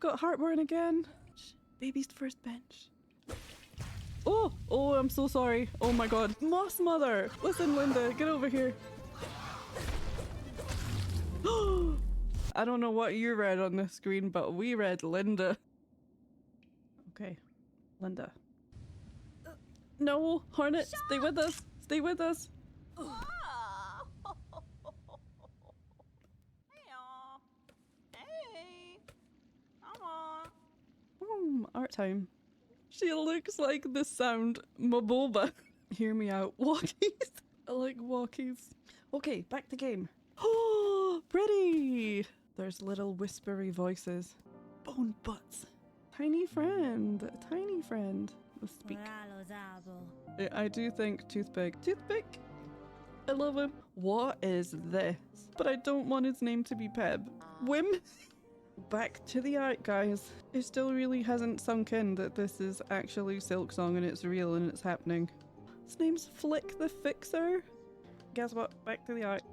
got heartburn again. Baby's first bench. Oh, oh, I'm so sorry. Oh my god. Moss Mother! Listen, Linda, get over here. I don't know what you read on the screen, but we read Linda. Okay, Linda. No, Hornet, stay with us. Stay with us. Hey, come on. Art time. She looks like the sound Maboba. Hear me out. Walkies. I like walkies. Okay, back to game. Oh, pretty. There's little whispery voices. Bone butts. Tiny friend. Tiny friend. Will speak. I do think toothpick. Toothpick. I love him. What is this? But I don't want his name to be Peb. Whim. Back to the art, guys. It still really hasn't sunk in that this is actually Silksong and it's real and it's happening. His name's Flick the Fixer. Guess what? Back to the art.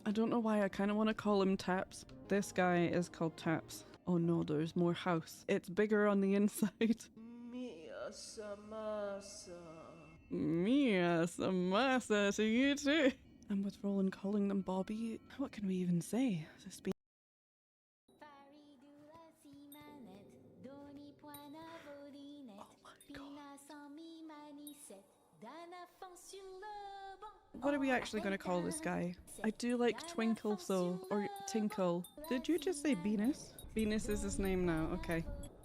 I don't know why I kind of want to call him Taps. This guy is called Taps. Oh no, there's more house. It's bigger on the inside. Mia Samasa. Mia Samasa to you too. I'm with Roland calling them Bobby. What can we even say? Just be What are we actually going to call this guy? I do like Twinkle though, or Tinkle. Did you just say Venus? Venus is his name now, okay.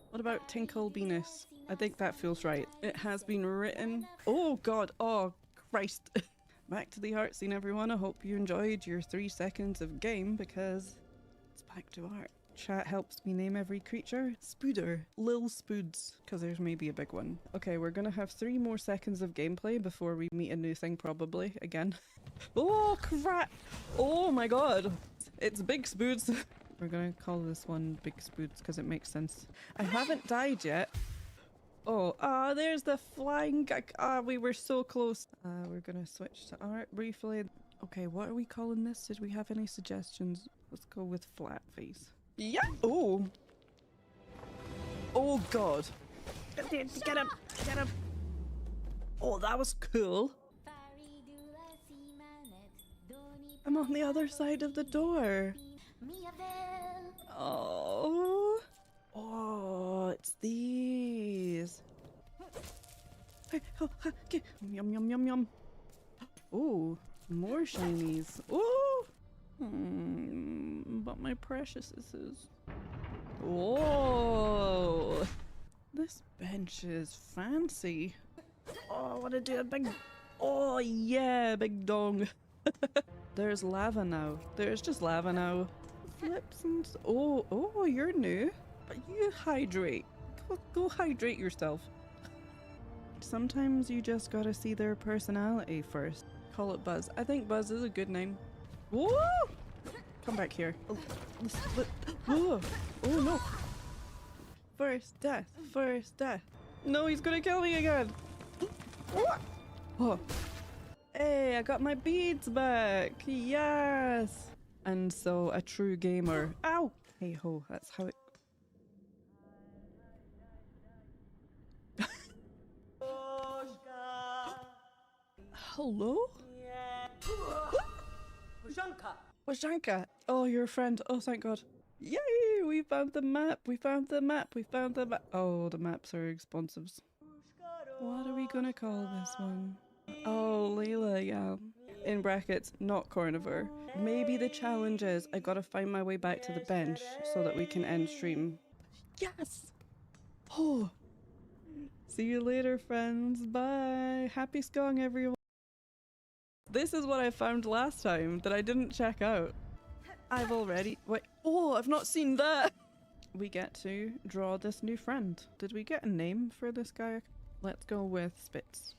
What about Tinkle Venus? I think that feels right. It has been written. Oh god, oh Christ. Back to the art scene, everyone. I hope you enjoyed your 3 seconds of game because it's back to art. Chat helps me name every creature. Spooder. Lil Spoods. Because there's maybe a big one. Okay, we're gonna have 3 more seconds of gameplay before we meet a new thing probably. Again. Oh crap! Oh my god! It's Big Spoods. We're gonna call this one Big Spoods because it makes sense. I haven't died yet. Oh, there's the flying guy. We were so close. We're gonna switch to art briefly. Okay, what are we calling this? Did we have any suggestions? Let's go with flat face. Yeah. Oh. Oh god. Get him. Get him. Oh, that was cool. I'm on the other side of the door. Oh. Oh, it's these. Yum, yum, yum, yum. Oh, more shinies. Oh. But my preciousnesses. Whoa. This bench is fancy. Oh, I want to do a big... Oh, yeah, big dong. There's lava now. There's just lava now. Flips and... Oh, you're new. But you hydrate. Go hydrate yourself. Sometimes you just gotta see their personality first. Call it Buzz. I think Buzz is a good name. Whoa! Come back here. Whoa! Oh no! First death. First death. No, he's gonna kill me again. Oh. Hey, I got my beads back. Yes. And so a true gamer. Ow! Hey ho, that's how it. Hello? Wazanka! Oh, you're a friend. Oh, thank God. Yay! We found the map. We found the map. We found the map. Oh, the maps are explosives. What are we gonna call this one? Oh, Layla, yeah. In brackets, not carnivore. Maybe the challenge is I gotta find my way back to the bench so that we can end stream. Yes! Oh! See you later, friends. Bye! Happy Skong, everyone. This is what I found last time that I didn't check out. I've already... Wait. Oh, I've not seen that! We get to draw this new friend. Did we get a name for this guy? Let's go with Spitz.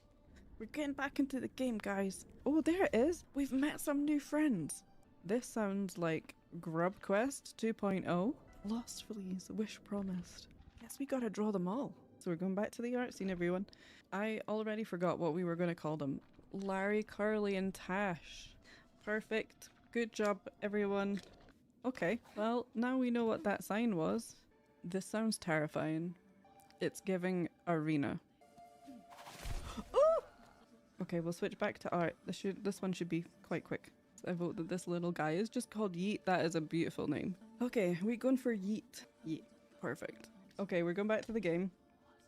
We're getting back into the game, guys. Oh, there it is. We've met some new friends. This sounds like Grub Quest 2.0. Lost Fleas, Wish Promised. Guess we gotta draw them all. So we're going back to the art scene, everyone. I already forgot what we were going to call them. Larry, Carly, and Tash. Perfect. Good job, everyone. Okay, well, now we know what that sign was. This sounds terrifying. It's giving arena. Okay, we'll switch back to art. This one should be quite quick. I vote that this little guy is just called Yeet. That is a beautiful name. Okay, we're going for Yeet. Yeet. Perfect. Okay, we're going back to the game.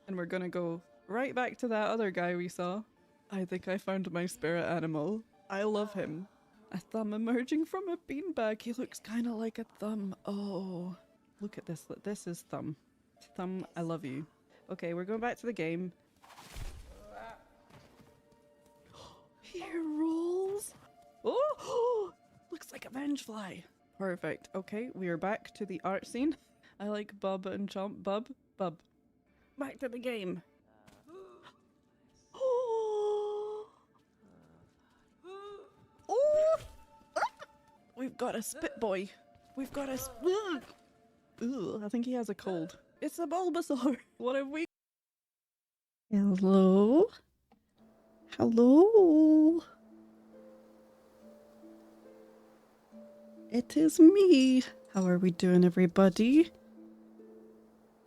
And we're gonna go right back to that other guy we saw. I think I found my spirit animal. I love him. A thumb emerging from a beanbag. He looks kind of like a thumb. Oh, look at this. This is Thumb. Thumb, I love you. Okay, we're going back to the game. He rolls. Oh, looks like a Vengefly. Perfect. Okay, we are back to the art scene. I like Bub and Chomp. Bub. Back to the game. Oh. We've got a spit boy. We've got a Ugh, I think he has a cold. It's a Bulbasaur. What have we? Hello? Hello? It is me. How are we doing, everybody?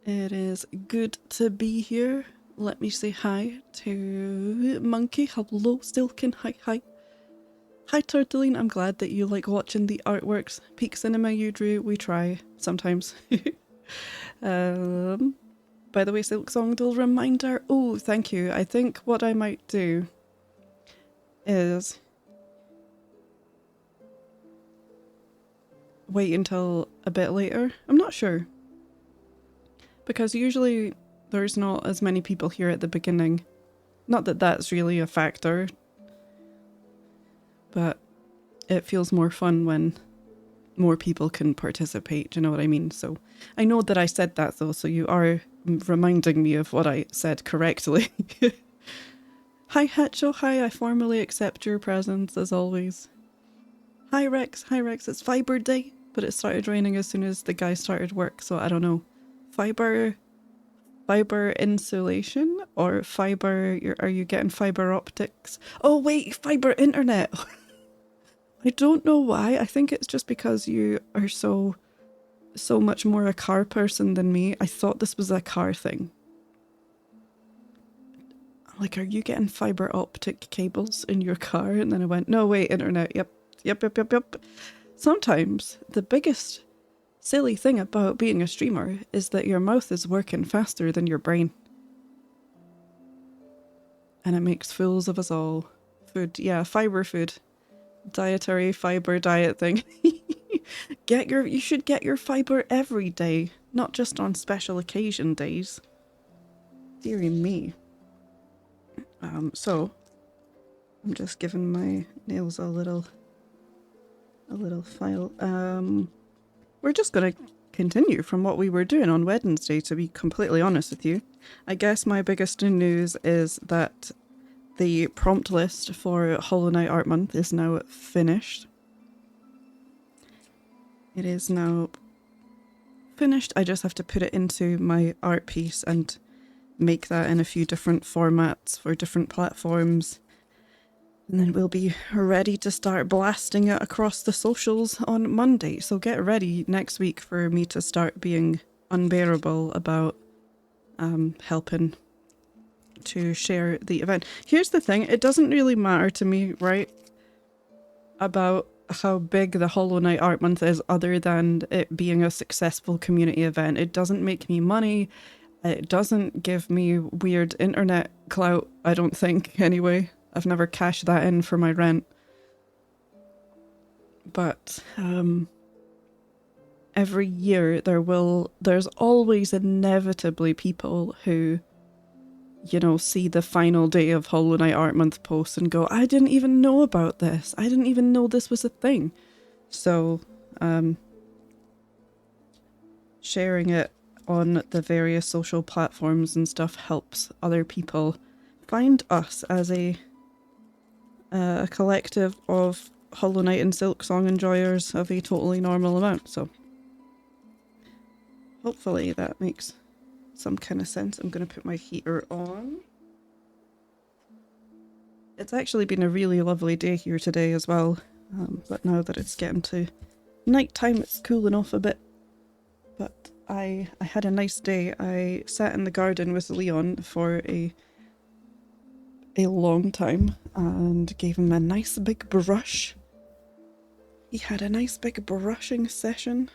It is good to be here. Let me say hi to Monkey. Hello, Stilkin. Hi. Hi, Turtling. I'm glad that you like watching the artworks. Peak Cinema you drew. We try sometimes. By the way, Silksongdle reminder. Oh, thank you. I think what I might do is wait until a bit later. I'm not sure. Because usually there's not as many people here at the beginning. Not that that's really a factor. But it feels more fun when more people can participate, do you know what I mean? So I know that I said that though, so you are reminding me of what I said correctly. Hi Hatcho, hi, I formally accept your presence as always. Hi Rex, it's Fiber Day, but it started raining as soon as the guy started work, so I don't know. Fiber insulation or fiber, are you getting fiber optics? Oh wait, fiber internet! I don't know why, I think it's just because you are so much more a car person than me. I thought this was a car thing. Like, are you getting fiber optic cables in your car? And then I went, no wait, internet, yep. Sometimes the biggest silly thing about being a streamer is that your mouth is working faster than your brain. And it makes fools of us all. Food, yeah, fiber food. Dietary fiber diet thing. You should get your fiber every day, not just on special occasion days. Dearie me. So I'm just giving my nails a little file. We're just gonna continue from what we were doing on Wednesday, to be completely honest with you. I guess my biggest news is that the prompt list for Hollow Knight Art Month is now finished. It is now finished. I just have to put it into my art piece and make that in a few different formats for different platforms. And then we'll be ready to start blasting it across the socials on Monday. So get ready next week for me to start being unbearable about helping to share the event. Here's the thing, it doesn't really matter to me, right, about how big the Hollow Knight Art Month is, other than it being a successful community event. It doesn't make me money. It doesn't give me weird internet clout, I don't think, anyway. I've never cashed that in for my rent. But every year there's always inevitably people who, you know, see the final day of Hollow Knight Art Month post and go, I didn't even know about this. I didn't even know this was a thing. So, sharing it on the various social platforms and stuff helps other people find us as a collective of Hollow Knight and Silksong enjoyers of a totally normal amount. So, hopefully that makes some kind of sense. I'm going to put my heater on. It's actually been a really lovely day here today as well, but now that it's getting to night time, it's cooling off a bit. But I had a nice day. I sat in the garden with Leon for a long time and gave him a nice big brush. He had a nice big brushing session.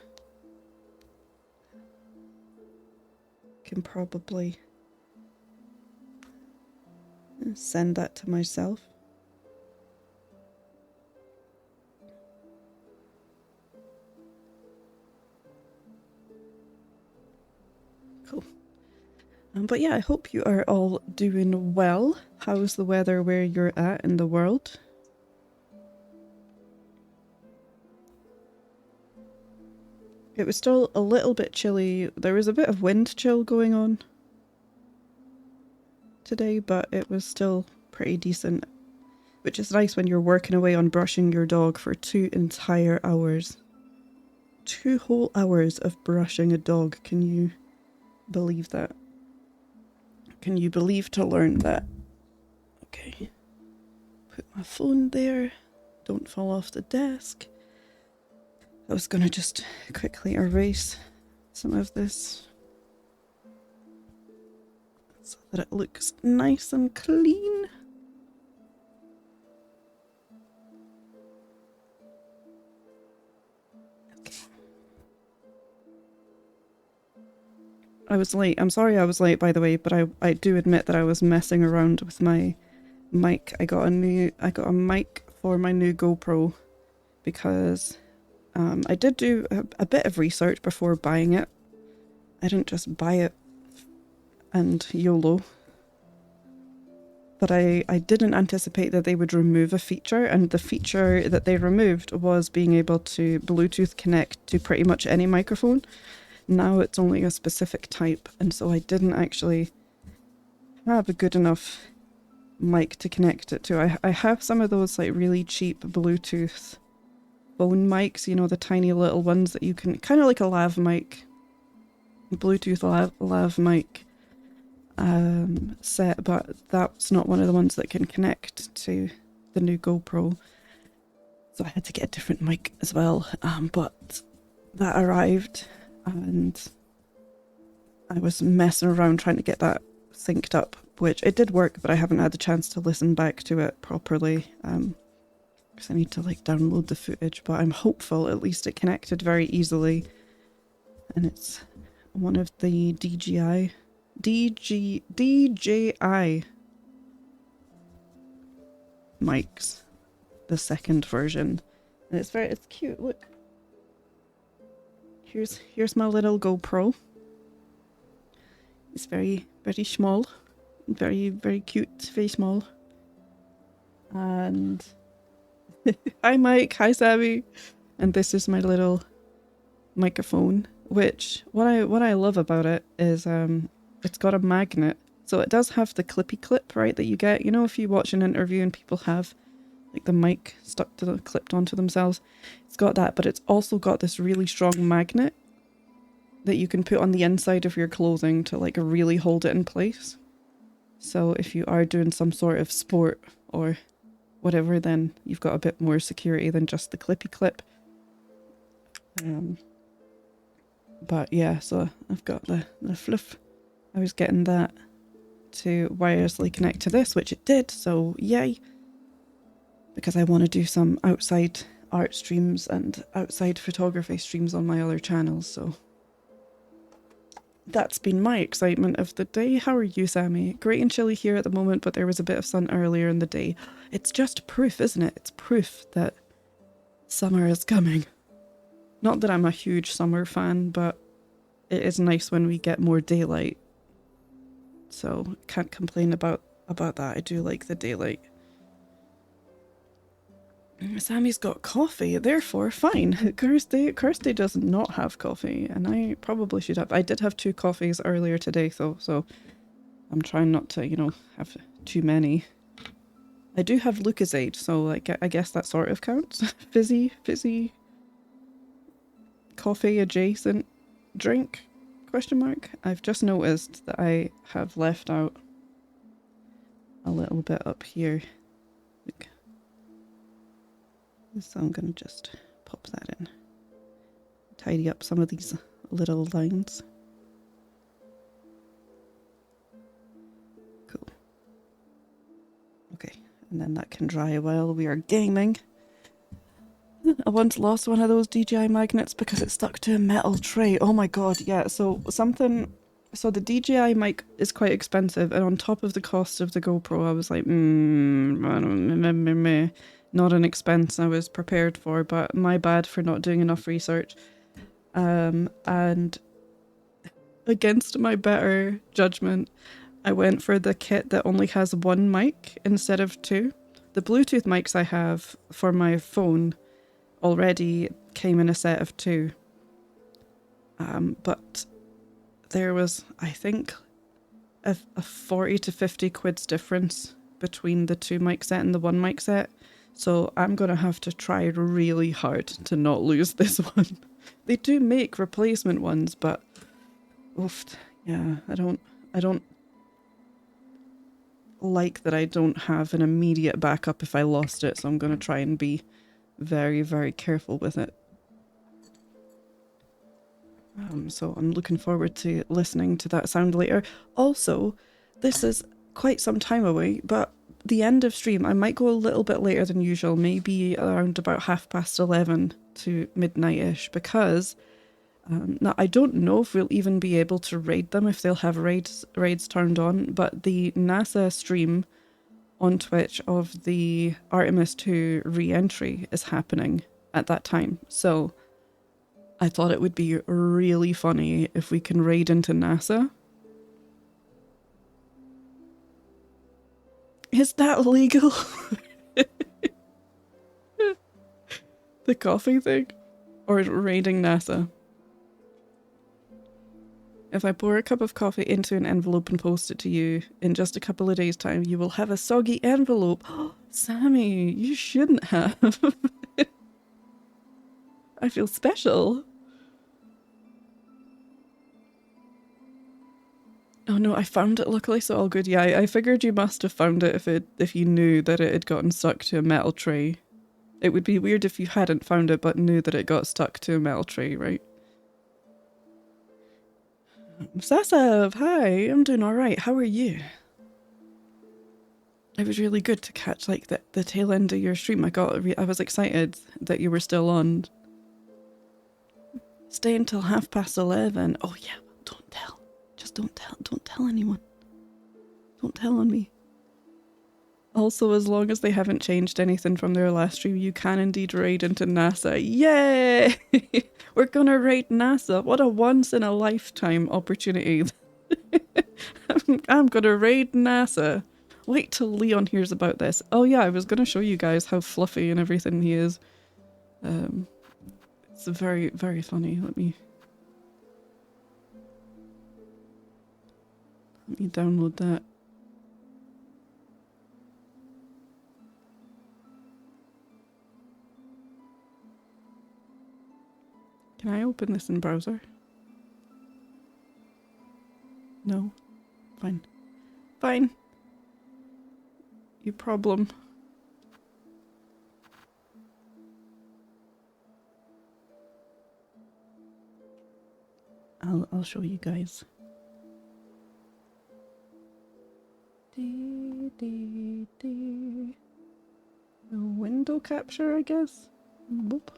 Can probably send that to myself. Cool. But yeah, I hope you are all doing well. How's the weather where you're at in the world? It was still a little bit chilly. There was a bit of wind chill going on today, but it was still pretty decent. Which is nice when you're working away on brushing your dog for 2 entire hours. 2 whole hours of brushing a dog. Can you believe that? Can you believe to learn that? Okay. Put my phone there. Don't fall off the desk. I was gonna just quickly erase some of this so that it looks nice and clean. Okay. I was late. I'm sorry I was late, by the way, but I do admit that I was messing around with my mic. I got a mic for my new GoPro because I did do a bit of research before buying it. I didn't just buy it and YOLO. But I didn't anticipate that they would remove a feature, and the feature that they removed was being able to Bluetooth connect to pretty much any microphone. Now it's only a specific type, and so I didn't actually have a good enough mic to connect it to. I have some of those like really cheap Bluetooth phone mics, you know, the tiny little ones that you can, kind of like a lav mic, Bluetooth lav mic set, but that's not one of the ones that can connect to the new GoPro. So I had to get a different mic as well, but that arrived and I was messing around trying to get that synced up, which it did work, but I haven't had the chance to listen back to it properly. Because I need to like download the footage, but I'm hopeful at least it connected very easily. And it's one of the DJI mics, the second version. And it's cute, look. Here's my little GoPro. It's very, very small. Very, very cute, very small. And hi Mike, hi Sammy. And this is my little microphone, which what I love about it is it's got a magnet. So it does have the clippy clip, right, that you get, you know, if you watch an interview and people have like the mic stuck to clipped onto themselves. It's got that, but it's also got this really strong magnet that you can put on the inside of your clothing to like really hold it in place. So if you are doing some sort of sport or whatever, then you've got a bit more security than just the clippy clip. But yeah, so I've got the fluff. I was getting that to wirelessly connect to this, which it did, so yay. Because I want to do some outside art streams and outside photography streams on my other channels, so that's been my excitement of the day. How are you, Sammy? Great and chilly here at the moment, but there was a bit of sun earlier in the day. It's just proof, isn't it? It's proof that summer is coming. Not that I'm a huge summer fan, but it is nice when we get more daylight. So can't complain about that. I do like the daylight. Sammy's got coffee, therefore fine. Kirsty does not have coffee, and I probably should have. I did have 2 coffees earlier today, so I'm trying not to, you know, have too many. I do have Bluecozade, so like I guess that sort of counts. fizzy coffee adjacent drink, question mark. I've just noticed that I have left out a little bit up here. Look. So I'm gonna just pop that in. Tidy up some of these little lines. Cool. Okay, and then that can dry while we are gaming. I once lost one of those DJI magnets because it stuck to a metal tray. Oh my god, yeah, so the DJI mic is quite expensive, and on top of the cost of the GoPro, I was like, not an expense I was prepared for, but my bad for not doing enough research. And against my better judgment, I went for the kit that only has one mic instead of two. The Bluetooth mics I have for my phone already came in a set of two. But there was, I think, a 40 to 50 quid's difference between the two mic set and the one mic set. So I'm going to have to try really hard to not lose this one. They do make replacement ones, but oof, yeah, I don't like that I don't have an immediate backup if I lost it, so I'm going to try and be very, very careful with it. So I'm looking forward to listening to that sound later. Also, this is quite some time away, but the end of stream, I might go a little bit later than usual, maybe around about 11:30 to midnight-ish, because now I don't know if we'll even be able to raid them, if they'll have raids turned on, but the NASA stream on Twitch of the Artemis 2 re-entry is happening at that time. So I thought it would be really funny if we can raid into NASA. Is that legal? The coffee thing? Or raiding NASA? If I pour a cup of coffee into an envelope and post it to you in just a couple of days' time, you will have a soggy envelope. Sammy, you shouldn't have. I feel special. Oh no, I found it luckily, so all good. Yeah, I figured you must have found it if you knew that it had gotten stuck to a metal tray. It would be weird if you hadn't found it but knew that it got stuck to a metal tray, right? Sasav, hi, I'm doing alright, how are you? It was really good to catch like the tail end of your stream. I was excited that you were still on. Stay until 11:30. Oh yeah, don't tell. Just don't tell anyone. Don't tell on me. Also, as long as they haven't changed anything from their last stream, you can indeed raid into NASA. Yay! We're gonna raid NASA. What a once in a lifetime opportunity. I'm gonna raid NASA. Wait till Leon hears about this. Oh yeah, I was gonna show you guys how fluffy and everything he is. It's very, very funny. Let me download that. Can I open this in browser? No. Fine. Fine. You problem. I'll show you guys. Window capture, I guess? Boop.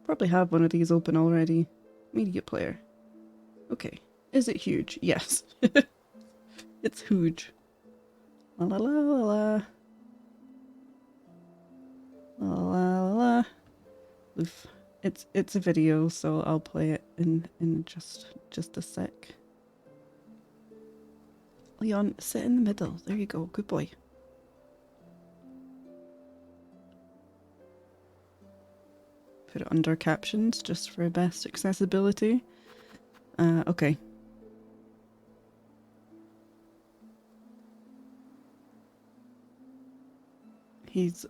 Probably have one of these open already. Media player. Okay. Is it huge? Yes. It's huge. La la la la la. La la la la. Oof. It's a video, so I'll play it in just a sec. Leon, sit in the middle. There you go. Good boy. Put it under captions just for best accessibility. Okay. He's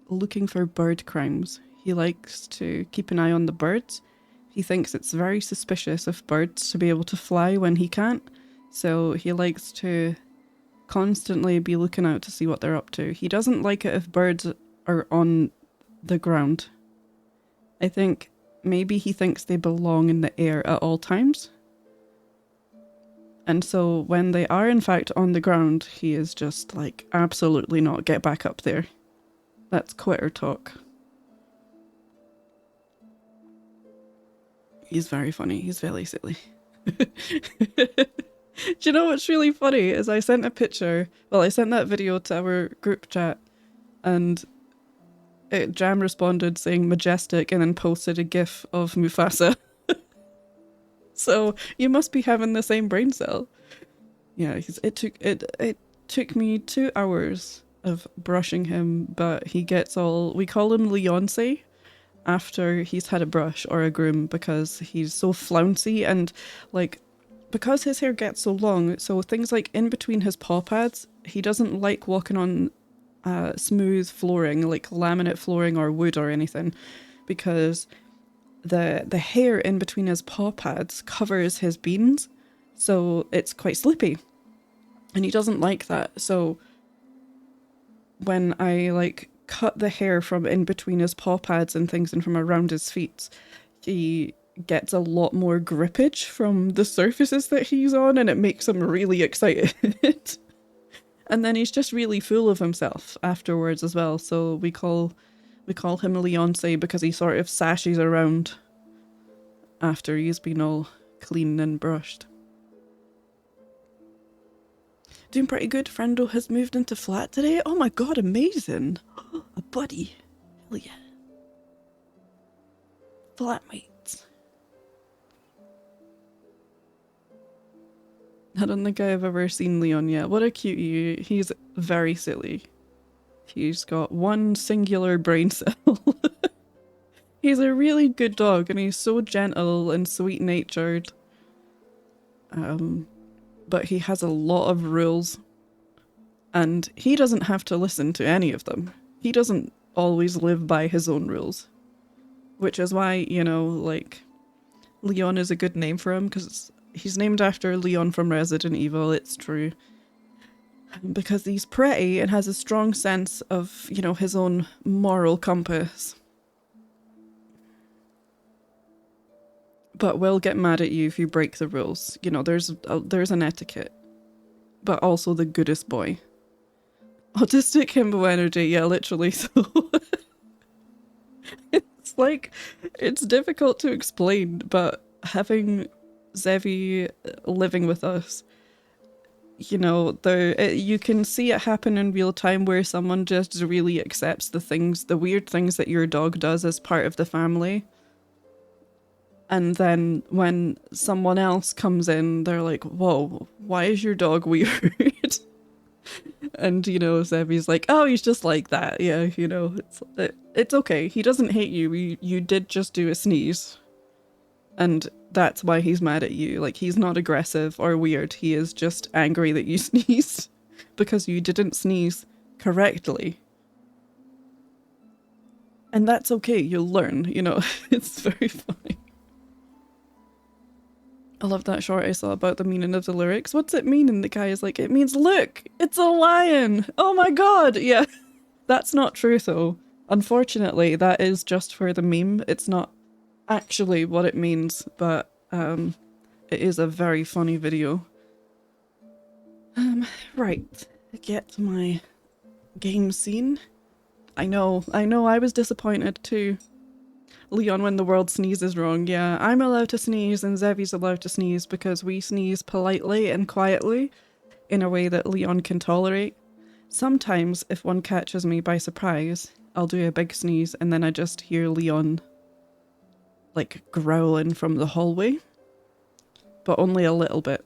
looking for bird crimes. He likes to keep an eye on the birds. He thinks it's very suspicious of birds to be able to fly when he can't. So he likes to constantly be looking out to see what they're up to. He doesn't like it if birds are on the ground. I think maybe he thinks they belong in the air at all times. And so when they are in fact on the ground, he is just like, absolutely not, get back up there. That's quitter talk. He's very funny, he's very silly. Do you know what's really funny is I sent a picture, well I sent that video to our group chat and Jam responded saying majestic and then posted a gif of Mufasa. So you must be having the same brain cell. Yeah, it took me 2 hours of brushing him, but he gets all, we call him Leonce after he's had a brush or a groom because he's so flouncy and like, because his hair gets so long, so things like in between his paw pads, he doesn't like walking on smooth flooring like laminate flooring or wood or anything because the hair in between his paw pads covers his beans, so it's quite slippy and he doesn't like that. So when I like cut the hair from in between his paw pads and things and from around his feet, he gets a lot more grippage from the surfaces that he's on and it makes him really excited. And then he's just really full of himself afterwards as well, so we call him Leonce because he sort of sashes around after he's been all clean and brushed. Doing pretty good. Friendo has moved into flat today. Oh my god, amazing. A buddy. Hell yeah. Flatmates. I don't think I've ever seen Leon yet. What a cutie. He's very silly. He's got one singular brain cell. He's a really good dog and he's so gentle and sweet-natured. But he has a lot of rules. And he doesn't have to listen to any of them. He doesn't always live by his own rules. Which is why, you know, like, Leon is a good name for him because he's named after Leon from Resident Evil, it's true. Because he's pretty and has a strong sense of, you know, his own moral compass. But will get mad at you if you break the rules. You know, there's an etiquette. But also the goodest boy. Autistic himbo energy, yeah, literally, so... It's like, it's difficult to explain, but having Zevi living with us, you know, you can see it happen in real time where someone just really accepts the weird things that your dog does as part of the family. And then when someone else comes in, they're like, whoa, why is your dog weird? And, you know, Zevi's like, oh, he's just like that. Yeah, you know, it's okay. He doesn't hate you. You did just do a sneeze. And that's why he's mad at you. Like, he's not aggressive or weird. He is just angry that you sneezed because you didn't sneeze correctly. And that's okay. You'll learn, you know. It's very funny. I love that short I saw about the meaning of the lyrics. What's it mean? And the guy is like, it means, look, it's a lion. Oh my god. Yeah. That's not true though. Unfortunately, that is just for the meme. It's not actually what it means, but it is a very funny video. Right. Get my game scene. I know, I was disappointed too. Leon, when the world sneezes wrong, yeah, I'm allowed to sneeze and Zevi's allowed to sneeze because we sneeze politely and quietly in a way that Leon can tolerate. Sometimes, if one catches me by surprise, I'll do a big sneeze and then I just hear Leon, like, growling from the hallway. But only a little bit.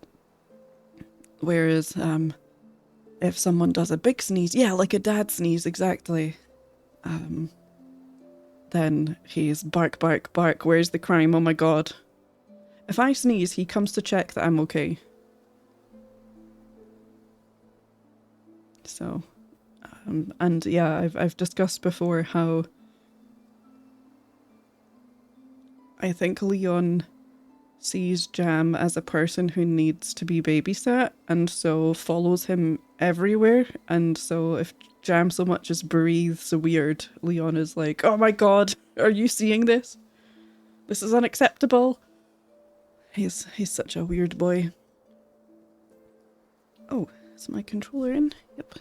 Whereas, if someone does a big sneeze, yeah, like a dad sneeze, exactly. Then he's bark, bark, bark, where's the crime? Oh my god. If I sneeze, he comes to check that I'm okay. So, and yeah, I've discussed before how I think Leon sees Jam as a person who needs to be babysat and so follows him everywhere, and so if Jam so much as breathes weird, Leon is like, oh my god, are you seeing this? This is unacceptable. He's such a weird boy. Oh, is my controller in? Yep.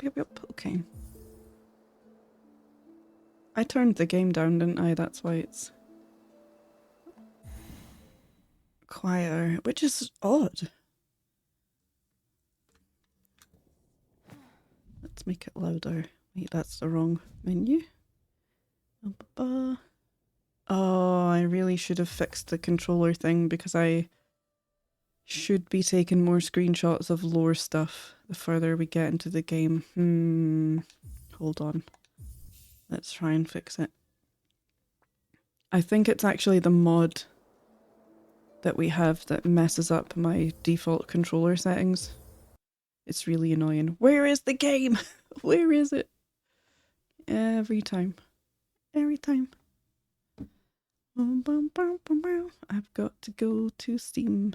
Yep. Okay. I turned the game down, didn't I? That's why it's quieter, which is odd. Let's make it louder. Wait, that's the wrong menu. Oh, I really should have fixed the controller thing because I should be taking more screenshots of lore stuff the further we get into the game. Hold on. Let's try and fix it. I think it's actually the mod that we have that messes up my default controller settings. It's really annoying. Where is the game? Where is it? Every time. Every time. I've got to go to Steam.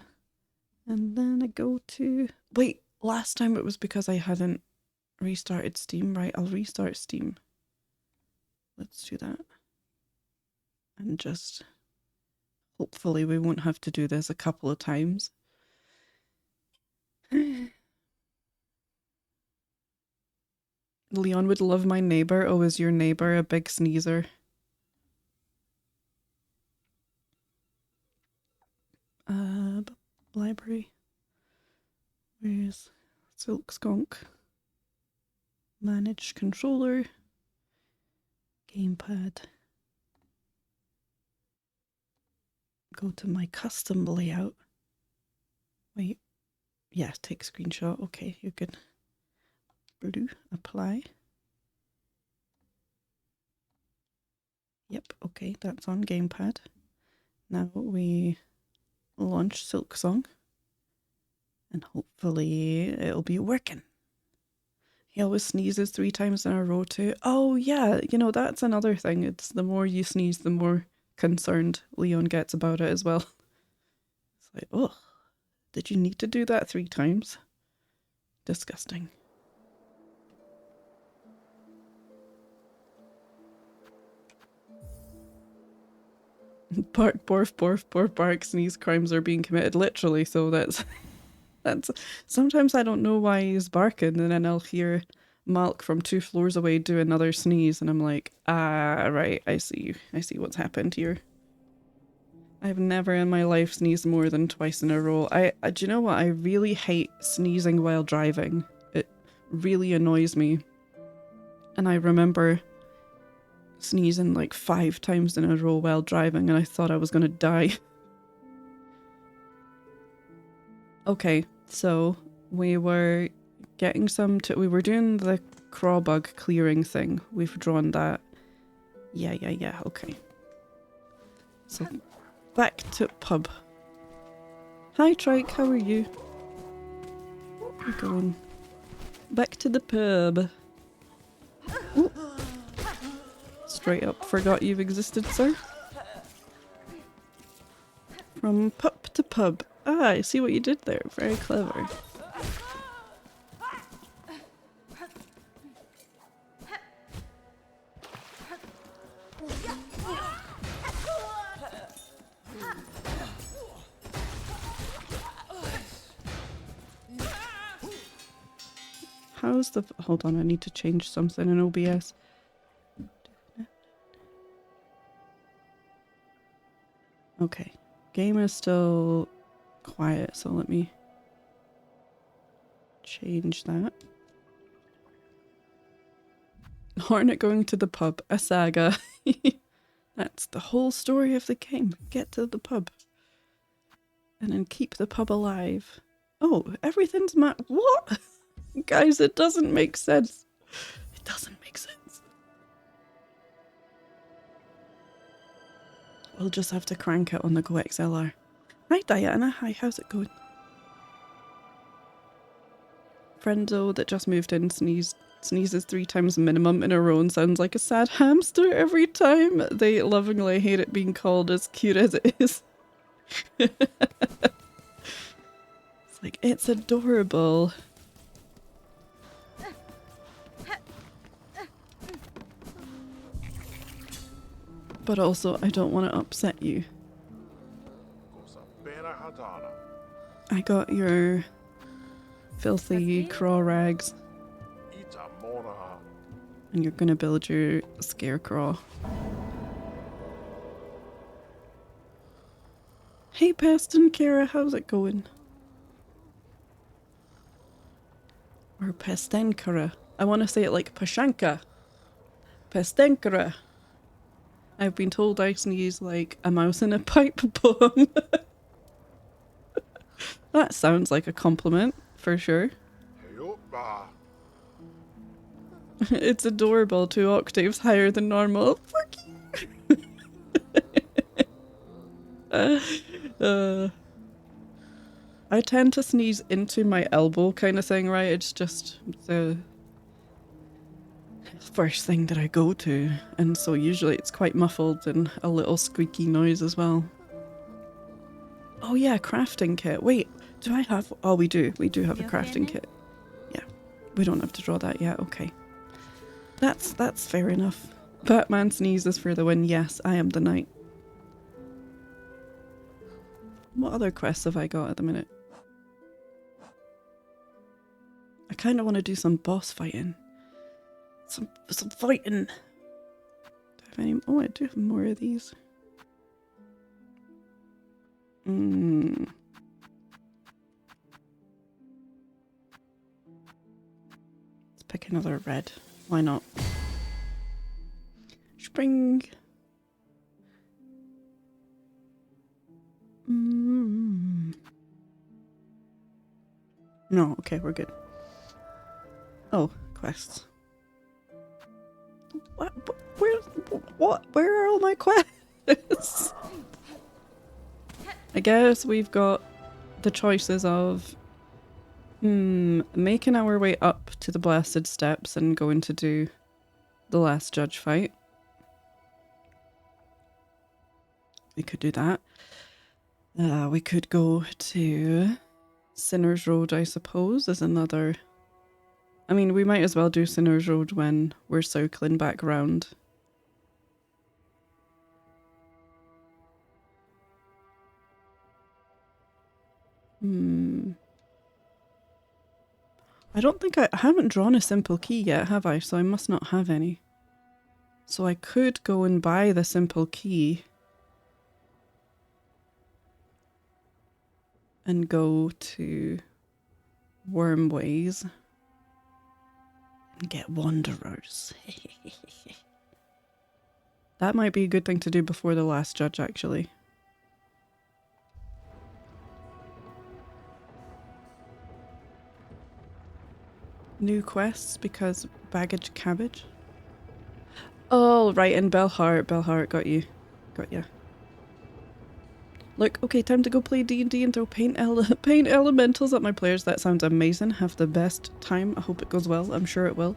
And then I go to... Wait, last time it was because I hadn't restarted Steam, right? I'll restart Steam. Let's do that. And just... Hopefully we won't have to do this a couple of times. Leon would love my neighbour. Oh, is your neighbour a big sneezer? Library. Where's Silksong? Manage controller. Gamepad. Go to my custom layout. Wait. Yeah, take screenshot. Okay, you're good. Blue. Apply. Yep, okay, that's on gamepad. Now we launch Silksong. And hopefully it'll be working. He always sneezes 3 times in a row too. Oh yeah, you know, that's another thing. It's the more you sneeze, the more concerned Leon gets about it as well. It's like, oh, did you need to do that 3 times? Disgusting. Bark, borf, borf, borf, bark, sneeze, crimes are being committed. Literally, so that's... Sometimes I don't know why he's barking, and then I'll hear Malk from 2 floors away do another sneeze, and I'm like, ah, right, I see what's happened here. I've never in my life sneezed more than twice in a row. Do you know what? I really hate sneezing while driving. It really annoys me. And I remember sneezing like 5 times in a row while driving, and I thought I was gonna die. Okay, so we were getting we were doing the craw bug clearing thing. We've drawn that. Yeah, okay. So, back to pub. Hi Trike, how are you? We're going back to the pub. Ooh. Straight up forgot you've existed, sir. From pup to pub. Ah, I see what you did there. Very clever. How's the... Hold on, I need to change something in OBS. Okay. Game is still quiet, so let me change that. Hornet going to the pub. A saga. That's the whole story of the game. Get to the pub. And then keep the pub alive. Oh, everything's what? Guys, it doesn't make sense. It doesn't make sense. We'll just have to crank it on the Go XLR. Hi Diana, hi, how's it going? Friendo that just moved in sneezes 3 times minimum in a row and sounds like a sad hamster every time. They lovingly hate it being called as cute as it is. It's like, it's adorable. But also, I don't want to upset you. I got your filthy craw rags. And you're gonna build your scarecrow. Hey Peston, Kara, how's it going? Or Pestenkara. I want to say it like Pashanka. Pestenkara. I've been told I sneeze like a mouse in a pipe bomb. That sounds like a compliment, for sure. It's adorable, 2 octaves higher than normal. Fuck you! I tend to sneeze into my elbow kind of thing, right? It's just the first thing that I go to. And so usually it's quite muffled and a little squeaky noise as well. Oh yeah, crafting kit. Wait, do I have... Oh, we do. We do have a crafting kit. Yeah, we don't have to draw that yet. Okay. That's fair enough. Batman sneezes for the win. Yes, I am the knight. What other quests have I got at the minute? I kind of want to do some boss fighting. Some fighting. Do I have any? Oh, I do have more of these. Let's pick another red. Why not? Spring. No, okay, we're good. Oh, quests. What? Where are all my quests? I guess we've got the choices of making our way up to the Blasted Steps and going to do the last judge fight. We could do that. We could go to Sinner's Road, I suppose, as another... I mean, we might as well do Sinner's Road when we're circling back around. I don't think I haven't drawn a simple key yet, have I? So I must not have any. So I could go and buy the simple key and go to Wormways and get Wanderers. That might be a good thing to do before the last judge, actually. New quests because baggage cabbage. Oh, right, and Belheart. Belheart, got you. Got ya. Look, okay, time to go play D&D and throw paint elementals at my players. That sounds amazing. Have the best time. I hope it goes well. I'm sure it will.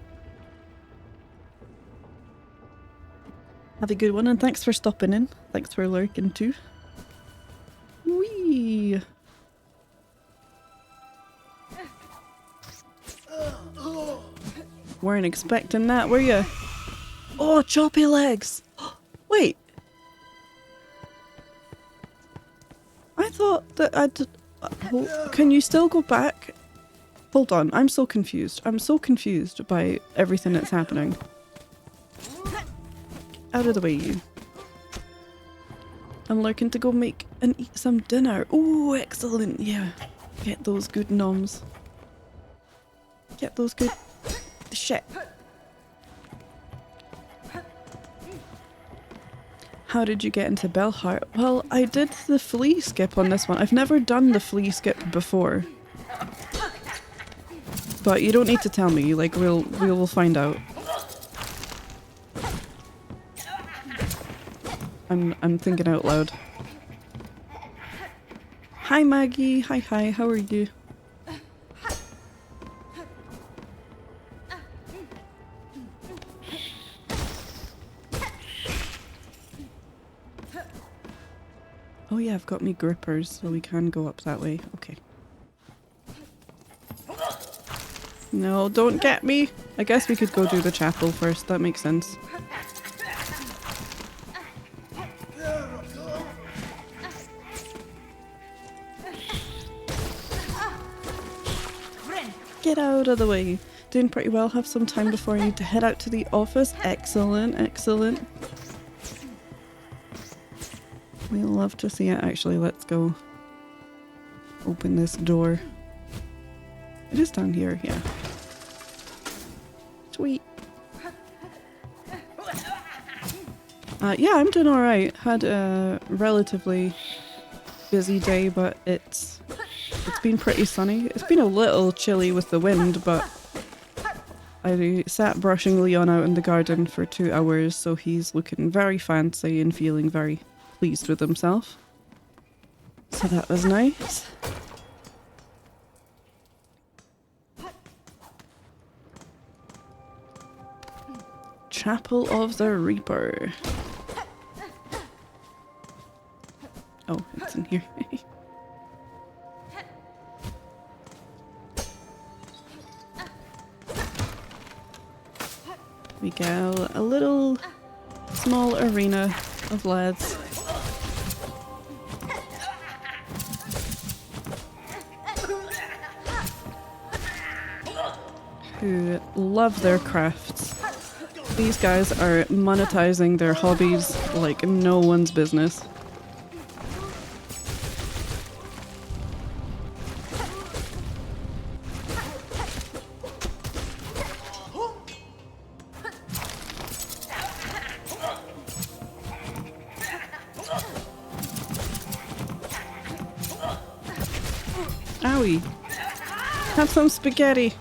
Have a good one, and thanks for stopping in. Thanks for lurking too. Whee! Weren't expecting that, were you? Oh, choppy legs! Wait! I thought that I'd... can you still go back? Hold on, I'm so confused. I'm so confused by everything that's happening. Out of the way, you. I'm looking to go make and eat some dinner. Oh, excellent, yeah. Get those good noms. Get those good... shit. How did you get into Belheart? Well, I did the flea skip on this one. I've never done the flea skip before. But you don't need to tell me, like we'll find out. I'm thinking out loud. Hi Maggie, hi, how are you? Oh yeah, I've got me grippers, so we can go up that way. Okay. No, don't get me! I guess we could go do the chapel first, that makes sense. Get out of the way. Doing pretty well. Have some time before I need to head out to the office. Excellent, excellent. We love to see it. Actually, let's go open this door. It is down here, yeah. Sweet. Yeah, I'm doing alright. Had a relatively busy day, but it's been pretty sunny. It's been a little chilly with the wind, but I sat brushing Leon out in the garden for 2 hours, so he's looking very fancy and feeling very pleased with himself. So that was nice. Chapel of the Reaper. Oh, it's in here. We go a little small arena of lads. Who love their crafts. These guys are monetizing their hobbies like no one's business. Owie. Have some spaghetti.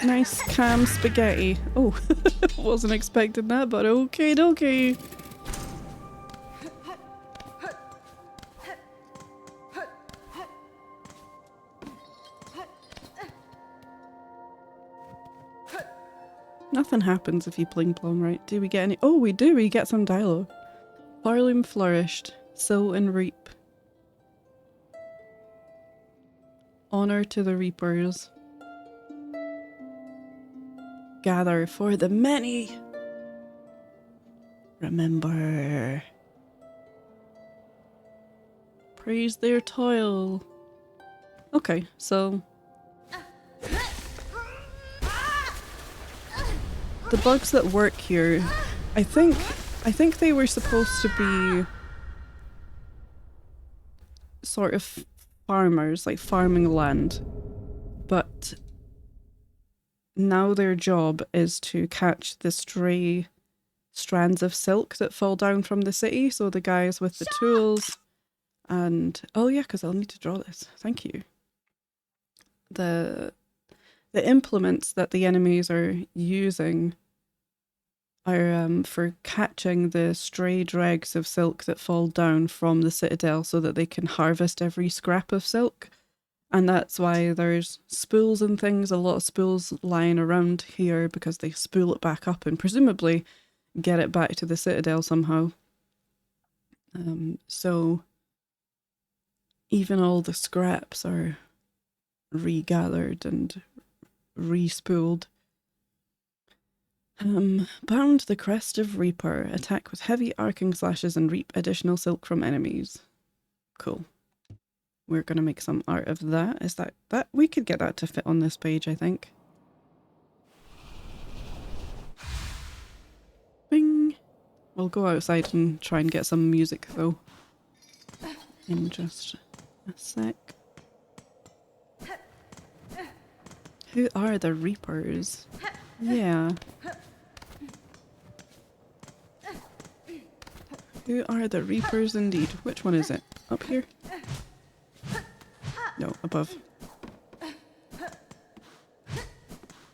Nice cam spaghetti. Oh, wasn't expecting that, but okay dokie. Nothing happens if you pling plong, right? Do we get any? Oh, we do. We get some dialogue. Barloom flourished. Sow and reap. Honor to the reapers. Gather for the many. Remember. Praise their toil. Okay, so the bugs that work here, I think they were supposed to be sort of farmers, like farming land, but now their job is to catch the stray strands of silk that fall down from the city. So the guys with the tools and... Oh yeah, because I'll need to draw this. Thank you. The implements that the enemies are using are for catching the stray dregs of silk that fall down from the citadel so that they can harvest every scrap of silk. And that's why there's spools and things, a lot of spools lying around here because they spool it back up and presumably get it back to the citadel somehow. So even all the scraps are regathered and re-spooled. Bound the Crest of Reaper. Attack with heavy arcing slashes and reap additional silk from enemies. Cool. We're going to make some art of that. Is that... We could get that to fit on this page, I think. Bing! We'll go outside and try and get some music, though. In just a sec. Who are the Reapers? Yeah. Who are the Reapers indeed? Which one is it? Up here? No, above.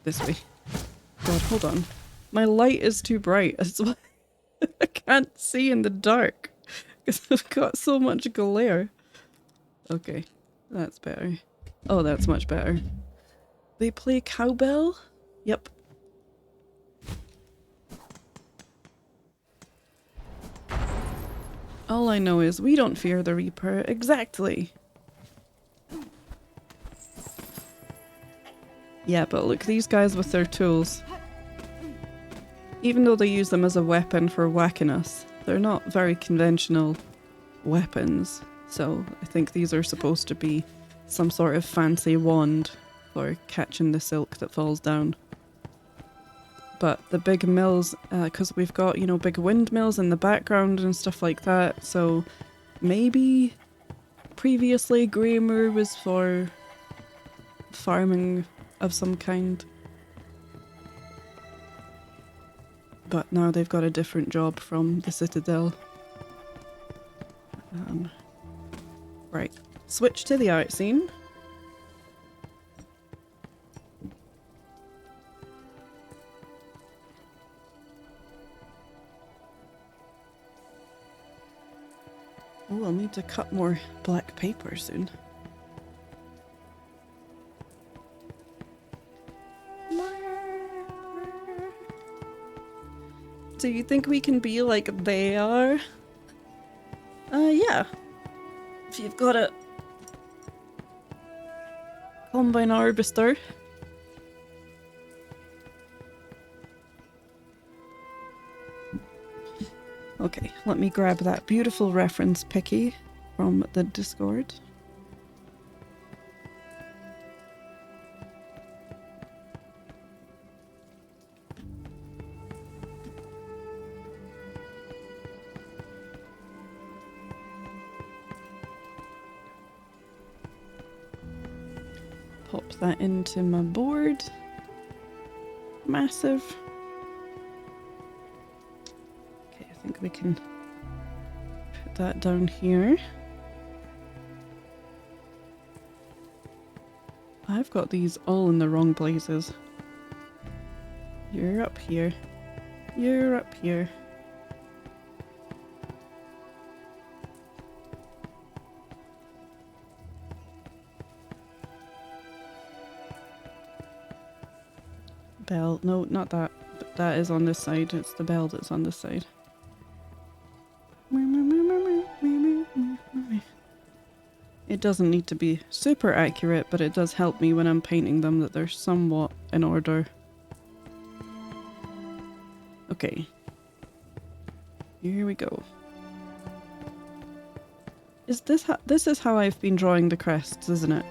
This way. God, hold on. My light is too bright. That's why I can't see in the dark. Because I've got so much glare. Okay, that's better. Oh, that's much better. They play cowbell? Yep. All I know is we don't fear the Reaper. Exactly. Yeah, but look, these guys with their tools. Even though they use them as a weapon for whacking us, they're not very conventional weapons. So I think these are supposed to be some sort of fancy wand for catching the silk that falls down. But the big mills, because we've got, you know, big windmills in the background and stuff like that, so maybe previously Greymoor was for farming of some kind. But now they've got a different job from the Citadel. Right, switch to the art scene. Oh, I'll need to cut more black paper soon. Do you think we can be like they are? Yeah. If you've got a combine harvester. Okay, let me grab that beautiful reference picky from the Discord. Pop that into my board. Massive. Okay, I think we can put that down here. I've got these all in the wrong places. You're up here. You're up here. Bell. No, not that. That is on this side. It's the bell that's on this side. It doesn't need to be super accurate, but it does help me when I'm painting them that they're somewhat in order. Okay. Here we go. Is this this is how I've been drawing the crests, isn't it?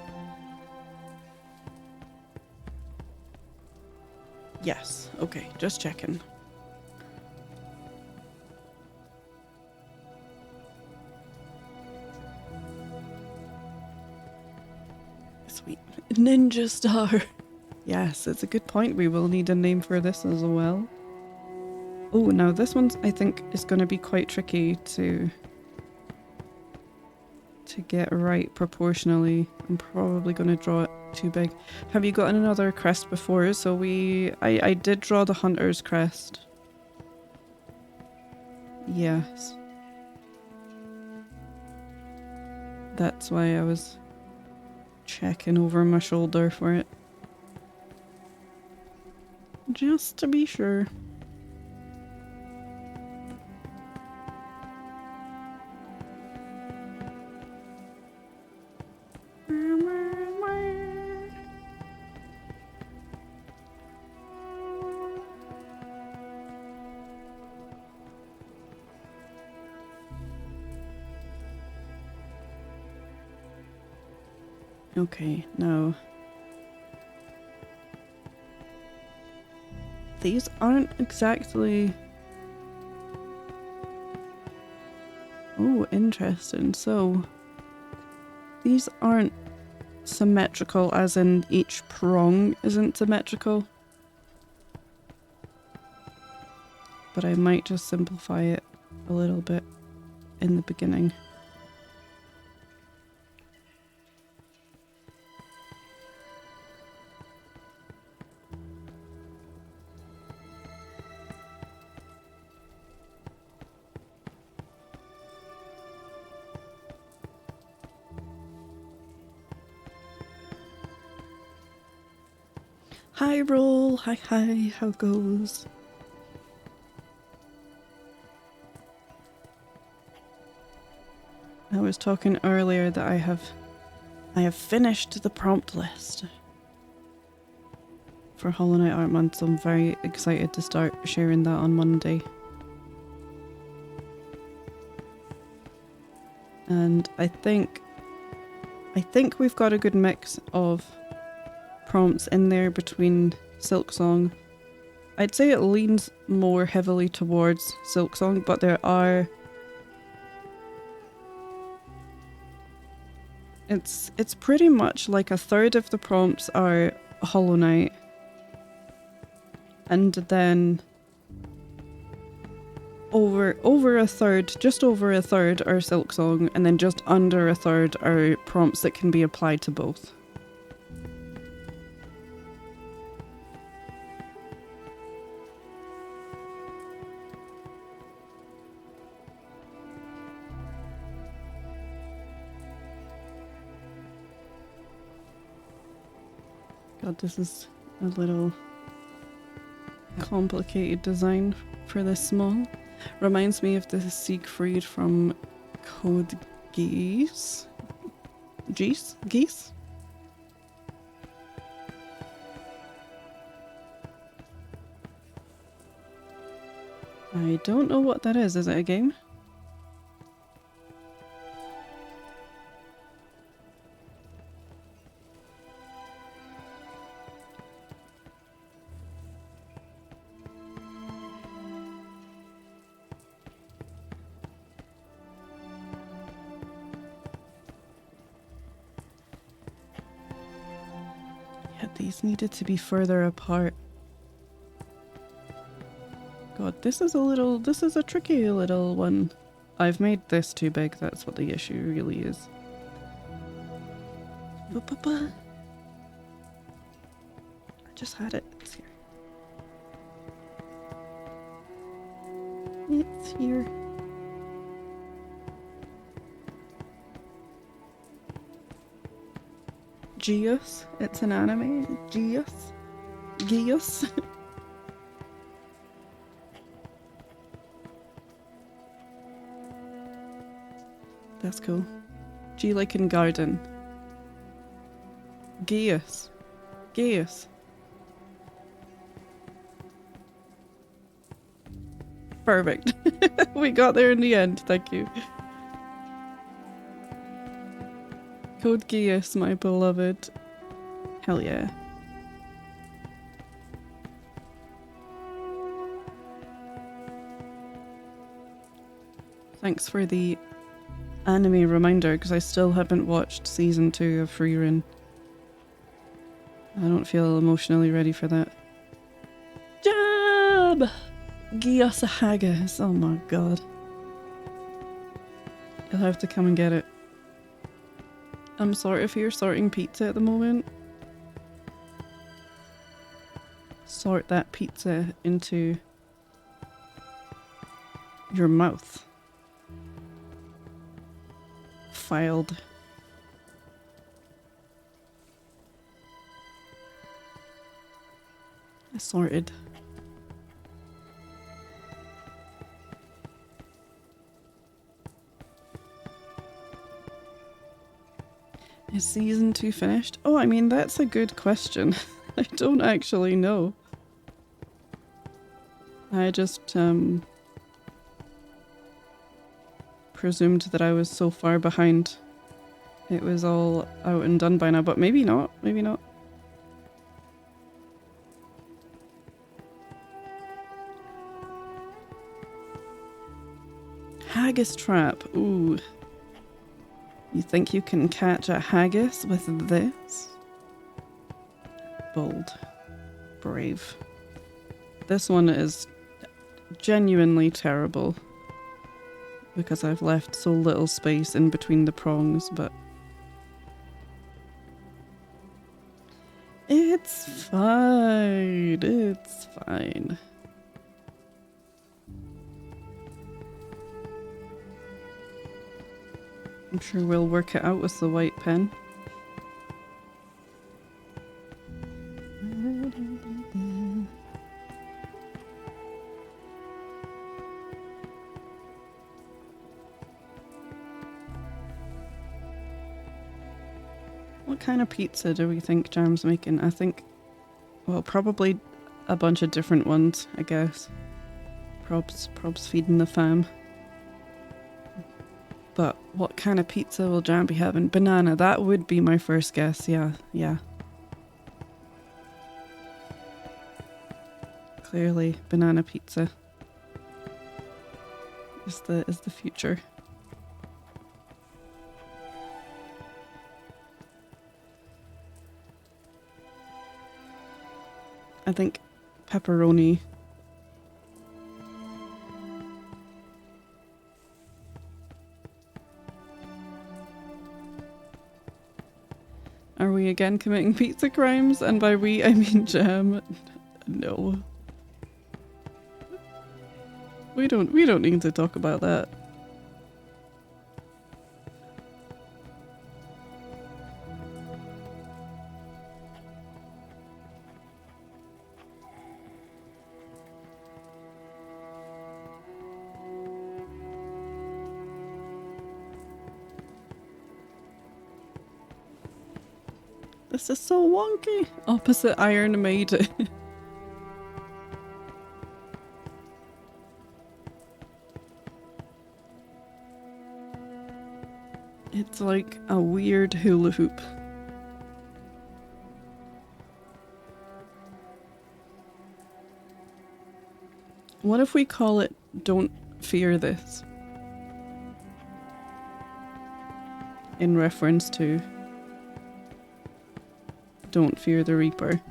Yes. Okay, just checking. Sweet. Ninja Star. Yes, it's a good point. We will need a name for this as well. Oh, now this one's, I think, is going to be quite tricky to get right proportionally. I'm probably going to draw it too big. Have you gotten another crest before? So I did draw the hunter's crest. Yes. That's why I was checking over my shoulder for it. Just to be sure. Okay, now these aren't exactly... Oh, interesting. So these aren't symmetrical as in each prong isn't symmetrical. But I might just simplify it a little bit in the beginning. Hi roll, hi, how goes? I was talking earlier that I have finished the prompt list for Hollow Knight Art Month, so I'm very excited to start sharing that on Monday. And I think I think we've got a good mix of prompts in there between Silksong. I'd say it leans more heavily towards Silksong, but there are... It's pretty much like a third of the prompts are Hollow Knight, and then over a third, just over a third are Silksong, and then just under a third are prompts that can be applied to both. God, this is a little complicated design for this small. Reminds me of the Siegfried from Code Geass? Geese? I don't know what that is. Is it a game? These needed to be further apart. God, this is a tricky little one. I've made this too big, that's what the issue really is. I just had it. It's here. It's here. Geass. It's an anime. Geass. That's cool. G like in garden. Geass. Perfect. We got there in the end. Thank you. Code Geass, my beloved. Hell yeah. Thanks for the anime reminder, because I still haven't watched season 2 of Frieren. I don't feel emotionally ready for that. Job! Geass Haggis. Oh my god. You'll have to come and get it. I'm sort of here sorting pizza at the moment. Sort that pizza into your mouth. Filed. Sorted. Is season 2 finished? Oh, I mean, that's a good question. I don't actually know. I just, presumed that I was so far behind. It was all out and done by now, but maybe not. Maybe not. Haggis trap. Ooh. You think you can catch a haggis with this? Bold. Brave. This one is genuinely terrible because I've left so little space in between the prongs, but it's fine. It's fine. I'm sure we'll work it out with the white pen. What kind of pizza do we think Jam's making? I think, well, probably a bunch of different ones, I guess. Probs feeding the fam. But what kind of pizza will Jan be having? Banana, that would be my first guess. Yeah, yeah. Clearly, banana pizza is the future. I think pepperoni. Are we again committing pizza crimes? And by we, I mean Jam. No. We don't need to talk about that. This is so wonky. Opposite Iron Maiden. It's like a weird hula hoop. What if we call it Don't Fear This? In reference to Don't Fear the Reaper.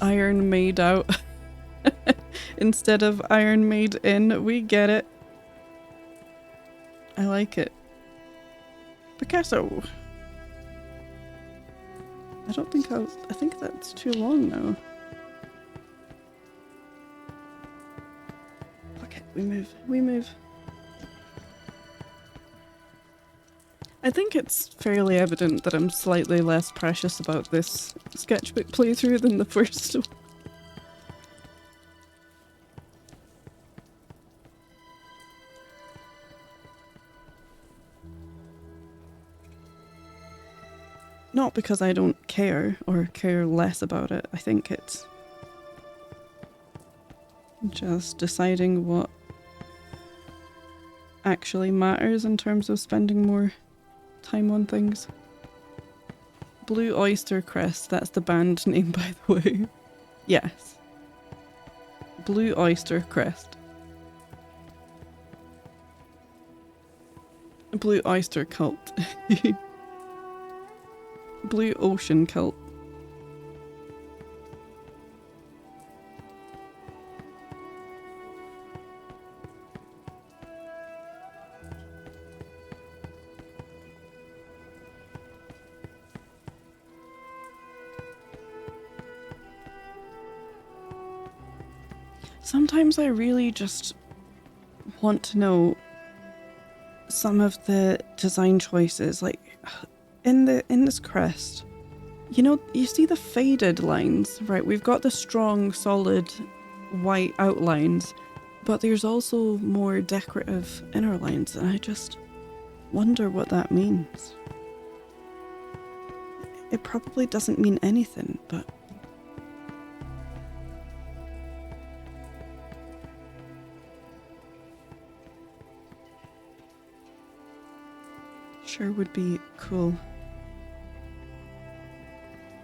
Iron Maidout. Instead of Iron Made In, we get it. I like it. Picasso. I don't think I think that's too long now. Okay, we move. I think it's fairly evident that I'm slightly less precious about this sketchbook playthrough than the first one. Not because I don't care or care less about it. I think it's just deciding what actually matters in terms of spending more time on things. Blue Oyster Crest, that's the band name, by the way. Yes. Blue Oyster Crest. Blue Oyster Cult. Blue Ocean Cult. Sometimes I really just want to know some of the design choices, like in this crest. You know, you see the faded lines, right? We've got the strong, solid white outlines, but there's also more decorative inner lines, and I just wonder what that means. It probably doesn't mean anything, but sure would be cool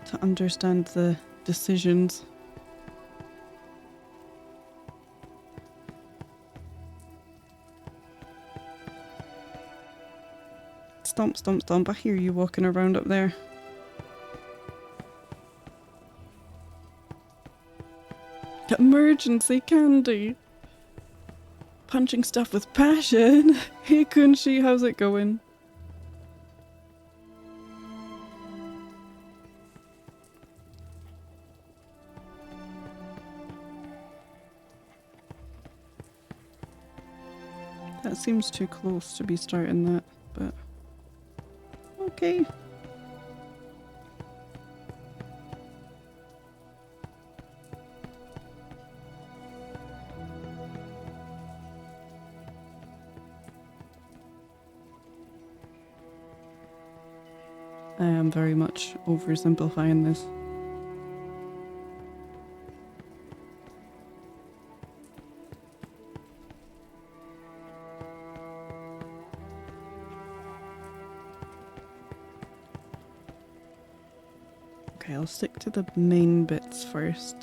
to understand the decisions. Stomp, stomp, stomp. I hear you walking around up there. Emergency candy. Punching stuff with passion. Hey Kunshi, how's it going? That seems too close to be starting that, but okay. I am very much oversimplifying this. Okay, I'll stick to the main bits first.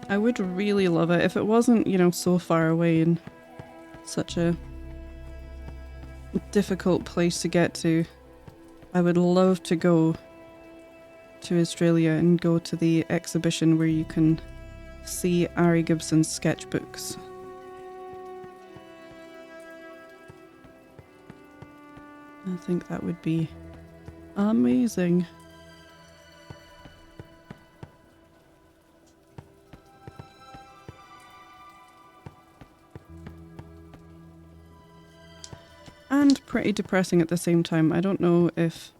I would really love it if it wasn't, you know, so far away and such a difficult place to get to. I would love to go to Australia and go to the exhibition where you can see Ari Gibson's sketchbooks. I think that would be amazing. And pretty depressing at the same time. I don't know if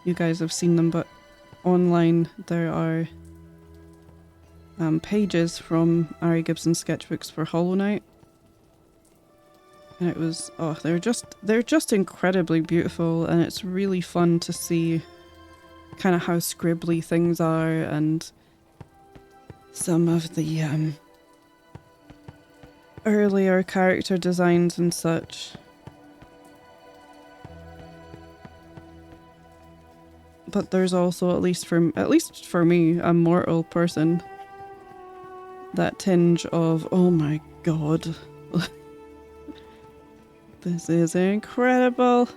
you guys have seen them, but online there are pages from Ari Gibson's sketchbooks for Hollow Knight. And it was, oh, they're just incredibly beautiful, and it's really fun to see kind of how scribbly things are and some of the earlier character designs and such. But there's also, at least for me, a mortal person, that tinge of, oh my god, this is incredible.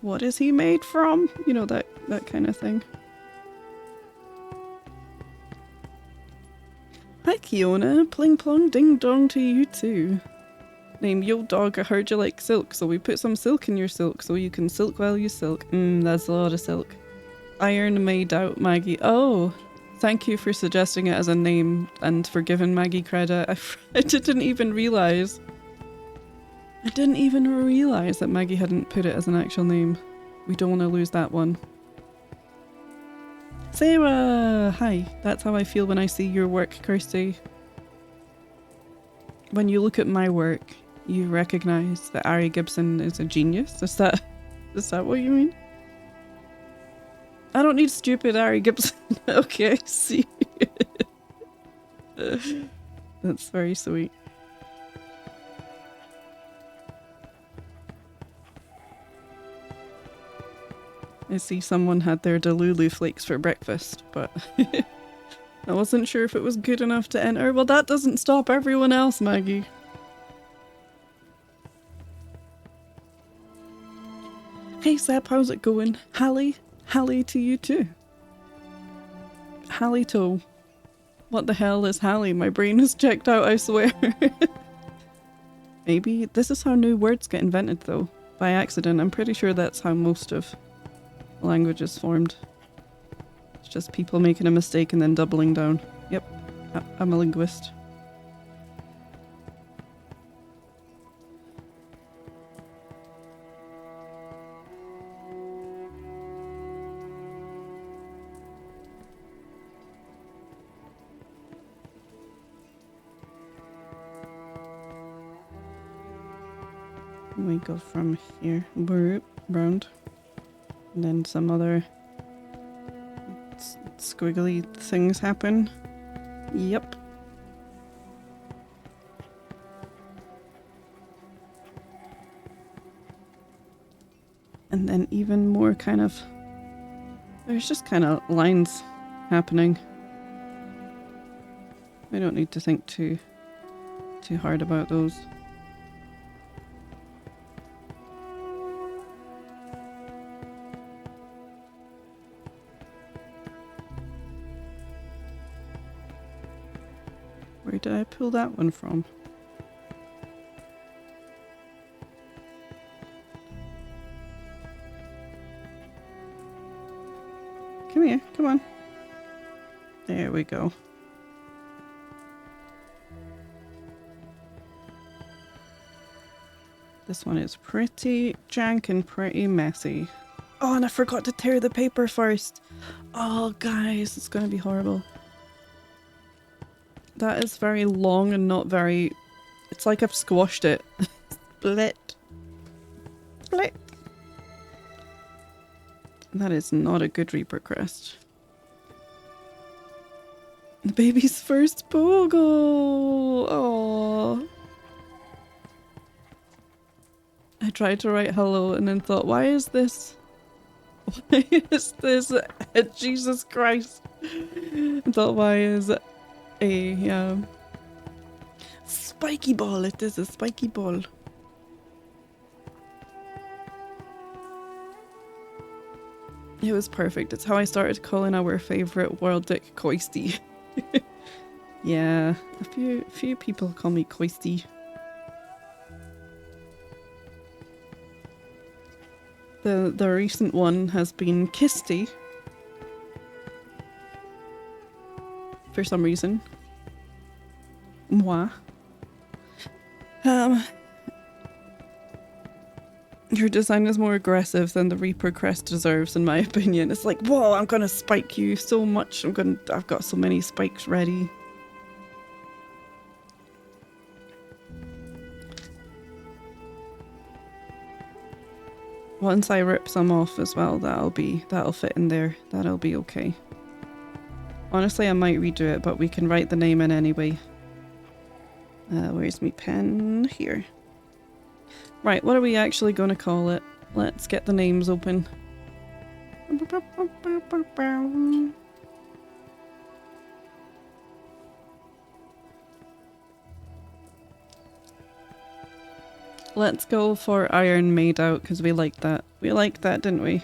What is he made from? You know, that kind of thing. Hi Kiona, pling plong ding dong to you too. Name yo dog, I heard you like silk, so we put some silk in your silk so you can silk while you silk. That's a lot of silk. Iron Maidout Maggie. Oh, thank you for suggesting it as a name and for giving Maggie credit. I didn't even realise. I didn't even realise that Maggie hadn't put it as an actual name. We don't want to lose that one. Sarah! Hi, that's how I feel when I see your work, Kirsty. When you look at my work, you recognise that Ari Gibson is a genius? Is that what you mean? I don't need stupid Ari Gibson. Okay, I see. That's very sweet. I see someone had their Delulu flakes for breakfast, but I wasn't sure if it was good enough to enter. Well, that doesn't stop everyone else, Maggie. Hey Sep, how's it going? Hallie to you too. Hallie to. What the hell is Hallie? My brain is checked out, I swear. Maybe this is how new words get invented though. By accident. I'm pretty sure that's how most of language is formed. It's just people making a mistake and then doubling down. Yep, I'm a linguist. We go from here, round. And then some other squiggly things happen. Yep. And then even more kind of... There's just kind of lines happening. We don't need to think too hard about those. Where did I pull that one from? Come here, come on. There we go. This one is pretty jank and pretty messy. Oh, and I forgot to tear the paper first. Oh, guys, it's gonna be horrible. That is very long and not very... It's like I've squashed it. Split. Split. That is not a good Reaper crest. The baby's first pogo! Aww. I tried to write hello and then thought, why is this? Why is this? Jesus Christ. I thought, why is a spiky ball? It is a spiky ball. It was perfect. It's how I started calling our favourite world dick Coisty. Yeah, a few people call me Coisty. The recent one has been Kisty. For some reason. Moi. Your design is more aggressive than the Reaper crest deserves, in my opinion. It's like, whoa, I'm gonna spike you so much. I've got so many spikes ready. Once I rip some off as well, that'll fit in there. That'll be okay. Honestly, I might redo it, but we can write the name in anyway. Where's my pen? Here. Right, what are we actually going to call it? Let's get the names open. Let's go for Iron Maidout because we liked that. We liked that, didn't we?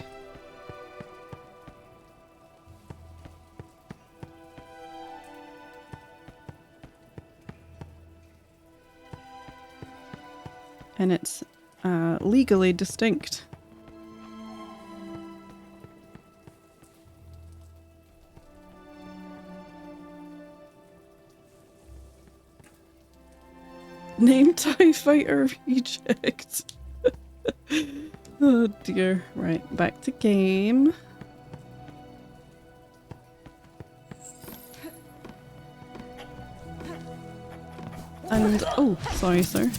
And it's legally distinct. Name TIE Fighter Reject. Oh dear. Right, back to game. And oh, sorry, sir.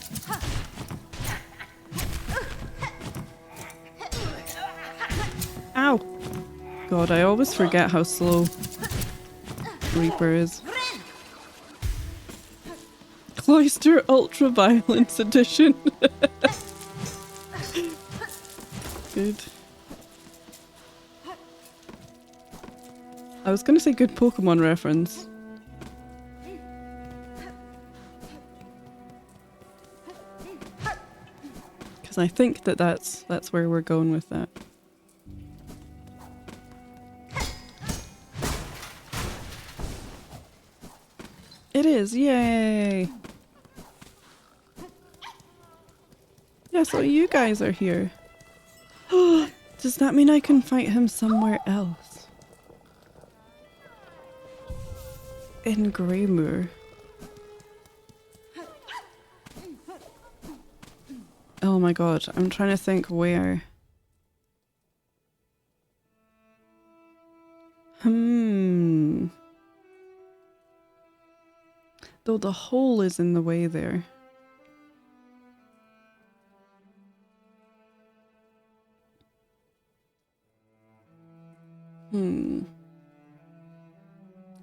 Ow! God, I always forget how slow Reaper is. Cloister Ultraviolence Edition. Good. I was gonna say good Pokemon reference. Because I think that's where we're going with that. It is, yay! Yeah, so you guys are here. Does that mean I can fight him somewhere else? In Greymoor. Oh my god, I'm trying to think where. Though the hole is in the way there.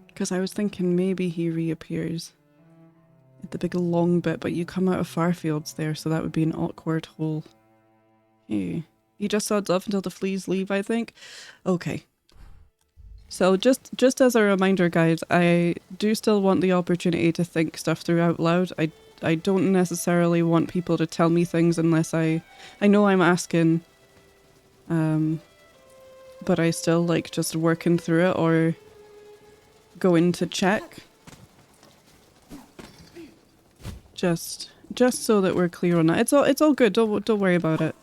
Because I was thinking maybe he reappears at the big long bit, but you come out of Farfields there, so that would be an awkward hole. Hey, he just odds off until the fleas leave, I think. Okay. So just as a reminder, guys, I do still want the opportunity to think stuff through out loud. I don't necessarily want people to tell me things unless I know I'm asking. But I still like just working through it or going to check. Just so that we're clear on that. It's all good. Don't worry about it.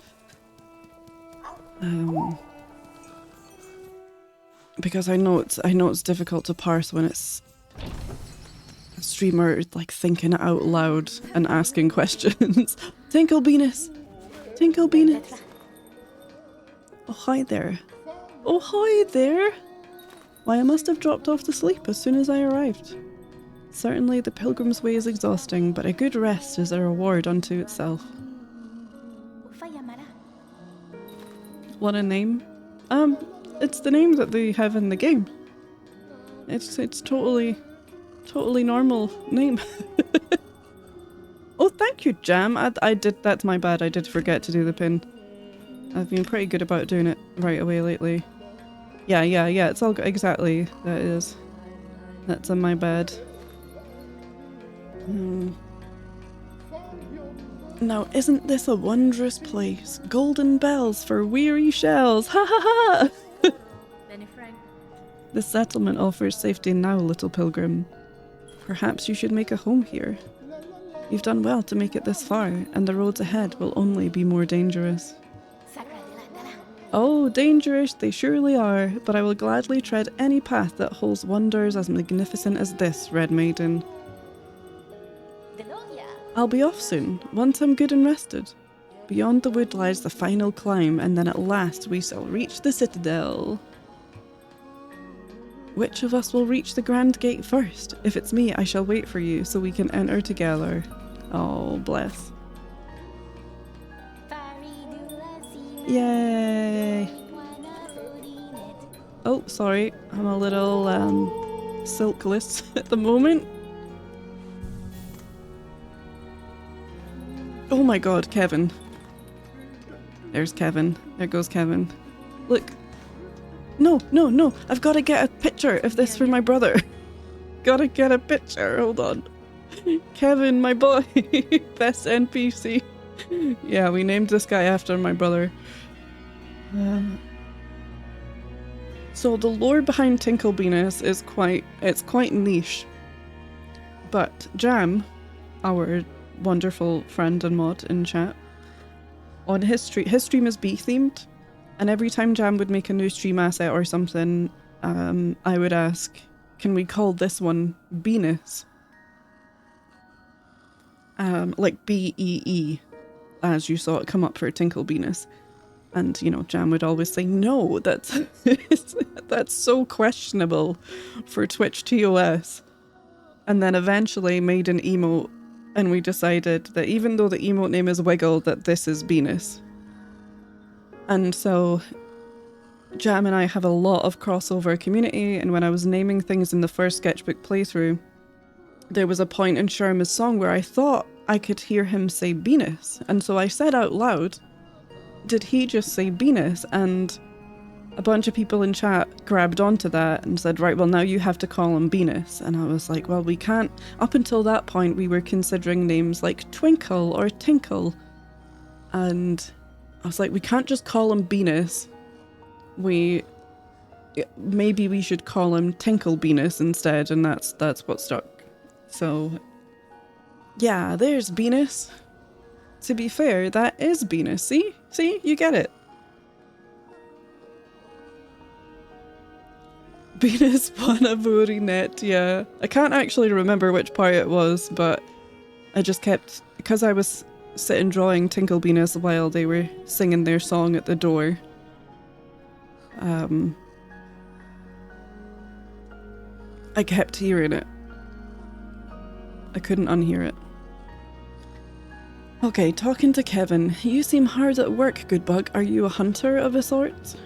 Because I know it's difficult to parse when it's a streamer like thinking out loud and asking questions. Tinkle Venus! Tinkle Venus! Oh, hi there. Oh, hi there! Why, I must have dropped off to sleep as soon as I arrived. Certainly the pilgrim's way is exhausting, but a good rest is a reward unto itself. What a name. It's the name that they have in the game. It's totally normal name. Oh, thank you, Jam. I did, that's my bad. I did forget to do the pin. I've been pretty good about doing it right away lately. Yeah, it's all good. Exactly. That is. That's on my bad. Now, isn't this a wondrous place? Golden bells for weary shells. Ha ha ha! This settlement offers safety now, little pilgrim. Perhaps you should make a home here. You've done well to make it this far, and the roads ahead will only be more dangerous. Oh, dangerous they surely are, but I will gladly tread any path that holds wonders as magnificent as this, Red Maiden. I'll be off soon, once I'm good and rested. Beyond the wood lies the final climb, and then at last we shall reach the citadel. Which of us will reach the grand gate first? If it's me, I shall wait for you so we can enter together. Oh, bless. Yay! Oh, sorry, I'm a little silkless at the moment. Oh my god, Kevin. There's Kevin. There goes Kevin. Look. No, I've got to get a picture of this for my brother. Gotta get a picture, hold on. Kevin, my boy. Best NPC. Yeah, we named this guy after my brother. So the lore behind Tinkle Venus is quite niche. But Jam, our wonderful friend and mod in chat, on his stream is bee themed, and every time Jam would make a new stream asset or something, I would ask, can we call this one Venus? Like B-E-E, as you saw it come up for Tinkle Venus. And, you know, Jam would always say, no, that's so questionable for Twitch TOS. And then eventually made an emote, and we decided that even though the emote name is Wiggle, that this is Venus. And so Jam and I have a lot of crossover community, and when I was naming things in the first sketchbook playthrough, there was a point in Sherma's song where I thought I could hear him say Venus, and so I said out loud, did he just say Venus? And a bunch of people in chat grabbed onto that and said, right, well now you have to call him Venus. And I was like, well, we can't. Up until that point we were considering names like Twinkle or Tinkle, and I was like, we can't just call him Venus. Maybe we should call him Tinkle Venus instead, and that's what stuck. So yeah, there's Venus. To be fair, that is Venus. See, you get it. Venus Bonavuri net, yeah. I can't actually remember which part it was, but I just kept, because I was sitting drawing Tinkle Venus while they were singing their song at the door. I kept hearing it. I couldn't unhear it. Okay, talking to Kevin. You seem hard at work, Goodbug. Are you a hunter of a sort?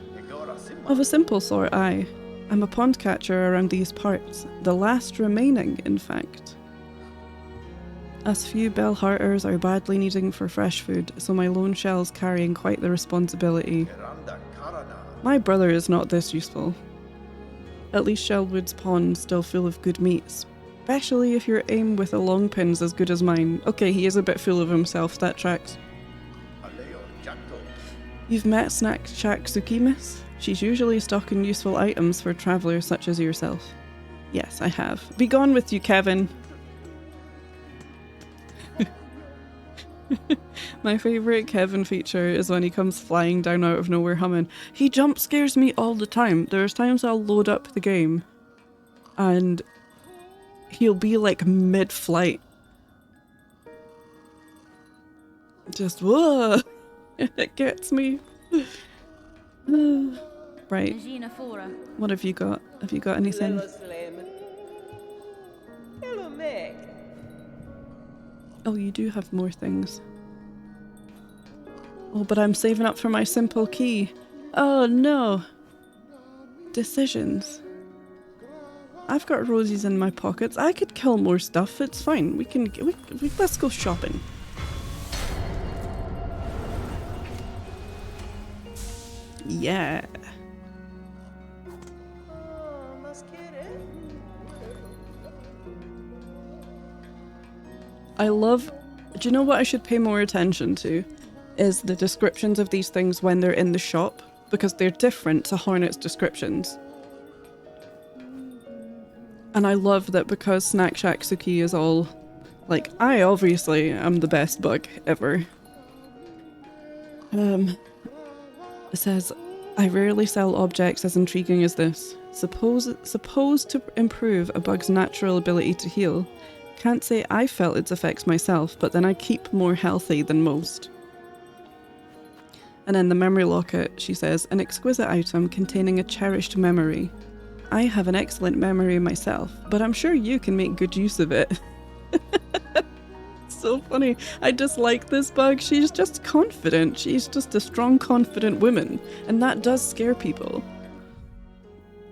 Of a simple sort, aye. I'm a pond catcher around these parts. The last remaining, in fact. Us few bellhearters are badly needing for fresh food, so my lone shell's carrying quite the responsibility. My brother is not this useful. At least Shellwood's pond's still full of good meats. Especially if your aim with a long pin's as good as mine. Okay, he is a bit full of himself, that tracks. You've met Snack Shack Tsukimis? She's usually stocking useful items for travellers such as yourself. Yes, I have. Be gone with you, Kevin! My favourite Kevin feature is when he comes flying down out of nowhere humming. He jump scares me all the time. There's times I'll load up the game and he'll be like mid-flight. Just whoa! It gets me. Right. What have you got? Have you got anything? Hello, Meg. Oh, you do have more things. Oh, but I'm saving up for my simple key. Oh no. Decisions. I've got roses in my pockets. I could kill more stuff. It's fine. Let's go shopping. Yeah. I love... Do you know what I should pay more attention to? Is the descriptions of these things when they're in the shop. Because they're different to Hornet's descriptions. And I love that because Snack Shack Suki is all... Like, I obviously am the best bug ever. It says, I rarely sell objects as intriguing as this. Supposed to improve a bug's natural ability to heal. Can't say I felt its effects myself, but then I keep more healthy than most. And in the memory locket, she says, an exquisite item containing a cherished memory. I have an excellent memory myself, but I'm sure you can make good use of it. So funny. I dislike this bug. She's just confident. She's just a strong, confident woman. And that does scare people.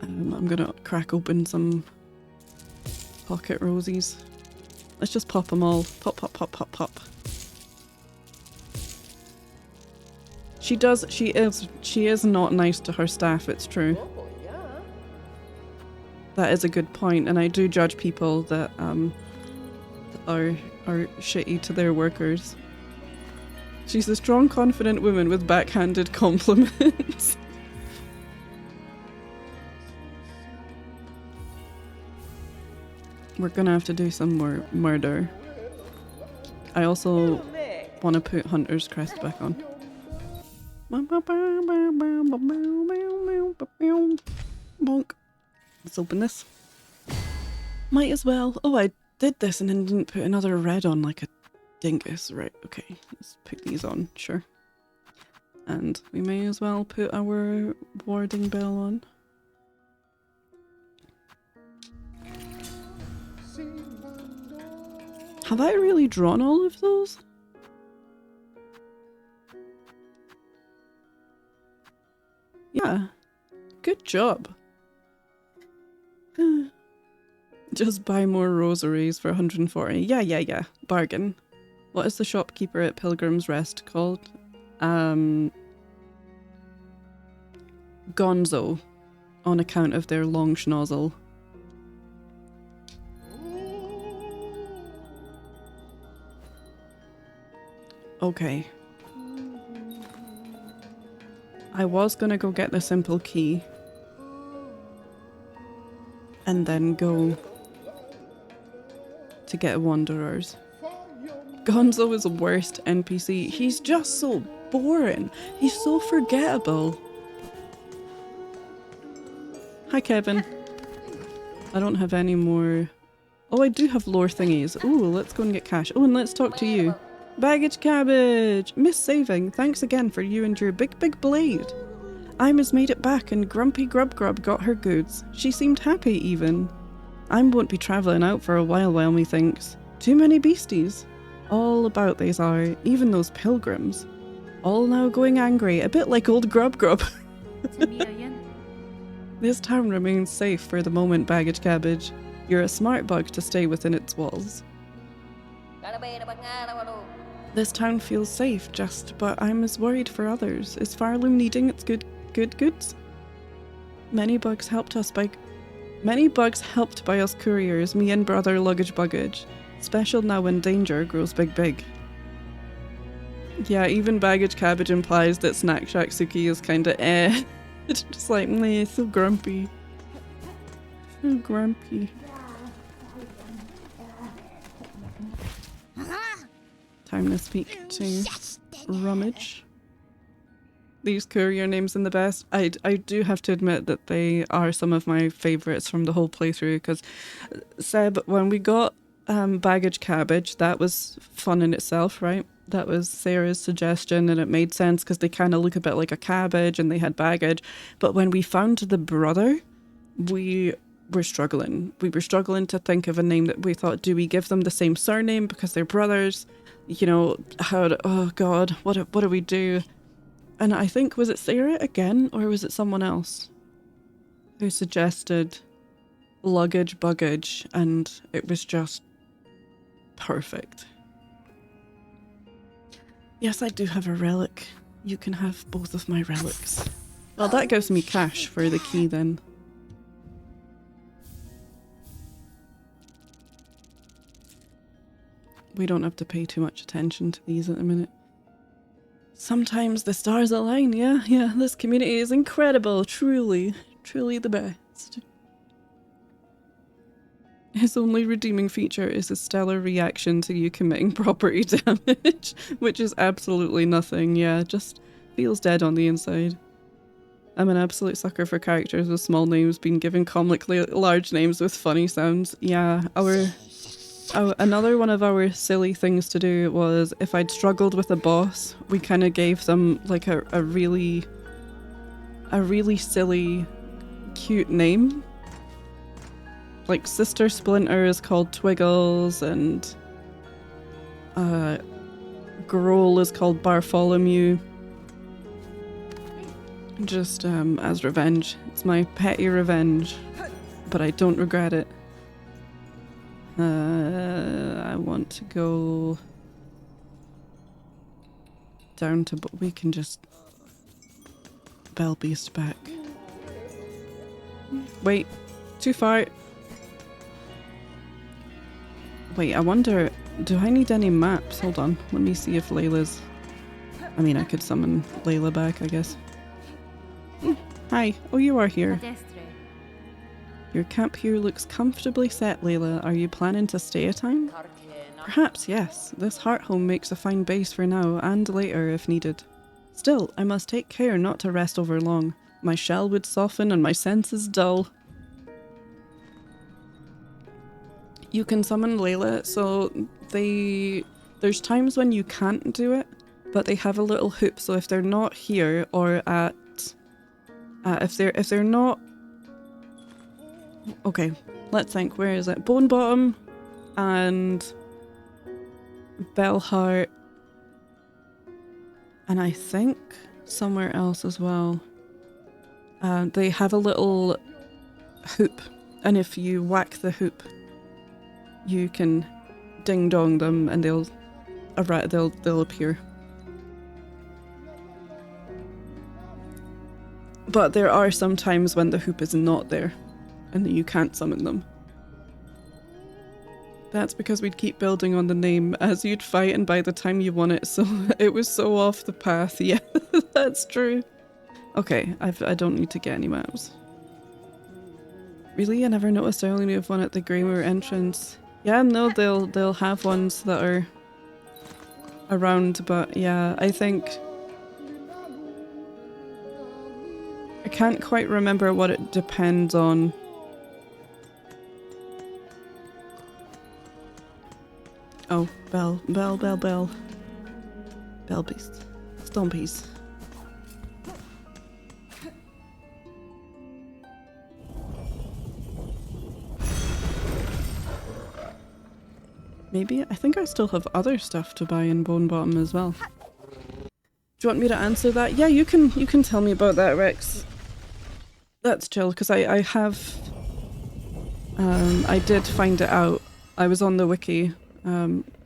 I'm gonna crack open some pocket rosies. Let's just pop them all. Pop, pop, pop, pop, pop. She is not nice to her staff, it's true. That is a good point, and I do judge people that are shitty to their workers. She's a strong, confident woman with backhanded compliments. We're gonna have to do some more murder. I also want to put Hunter's Crest back on. Bonk. Let's open this. Might as well. Oh, I did this and then didn't put another red on like a dingus. Right, okay. Let's put these on, sure. And we may as well put our warding bell on. Have I really drawn all of those? Yeah. Good job. Just buy more rosaries for 140. Yeah. Bargain. What is the shopkeeper at Pilgrim's Rest called? Gonzo. On account of their long schnozzle. Okay. I was gonna go get the simple key. And then go to get Wanderers. Gonzo is the worst NPC. He's just so boring. He's so forgettable. Hi, Kevin. I don't have any more... Oh, I do have lore thingies. Ooh, let's go and get cash. Oh, and let's talk to you. Baggage Cabbage! Miss Saving, thanks again for you and your big blade. Ima's made it back and Grumpy Grub got her goods. She seemed happy even. Im won't be travelling out for a while methinks. Too many beasties. All about these are, even those pilgrims. All now going angry, a bit like old Grub. This town remains safe for the moment, Baggage Cabbage. You're a smart bug to stay within its walls. This town feels safe, but I'm as worried for others. Is Farloom needing its goods? Many bugs helped by us couriers, me and brother luggage buggage. Special now when danger grows big. Yeah, even Baggage Cabbage implies that Snack Shack Suki is kinda It's just like, meh, so grumpy. So grumpy. Time to speak to Rummage. These courier names in the best. I do have to admit that they are some of my favourites from the whole playthrough, because Seb, when we got Baggage Cabbage, that was fun in itself, right? That was Sarah's suggestion, and it made sense because they kind of look a bit like a cabbage and they had baggage. But when we found the brother, we were struggling. We were struggling to think of a name that we thought, do we give them the same surname because they're brothers? You know, oh God, what do we do? And I think, was it Sarah again, or was it someone else who suggested luggage, buggage, and it was just perfect. Yes, I do have a relic. You can have both of my relics. Well, that gives me cash for the key then. We don't have to pay too much attention to these at the minute. Sometimes the stars align, yeah, this community is incredible, truly the best. His only redeeming feature is a stellar reaction to you committing property damage, which is absolutely nothing, yeah, just feels dead on the inside. I'm an absolute sucker for characters with small names being given comically large names with funny sounds. Yeah, another one of our silly things to do was if I'd struggled with a boss, we kind of gave them like a really silly, cute name. Like Sister Splinter is called Twiggles, and Grohl is called Bartholomew. Just as revenge. It's my petty revenge, but I don't regret it. I want to go down to, but we can just Bell Beast back. Wait, too far. Wait, I wonder, do I need any maps? Hold on, let me see if Layla's... I mean, I could summon Layla back, I guess. Hi, oh, you are here. Your camp here looks comfortably set, Layla. Are you planning to stay a time? Perhaps, yes. This heart home makes a fine base for now, and later if needed. Still, I must take care not to rest over long. My shell would soften and my senses dull. You can summon Layla, so there's times when you can't do it, but they have a little hoop, so if they're not here or at if they're not, okay, let's think, where is it? Bone Bottom and Bellheart, and I think somewhere else as well. They have a little hoop, and if you whack the hoop, you can ding dong them and they'll appear. But there are some times when the hoop is not there and you can't summon them. That's because we'd keep building on the name as you'd fight, and by the time you won it, so it was so off the path. Yeah, that's true. Okay, I don't need to get any maps. Really? I never noticed. I only knew of one at the Greymoor entrance. Yeah, no, they'll have ones that are around, but yeah, I think I can't quite remember what it depends on. Oh, Bell Beast. Stompies. Maybe? I think I still have other stuff to buy in Bone Bottom as well. Do you want me to answer that? Yeah, you can tell me about that, Rex. That's chill, because I have... I did find it out. I was on the wiki,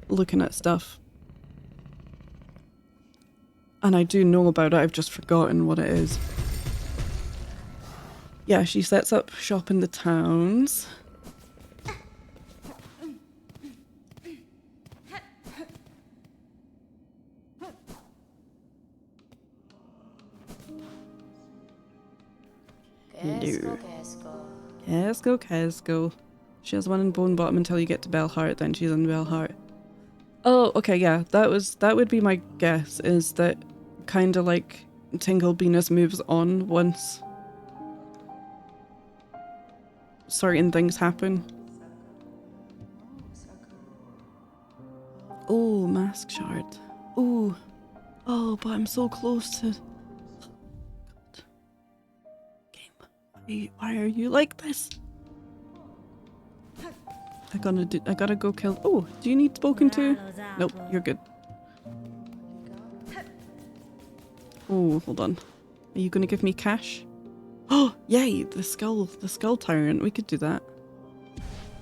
looking at stuff. And I do know about it, I've just forgotten what it is. Yeah, she sets up shop in the towns. Casco. She has one in Bone Bottom until you get to Bellheart, then she's in Bellheart. Oh, okay, yeah, that would be my guess, is that kind of like Tingle Venus moves on once certain things happen. Oh, Mask Shard. Ooh. Oh, but I'm so close to... Game, why are you like this? I gotta go kill... Oh, do you need spoken to? Nope, you're good. Oh, hold on. Are you gonna give me cash? Oh, yay! The skull tyrant. We could do that.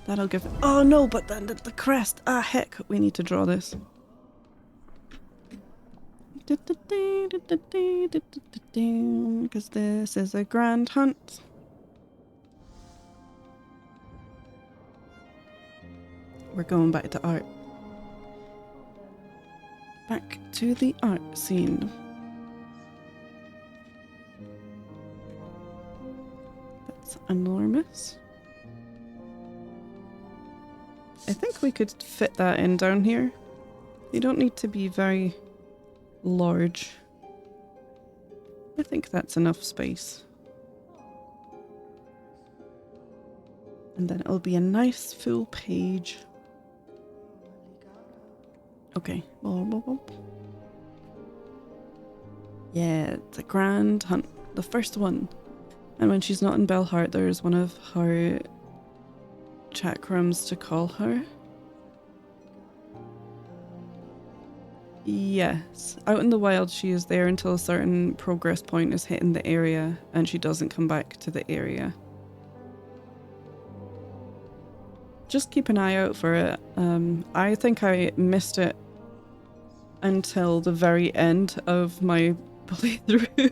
That'll give... Oh no, but then the crest. Ah, heck. We need to draw this. Because this is a grand hunt. We're going back to art. Back to the art scene. That's enormous. I think we could fit that in down here. You don't need to be very large. I think that's enough space. And then it'll be a nice full page. Okay. Yeah, it's a grand hunt. The first one. And when she's not in Belheart, there's one of her chakrams to call her. Yes. Out in the wild, she is there until a certain progress point is hit in the area, and she doesn't come back to the area. Just keep an eye out for it. I think I missed it until the very end of my playthrough.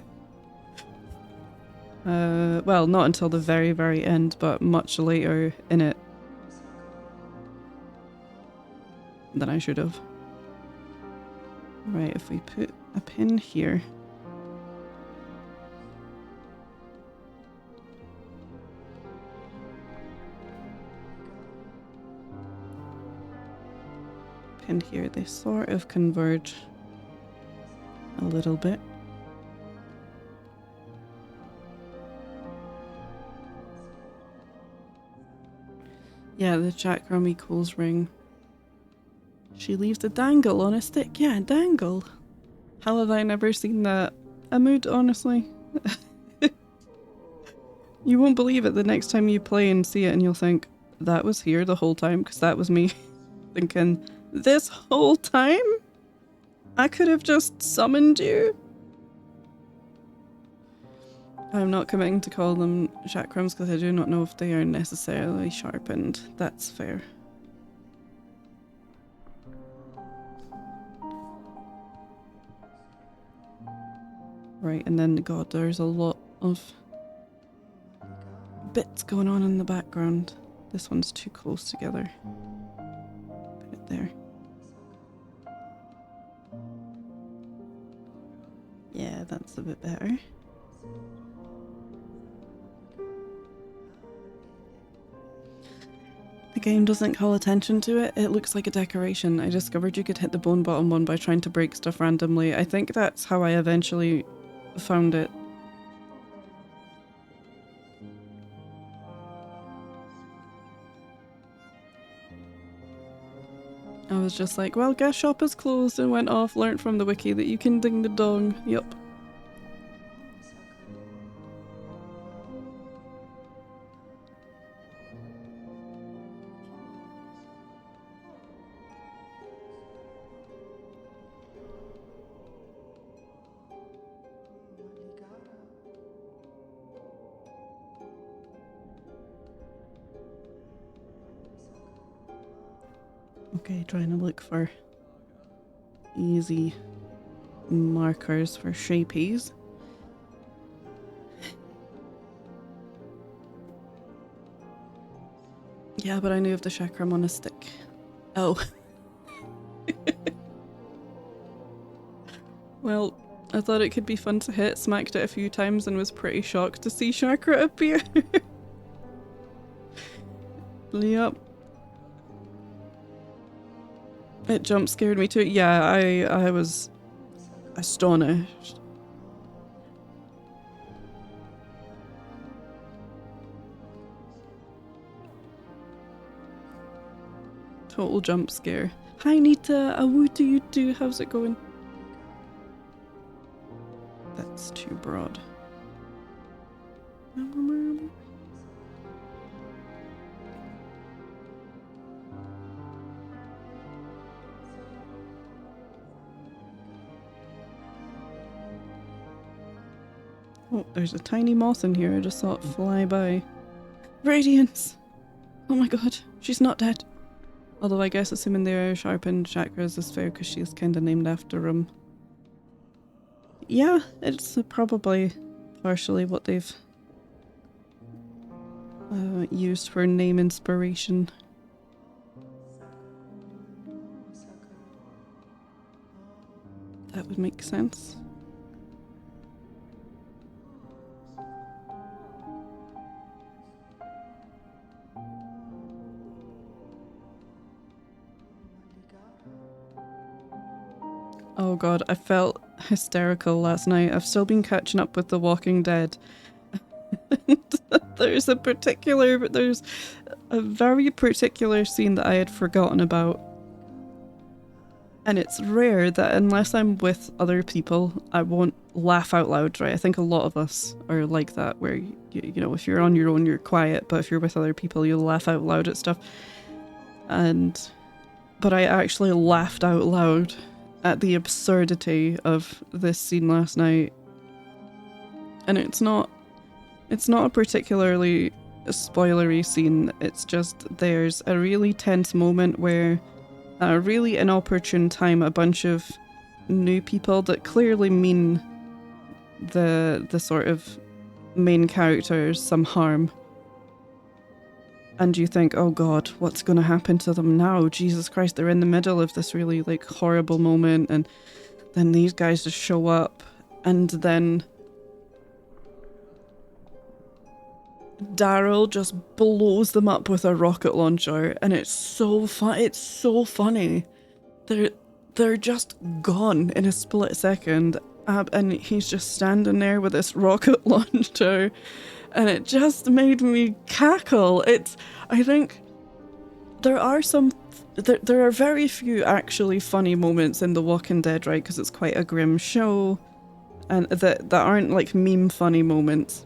Well, not until the very, very end, but much later in it than I should have. Right, if we put a pin here. Pin here, they sort of converge a little bit. Yeah, the chakram equals ring. She leaves a dangle on a stick. Yeah, dangle. How have I never seen that? A mood, honestly. You won't believe it the next time you play and see it and you'll think, that was here the whole time, because that was me thinking, this whole time? I could have just summoned you? I'm not committing to call them chakrams because I do not know if they are necessarily sharpened. That's fair. Right, and then, God, there's a lot of bits going on in the background. This one's too close together. Put it there. Yeah, that's a bit better. The game doesn't call attention to it. It looks like a decoration. I discovered you could hit the bone bottom one by trying to break stuff randomly. I think that's how I eventually found it. I was just like, well, guess shop is closed, and went off, learnt from the wiki that you can ding the dong. Yup. Okay, trying to look for easy markers for shapies. Yeah, but I knew of the chakram on a stick. Oh. Well, I thought it could be fun to hit, smacked it a few times and was pretty shocked to see chakra appear. Yup. It jump scared me too. Yeah, I was astonished. Total jump scare. Hi Nita, a woo to you too. How's it going? broad. Oh, there's a tiny moth in here. I just saw it fly by. Radiance! Oh my god, she's not dead. Although I guess assuming they are sharpened chakras is fair because she's kind of named after him. Yeah, it's probably partially what they've used for name inspiration. That would make sense. Oh god, I felt hysterical last night. I've still been catching up with The Walking Dead. There's a very particular scene that I had forgotten about. And it's rare that unless I'm with other people, I won't laugh out loud, right? I think a lot of us are like that, where, you know, if you're on your own, you're quiet, but if you're with other people, you'll laugh out loud at stuff. But I actually laughed out loud at the absurdity of this scene last night. And it's not a particularly spoilery scene, it's just there's a really tense moment where at a really inopportune time a bunch of new people that clearly mean the sort of main characters some harm. And you think, oh god, what's going to happen to them now? Jesus Christ, they're in the middle of this really like horrible moment, and then these guys just show up, and then Daryl just blows them up with a rocket launcher, and it's so fun. It's so funny. They're just gone in a split second, and he's just standing there with this rocket launcher. And it just made me cackle. I think there are there are very few actually funny moments in The Walking Dead, right? Because it's quite a grim show, and that aren't like meme funny moments.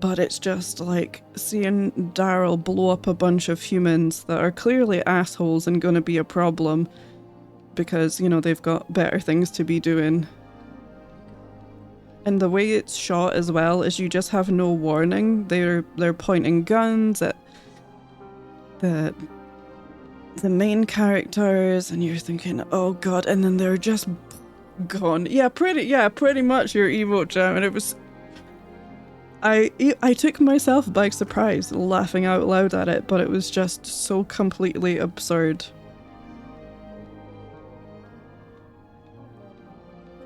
But it's just like seeing Daryl blow up a bunch of humans that are clearly assholes and gonna be a problem because, you know, they've got better things to be doing. And the way it's shot as well is you just have no warning. They're pointing guns at the main characters, and you're thinking, oh god, and then they're just gone. Yeah, pretty much your emote jam, and it was. I took myself by surprise, laughing out loud at it, but it was just so completely absurd.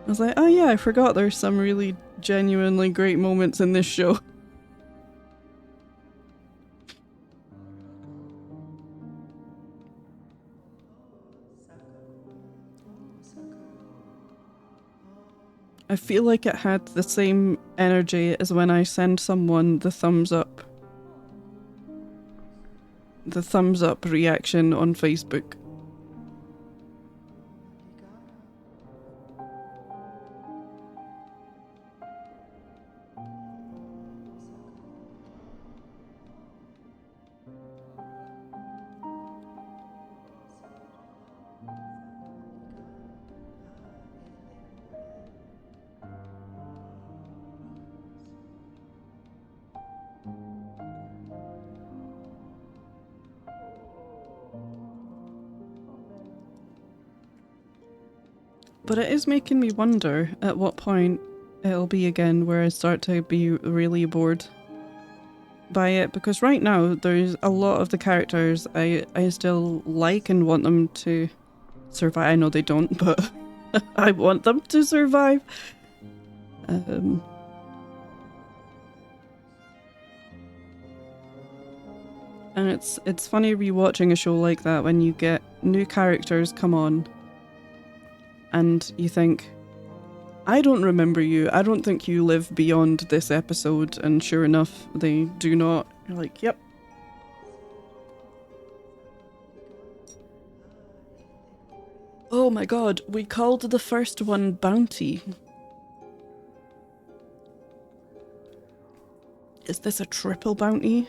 I was like, oh yeah, I forgot there's some really genuinely great moments in this show. I feel like it had the same energy as when I send someone the thumbs up. The thumbs up reaction on Facebook. But it is making me wonder at what point it'll be again where I start to be really bored by it, because right now there's a lot of the characters I still like and want them to survive. I know they don't, but I want them to survive. And it's funny rewatching a show like that when you get new characters come on and you think, I don't remember you. I don't think you live beyond this episode. And sure enough, they do not. You're like, yep. Oh my god, we called the first one Bounty. Is this a triple bounty?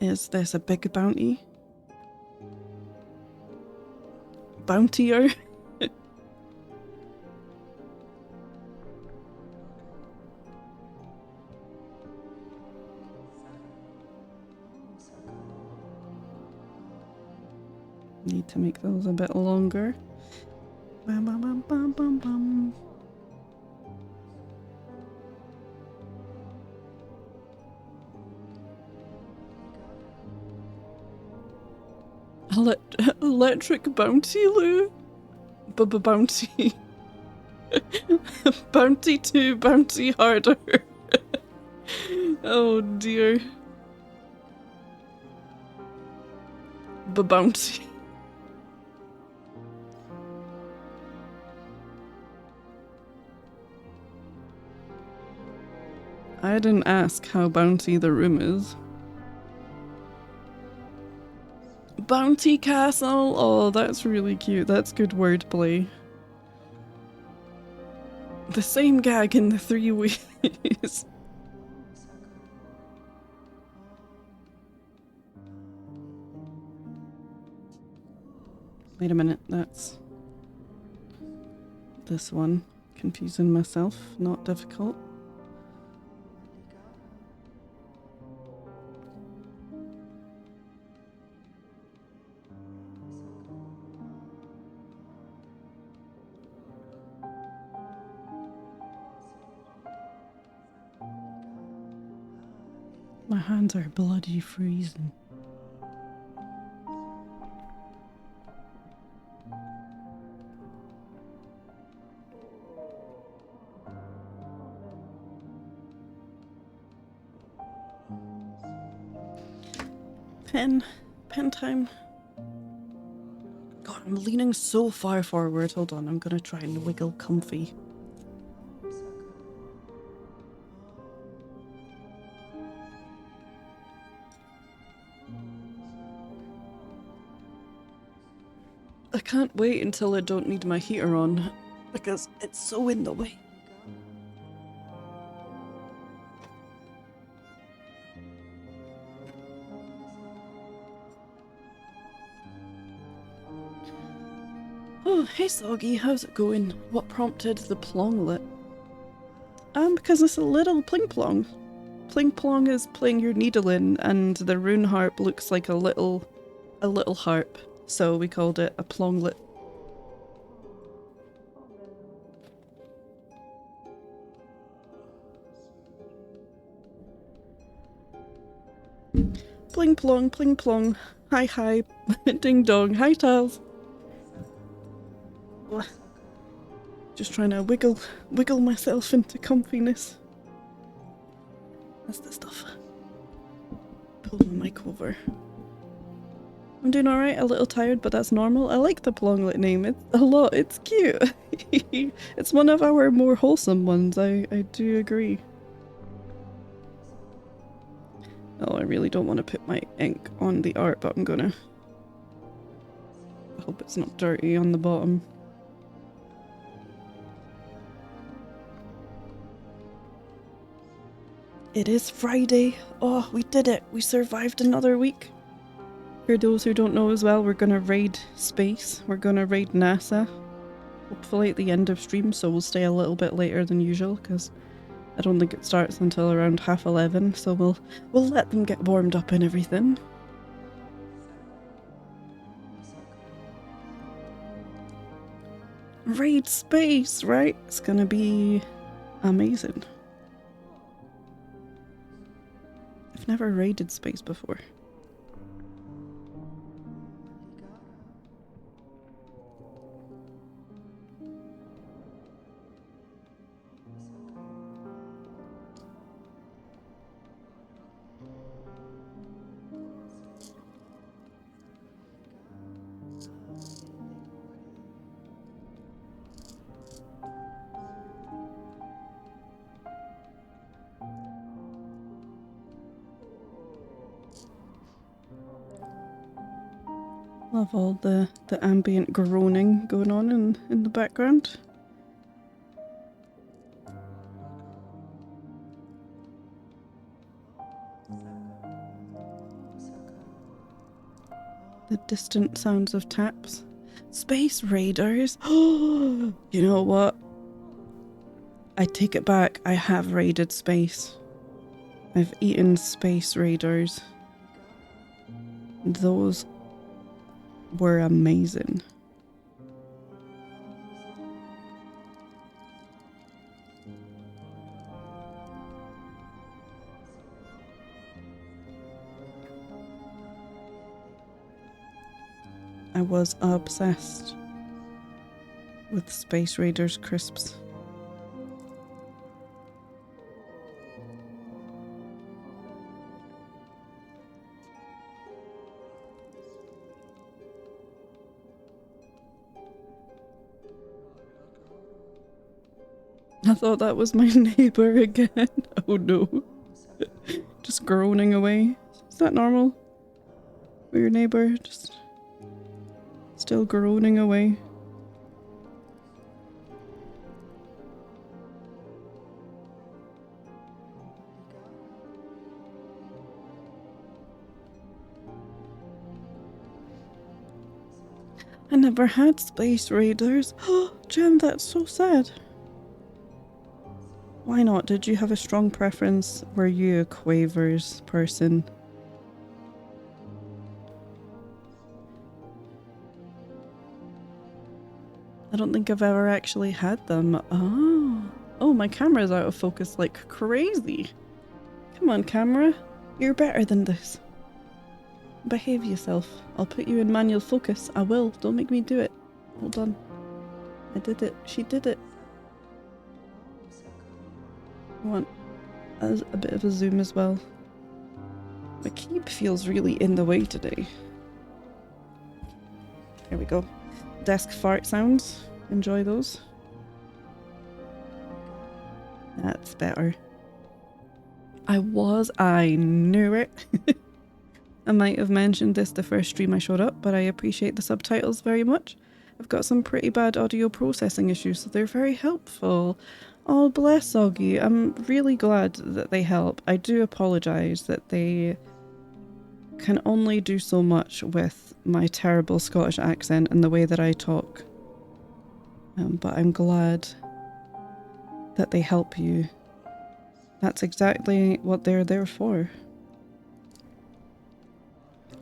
Is this a big bounty? Bountier? Need to make those a bit longer. Bam, bam, bam, bam, bam, bam. Electric Bounty Loo? Bounty. Bounty 2, Bounty Harder. Oh dear. Bounty. I didn't ask how bounty the room is. Bounty Castle! Oh, that's really cute. That's good wordplay. The same gag in the 3 ways. Wait a minute, that's this one. Confusing myself, not difficult. My hands are bloody freezing. Pen time. God, I'm leaning so far forward. Hold on, I'm gonna try and wiggle comfy. I can't wait until I don't need my heater on, because it's so in the way. Oh, hey Soggy, how's it going? What prompted the plonglet? Because it's a little pling plong. Pling plong is playing your needle in, and the rune harp looks like a little harp, so we called it a plonglet. Pling plong, pling plong. Hi hi, ding dong, hi Tals. Just trying to wiggle myself into comfiness. That's the stuff. Pull my mic over. I'm doing alright, a little tired, but that's normal. I like the plonglet name, it's a lot, it's cute. It's one of our more wholesome ones, I do agree. Oh, I really don't want to put my ink on the art, but I'm gonna. I hope it's not dirty on the bottom. It is Friday. Oh, we did it. We survived another week. For those who don't know as well, we're gonna raid space. We're gonna raid NASA. Hopefully at the end of stream, so we'll stay a little bit later than usual, because I don't think it starts until around 11:30, so we'll let them get warmed up and everything. Raid space, right? It's gonna be amazing. I've never raided space before. Love all the ambient groaning going on in the background. The distant sounds of taps. Space raiders! You know what? I take it back. I have raided space. I've eaten space raiders. Those were amazing. I was obsessed with Space Raiders crisps. I thought that was my neighbour again. Oh no. Just groaning away. Is that normal? For your neighbour? Just still groaning away. I never had Space Raiders. Oh, Jem, that's so sad. Why not? Did you have a strong preference? Were you a Quavers person? I don't think I've ever actually had them. Oh, my camera's out of focus like crazy. Come on, camera. You're better than this. Behave yourself. I'll put you in manual focus. I will. Don't make me do it. Hold on. I did it. She did it. I want a bit of a zoom as well. My keep feels really in the way today. There we go. Desk fart sounds. Enjoy those. That's better. I knew it. I might have mentioned this the first stream I showed up, but I appreciate the subtitles very much. I've got some pretty bad audio processing issues, so they're very helpful. Oh, bless Soggy. I'm really glad that they help. I do apologise that they can only do so much with my terrible Scottish accent and the way that I talk. But I'm glad that they help you. That's exactly what they're there for.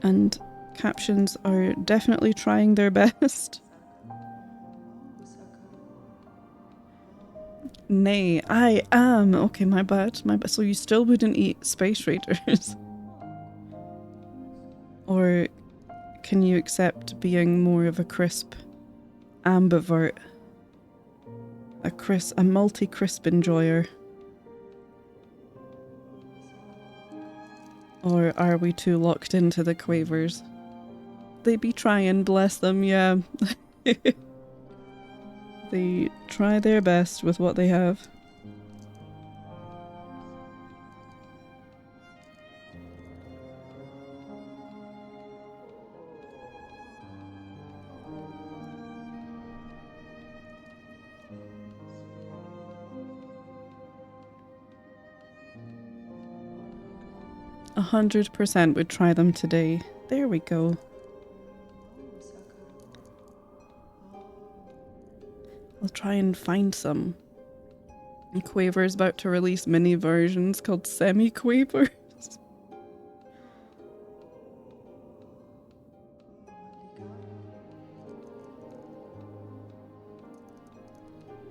And captions are definitely trying their best. Nay, I am. Okay, my bad. So you still wouldn't eat Space Raiders? Or can you accept being more of a crisp ambivert? A multi-crisp enjoyer? Or are we too locked into the Quavers? They be trying, bless them, yeah. They try their best with what they have. A 100% would try them today. There we go. I'll try and find some. And Quaver's about to release mini versions called semi-Quavers.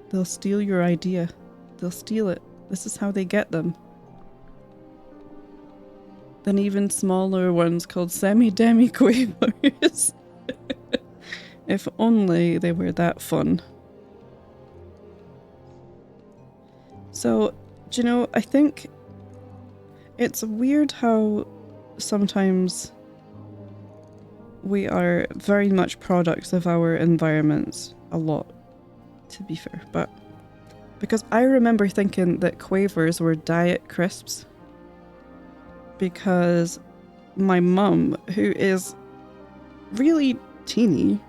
They'll steal your idea. They'll steal it. This is how they get them. Then even smaller ones called semi-demi-Quavers. If only they were that fun. So, do you know, I think it's weird how sometimes we are very much products of our environments. A lot, to be fair. But because I remember thinking that Quavers were diet crisps. Because my mum, who is really teeny,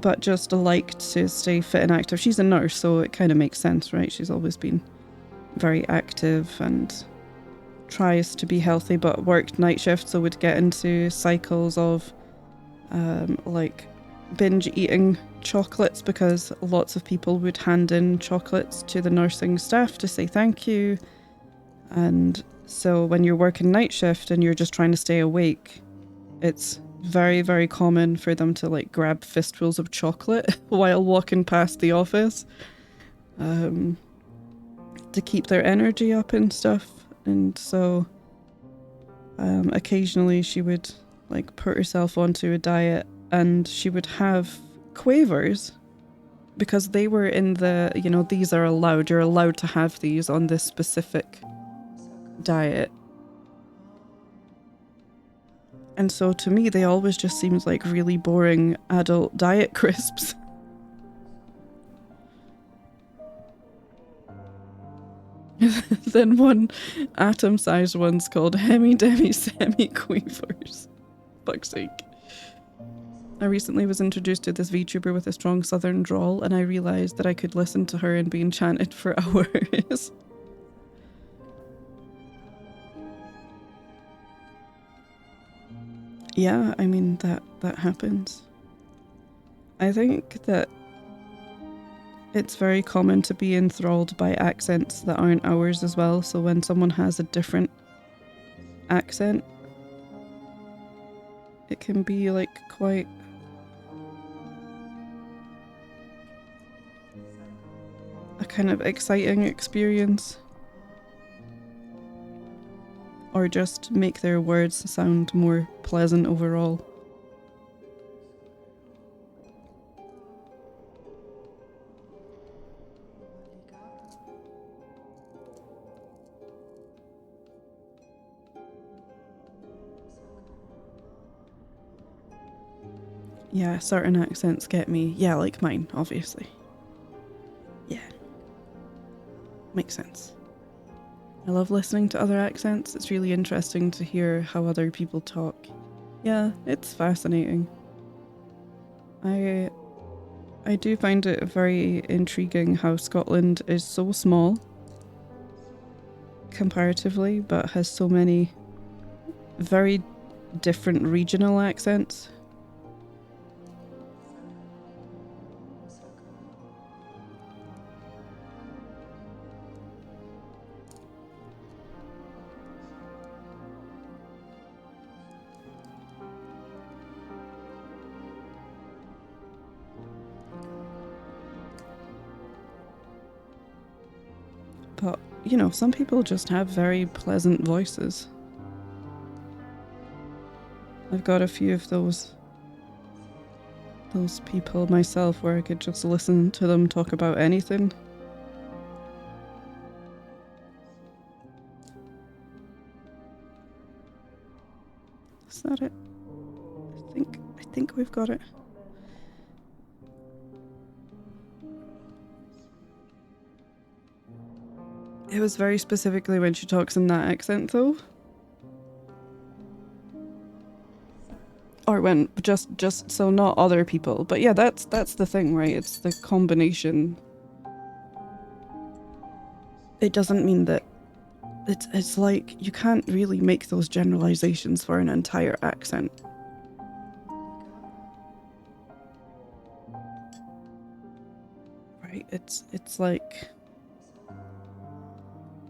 but just liked to stay fit and active. She's a nurse, so it kind of makes sense, right? She's always been very active and tries to be healthy, but worked night shift, so would get into cycles of like binge eating chocolates, because lots of people would hand in chocolates to the nursing staff to say thank you. And so when you're working night shift and you're just trying to stay awake, it's very, very common for them to like grab fistfuls of chocolate while walking past the office, to keep their energy up and stuff. And so occasionally she would like put herself onto a diet, and she would have quavers because they were in the, you know, these are allowed, you're allowed to have these on this specific diet. And so to me, they always just seemed like really boring adult diet crisps. Then one atom-sized one's called Hemi Demi Semi Quavers. Fuck's sake. I recently was introduced to this VTuber with a strong southern drawl, and I realised that I could listen to her and be enchanted for hours. Yeah, I mean, that happens. I think that it's very common to be enthralled by accents that aren't ours as well, so when someone has a different accent, it can be like quite a kind of exciting experience. Or just make their words sound more pleasant overall. Yeah, certain accents get me. Yeah, like mine, obviously. Yeah. Makes sense. I love listening to other accents. It's really interesting to hear how other people talk. Yeah, it's fascinating. I do find it very intriguing how Scotland is so small comparatively, but has so many very different regional accents. But, you know, some people just have very pleasant voices. I've got a few of those people myself where I could just listen to them talk about anything. Is that it? I think we've got it. It was very specifically when she talks in that accent, though. Or when just so not other people. But yeah, that's the thing, right? It's the combination. It doesn't mean that it's like you can't really make those generalizations for an entire accent. Right? It's like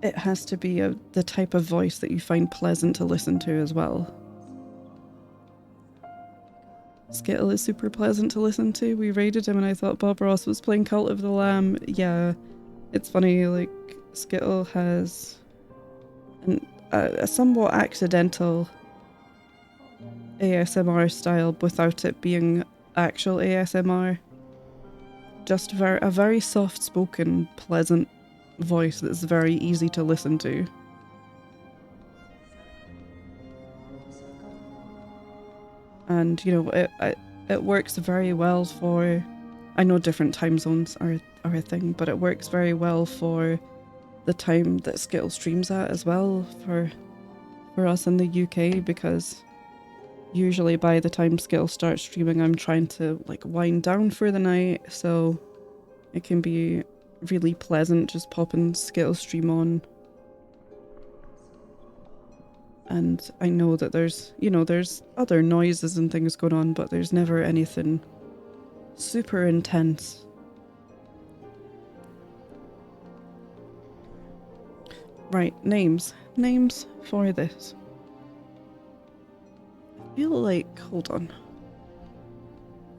it has to be the type of voice that you find pleasant to listen to as well. Skittle is super pleasant to listen to. We raided him and I thought Bob Ross was playing Cult of the Lamb. Yeah, it's funny, like, Skittle has a somewhat accidental ASMR style without it being actual ASMR. Just a very soft-spoken, pleasant voice that's very easy to listen to. And, you know, it works very well for... I know different time zones are a thing, but it works very well for the time that Skittle streams at as well for us in the UK, because usually by the time Skittle starts streaming, I'm trying to like wind down for the night, so it can be really pleasant just popping Skittle stream on. And I know that there's, you know, there's other noises and things going on, but there's never anything super intense. Right, names. Names for this. I feel like, hold on.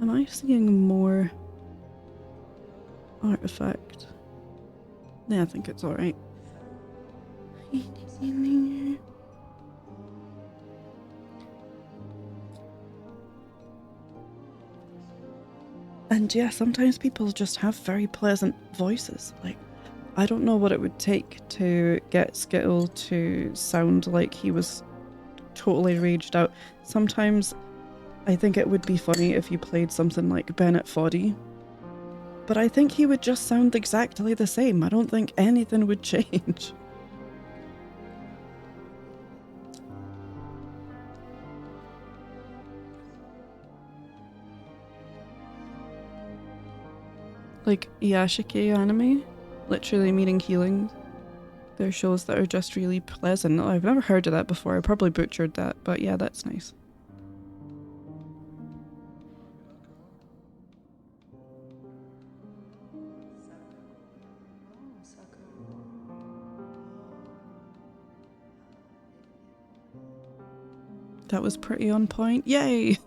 Am I seeing more artifact? Yeah, I think it's alright. And yeah, sometimes people just have very pleasant voices. Like, I don't know what it would take to get Skittle to sound like he was totally raged out. Sometimes I think it would be funny if you played something like Bennett Foddy, but I think he would just sound exactly the same. I don't think anything would change. Like Yashike anime, literally meaning healing. There are shows that are just really pleasant. I've never heard of that before. I probably butchered that, but yeah, that's nice. That was pretty on point. Yay!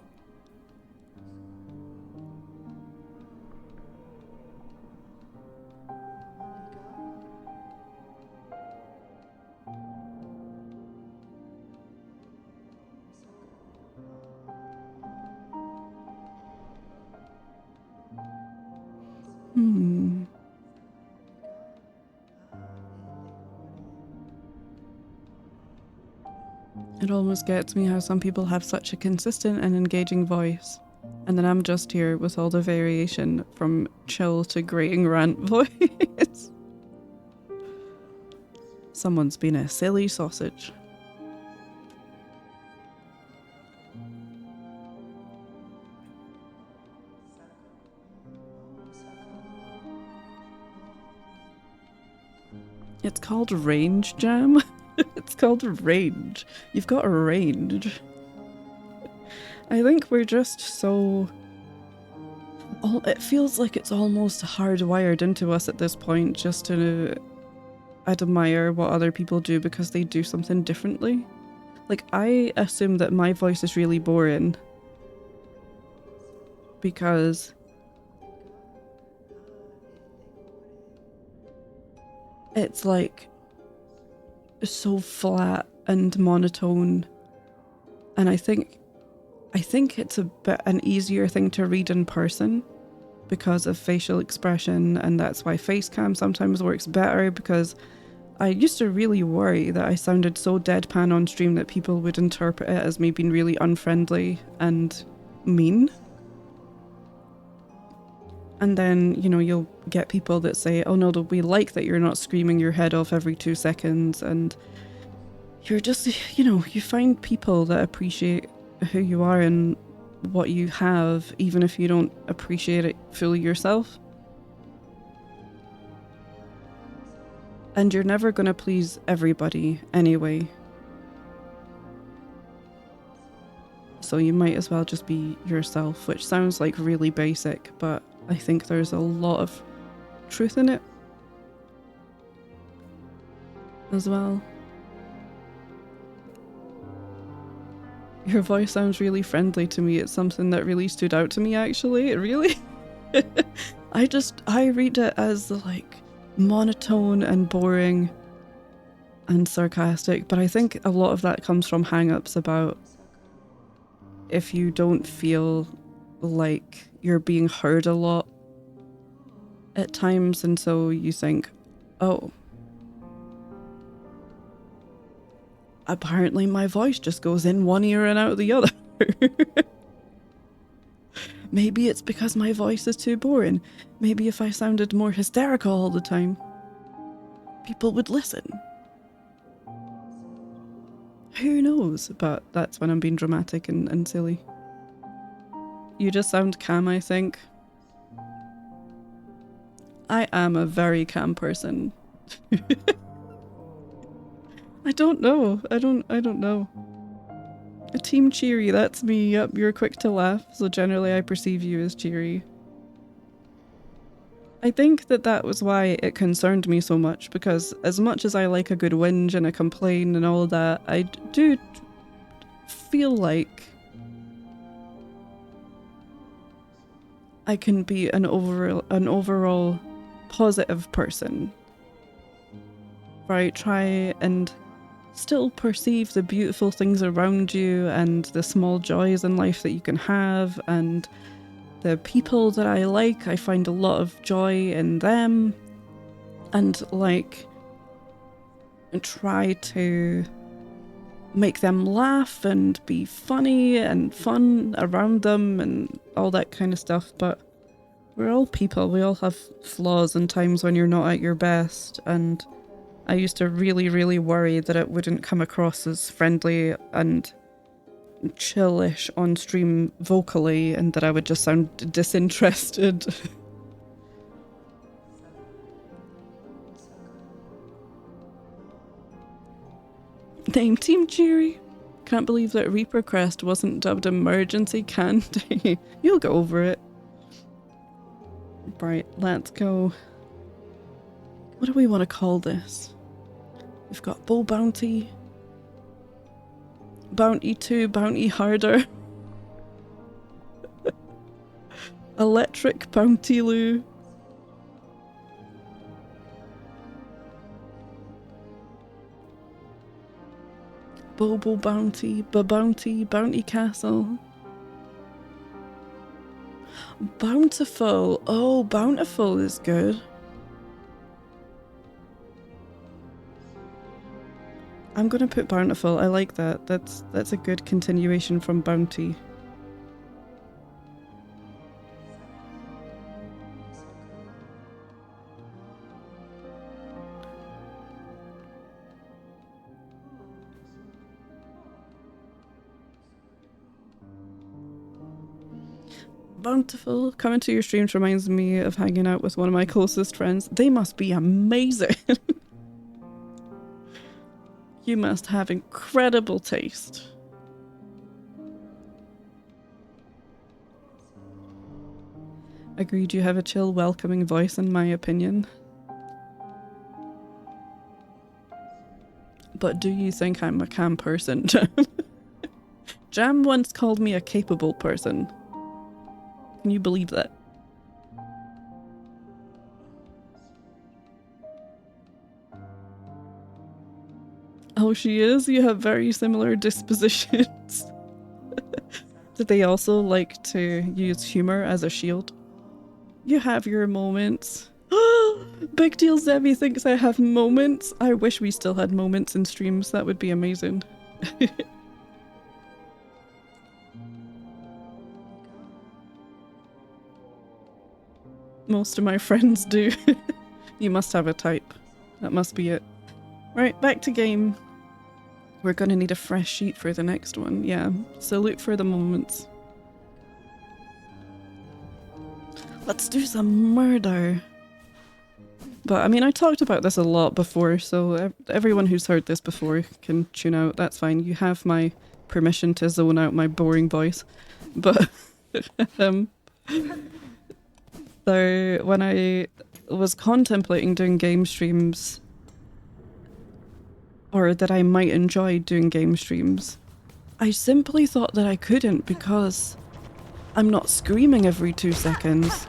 It almost gets me how some people have such a consistent and engaging voice, and then I'm just here with all the variation from chill to grating rant voice. Someone's been a silly sausage. It's called range jam. It's called range. You've got a range. I think we're just so... it feels like it's almost hardwired into us at this point just to admire what other people do because they do something differently. Like, I assume that my voice is really boring because it's like so flat and monotone, and I think it's a bit an easier thing to read in person because of facial expression, and that's why face cam sometimes works better, because I used to really worry that I sounded so deadpan on stream that people would interpret it as me being really unfriendly and mean. And then, you know, you'll get people that say, oh no, we like that you're not screaming your head off every 2 seconds, and you're just, you know, you find people that appreciate who you are and what you have, even if you don't appreciate it fully yourself. And you're never going to please everybody anyway. So you might as well just be yourself, which sounds like really basic, but I think there's a lot of truth in it as well. Your voice sounds really friendly to me. It's something that really stood out to me, actually. It really... I read it as like monotone and boring and sarcastic, but I think a lot of that comes from hang-ups about if you don't feel like you're being heard a lot at times, and so you think, oh, apparently my voice just goes in one ear and out the other. Maybe it's because my voice is too boring. Maybe if I sounded more hysterical all the time, people would listen. Who knows? But that's when I'm being dramatic and silly. You just sound calm, I think. I am a very calm person. I don't know. I don't know. A team cheery, that's me. Yep, you're quick to laugh, so generally I perceive you as cheery. I think that was why it concerned me so much, because as much as I like a good whinge and a complain and all that, I do feel like I can be an overall positive person. Right? Try and still perceive the beautiful things around you and the small joys in life that you can have, and the people that I like, I find a lot of joy in them, and like try to make them laugh and be funny and fun around them and all that kind of stuff. But we're all people, we all have flaws and times when you're not at your best, and I used to really worry that it wouldn't come across as friendly and chillish on stream vocally, and that I would just sound disinterested. Name Team Cheery. Can't believe that Reaper Crest wasn't dubbed Emergency Candy. You'll go over it. Right, let's go. What do we want to call this? We've got Bow Bounty, Bounty 2, Bounty Harder, Electric Bounty Loo, Bobo Bounty, Bounty, Bounty Castle, Bountiful. Oh, Bountiful is good. I'm gonna put Bountiful. I like that. That's a good continuation from Bounty. Bountiful. Coming to your streams reminds me of hanging out with one of my closest friends. They must be amazing. You must have incredible taste. Agreed, you have a chill, welcoming voice in my opinion. But do you think I'm a calm person, Jam? Jam once called me a capable person. Can you believe that? Oh, she is? You have very similar dispositions. Do they also like to use humor as a shield? You have your moments. Big Deal Zebby thinks I have moments. I wish we still had moments in streams. That would be amazing. Most of my friends do. You must have a type. That must be it. Right, back to game. We're gonna need a fresh sheet for the next one. Yeah, so look for the moments. Let's do some murder. But I mean, I talked about this a lot before, so everyone who's heard this before can tune out. That's fine. You have my permission to zone out my boring voice. But so when I was contemplating doing game streams, or that I might enjoy doing game streams, I simply thought that I couldn't because I'm not screaming every 2 seconds.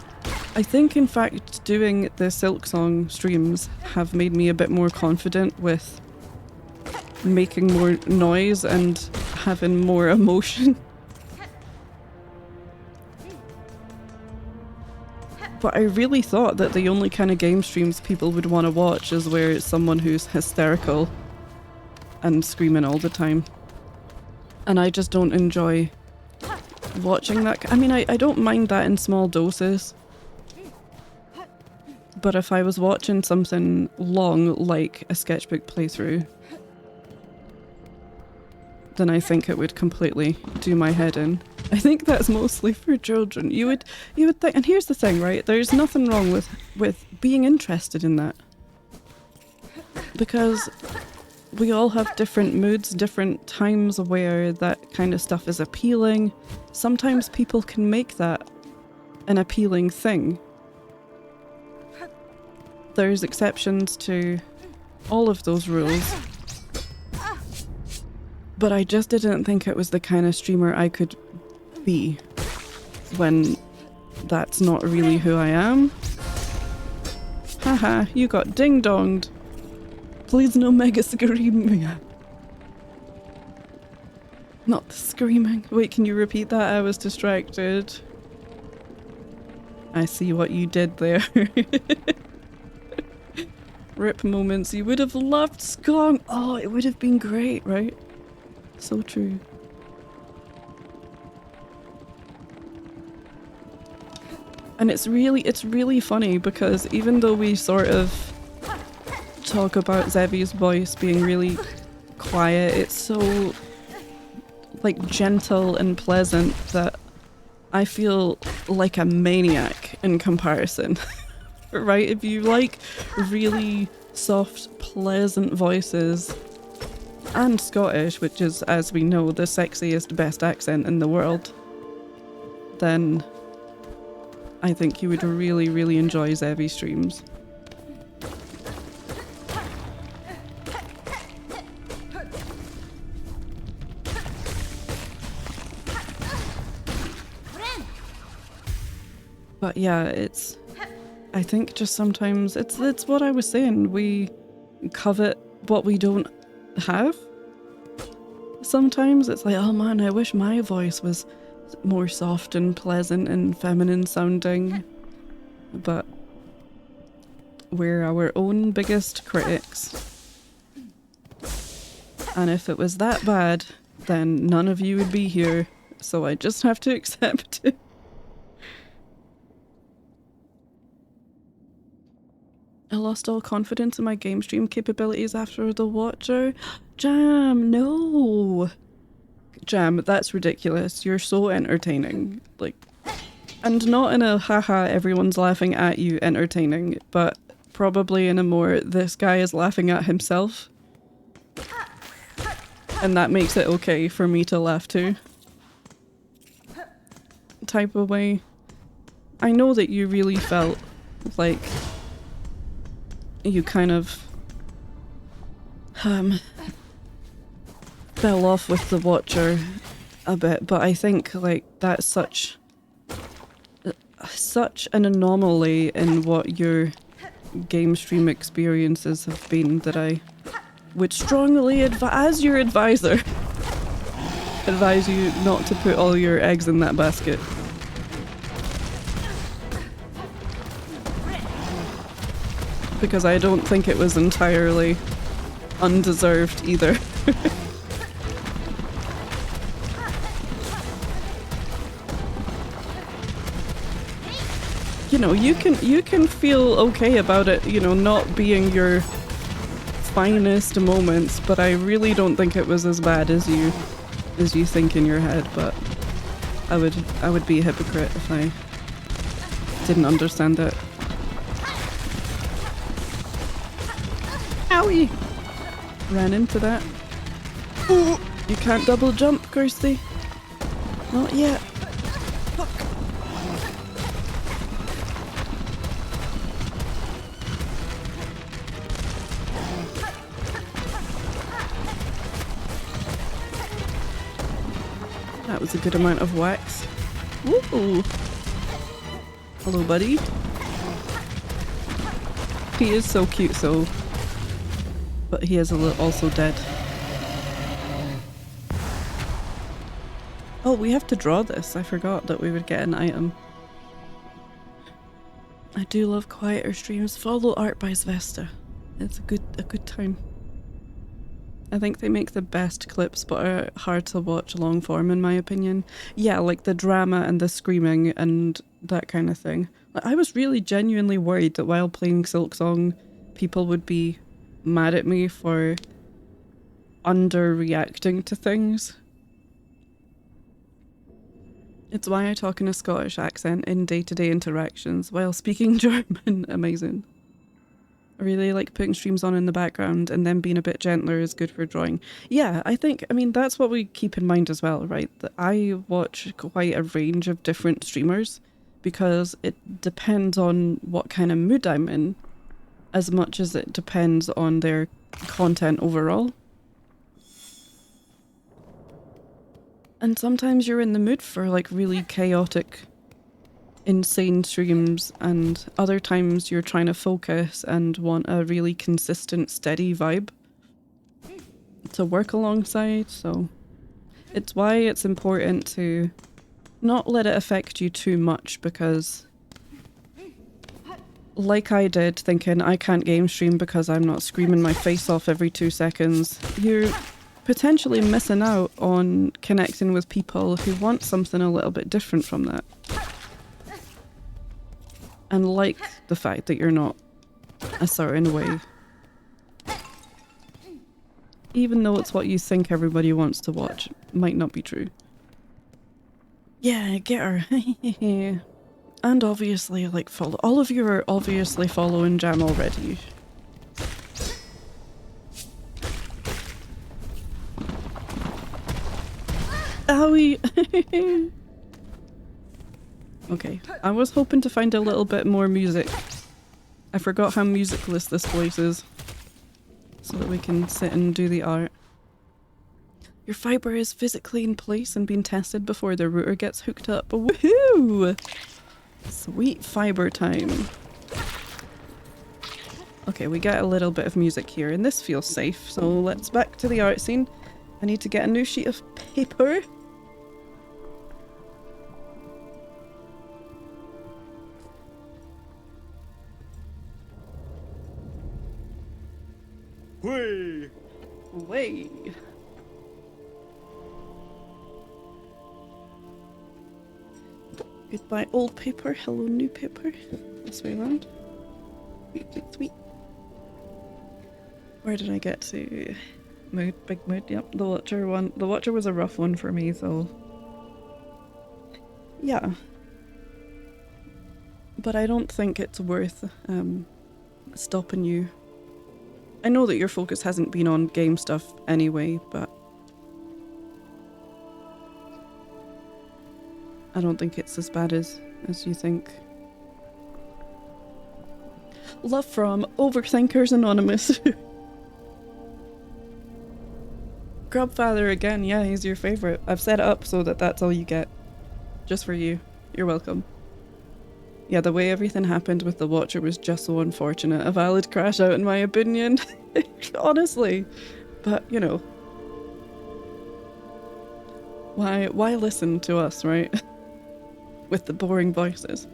I think in fact doing the Silksong streams have made me a bit more confident with making more noise and having more emotion. But I really thought that the only kind of game streams people would want to watch is where it's someone who's hysterical and screaming all the time. And I just don't enjoy watching that. I mean, I don't mind that in small doses. But if I was watching something long, like a sketchbook playthrough, then I think it would completely do my head in. I think that's mostly for children. You would think, and here's the thing, right? There's nothing wrong with being interested in that. Because we all have different moods, different times where that kind of stuff is appealing. Sometimes people can make that an appealing thing. There's exceptions to all of those rules. But I just didn't think it was the kind of streamer I could be when that's not really who I am. Haha, you got ding-donged. Please no mega scream. Not the screaming. Wait, can you repeat that? I was distracted. I see what you did there. Rip moments. You would have loved Skong. Oh, it would have been great, right? So true. And it's really funny because even though we sort of talk about Zevi's voice being really quiet, it's so like gentle and pleasant that I feel like a maniac in comparison. Right? If you like really soft, pleasant voices and Scottish, which is, as we know, the sexiest, best accent in the world, then I think you would really, really enjoy Zevi streams. But yeah, I think just sometimes it's what I was saying. We covet what we don't have. Sometimes it's like, oh man, I wish my voice was more soft and pleasant and feminine sounding. But we're our own biggest critics. And if it was that bad, then none of you would be here. So I just have to accept it. I lost all confidence in my game stream capabilities after the Watcher. Jam, no! Jam, that's ridiculous. You're so entertaining. Like, and not in a haha everyone's laughing at you entertaining, but probably in a more this guy is laughing at himself. And that makes it okay for me to laugh too. Type of way. I know that you really felt like you kind of fell off with the Watcher a bit, but I think like that's such an anomaly in what your game stream experiences have been that I would strongly as your advisor advise you not to put all your eggs in that basket. Because I don't think it was entirely undeserved either. You know, you can feel okay about it, you know, not being your finest moments, but I really don't think it was as bad as you think in your head, but I would be a hypocrite if I didn't understand it. Owie! Ran into that. Ooh, you can't double jump, Kirsty. Not yet. Fuck. That was a good amount of wax. Ooh. Hello, buddy. He is so cute, so. But he is also dead. Oh, we have to draw this. I forgot that we would get an item. I do love quieter streams. Follow art by Zvesta. It's a good time. I think they make the best clips, but are hard to watch long form in my opinion. Yeah, like the drama and the screaming and that kind of thing. Like, I was really genuinely worried that while playing Silksong, people would be mad at me for underreacting to things. It's why I talk in a Scottish accent in day-to-day interactions while speaking German. Amazing. I really like putting streams on in the background, and then being a bit gentler is good for drawing. Yeah, I mean, that's what we keep in mind as well, right? That I watch quite a range of different streamers because it depends on what kind of mood I'm in as much as it depends on their content overall. And sometimes you're in the mood for like really chaotic, insane streams, and other times you're trying to focus and want a really consistent, steady vibe to work alongside. So it's why it's important to not let it affect you too much, because like I did, thinking I can't game stream because I'm not screaming my face off every 2 seconds, you're potentially missing out on connecting with people who want something a little bit different from that. And like the fact that you're not a certain way. Even though it's what you think everybody wants to watch, might not be true. Yeah, get her. And obviously, like, follow. All of you are obviously following Jam already. Owie! Okay, I was hoping to find a little bit more music. I forgot how musicless this place is. So that we can sit and do the art. Your fibre is physically in place and being tested before the router gets hooked up. Woohoo! Sweet fibre time. Okay, we get a little bit of music here and this feels safe, so let's back to the art scene. I need to get a new sheet of paper. Way! Way! Goodbye old paper, hello new paper. This way around. Sweet, sweet, sweet. Where did I get to? Mood, big mood, yep, the Watcher one. The Watcher was a rough one for me, so... yeah. But I don't think it's worth stopping you. I know that your focus hasn't been on game stuff anyway, but... I don't think it's as bad as you think. Love from Overthinkers Anonymous. Grubfather again, yeah, he's your favourite. I've set it up so that that's all you get. Just for you. You're welcome. Yeah, the way everything happened with the Watcher was just so unfortunate. A valid crash out in my opinion. Honestly. But, you know. Why listen to us, right? With the boring voices.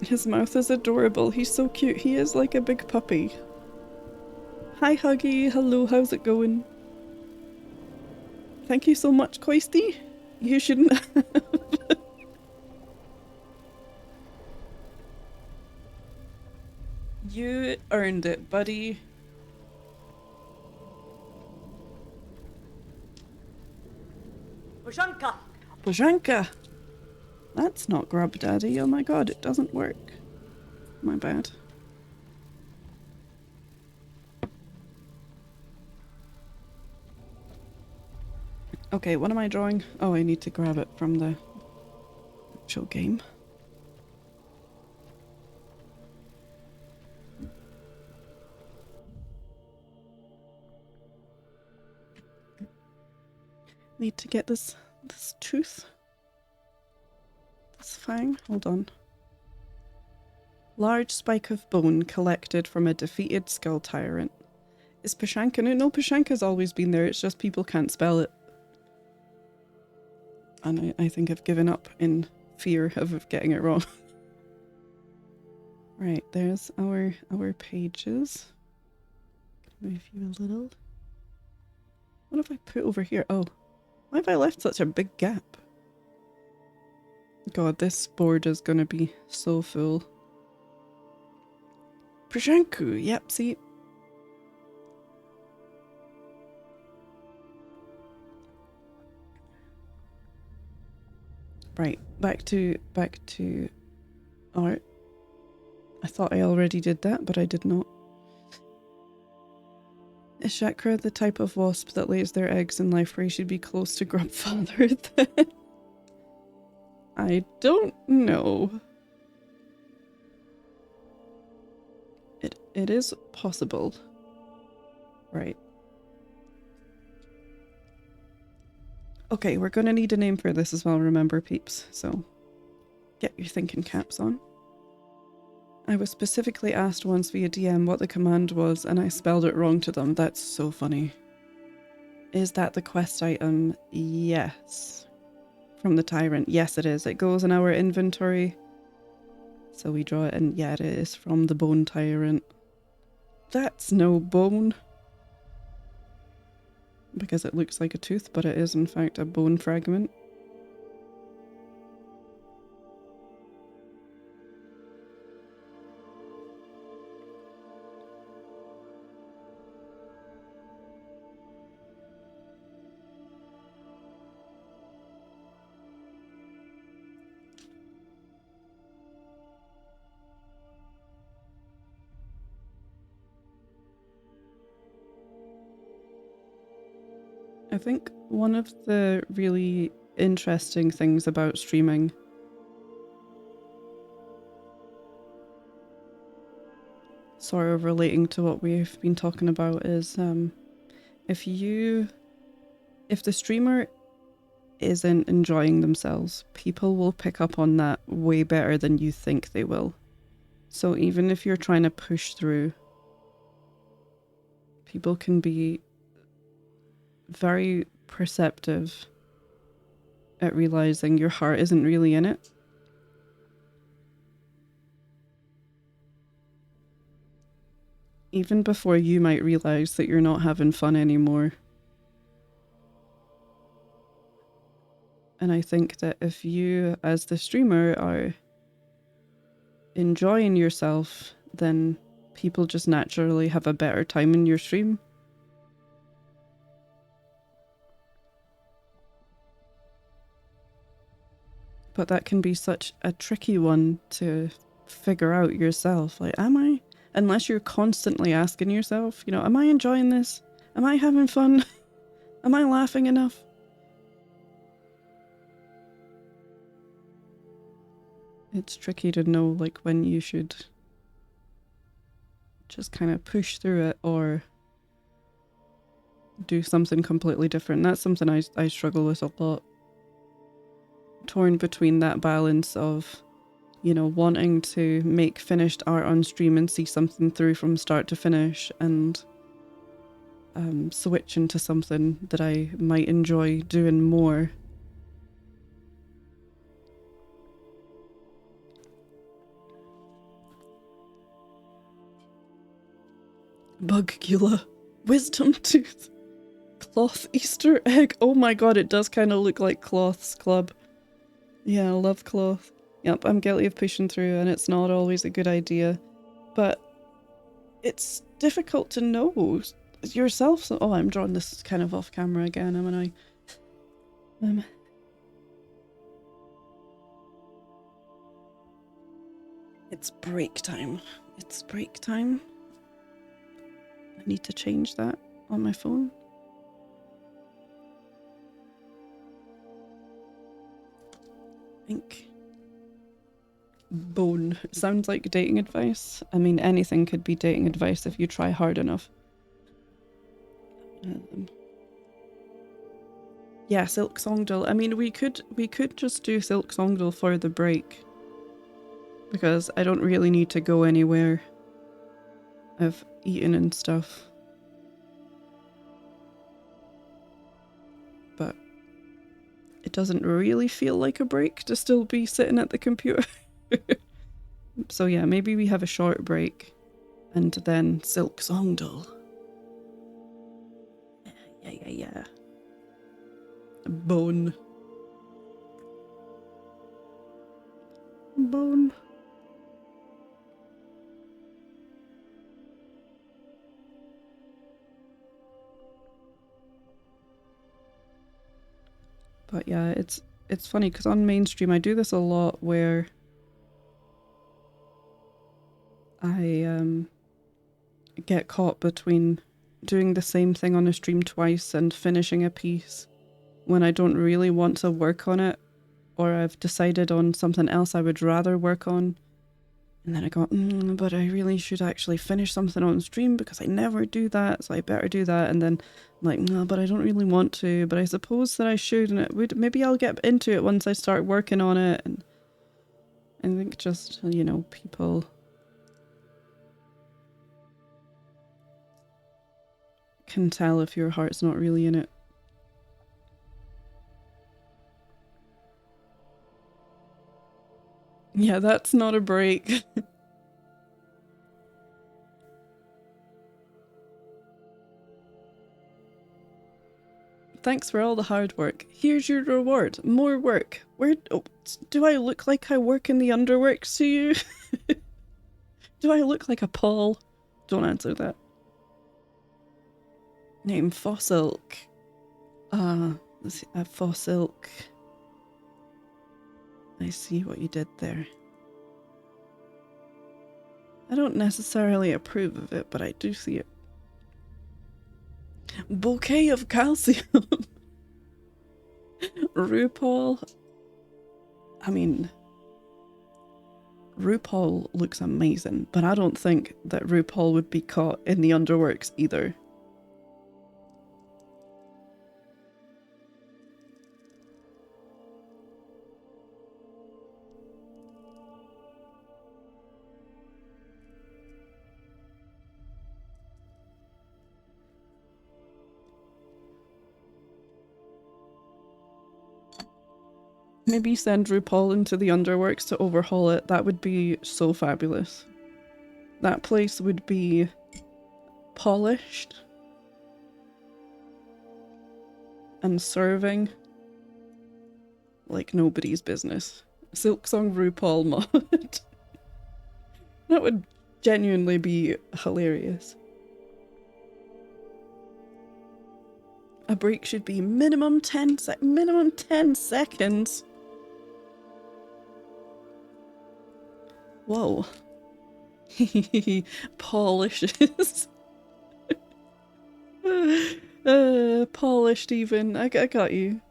His mouth is adorable. He's so cute. He is like a big puppy. Hi Huggy. Hello, how's it going? Thank you so much, Koisty. You shouldn't have. You earned it, buddy. Bozhanka! Bozhanka! That's not Grub Daddy. Oh my god, it doesn't work. My bad. Okay, what am I drawing? Oh, I need to grab it from the actual game. Need to get this tooth. This fang. Hold on. Large spike of bone collected from a defeated skull tyrant. Is Pashanka new? No, Pashanka's always been there. It's just people can't spell it. And I think I've given up in fear of getting it wrong. Right, there's our pages. Move you a little. What have I put over here? Oh, why have I left such a big gap? God, this board is gonna be so full. Prashanku, yep, see? Right, back to art. I thought I already did that, but I did not. Is chakra the type of wasp that lays their eggs in life where you should be close to Grubfather then? I don't know. It is possible. Right. Okay, we're gonna need a name for this as well, remember peeps, so get your thinking caps on. I was specifically asked once via DM what the command was and I spelled it wrong to them. That's so funny. Is that the quest item? Yes. From the Tyrant. Yes, it is. It goes in our inventory. So we draw it and yeah, it is from the Bone Tyrant. That's no bone. Because it looks like a tooth, but it is in fact a bone fragment. I think one of the really interesting things about streaming sort of relating to what we've been talking about is if the streamer isn't enjoying themselves, people will pick up on that way better than you think they will. So even if you're trying to push through, people can be very perceptive at realizing your heart isn't really in it. Even before you might realize that you're not having fun anymore. And I think that if you, as the streamer, are enjoying yourself, then people just naturally have a better time in your stream. But that can be such a tricky one to figure out yourself. Like, am I? Unless you're constantly asking yourself, you know, am I enjoying this? Am I having fun? Am I laughing enough? It's tricky to know, like, when you should just kind of push through it or do something completely different. That's something I struggle with a lot. Torn between that balance of, you know, wanting to make finished art on stream and see something through from start to finish and switch into something that I might enjoy doing more. Bugula. Wisdom tooth. Cloth Easter egg. Oh my god, it does kind of look like Cloth's Club. Yeah, I love cloth. Yep, I'm guilty of pushing through and it's not always a good idea. But it's difficult to know yourself. So, oh, I'm drawing this kind of off camera again, am I? It's break time. It's break time. I need to change that on my phone. Think. Bone. Sounds like dating advice. I mean, anything could be dating advice if you try hard enough. Yeah, Silksongdle. I mean, we could just do Silksongdle for the break. Because I don't really need to go anywhere. I've eaten and stuff. But it doesn't really feel like a break to still be sitting at the computer. So yeah, maybe we have a short break and then Silksongdle. Yeah. Bone. But yeah, it's funny because on mainstream I do this a lot where I get caught between doing the same thing on a stream twice and finishing a piece when I don't really want to work on it, or I've decided on something else I would rather work on, and then I go, but I really should actually finish something on stream because I never do that, so I better do that. And then I'm like, no, but I don't really want to, but I suppose that I should, and it would, maybe I'll get into it once I start working on it. And I think just, you know, people can tell if your heart's not really in it. Yeah, that's not a break. Thanks for all the hard work. Here's your reward. More work. Where do I look like I work in the underworks to you? Do I look like a Paul? Don't answer that. Name Fossilk. Let's see, Fossilk. I see what you did there. I don't necessarily approve of it, but I do see it. Bouquet of calcium. RuPaul. I mean, RuPaul looks amazing, but I don't think that RuPaul would be caught in the underworks either. Maybe send RuPaul into the underworks to overhaul it. That would be so fabulous. That place would be polished and serving like nobody's business. Silksong RuPaul mod. That would genuinely be hilarious. A break should be minimum 10 seconds. Whoa. Polishes. Polished even. I got you.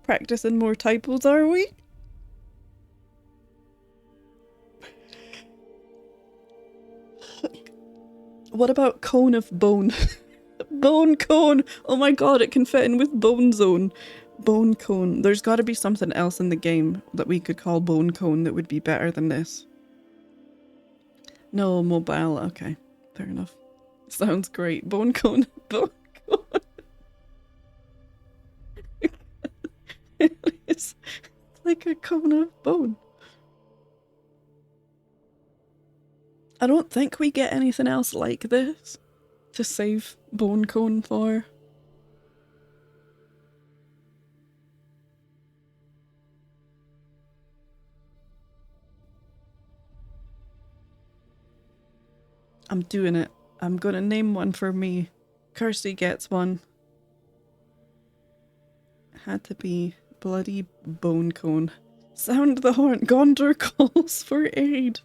Practicing more typos, are we? What about cone of bone? Bone cone! Oh my god, it can fit in with Bone Zone. Bone cone. There's got to be something else in the game that we could call bone cone that would be better than this. No, mobile. Okay, fair enough. Sounds great. Bone cone. Bone cone. It's like a cone of bone. I don't think we get anything else like this to save bone cone for. I'm doing it. I'm gonna name one for me. Kirsty gets one. Had to be bloody bone cone. Sound the horn. Gondor calls for aid.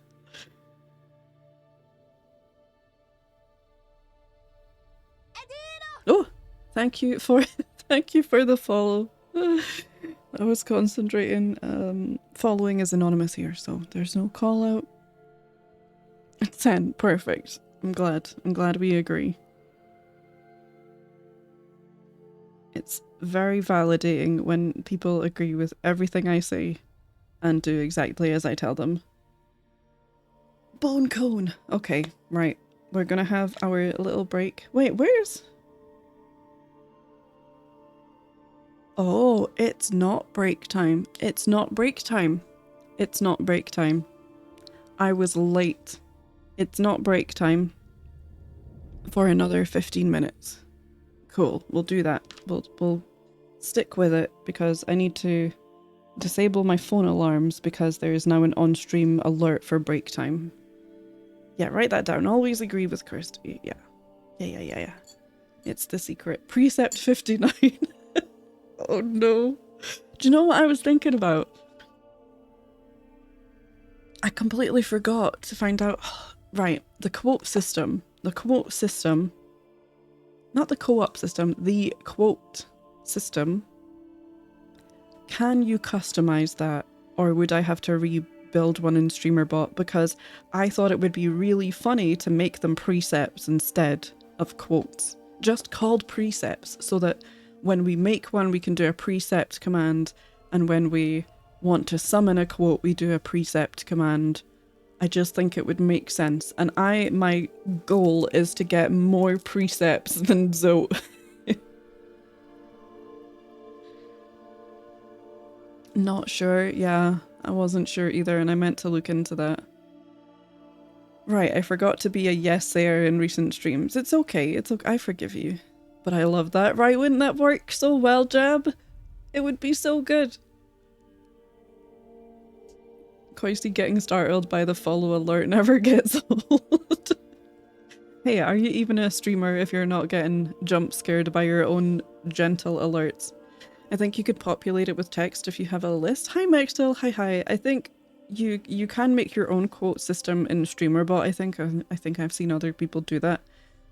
Oh, thank you for the follow. I was concentrating. Following is anonymous here, so there's no call out. 10, perfect. I'm glad we agree. It's very validating when people agree with everything I say and do exactly as I tell them. Bone cone. Okay, right. We're gonna have our little break. Wait, where's... Oh, it's not break time. It's not break time. It's not break time. I was late. It's not break time for another 15 minutes. Cool, we'll do that. We'll stick with it because I need to disable my phone alarms because there is now an on-stream alert for break time. Yeah, write that down. Always agree with Crest. Yeah. Yeah. It's the secret. Precept 59. Oh no. Do you know what I was thinking about? I completely forgot to find out. Right, the quote system. The quote system. Not the co-op system, the quote system. Can you customize that? Or would I have to rebuild one in StreamerBot? Because I thought it would be really funny to make them precepts instead of quotes. Just called precepts, so that when we make one we can do a precept command, and when we want to summon a quote we do a precept command. I just think it would make sense, and my goal is to get more precepts than Zoe. Not sure, yeah, I wasn't sure either, and I meant to look into that. Right, I forgot to be a yes-sayer in recent streams. It's okay, I forgive you. But I love that. Right, wouldn't that work so well, Jab? It would be so good. Coisty getting startled by the follow alert never gets old. Hey, are you even a streamer if you're not getting jump scared by your own gentle alerts? I think you could populate it with text if you have a list. Hi Maxtel, hi. I think you can make your own quote system in StreamerBot. I think I've seen other people do that,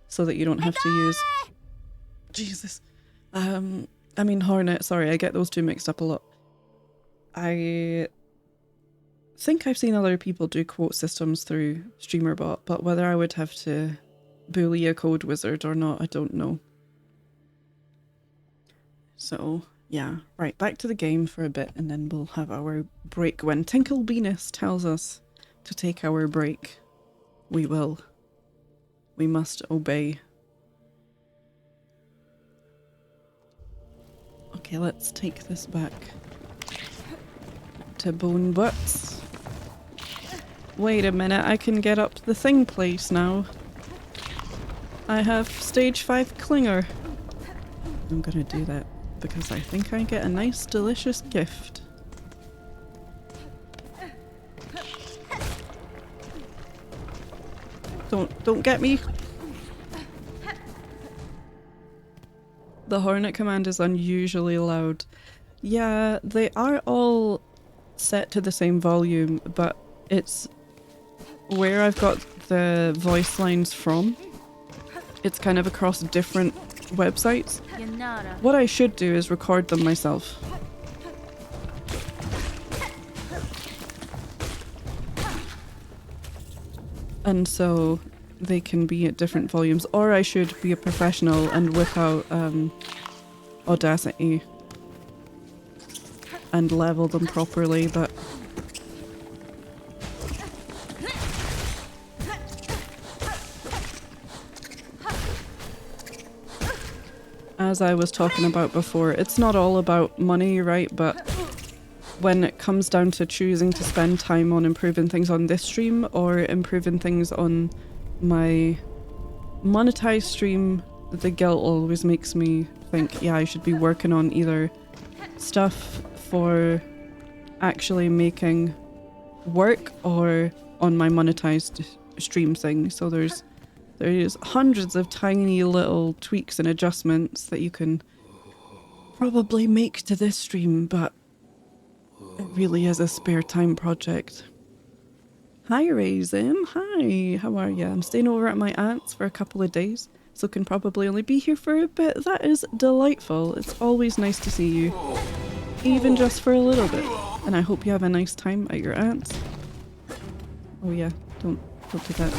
so that you don't have to use. Jesus. I mean Hornet. Sorry, I get those two mixed up a lot. I think I've seen other people do quote systems through StreamerBot, but whether I would have to bully a code wizard or not, I don't know. So. Yeah, right, back to the game for a bit and then we'll have our break. When Tinkle Venus tells us to take our break, we will. We must obey. Okay, let's take this back to Bone Butts. Wait a minute, I can get up the thing place now. I have stage 5 Clinger. I'm gonna do that. Because I think I get a nice, delicious gift. Don't get me! The Hornet command is unusually loud. Yeah, they are all set to the same volume, but it's where I've got the voice lines from. It's kind of across different websites. What I should do is record them myself. And so they can be at different volumes, or I should be a professional and whip out Audacity and level them properly, but as I was talking about before, it's not all about money, right? But when it comes down to choosing to spend time on improving things on this stream or improving things on my monetized stream, the guilt always makes me think, yeah, I should be working on either stuff for actually making work or on my monetized stream thing. So there's hundreds of tiny little tweaks and adjustments that you can probably make to this stream, but it really is a spare time project. Hi Raisin, hi, how are you? I'm staying over at my aunt's for a couple of days, so can probably only be here for a bit. That is delightful. It's always nice to see you, even just for a little bit. And I hope you have a nice time at your aunt's. Oh yeah, don't do that.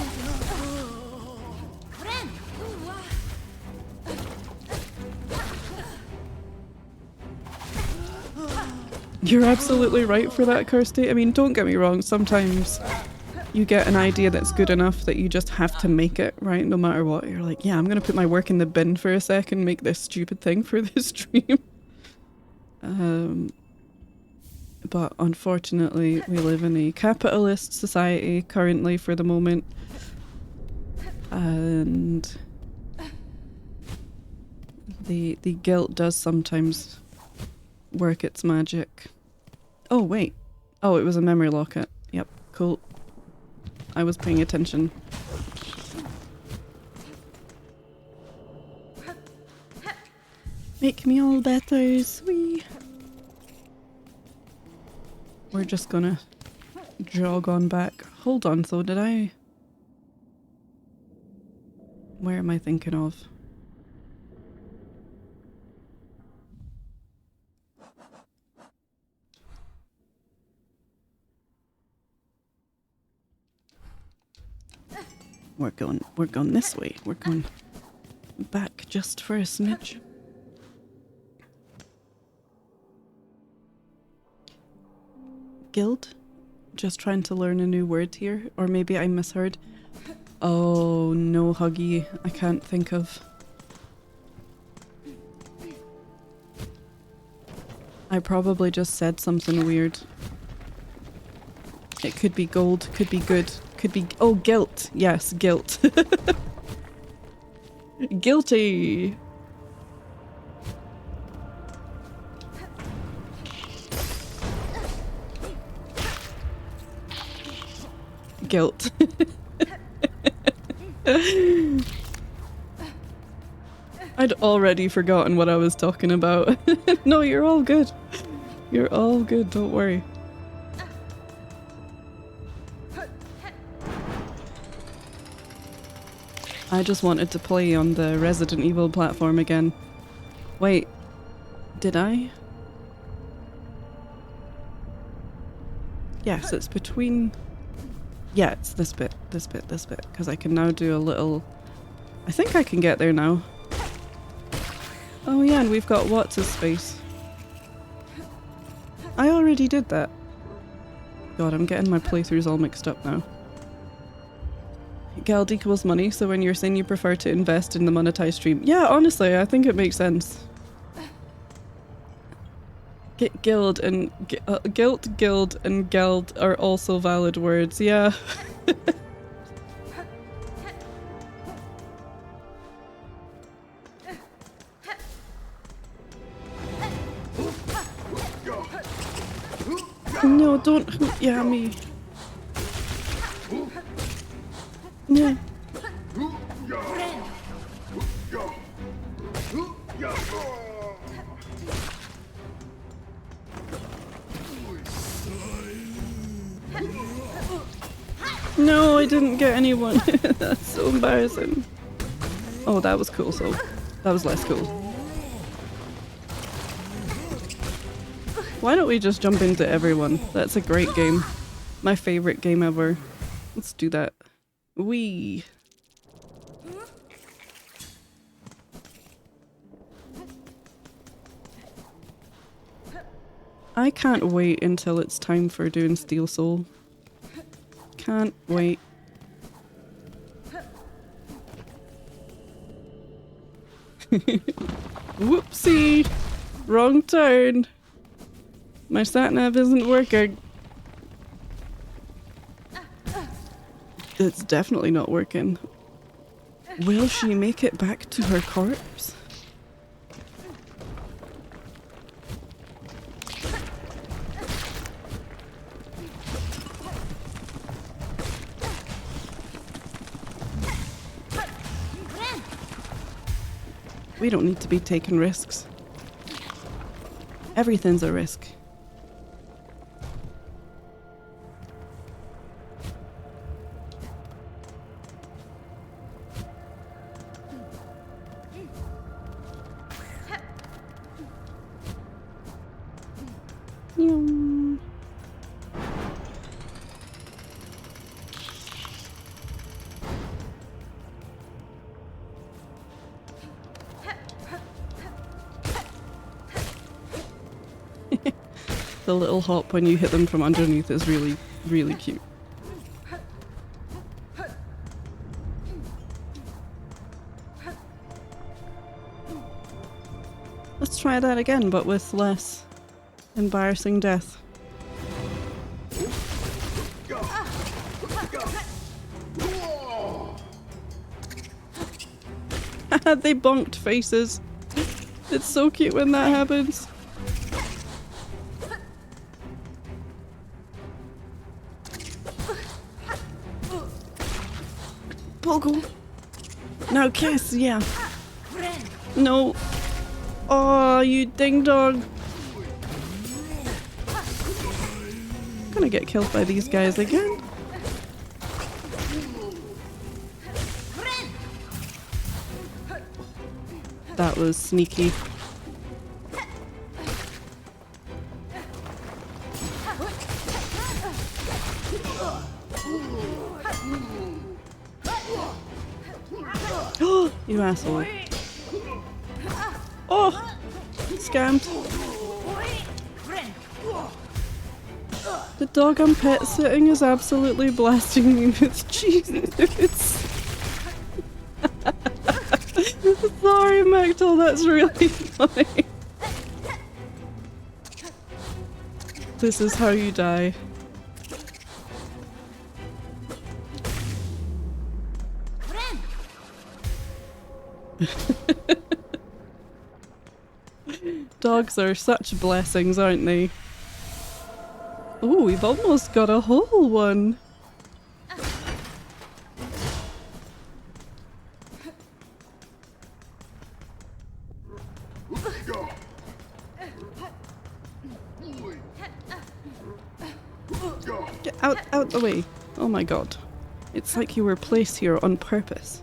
You're absolutely right for that, Kirsty. I mean, don't get me wrong, sometimes you get an idea that's good enough that you just have to make it, right? No matter what. You're like, yeah, I'm gonna put my work in the bin for a second and make this stupid thing for this stream. But unfortunately, we live in a capitalist society currently for the moment. And The guilt does sometimes work its magic. Oh, wait. Oh, it was a memory locket. Yep, cool. I was paying attention. Make me all better, sweet. We're just gonna jog on back. Hold on, though, did I... Where am I thinking of? We're going this way. We're going back just for a smidge. Guild? Just trying to learn a new word here, or maybe I misheard. Oh no, Huggy, I can't think of. I probably just said something weird. It could be gold, could be good, could be— oh, guilt! Yes, guilt. Guilty! Guilt. I'd already forgotten what I was talking about. No, you're all good. You're all good, don't worry. I just wanted to play on the Resident Evil platform again. Wait, did I? Yes, it's between... yeah, it's this bit, because I can now do a little... I think I can get there now. Oh yeah, and we've got what's-his-face. I already did that. God, I'm getting my playthroughs all mixed up now. Geld equals money, so when you're saying you prefer to invest in the monetized stream. Yeah, honestly, I think it makes sense. Guild and guilt, guild, and geld are also valid words, yeah. No, don't hoot ya me. Yeah. No, I didn't get anyone. That's so embarrassing. Oh, that was cool, so that was less cool. Why don't we just jump into everyone? That's a great game. My favorite game ever. Let's do that. Wee. I can't wait until it's time for doing Steel Soul. Can't wait. Whoopsie! Wrong turn! My sat-nav isn't working. It's definitely not working. Will she make it back to her corpse? We don't need to be taking risks. Everything's a risk. The little hop when you hit them from underneath is really, really cute. Let's try that again, but with less embarrassing death. They bonked faces. It's so cute when that happens. Pogo. Now kiss, yeah. No. Oh, you ding dong. I'm gonna get killed by these guys again. That was sneaky. Oh, you asshole. Oh, scammed. The dog I'm pet sitting is absolutely blasting me with cheese. Sorry, Maidout, that's really funny. This is how you die. Dogs are such blessings, aren't they? Oh, we've almost got a whole one. Get out the way. Oh my god. It's like you were placed here on purpose.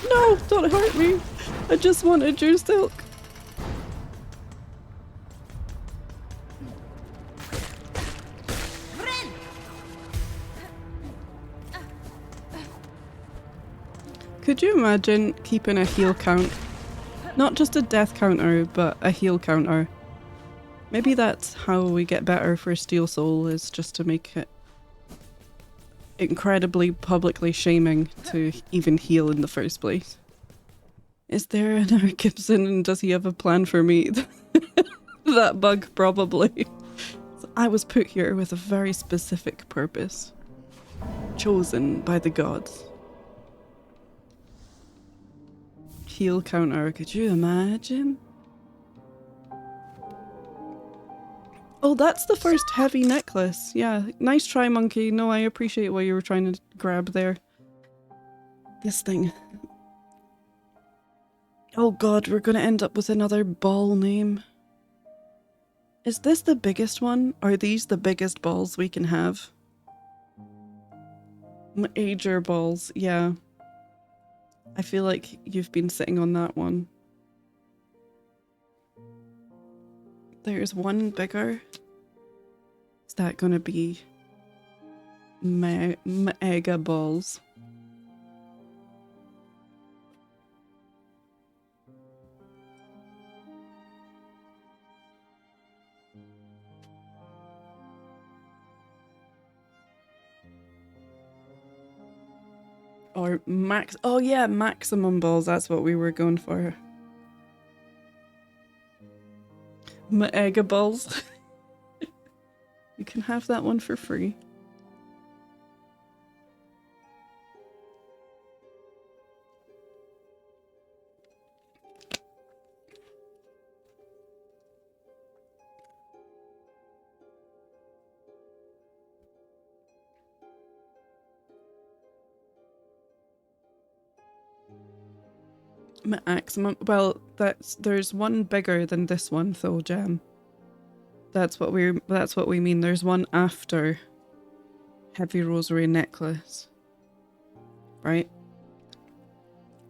No, don't hurt me. I just wanted your silk. Could you imagine keeping a heal count? Not just a death counter, but a heal counter. Maybe that's how we get better for Steel Soul, is just to make it incredibly publicly shaming to even heal in the first place. Is there an Eric Gibson and does he have a plan for me? That bug, probably. So I was put here with a very specific purpose. Chosen by the gods. Heal counter, could you imagine? Oh, that's the first heavy necklace. Yeah, nice try, monkey. No, I appreciate what you were trying to grab there. This thing. Oh god, we're gonna end up with another ball name. Is this the biggest one? Are these the biggest balls we can have? Major balls, yeah. I feel like you've been sitting on that one. There's one bigger. Is that gonna be mega balls? Or max. Oh yeah, maximum balls. That's what we were going for. Mega balls. You can have that one for free. Maximum. Well, there's one bigger than this one, though, Jam. That's what we mean. There's one after Heavy Rosary necklace. Right?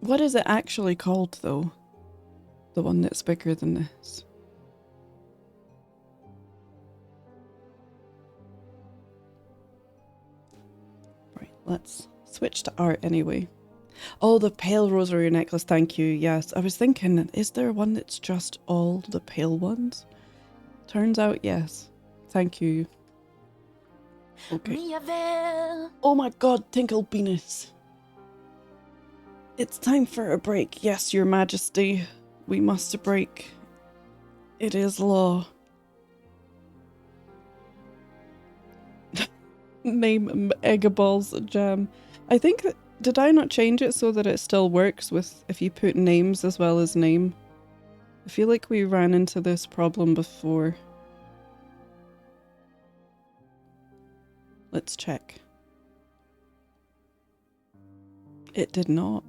What is it actually called, though? The one that's bigger than this. Right, let's switch to art anyway. Oh, the pale rosary necklace, thank you. Yes, I was thinking, is there one that's just all the pale ones? Turns out, yes. Thank you. Okay. Oh my god, Tinkle Penis. It's time for a break. Yes, your majesty. We must break. It is law. name Eggaballs jam. I think that, did I not change it so that it still works with if you put names as well as name? I feel like we ran into this problem before. Let's check. It did not.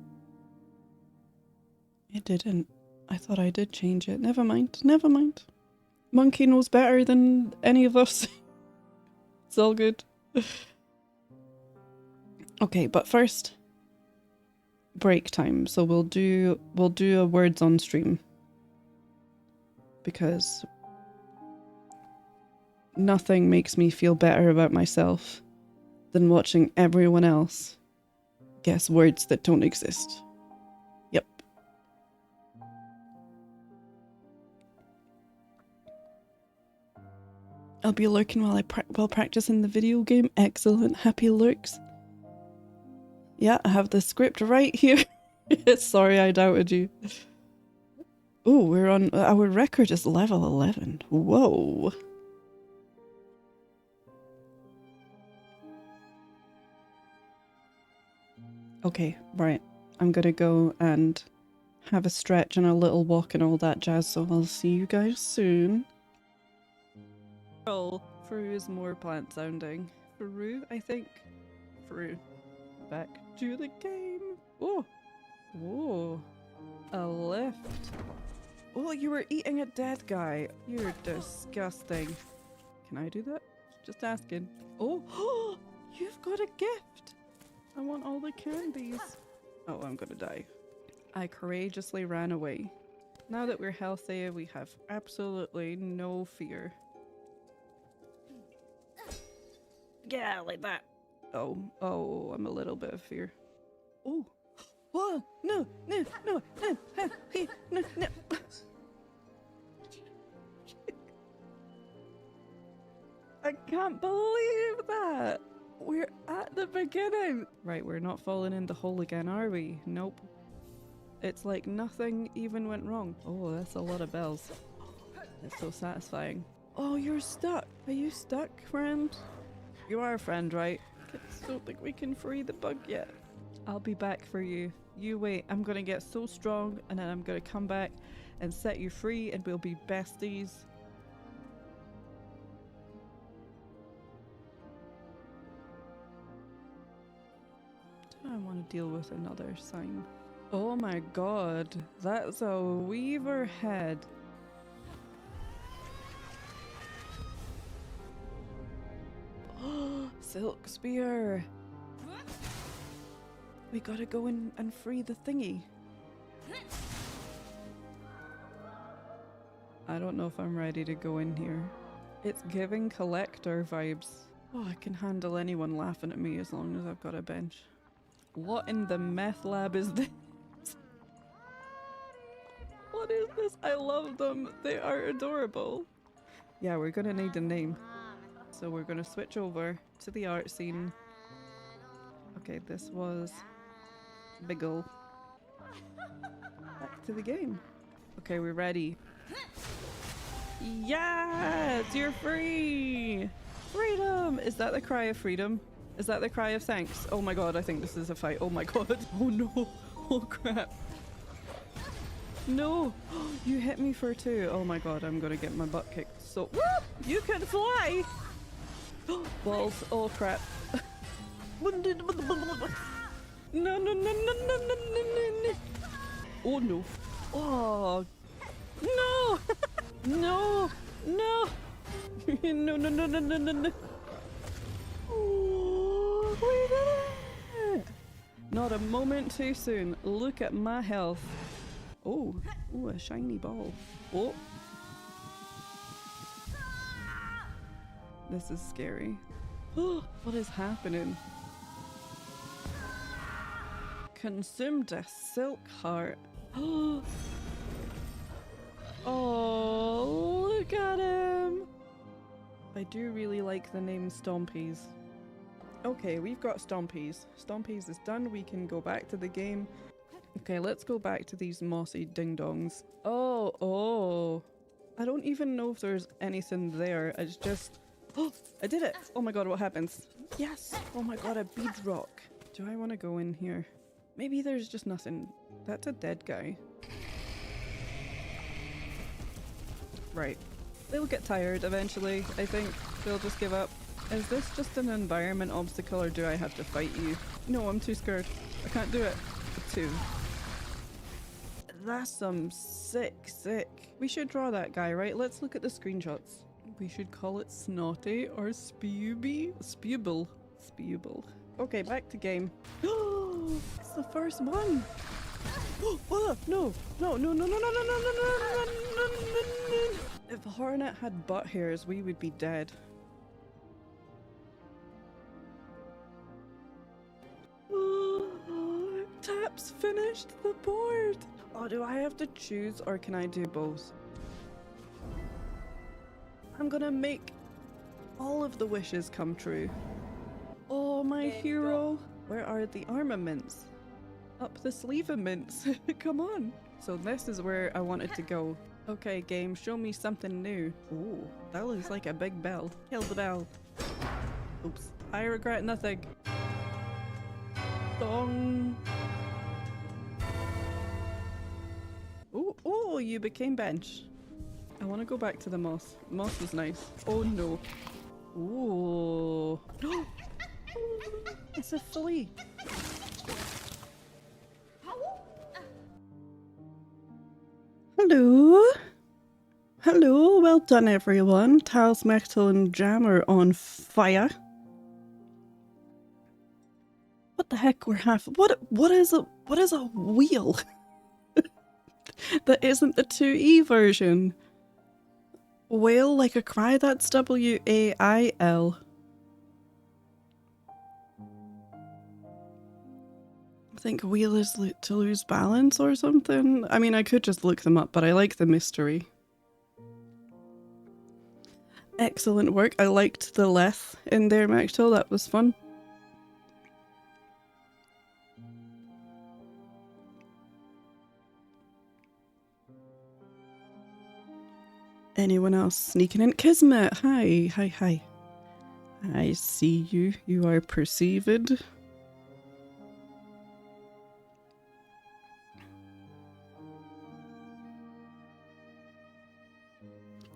It didn't. I thought I did change it. Never mind. Never mind. Monkey knows better than any of us. It's all good. Okay, but first, break time. So we'll do a words on stream. Because nothing makes me feel better about myself than watching everyone else guess words that don't exist. Yep. I'll be lurking while practicing the video game. Excellent. Happy lurks. Yeah, I have the script right here. Sorry, I doubted you. Oh, we're on. Our record is level 11. Whoa. Okay, right. I'm gonna go and have a stretch and a little walk and all that jazz, so I'll see you guys soon. Fru is more plant sounding. Fru, I think. Fru. Back to the game. Oh. Whoa. A lift. Oh, you were eating a dead guy. You're disgusting. Can I do that? Just asking. Oh, you've got a gift. I want all the candies. Oh, I'm gonna die. I courageously ran away. Now that we're healthy, we have absolutely no fear. Yeah, like that. Oh, I'm a little bit of fear. Oh, whoa, no, no, no, no, no, no. I can't believe that. We're at the beginning. Right, we're not falling in the hole again, are we? Nope. It's like nothing even went wrong. Oh, that's a lot of bells. That's so satisfying. Oh, you're stuck. Are you stuck, friend? You are a friend, right? I don't think we can free the bug yet. I'll be back for you. You wait. I'm gonna get so strong and then I'm gonna come back and set you free and we'll be besties. I want to deal with another sign. Oh my god, that's a weaver head. Oh, silk spear. We gotta go in and free the thingy. I don't know if I'm ready to go in here. It's giving collector vibes. Oh, I can handle anyone laughing at me as long as I've got a bench. What in the meth lab is this? What is this? I love them. They are adorable. Yeah, we're gonna need a name. So we're gonna switch over to the art scene. Okay, this was Biggle. Back to the game. Okay, we're ready. Yes! You're free! Freedom! Is that the cry of freedom? Is that the cry of thanks? Oh my god, I think this is a fight. Oh my god. Oh no. Oh crap. No. You hit me for 2. Oh my god, I'm gonna get my butt kicked. So, whoop! You can fly! Balls. Oh crap. No, no, no, no, no, no, no, no. Oh no. Oh. No! No! No! No, no, no, no, no, no, no. Oh, we did it! Not a moment too soon. Look at my health. Oh, oh, a shiny ball. Oh. This is scary. Oh, what is happening? Consumed a silk heart. Oh, look at him! I do really like the name Stompies. Okay, we've got Stompies. Stompies is done. We can go back to the game. Okay, let's go back to these mossy ding-dongs. Oh. I don't even know if there's anything there. It's just Oh, I did it! Oh my god, what happens? Yes! Oh my god, a bead rock. Do I want to go in here? Maybe there's just nothing. That's a dead guy. Right. They'll get tired eventually, I think. They'll just give up. Is this just an environment obstacle or do I have to fight you? No, I'm too scared. I can't do it. 2. That's some sick. We should draw that guy, right? Let's look at the screenshots. We should call it Snotty or Spewby? Spewble. Okay, back to game. It's the first one! Oh, no! If Hornet had butt hairs, we would be dead. Taps finished the board! Oh, do I have to choose or can I do both? I'm gonna make all of the wishes come true. Oh, my hero! Where are the armaments? Up the sleevaments! Come on! So this is where I wanted to go. Okay, game, show me something new. Ooh, that looks like a big bell. Kill the bell. Oops. I regret nothing. Dong! Oh, you became bench. I want to go back to the moss. Moss was nice. Oh no. Ooh. It's a flea. Hello. Hello, well done everyone. Tiles, metal and jam are on fire. What the heck, we're half— what is a wheel? That isn't the 2E version. Wail like a cry, that's W-A-I-L. I think wheel is to lose balance or something. I mean, I could just look them up, but I like the mystery. Excellent work. I liked the leth in there, Maxwell. That was fun. Anyone else sneaking in? Kismet! Hi. I see you. You are perceived.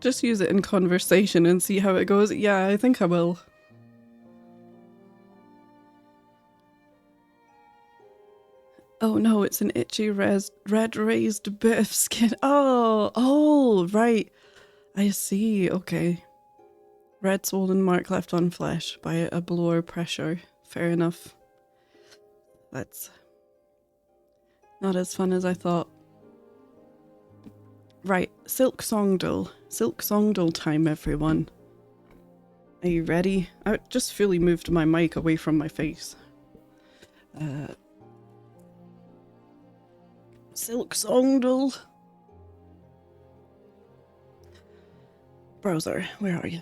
Just use it in conversation and see how it goes. Yeah, I think I will. Oh no, it's an itchy red raised bit of skin. Oh, right. I see, okay. Red swollen mark left on flesh by a blower pressure. Fair enough. That's not as fun as I thought. Right, Silksongdle. Silksongdle time, everyone. Are you ready? I just fully moved my mic away from my face. Silksongdle. Browser, where are you?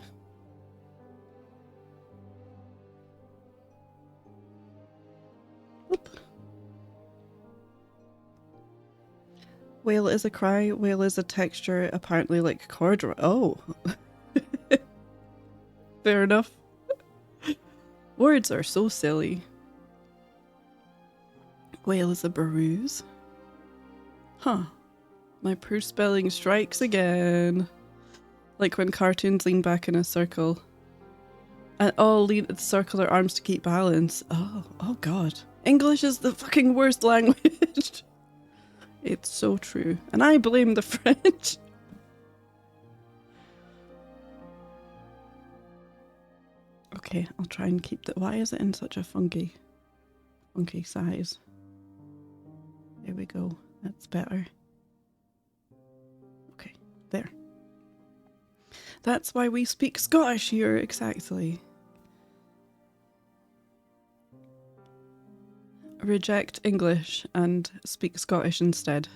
Oop. Whale is a cry, whale is a texture, apparently like corduroy. Oh. Fair enough. Words are so silly. Whale is a bruise. Huh. My poor spelling strikes again. Like when cartoons lean back in a circle. And all circle their arms to keep balance. Oh god. English is the fucking worst language. It's so true. And I blame the French. Okay, I'll try and keep that. Why is it in such a funky size? There we go. That's better. Okay, there. That's why we speak Scottish here, exactly. Reject English and speak Scottish instead.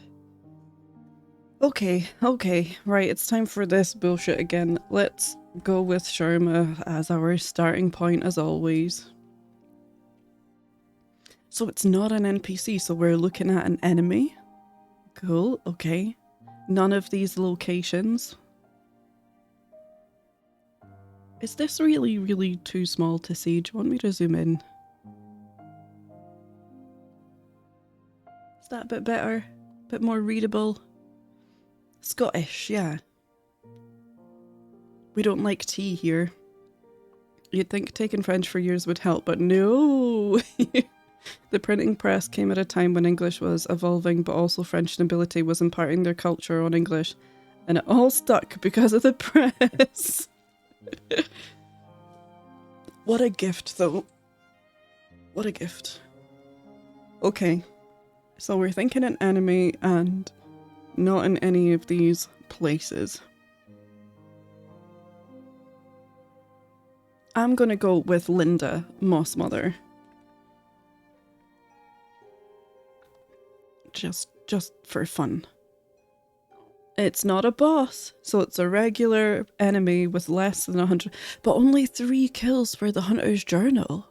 Okay, right, it's time for this bullshit again. Let's go with Sharma as our starting point as always. So it's not an NPC, so we're looking at an enemy. Cool, okay. None of these locations. Is this really, really too small to see? Do you want me to zoom in? Is that a bit better? A bit more readable? Scottish, yeah. We don't like tea here. You'd think taking French for years would help, but no! The printing press came at a time when English was evolving, but also French nobility was imparting their culture on English. And it all stuck because of the press. What a gift, though. What a gift. Okay. So we're thinking an anime and not in any of these places. I'm gonna go with Linda, Moss Mother. Just for fun. It's not a boss, so it's a regular enemy with less than 100, but only 3 kills for the Hunter's Journal.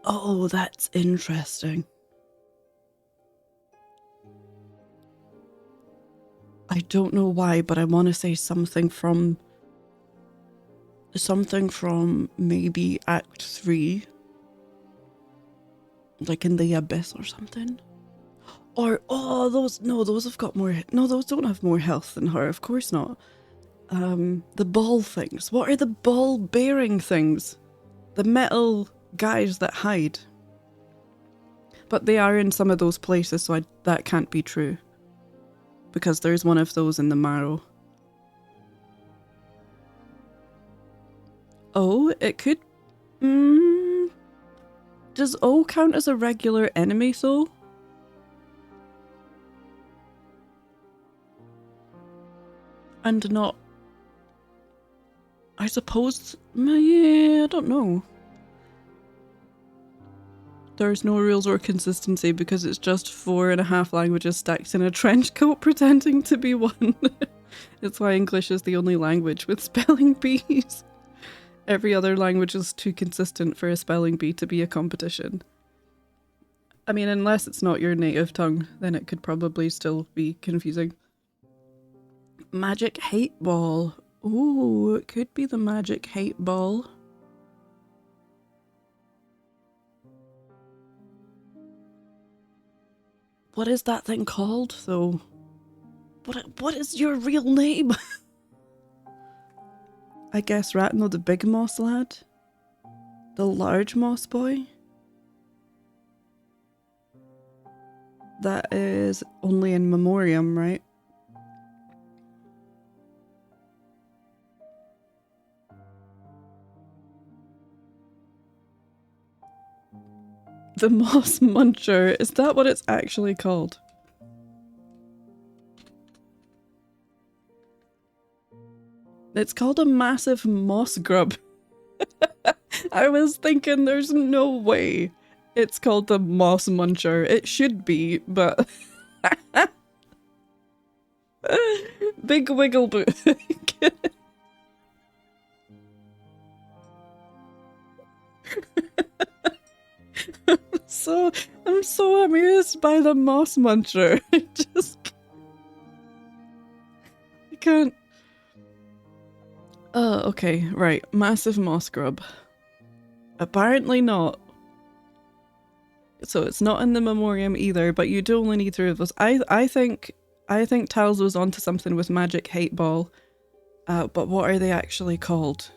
Oh, that's interesting. I don't know why, but I want to say something from maybe Act 3. Like in the Abyss or something. Or, oh, those have got more, no, those don't have more health than her, of course not. The ball things. What are the ball bearing things? The metal guys that hide. But they are in some of those places, so that can't be true. Because there's one of those in the Marrow. Oh, it could... Does O count as a regular enemy, though? And not... I suppose... Yeah, I don't know. There's no rules or consistency because it's just 4.5 languages stacked in a trench coat pretending to be one. It's why English is the only language with spelling bees. Every other language is too consistent for a spelling bee to be a competition. I mean, unless it's not your native tongue, then it could probably still be confusing. Magic hate ball. Ooh, it could be the magic hate ball. What is that thing called, though? What is your real name? I guess Ratno the big moss lad? The large moss boy? That is only in Memoriam, right? The moss muncher, is that what it's actually called? It's called a massive moss grub. I was thinking there's no way it's called the moss muncher. It should be, but... Big wiggle boot. I'm so amused by the moss muncher. I can't. Oh, okay, right. Massive moss grub. Apparently not. So it's not in the Memoriam either, but you do only need 3 of those. I think Tals was onto something with magic hate ball. But what are they actually called?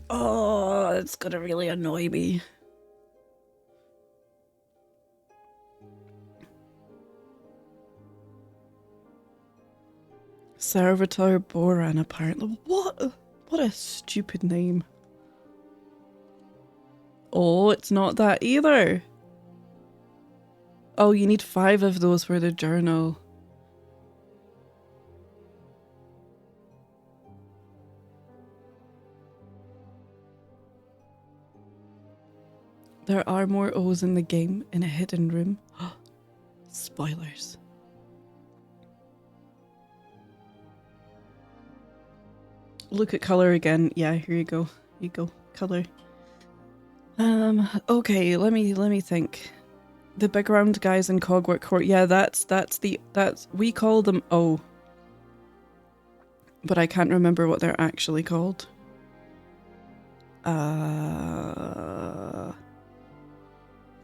Oh, it's gonna really annoy me. Servitor Boran, apparently. What a stupid name. Oh, it's not that either. Oh, you need 5 of those for the journal. There are more O's in the game in a hidden room. Spoilers. Look at color again. Yeah, here you go. Here you go. Color. Okay, let me think. The big round guys in Cogwork Court. Yeah, that's we call them O. but I can't remember what they're actually called.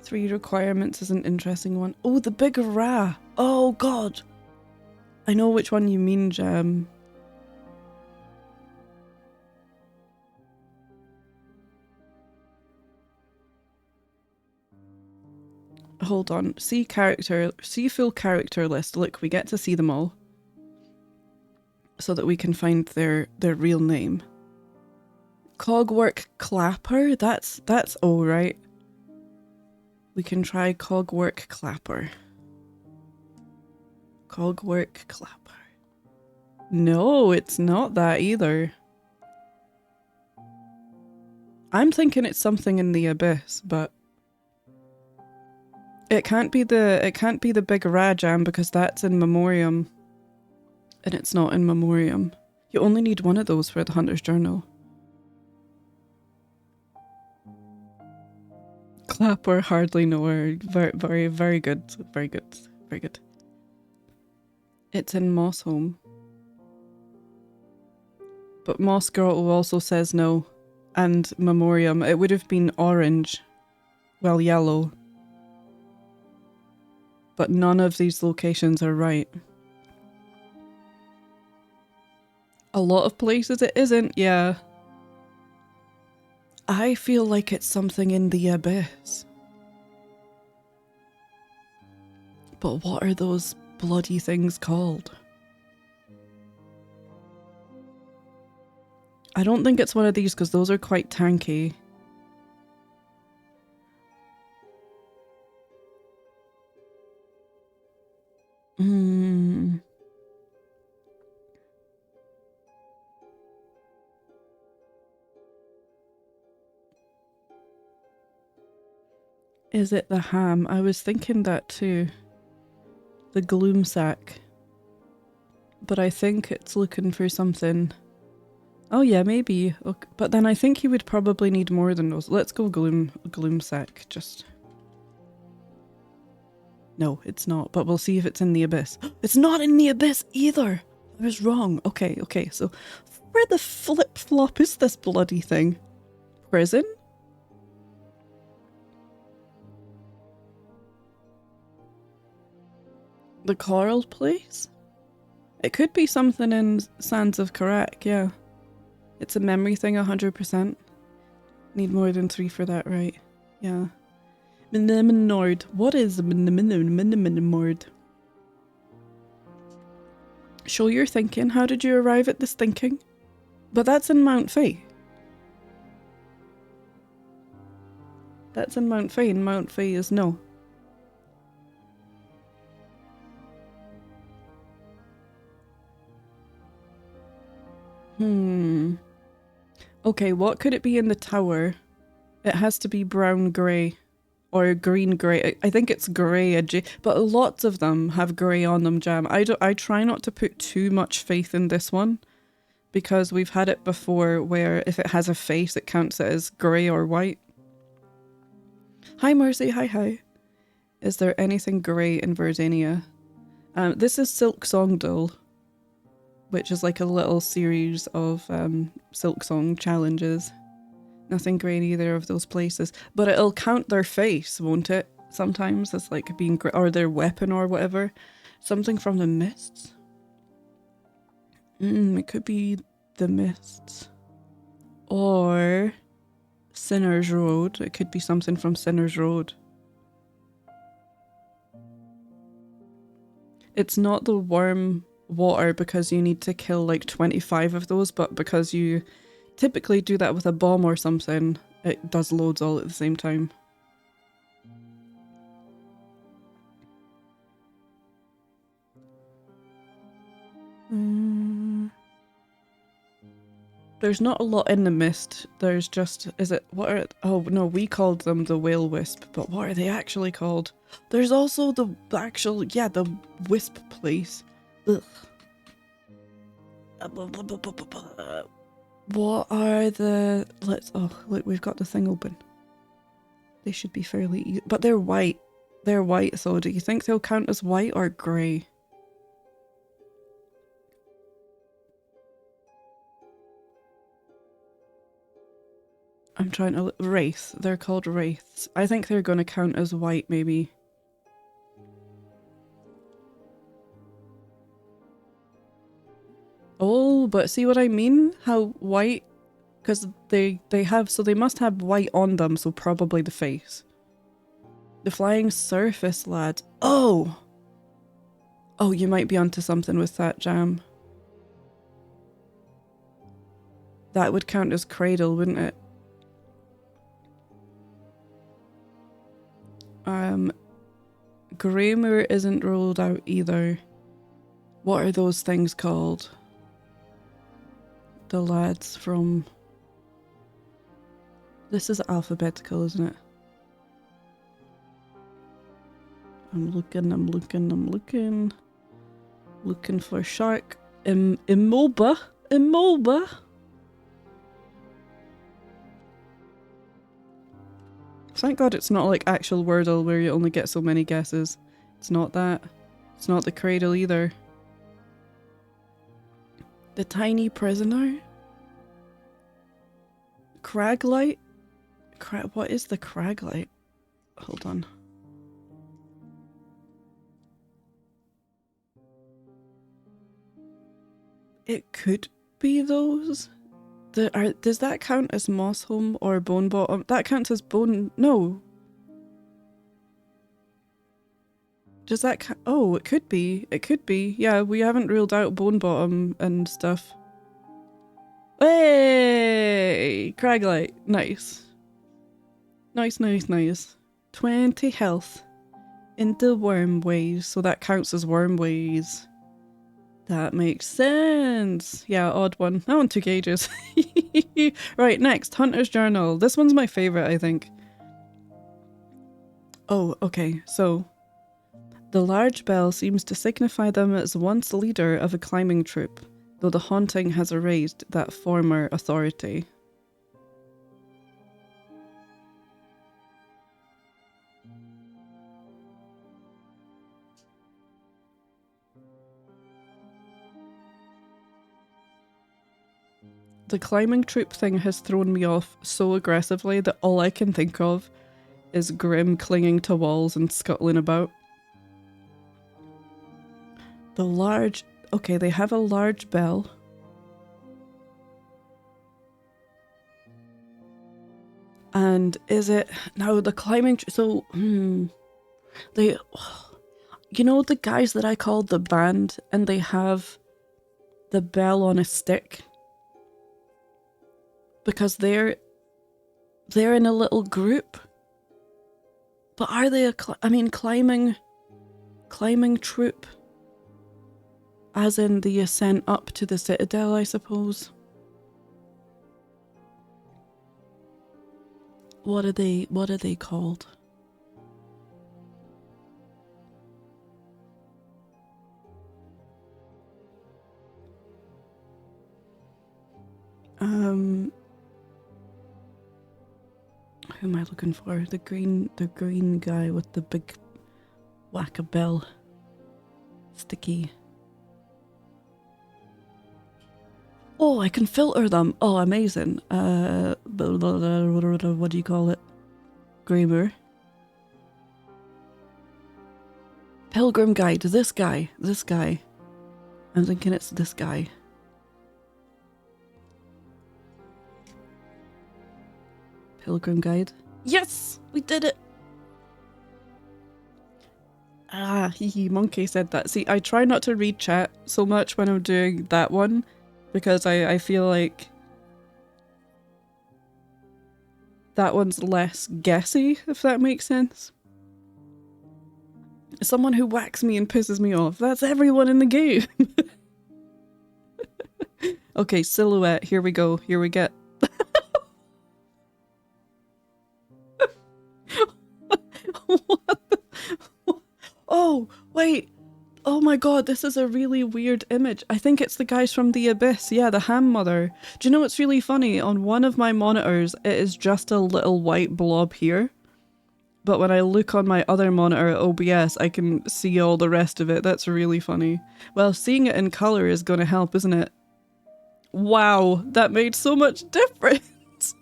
3 requirements is an interesting one. Oh, the big Ra. Oh god. I know which one you mean, Jam. Hold on. See full character list. Look, we get to see them all. So that we can find their real name. Cogwork Clapper? That's alright. We can try Cogwork Clapper. Cogwork Clapper. No, it's not that either. I'm thinking it's something in the abyss, but it can't be the big Rajam because that's in Memoriam. And it's not in Memoriam. You only need one of those for the Hunter's Journal. Clapper, hardly know her. Very, very good. Very good. Very good. It's in Mossholm. But Moss Grotto also says no. And Memoriam. It would have been orange. Well, yellow. But none of these locations are right. A lot of places it isn't, yeah. I feel like it's something in the abyss. But what are those bloody things called? I don't think it's one of these because those are quite tanky. Is it the ham? I was thinking that too. The gloom sack. But I think it's looking for something. Oh yeah, maybe. Okay. But then I think he would probably need more than those. Let's go gloom sack. Just. No, it's not. But we'll see if it's in the abyss. It's not in the abyss either. I was wrong. Okay. So where the flip flop is this bloody thing? Prison? The Coral Place? It could be something in Sands of Karak, yeah. It's a memory thing, 100%. Need more than 3 for that, right? Yeah. Nord. What is Nord? Show your thinking. How did you arrive at this thinking? But that's in Mount Fae. That's in Mount Fae, and Mount Fae is no. Okay, what could it be in the tower? It has to be brown grey or green grey. I think it's grey, but lots of them have grey on them, Jam. I try not to put too much faith in this one because we've had it before where if it has a face, it counts it as grey or white. Hi, Mercy. Hi. Is there anything grey in Verdania? This is Silksongdle, which is like a little series of Silksong challenges. Nothing grey in either of those places. But it'll count their face, won't it? Sometimes it's like being or their weapon or whatever. Something from the mists? It could be the mists. Or Sinner's Road. It could be something from Sinner's Road. It's not the worm water because you need to kill like 25 of those, but because you typically do that with a bomb or something, it does loads all at the same time. There's not a lot in the mist. There's just, oh no, we called them the whale wisp, but what are they actually called? There's also the actual, yeah, the wisp place. Ugh. What are the... Oh, look, we've got the thing open. They should be fairly easy. But they're white. They're white, so do you think they'll count as white or grey? I'm trying to... Wraith. They're called wraiths. I think they're going to count as white, maybe. Oh, but see what I mean? How white... Because they have... So they must have white on them, so probably the face. The flying surface lad. Oh! Oh, you might be onto something with that, Jam. That would count as cradle, wouldn't it? Grammar isn't ruled out either. What are those things called? The lads from... This is alphabetical, isn't it? I'm looking. Looking for shark. Immoba. Thank God it's not like actual Wordle where you only get so many guesses. It's not that. It's not the cradle either. The tiny prisoner? Craglight? What is the Craglight? Hold on. It could be those. Does that count as Mossholm or Bone Bottom? That counts as Bone... No. Does that count? Oh, it could be. It could be. Yeah, we haven't ruled out Bone Bottom and stuff. Hey! Craglight. Nice. Nice. 20 health. Into Wormways. So that counts as Wormways. That makes sense. Yeah, odd one. That one took ages. Right, next. Hunter's Journal. This one's my favourite, I think. Oh, okay. So, the large bell seems to signify them as once leader of a climbing troop, though the haunting has erased that former authority. The climbing troop thing has thrown me off so aggressively that all I can think of is Grim clinging to walls and scuttling about. The large... Okay, they have a large bell. And is it... Now, the climbing... So, they... You know the guys that I called the band and they have the bell on a stick? Because they're in a little group. But are they climbing troop? As in the ascent up to the citadel, I suppose. What are they called? Who am I looking for? The green guy with the big whack-a-bell. Sticky. Oh, I can filter them. Oh, amazing. What do you call it? Grammar. Pilgrim Guide. This guy. I'm thinking it's this guy. Pilgrim Guide. Yes! We did it! Ah, Monkey said that. See, I try not to read chat so much when I'm doing that one, because I feel like that one's less guessy, if that makes sense. Someone who whacks me and pisses me off. That's everyone in the game! Okay, silhouette. Here we go. Here we get... Oh, wait. Oh my god, this is a really weird image. I think it's the guys from The Abyss. Yeah, the Ham Mother. Do you know what's really funny? On one of my monitors, it is just a little white blob here. But when I look on my other monitor at OBS, I can see all the rest of it. That's really funny. Well, seeing it in colour is going to help, isn't it? Wow, that made so much difference.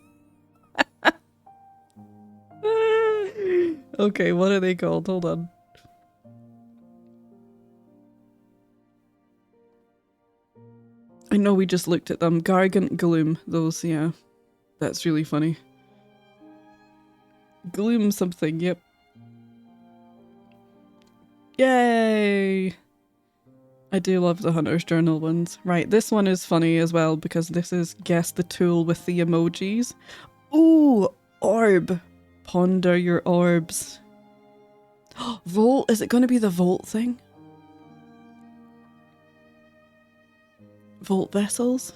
Okay, what are they called? Hold on. I know we just looked at them. Gargant Gloom. Those, yeah. That's really funny. Gloom something, yep. Yay! I do love the Hunter's Journal ones. Right, this one is funny as well because this is Guess the Tool with the emojis. Ooh, orb. Ponder your orbs. Volt? Is it going to be the Volt thing? Volt vessels?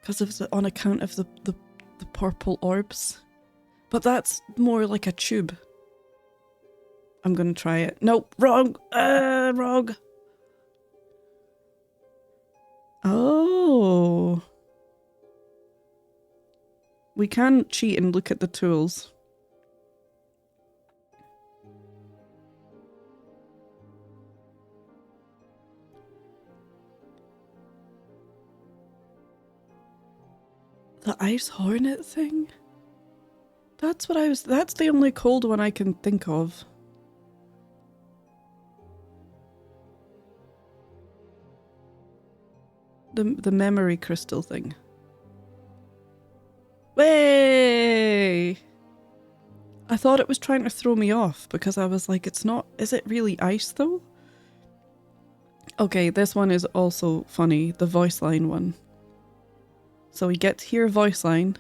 Because of the, on account of the purple orbs. But that's more like a tube. I'm gonna try it. Nope, wrong! Wrong! Oh. We can cheat and look at the tools. The ice hornet thing? That's what I was— that's the only cold one I can think of. The memory crystal thing. Way! I thought it was trying to throw me off because I was like, it's not— is it really ice though? Okay, this one is also funny, the voice line one. So we get to hear voice line.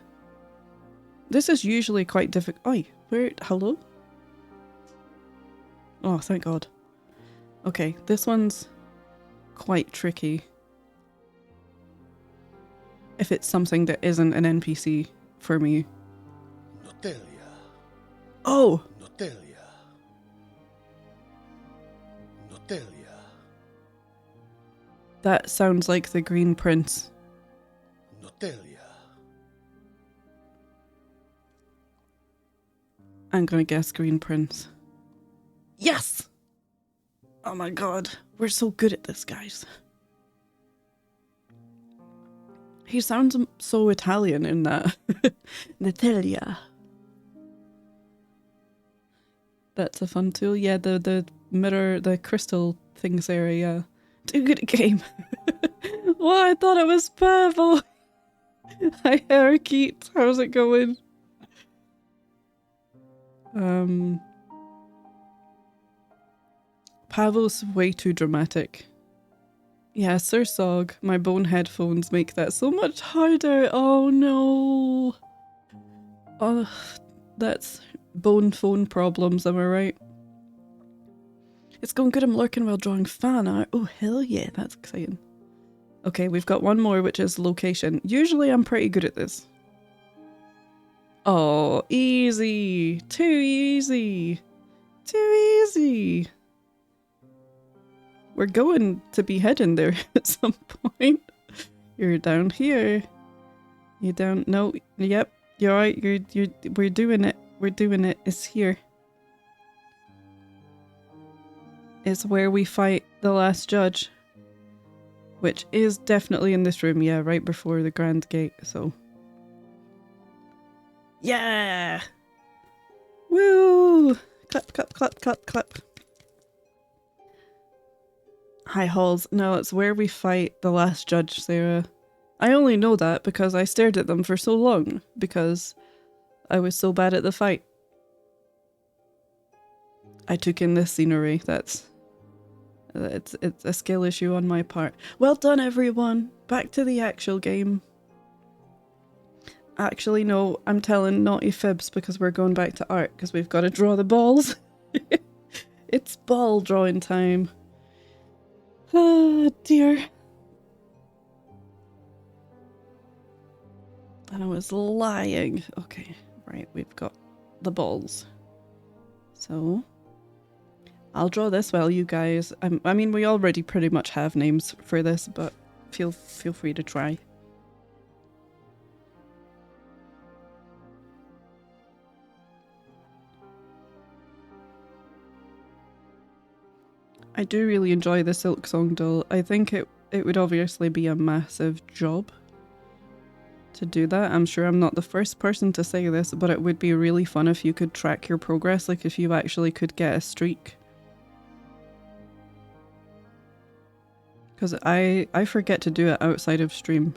This is usually quite difficult. Oi, where— hello? Oh, thank God. Okay, this one's quite tricky. If it's something that isn't an NPC for me. Notelia. Oh! Notelia. Notelia. That sounds like the Green Prince. Notelia. I'm gonna guess Green Prince. Yes! Oh my God, we're so good at this, guys. He sounds so Italian in that. Natalia. That's a fun tool. Yeah, the mirror, the crystal things there, yeah. Too good a game. What? I thought it was purple. Hi, Harakeet. How's it going? Pavel's way too dramatic. Yeah, Sir Sog, my bone headphones make that so much harder. Oh no. Oh, that's bone phone problems, am I right? It's going good. I'm lurking while drawing fan art. Oh, hell yeah, that's exciting. Okay, we've got one more, which is location. Usually I'm pretty good at this. Oh, easy. Too easy. Too easy. We're going to be heading there at some point. You're down here. You down— no, yep. You're right. We're doing it. We're doing it. It's here. It's where we fight the last judge. Which is definitely in this room, yeah, right before the Grand Gate, so. Yeah! Woo! Clap, clap, clap, clap, clap. High halls. No, it's where we fight the last judge, Sarah. I only know that because I stared at them for so long, because I was so bad at the fight. I took in this scenery. It's a skill issue on my part. Well done, everyone. Back to the actual game. Actually, no, I'm telling naughty fibs because we're going back to art because we've got to draw the balls. It's ball drawing time. Oh dear. I was lying. Okay, right, we've got the balls. So I'll draw this while you guys— I mean, we already pretty much have names for this, but feel free to try. I do really enjoy the Silksongdle. I think it would obviously be a massive job. to do that. I'm sure I'm not the first person to say this, but it would be really fun if you could track your progress, like if you actually could get a streak. Because I forget to do it outside of stream.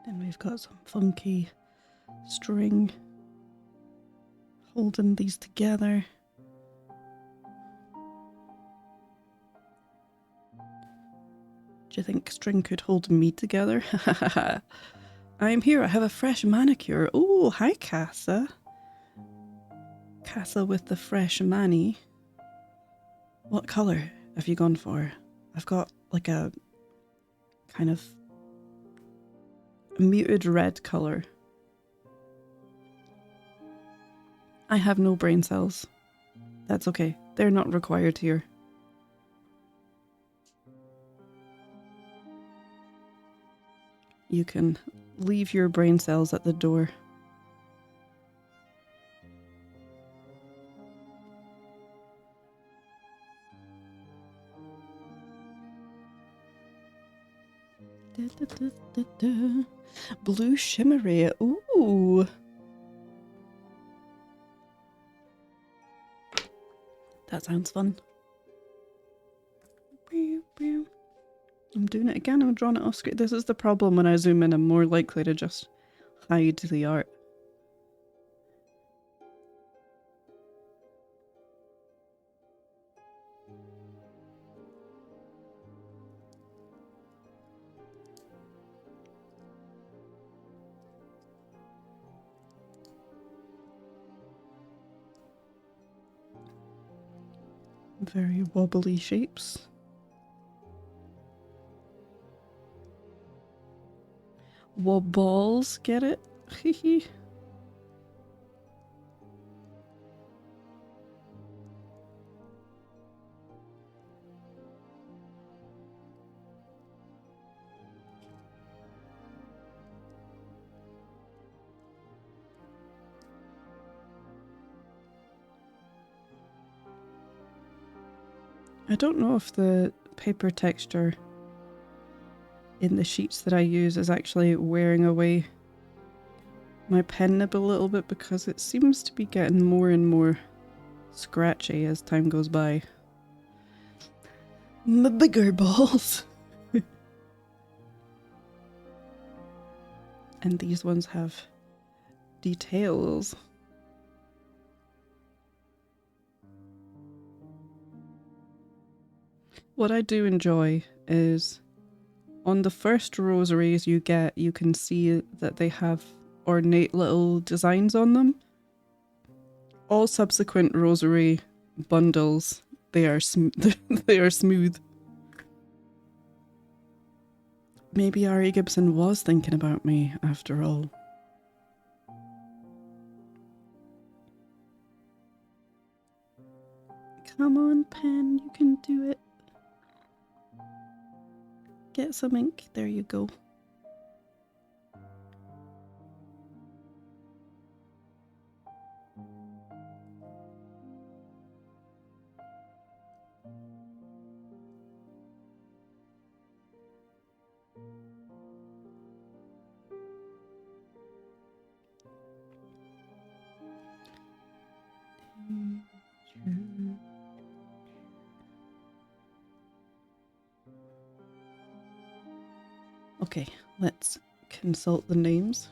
Then we've got some funky string holding these together. Do you think string could hold me together? I'm here, I have a fresh manicure. Oh, hi Casa. Casa with the fresh mani. What colour have you gone for? I've got like a kind of muted red colour. I have no brain cells. That's okay. They're not required here. You can leave your brain cells at the door. Blue shimmery. Ooh. That sounds fun. I'm doing it again. I'm drawing it off screen. This is the problem when I zoom in. I'm more likely to just hide the art. Very wobbly shapes. Wobbles, get it? Hehe. I don't know if the paper texture in the sheets that I use is actually wearing away my pen nib a little bit, because it seems to be getting more and more scratchy as time goes by. My bigger balls! And these ones have details. What I do enjoy is on the first rosaries you can see that they have ornate little designs on them. All subsequent rosary bundles, they are they are smooth. Maybe Ari Gibson was thinking about me after all. Come on, pen, you can do it. Get some ink. There you go. Okay, let's consult the names.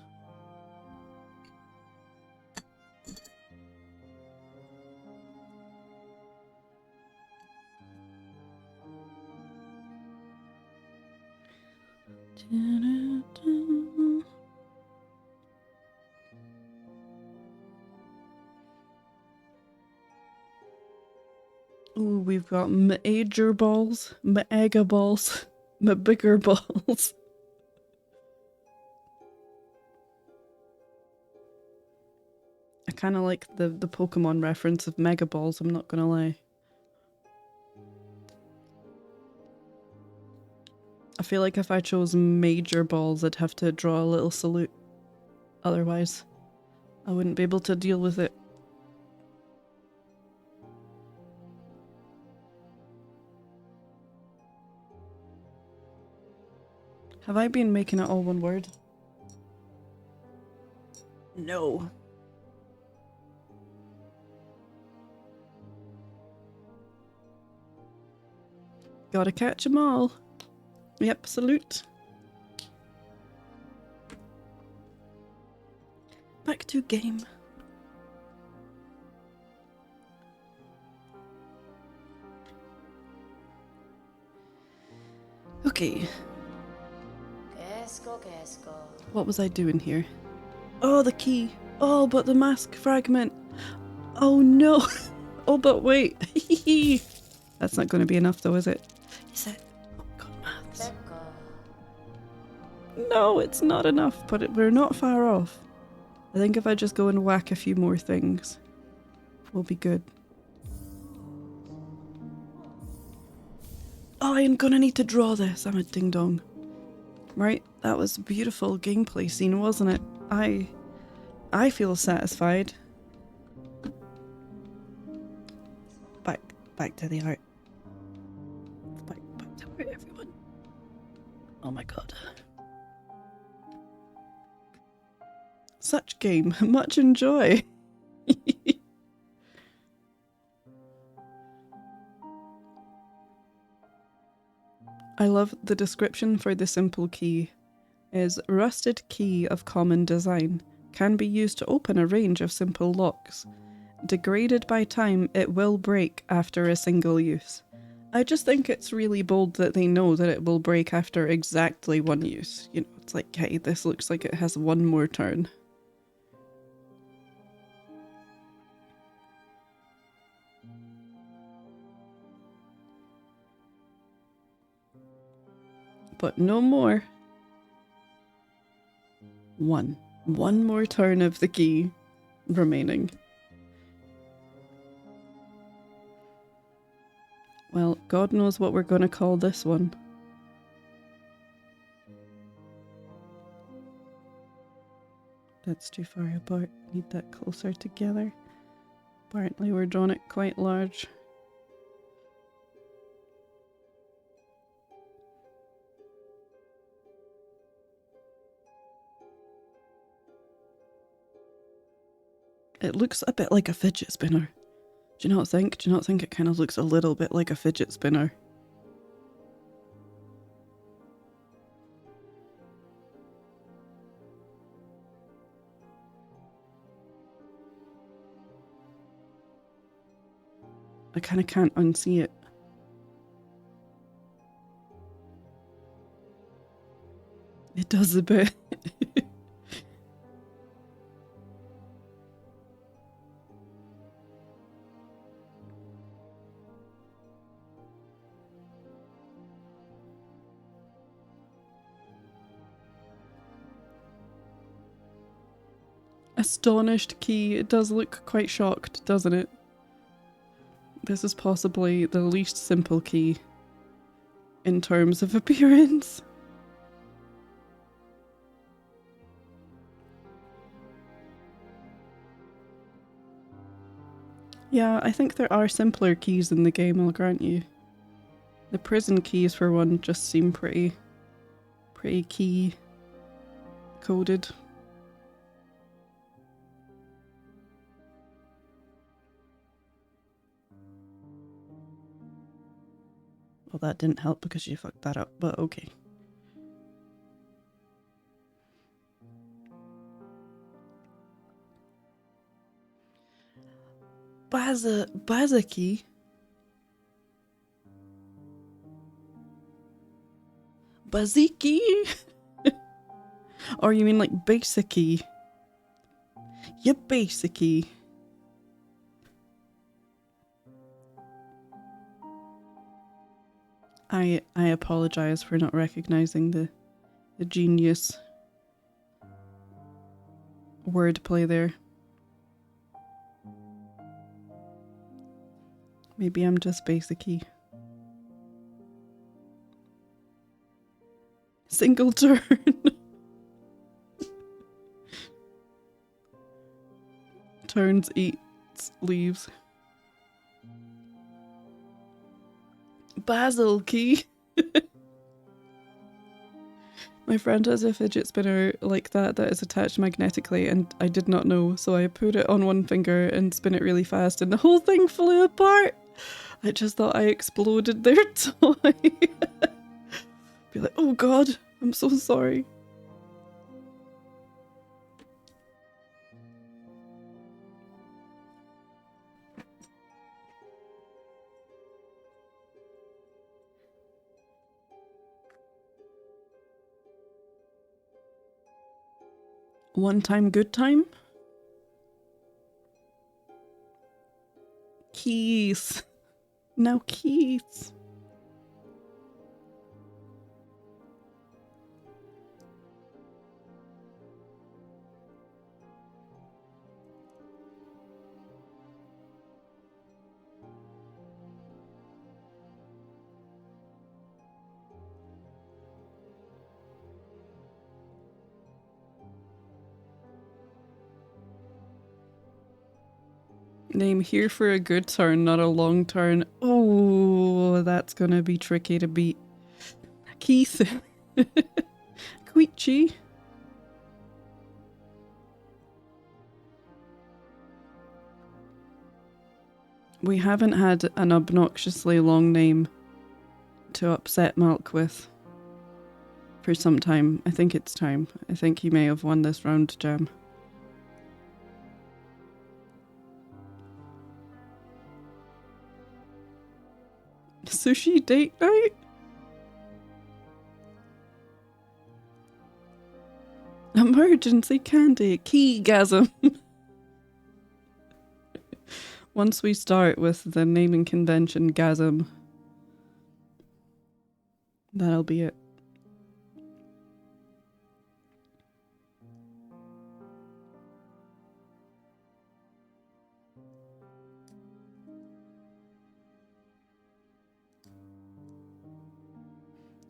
Ooh, we've got major balls, mega balls, bigger balls. kind of like the Pokemon reference of Mega Balls, I'm not gonna lie. I feel like if I chose major balls, I'd have to draw a little salute. Otherwise, I wouldn't be able to deal with it. Have I been making it all one word? No. Gotta catch 'em all. Yep, salute. Back to game. Okay. What was I doing here? Oh, the key. Oh, but the mask fragment. Oh no. Oh, but wait. That's not going to be enough though, is it? Is it? Oh god, maths. No, it's not enough, but we're not far off. I think if I just go and whack a few more things, we'll be good. Oh, I'm gonna need to draw this. I'm a ding dong. Right, that was a beautiful gameplay scene, wasn't it? I feel satisfied. Back to the art. Back to art, everyone. Oh my god. Such game, much enjoy. I love the description for the simple key is rusted key of common design, can be used to open a range of simple locks. Degraded by time, it will break after a single use. I just think it's really bold that they know that it will break after exactly one use. You know, it's like, hey, this looks like it has one more turn. But no more. One more turn of the key remaining. Well, God knows what we're gonna call this one. That's too far apart. Need that closer together. Apparently we're drawing it quite large. It looks a bit like a fidget spinner. Do you not think? Do you not think it kind of looks a little bit like a fidget spinner? I kind of can't unsee it. It does a bit. Astonished key. It does look quite shocked, doesn't it? This is possibly the least simple key in terms of appearance. Yeah, I think there are simpler keys in the game, I'll grant you. The prison keys, for one, just seem pretty key coded. Well, that didn't help because you fucked that up, but okay. Bazaki? Baziki? Or you mean like basicy? Yeah, basicy. I apologize for not recognizing the genius wordplay there. Maybe I'm just basic-y. Single turn. Turns, eats, leaves. Basil key. My friend has a fidget spinner like that is attached magnetically, and I did not know, so I put it on one finger and spin it really fast and the whole thing flew apart. I just thought I exploded their toy. Be like, oh god, I'm so sorry. One time, good time? Keys. Now keys. Name here for a good turn, not a long turn. Oh, that's gonna be tricky to beat. Keith. Queechy. We haven't had an obnoxiously long name to upset Malk with for some time. I think it's time. I think you may have won this round, Jam. Sushi date night? Emergency candy. Keygasm. Once we start with the naming convention gasm, that'll be it.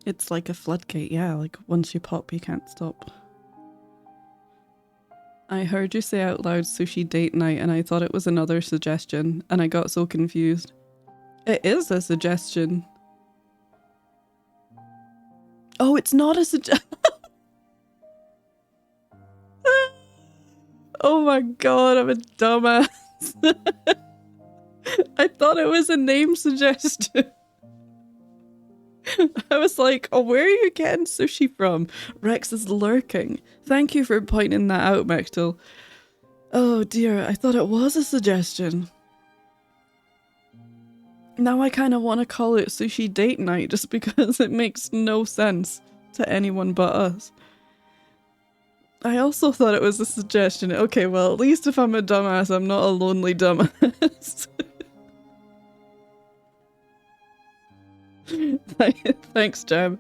It's like a floodgate, yeah, like once you pop, you can't stop. I heard you say out loud sushi date night and I thought it was another suggestion and I got so confused. It is a suggestion. Oh, it's not a suggestion. Oh my god, I'm a dumbass. I thought it was a name suggestion. I was like, oh, where are you getting sushi from? Rex is lurking. Thank you for pointing that out, Mechtel. Oh dear, I thought it was a suggestion. Now I kind of want to call it sushi date night just because it makes no sense to anyone but us. I also thought it was a suggestion. Okay, well, at least if I'm a dumbass, I'm not a lonely dumbass. Thanks, Jam.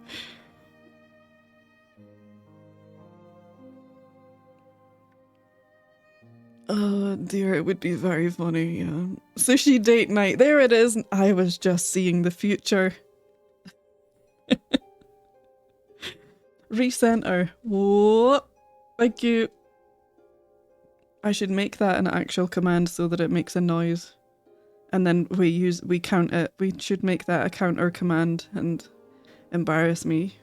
Oh dear, it would be very funny, yeah. Sushi date night, there it is. I was just seeing the future. Recenter. Whoa. Thank you. I should make that an actual command so that it makes a noise. And then we count it. We should make that a counter command and embarrass me.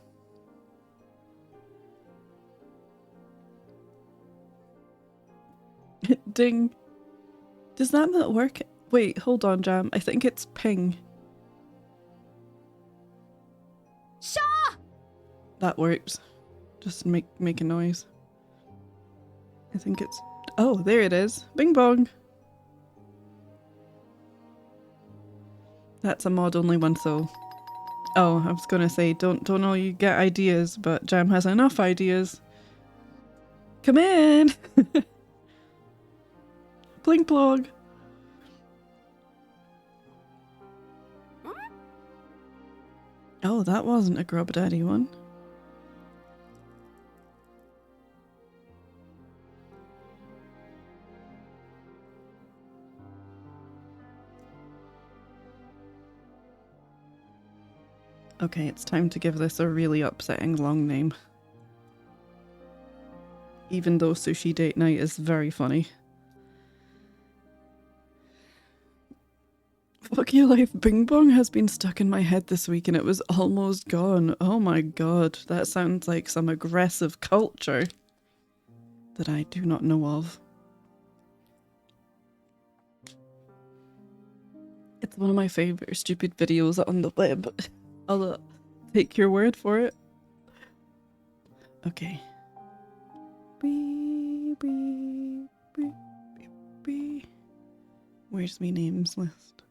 Ding. Does that not work? Wait, hold on, Jam. I think it's ping. Shaw! That works. Just make a noise. I think it's... Oh, there it is. Bing bong. That's a mod only one though. Oh, I was gonna say, don't know you get ideas, but Jam has enough ideas. Come in! Blink blog. Oh, that wasn't a Grub Daddy one. Okay, it's time to give this a really upsetting long name. Even though Sushi Date Night is very funny. Fuck Your Life Bing Bong has been stuck in my head this week and it was almost gone. Oh my god, that sounds like some aggressive culture that I do not know of. It's one of my favourite stupid videos on the web. I'll take your word for it. Okay. Bee, bee, bee, bee, bee. Where's my names list?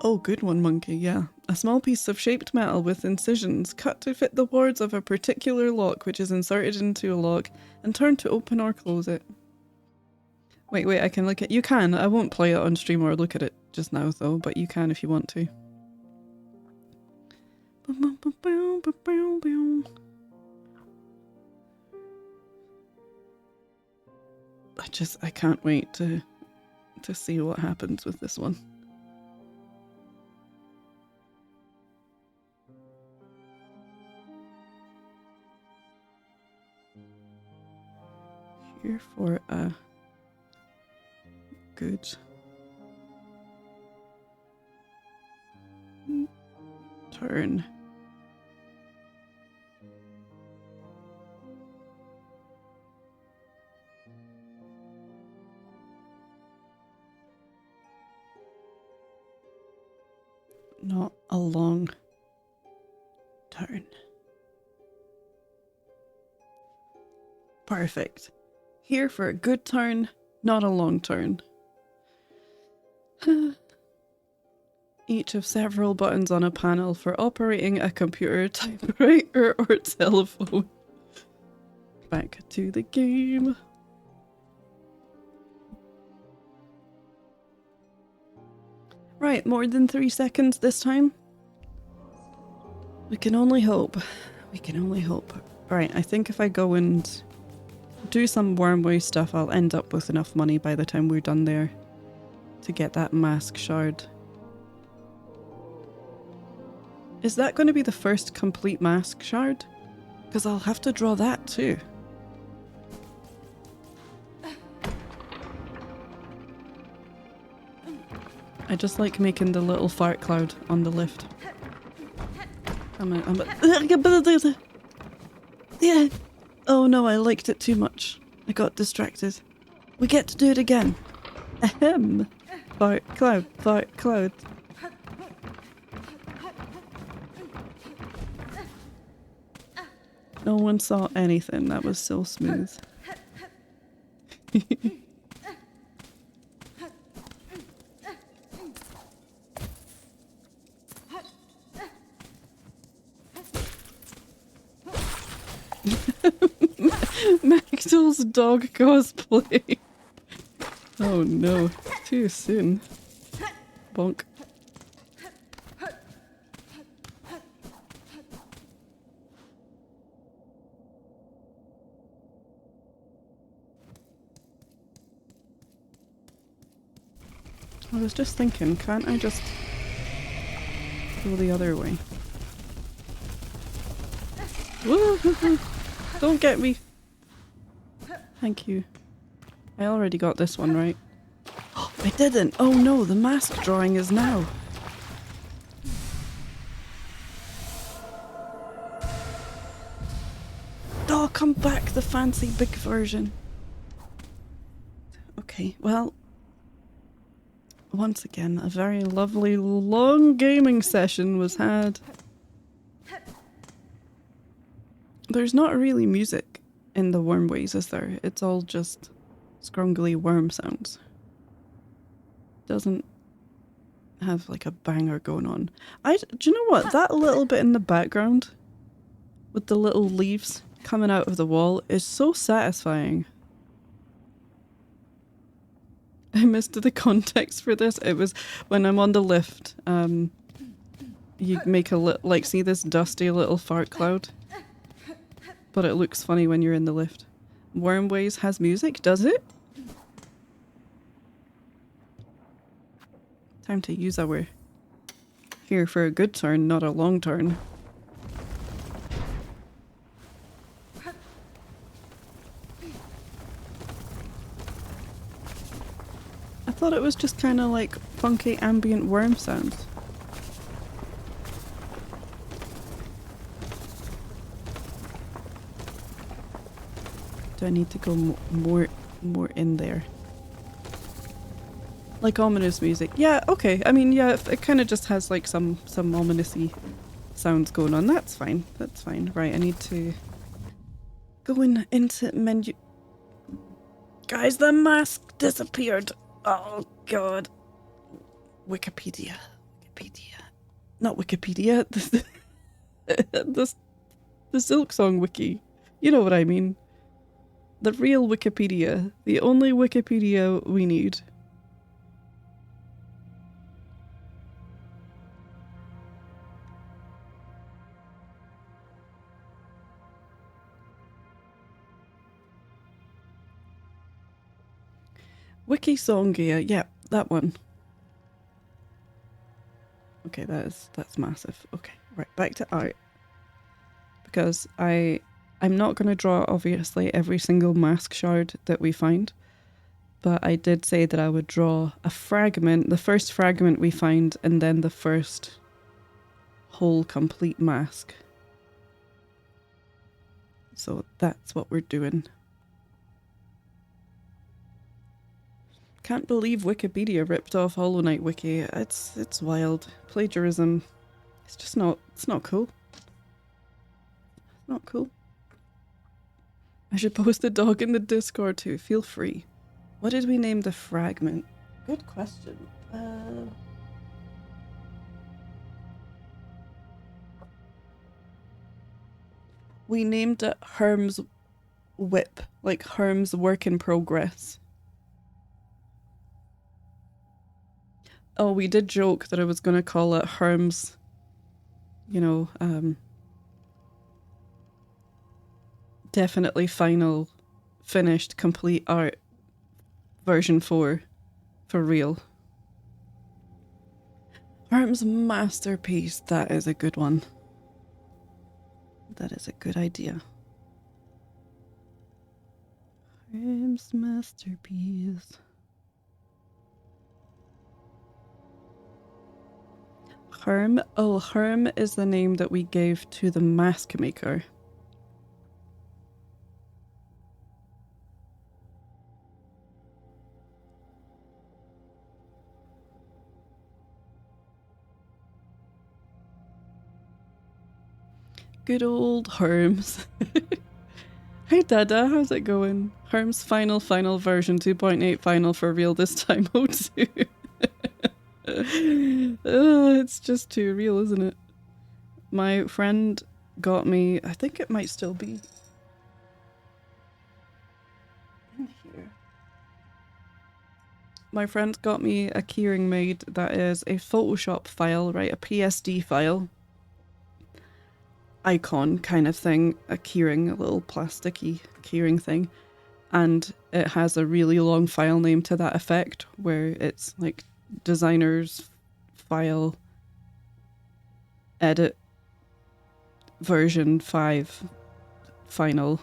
Oh, good one, Monkey, yeah. A small piece of shaped metal with incisions cut to fit the wards of a particular lock, which is inserted into a lock and turned to open or close it. Wait, I can look at— you can. I won't play it on stream or look at it just now though, but you can if you want to. I can't wait to see what happens with this one. Here for a good turn. Not a long turn. Perfect. Here for a good turn, not a long turn. Each of several buttons on a panel for operating a computer, typewriter, or telephone. Back to the game. Right, more than 3 seconds this time. We can only hope. We can only hope. Right, I think if I go and do some wormway stuff, I'll end up with enough money by the time we're done there to get that mask shard. Is that going to be the first complete mask shard? Because I'll have to draw that too. I just like making the little fart cloud on the lift. Yeah. Oh no, I liked it too much. I got distracted. We get to do it again. Ahem. Fart cloud, fart cloud. No one saw anything. That was so smooth. Maxwell's dog cosplay. Oh no, too soon. Bonk. I was just thinking, can't I just go the other way? Woo-hoo-hoo. Don't get me. Thank you. I already got this one right. Oh, I didn't! Oh no, the mask drawing is now. Oh, come back, the fancy big version. Okay, well, once again, a very lovely long gaming session was had. There's not really music in the wormways, is there? It's all just scrungly worm sounds. Doesn't have like a banger going on. Do you know what? That little bit in the background with the little leaves coming out of the wall is so satisfying. I missed the context for this. It was when I'm on the lift. You make a like, see this dusty little fart cloud? But it looks funny when you're in the lift. Wormways has music, does it? Time to use our here for a good turn, not a long turn. I thought it was just kind of like funky ambient worm sounds. Do I need to go more in there? Like ominous music. Yeah, okay. I mean, yeah, it kind of just has like some ominous-y sounds going on. That's fine. That's fine. Right, I need to go into menu. Guys, the mask disappeared. Oh, God. Wikipedia. Not Wikipedia. The Silksong wiki. You know what I mean. The real Wikipedia. The only Wikipedia we need. Wikisongia, yeah, that one. Okay, that's massive. Okay, right, back to art. Because I'm not going to draw, obviously, every single mask shard that we find. But I did say that I would draw a fragment, the first fragment we find, and then the first whole complete mask. So that's what we're doing. Can't believe Wikipedia ripped off Hollow Knight wiki. It's wild. Plagiarism. It's just not, it's not cool. It's not cool. I should post a dog in the Discord too. Feel free. What did we name the fragment? Good question. We named it Herm's whip. Like Herm's work in progress. Oh, we did joke that I was going to call it Herm's, you know, definitely final, finished, complete art version 4 for real. Herm's masterpiece, that is a good one. That is a good idea. Herm's masterpiece. Herm? Oh, Herm is the name that we gave to the mask maker. Good old Herms. Hey Dada, how's it going? Herm's final version 2.8 final for real this time. Oh, too. It's just too real, isn't it? My friend got me, I think it might still be in here. My friend got me a keyring made that is a Photoshop file, right? A PSD file. Icon kind of thing. A keyring, a little plasticky keyring thing. And it has a really long file name to that effect where it's like designer's file edit version 5 final.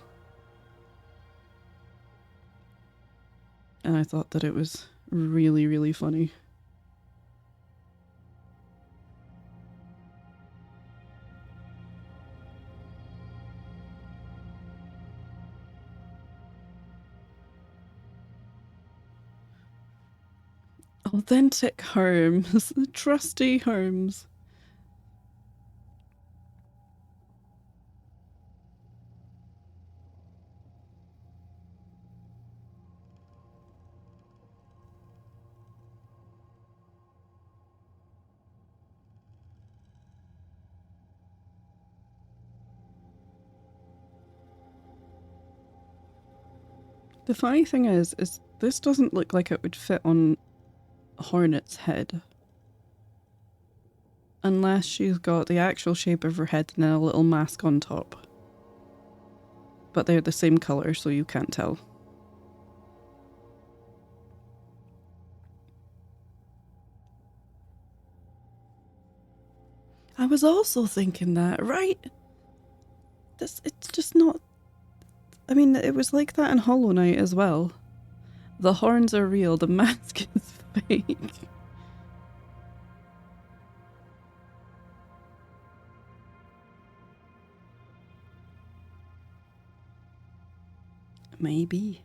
And I thought that it was really, really funny. Authentic Herms, trusty Herms. The funny thing is this doesn't look like it would fit on Hornet's head. Unless she's got the actual shape of her head and then a little mask on top. But they're the same colour, so you can't tell. I was also thinking that, right? It's just not... I mean, it was like that in Hollow Knight as well. The horns are real, the mask is fake. Maybe.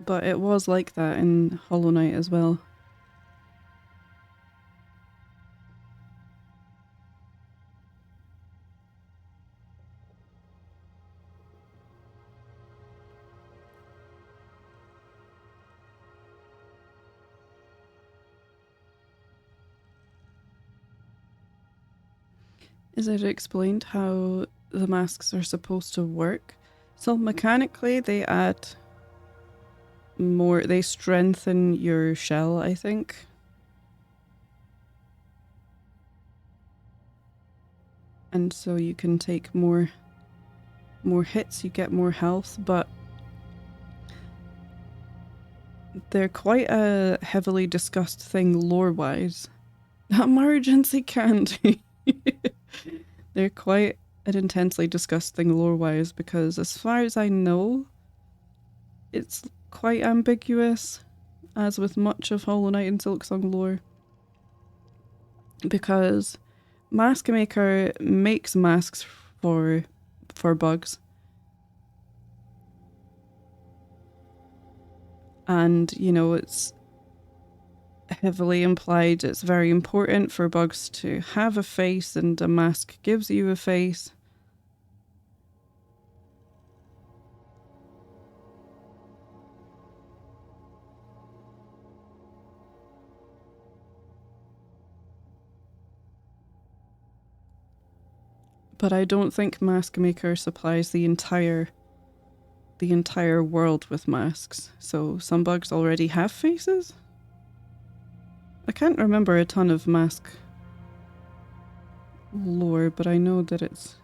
But it was like that in Hollow Knight as well. Is it explained how the masks are supposed to work? So mechanically they add more, they strengthen your shell, I think. And so you can take more hits, you get more health, but they're quite a heavily discussed thing lore-wise. Emergency candy! They're quite an intensely discussed thing lore-wise because as far as I know, it's quite ambiguous, as with much of Hollow Knight and Silksong lore. Because Mask Maker makes masks for bugs. And, you know, it's heavily implied it's very important for bugs to have a face, and a mask gives you a face. But I don't think Mask Maker supplies the entire world with masks. So some bugs already have faces? I can't remember a ton of mask lore, but I know that it's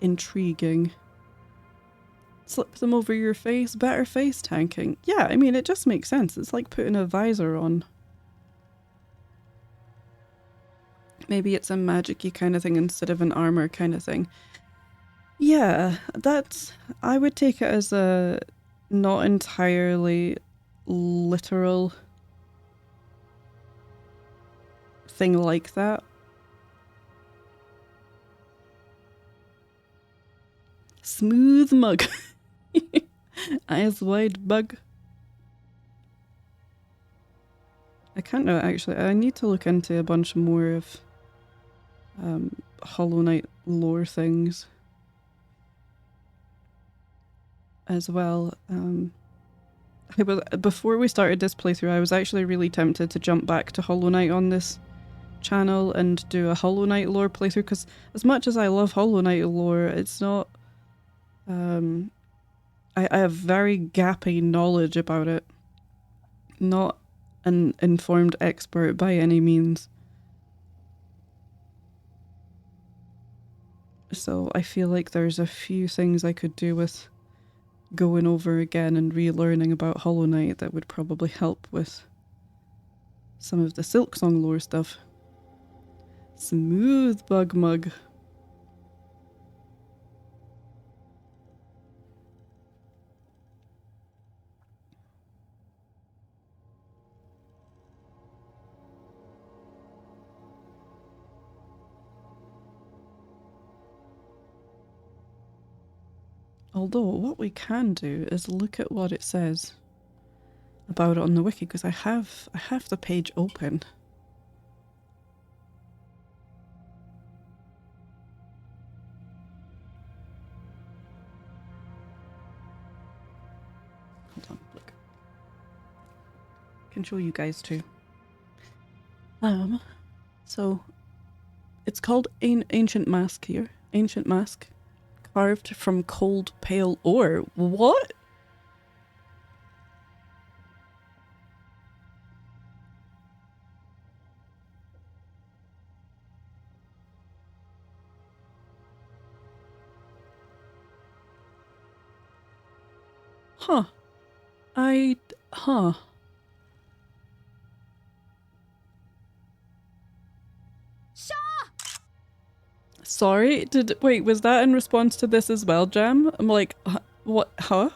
intriguing. Slip them over your face, better face tanking. Yeah, I mean, it just makes sense. It's like putting a visor on. Maybe it's a magic-y kind of thing instead of an armor kind of thing. Yeah, that's... I would take it as a not entirely literal thing like that. Smooth mug. Eyes wide bug. I can't know actually. I need to look into a bunch more of Hollow Knight lore things as well. Before we started this playthrough, I was actually really tempted to jump back to Hollow Knight on this channel and do a Hollow Knight lore playthrough, because as much as I love Hollow Knight lore, it's not... I have very gappy knowledge about it. Not an informed expert by any means. So I feel like there's a few things I could do with going over again and relearning about Hollow Knight that would probably help with some of the Silksong lore stuff. Smooth bug mug. Although, what we can do is look at what it says about it on the wiki, because I have the page open. Hold on, look. I can show you guys too. So it's called Ancient Mask here. Ancient Mask. Carved from cold pale ore. What? Huh. Huh. Sorry, wait, was that in response to this as well, Jam? I'm like, what, huh?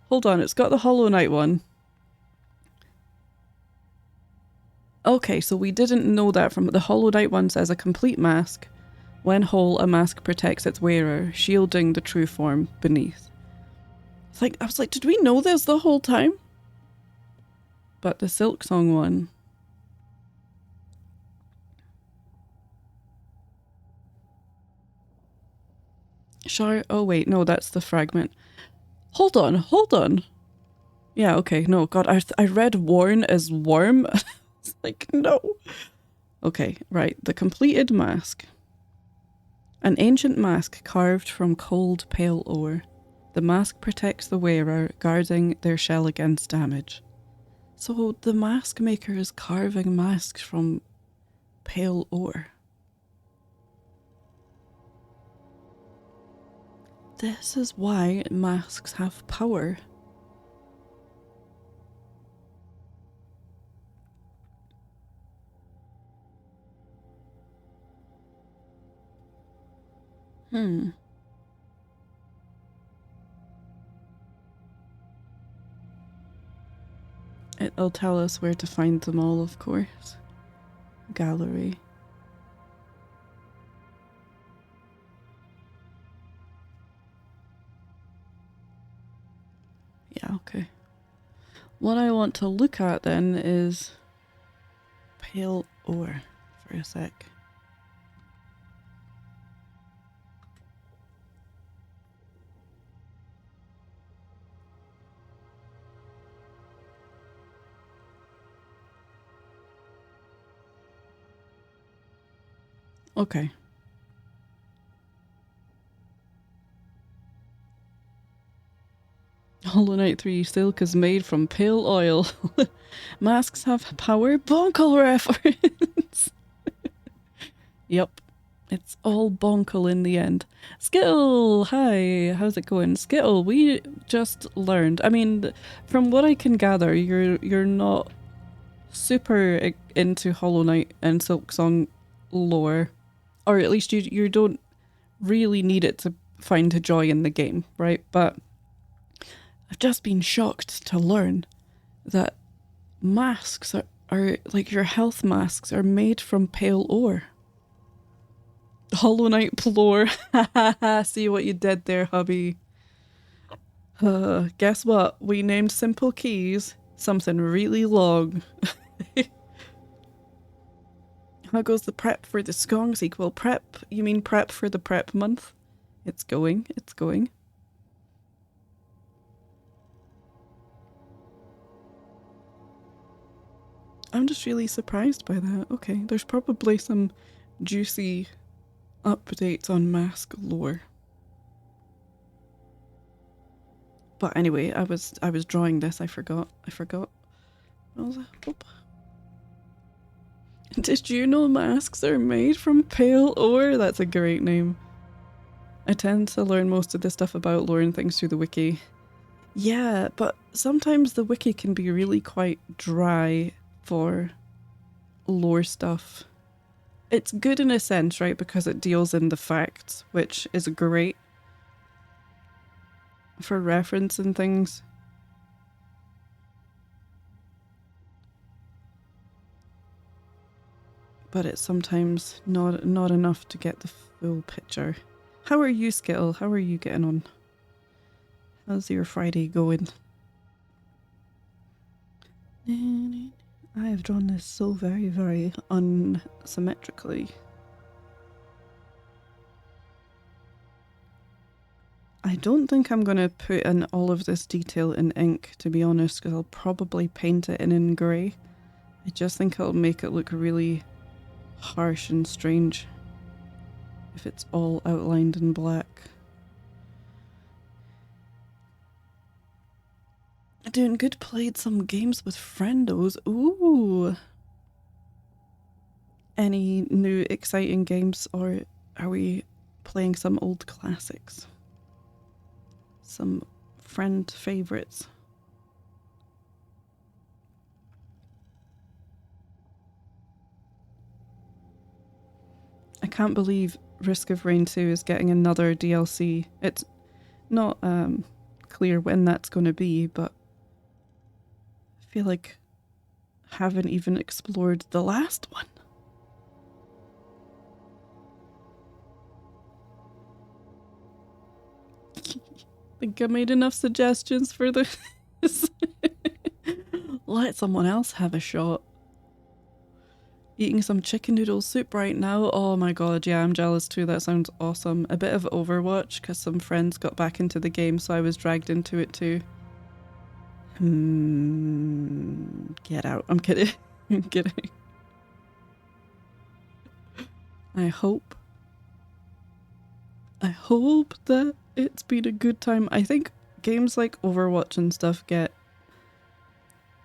Hold on, it's got the Hollow Knight one. Okay, so we didn't know that from the Hollow Knight one says a complete mask. When whole, a mask protects its wearer, shielding the true form beneath. It's like, I was like, did we know this the whole time? But the Silksong one. Oh wait, no, that's the fragment. Hold on, hold on. Yeah, okay, no, God, I read worn as worm. It's like, no. Okay, right, the completed mask. An ancient mask carved from cold, pale ore. The mask protects the wearer, guarding their shell against damage. So the mask maker is carving masks from pale ore. This is why masks have power. It'll tell us where to find them all, of course. Gallery. Yeah, okay. What I want to look at then is pale ore for a sec. Okay. Hollow Knight 3 silk is made from pale oil. Masks have power. Bonkle reference! Yep. It's all bonkle in the end. Skittle! Hi, how's it going? Skittle, we just learned. I mean, from what I can gather, you're not super into Hollow Knight and Silksong lore. Or at least you don't really need it to find a joy in the game, right? But I've just been shocked to learn that masks are like your health masks are made from pale ore. Hollow Knight Plore. See what you did there, hubby. Guess what? We named Simple Keys something really long. How goes the prep for the Skong sequel? Prep? You mean prep for the prep month? It's going, it's going. I'm just really surprised by that. Okay, there's probably some juicy updates on mask lore. But anyway, I was drawing this, I forgot. I was like, whoop. Did you know masks are made from pale ore? That's a great name. I tend to learn most of the stuff about lore and things through the wiki. Yeah, but sometimes the wiki can be really quite dry for lore stuff. It's good in a sense, right, because it deals in the facts, which is great for reference and things. But it's sometimes not enough to get the full picture. How are you, Skittle? How are you getting on? How's your Friday going? I have drawn this so very, very unsymmetrically. I don't think I'm going to put in all of this detail in ink, to be honest, because I'll probably paint it in grey. I just think it'll make it look really harsh and strange if it's all outlined in black. Doing good, played some games with friendos. Ooh! Any new exciting games, or are we playing some old classics? Some friend favourites. I can't believe Risk of Rain 2 is getting another DLC. It's not clear when that's going to be, but I feel like I haven't even explored the last one. Think I made enough suggestions for this. Let someone else have a shot. Eating some chicken noodle soup right now. Oh my god, yeah, I'm jealous too. That sounds awesome. A bit of Overwatch because some friends got back into the game, so I was dragged into it too. Get out. I'm kidding. I'm kidding. I hope that it's been a good time. I think games like Overwatch and stuff get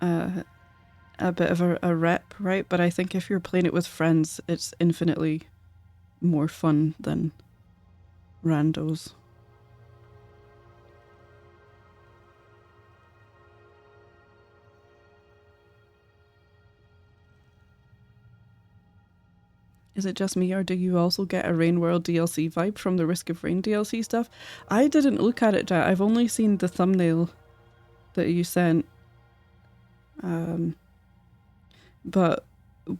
a bit of a rep, right? But I think if you're playing it with friends, it's infinitely more fun than randos. Is it just me, or do you also get a Rain World DLC vibe from the Risk of Rain DLC stuff? I didn't look at it, Jack. I've only seen the thumbnail that you sent. But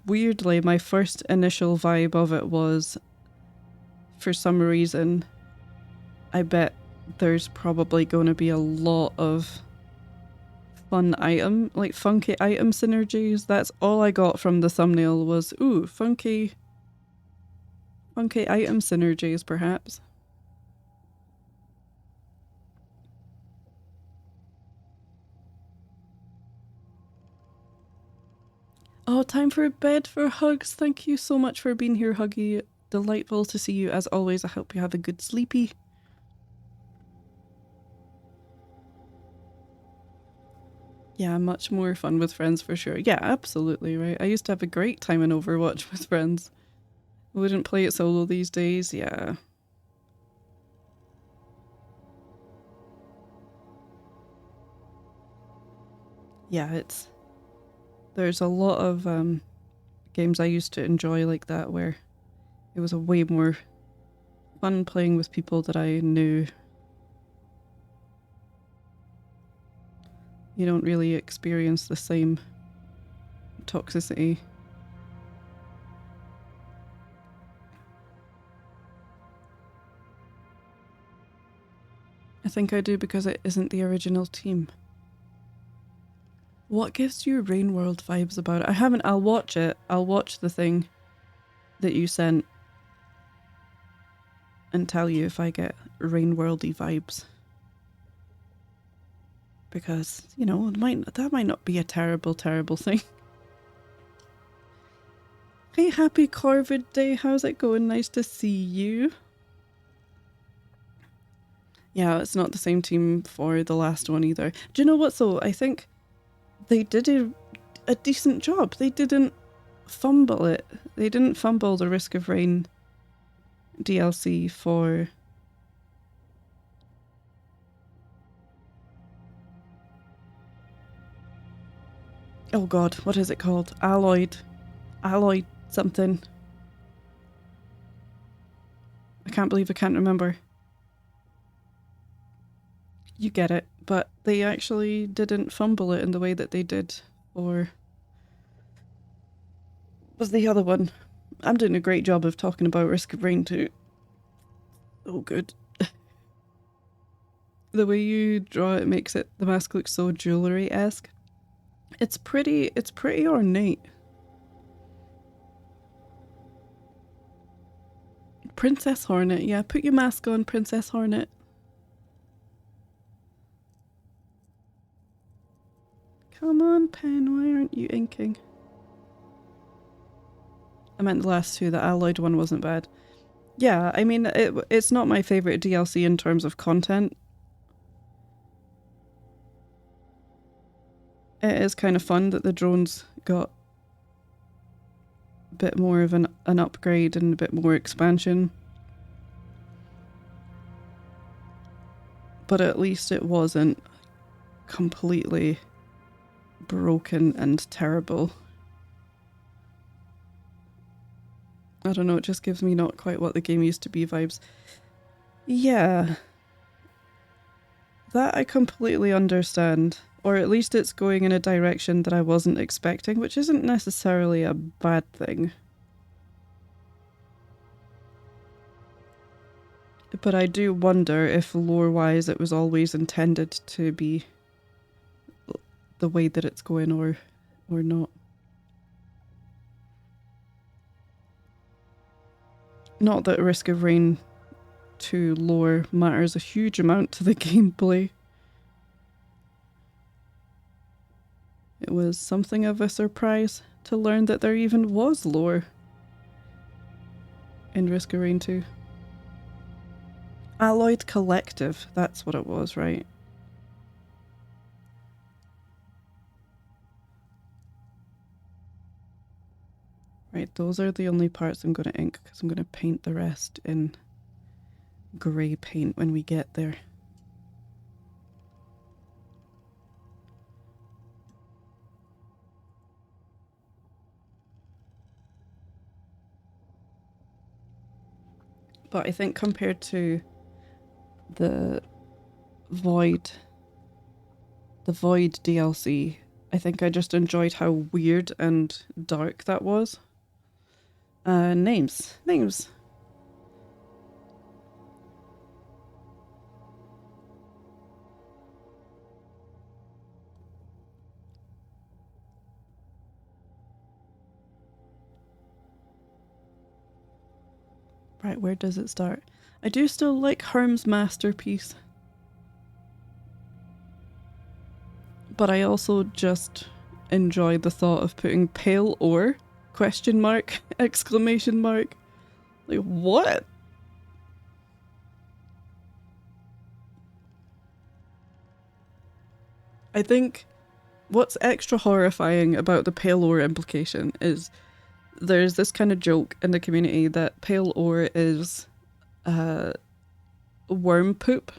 weirdly, my first initial vibe of it was, for some reason, I bet there's probably going to be a lot of fun item, like funky item synergies. That's all I got from the thumbnail was, ooh, funky item synergies, perhaps. Oh, time for bed for Hugs. Thank you so much for being here, Huggy. Delightful to see you as always. I hope you have a good sleepy. Yeah, much more fun with friends for sure. Yeah, absolutely, right? I used to have a great time in Overwatch with friends. Wouldn't play it solo these days, yeah. Yeah, there's a lot of games I used to enjoy like that where it was a way more fun playing with people that I knew. You don't really experience the same toxicity. I think I do because it isn't the original team. What gives you Rain World vibes about it? I haven't. I'll watch it. I'll watch the thing that you sent and tell you if I get Rain Worldy vibes. Because, you know, that might not be a terrible, terrible thing. Hey, happy Corvid Day. How's it going? Nice to see you. Yeah, it's not the same team for the last one either. Do you know what though? I think they did a decent job. They didn't fumble it. They didn't fumble the Risk of Rain DLC for... Oh god, what is it called? Alloyed something. I can't believe I can't remember. You get it, but they actually didn't fumble it in the way that they did for... was the other one. I'm doing a great job of talking about Risk of Rain 2. Oh good. The way you draw it makes it, the mask look so jewellery-esque. It's pretty ornate. Princess Hornet, yeah, put your mask on, Princess Hornet. Come on, pen, why aren't you inking? I meant the last two, the alloyed one wasn't bad. Yeah, I mean, it's not my favourite DLC in terms of content. It is kind of fun that the drones got a bit more of an upgrade and a bit more expansion. But at least it wasn't completely broken and terrible. I don't know, it just gives me not quite what the game used to be vibes. Yeah. That I completely understand. Or at least it's going in a direction that I wasn't expecting, which isn't necessarily a bad thing. But I do wonder if lore-wise it was always intended to be the way that it's going or not. Not that Risk of Rain 2 lore matters a huge amount to the gameplay. It was something of a surprise to learn that there even was lore in Risk of Rain 2. Alloyed Collective, that's what it was, right? Right, those are the only parts I'm going to ink because I'm going to paint the rest in grey paint when we get there. But I think compared to the Void DLC, I think I just enjoyed how weird and dark that was. Names. Right, where does it start? I do still like Herm's masterpiece. But I also just enjoy the thought of putting pale ore, question mark, exclamation mark. Like, what? I think what's extra horrifying about the pale ore implication is there's this kind of joke in the community that pale ore is worm poop.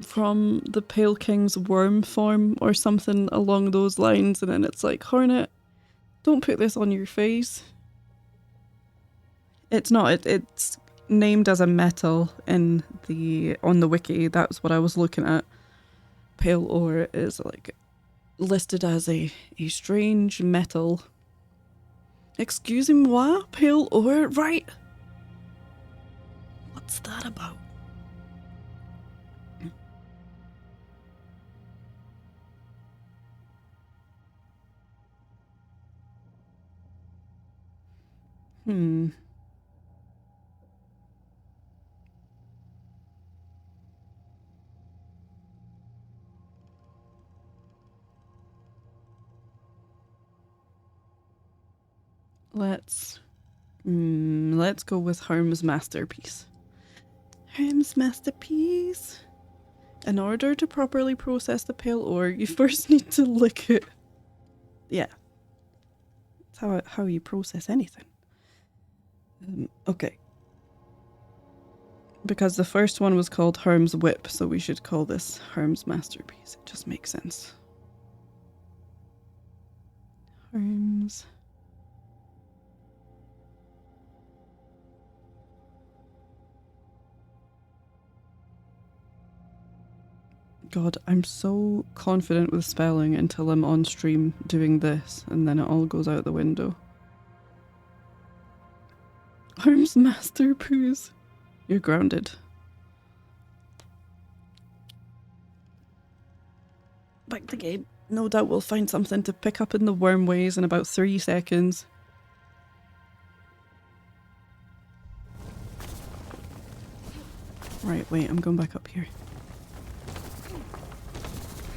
From the Pale King's worm form or something along those lines, and then it's like, Hornet, don't put this on your face. It's not, it's named as a metal in on the wiki, that's what I was looking at. Pale ore is like listed as a strange metal. Excusez-moi, pale ore, right? What's that about? Let's go with Herm's masterpiece. Herm's masterpiece. In order to properly process the pale ore, you first need to lick it. Yeah. That's how you process anything. Okay. Because the first one was called Herm's whip, so we should call this Herm's masterpiece. It just makes sense. Herm's. God, I'm so confident with spelling until I'm on stream doing this, and then it all goes out the window. Herm's masterpiece. You're grounded. Back to the game. No doubt we'll find something to pick up in the wormways in about 3 seconds. Right, wait, I'm going back up here.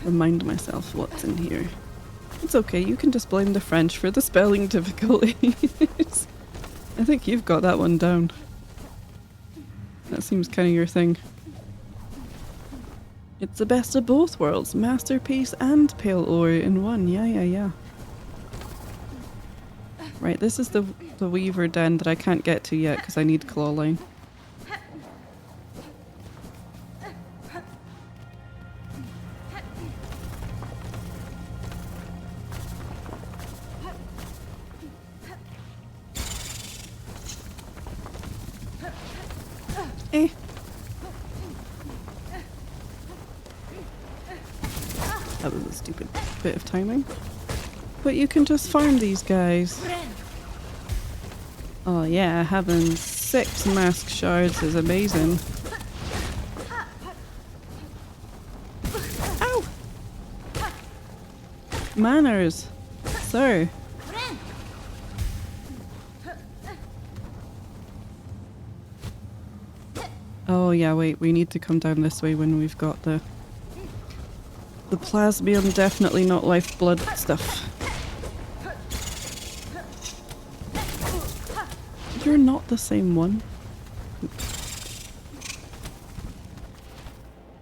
Remind myself what's in here. It's okay, you can just blame the French for the spelling difficulties. I think you've got that one down. That seems kind of your thing. It's the best of both worlds, masterpiece and pale ore in one. Yeah. Right, this is the weaver den that I can't get to yet because I need clawline. That was a stupid bit of timing. But you can just farm these guys. Oh yeah, having 6 mask shards is amazing. Ow! Manners, sir. Oh yeah, wait, we need to come down this way when we've got the Plasmium, definitely not lifeblood stuff. You're not the same one.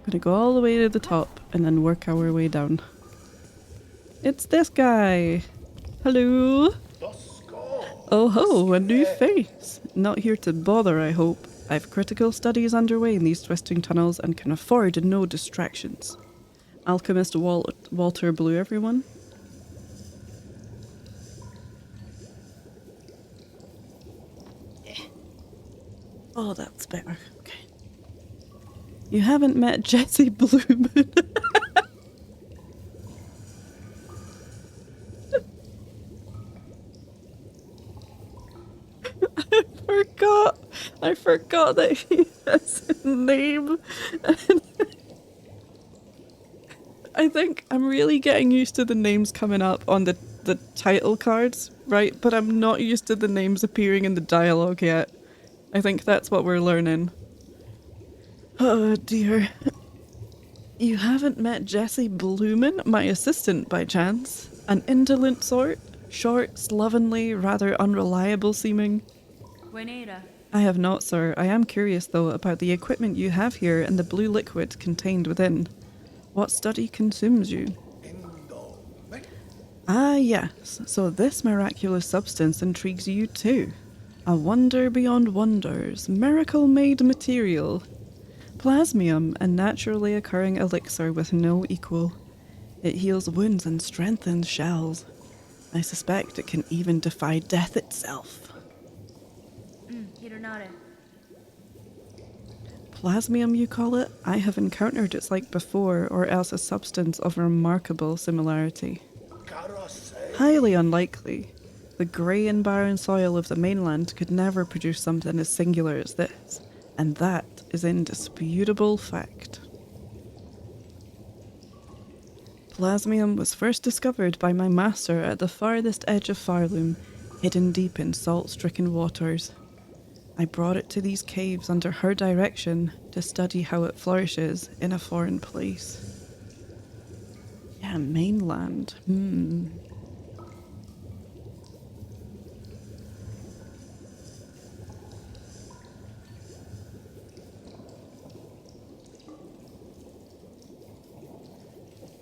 Gonna go all the way to the top and then work our way down. It's this guy! Hello! Oh ho, a new face! Not here to bother, I hope. I've critical studies underway in these twisting tunnels and can afford no distractions. Alchemist Walter Blue, everyone. Oh, that's better. Okay. You haven't met Jesse Blueman. I forgot that he has a name. I think I'm really getting used to the names coming up on the title cards, right? But I'm not used to the names appearing in the dialogue yet. I think that's what we're learning. Oh dear. You haven't met Jesse Blueman, my assistant, by chance? An indolent sort? Short, slovenly, rather unreliable seeming? I have not, sir. I am curious, though, about the equipment you have here and the blue liquid contained within. What study consumes you? Ah, yes. So this miraculous substance intrigues you too. A wonder beyond wonders. Miracle-made material. Plasmium, a naturally occurring elixir with no equal. It heals wounds and strengthens shells. I suspect it can even defy death itself. Plasmium, you call it? I have encountered its like before, or else a substance of remarkable similarity. Highly unlikely. The grey and barren soil of the mainland could never produce something as singular as this, and that is indisputable fact. Plasmium was first discovered by my master at the farthest edge of Farloom, hidden deep in salt-stricken waters. I brought it to these caves under her direction to study how it flourishes in a foreign place. Yeah, mainland.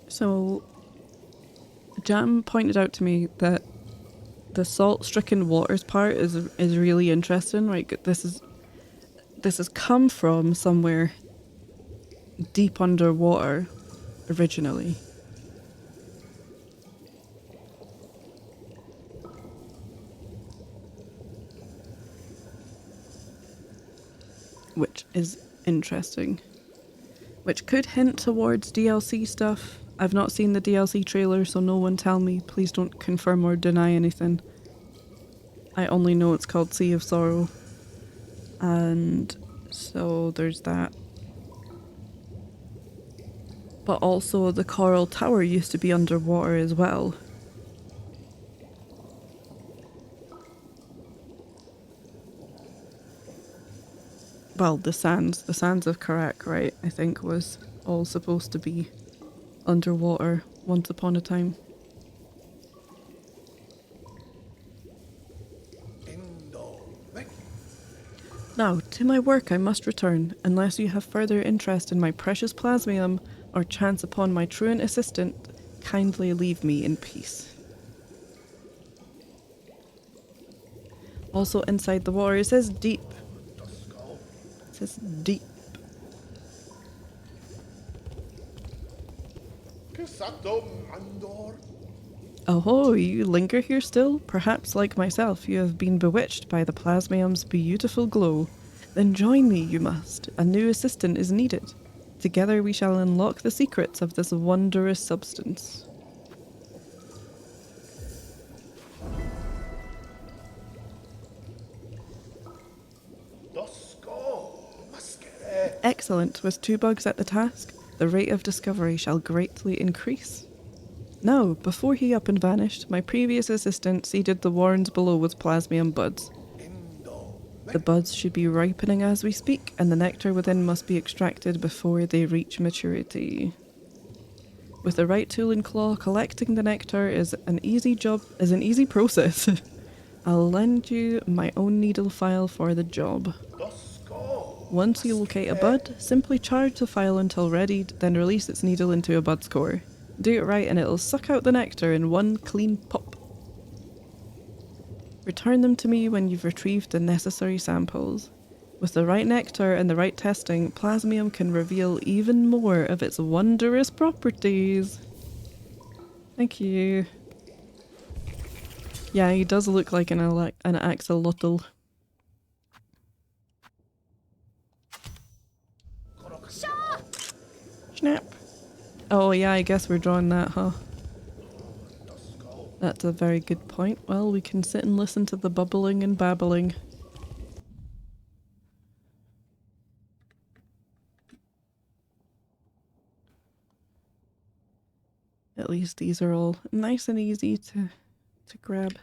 So, Jam pointed out to me that the salt-stricken waters part is really interesting. Like this has come from somewhere deep underwater originally. Which is interesting. Which could hint towards DLC stuff. I've not seen the DLC trailer, so no one tell me. Please don't confirm or deny anything. I only know it's called Sea of Sorrow. And so there's that. But also the Coral Tower used to be underwater as well. Well, the sands of Karak, right, I think was all supposed to be underwater once upon a time. Now, to my work I must return, unless you have further interest in my precious Plasmium or chance upon my truant assistant, kindly leave me in peace. Also inside the water it says deep. It says deep. Oh, you linger here still? Perhaps, like myself, you have been bewitched by the Plasmium's beautiful glow. Then join me, you must. A new assistant is needed. Together we shall unlock the secrets of this wondrous substance. Excellent. With 2 bugs at the task, the rate of discovery shall greatly increase. Now, before he up and vanished, my previous assistant seeded the warrens below with Plasmium buds. The buds should be ripening as we speak, and the nectar within must be extracted before they reach maturity. With the right tool and claw, collecting the nectar is an easy process. I'll lend you my own needle file for the job. Once you locate a bud, simply charge the file until readied, then release its needle into a bud's core. Do it right and it'll suck out the nectar in one clean pop. Return them to me when you've retrieved the necessary samples. With the right nectar and the right testing, Plasmium can reveal even more of its wondrous properties. Thank you. Yeah, he does look like an axolotl. Snap. Oh yeah, I guess we're drawing that, huh? That's a very good point. Well, we can sit and listen to the bubbling and babbling. At least these are all nice and easy to grab.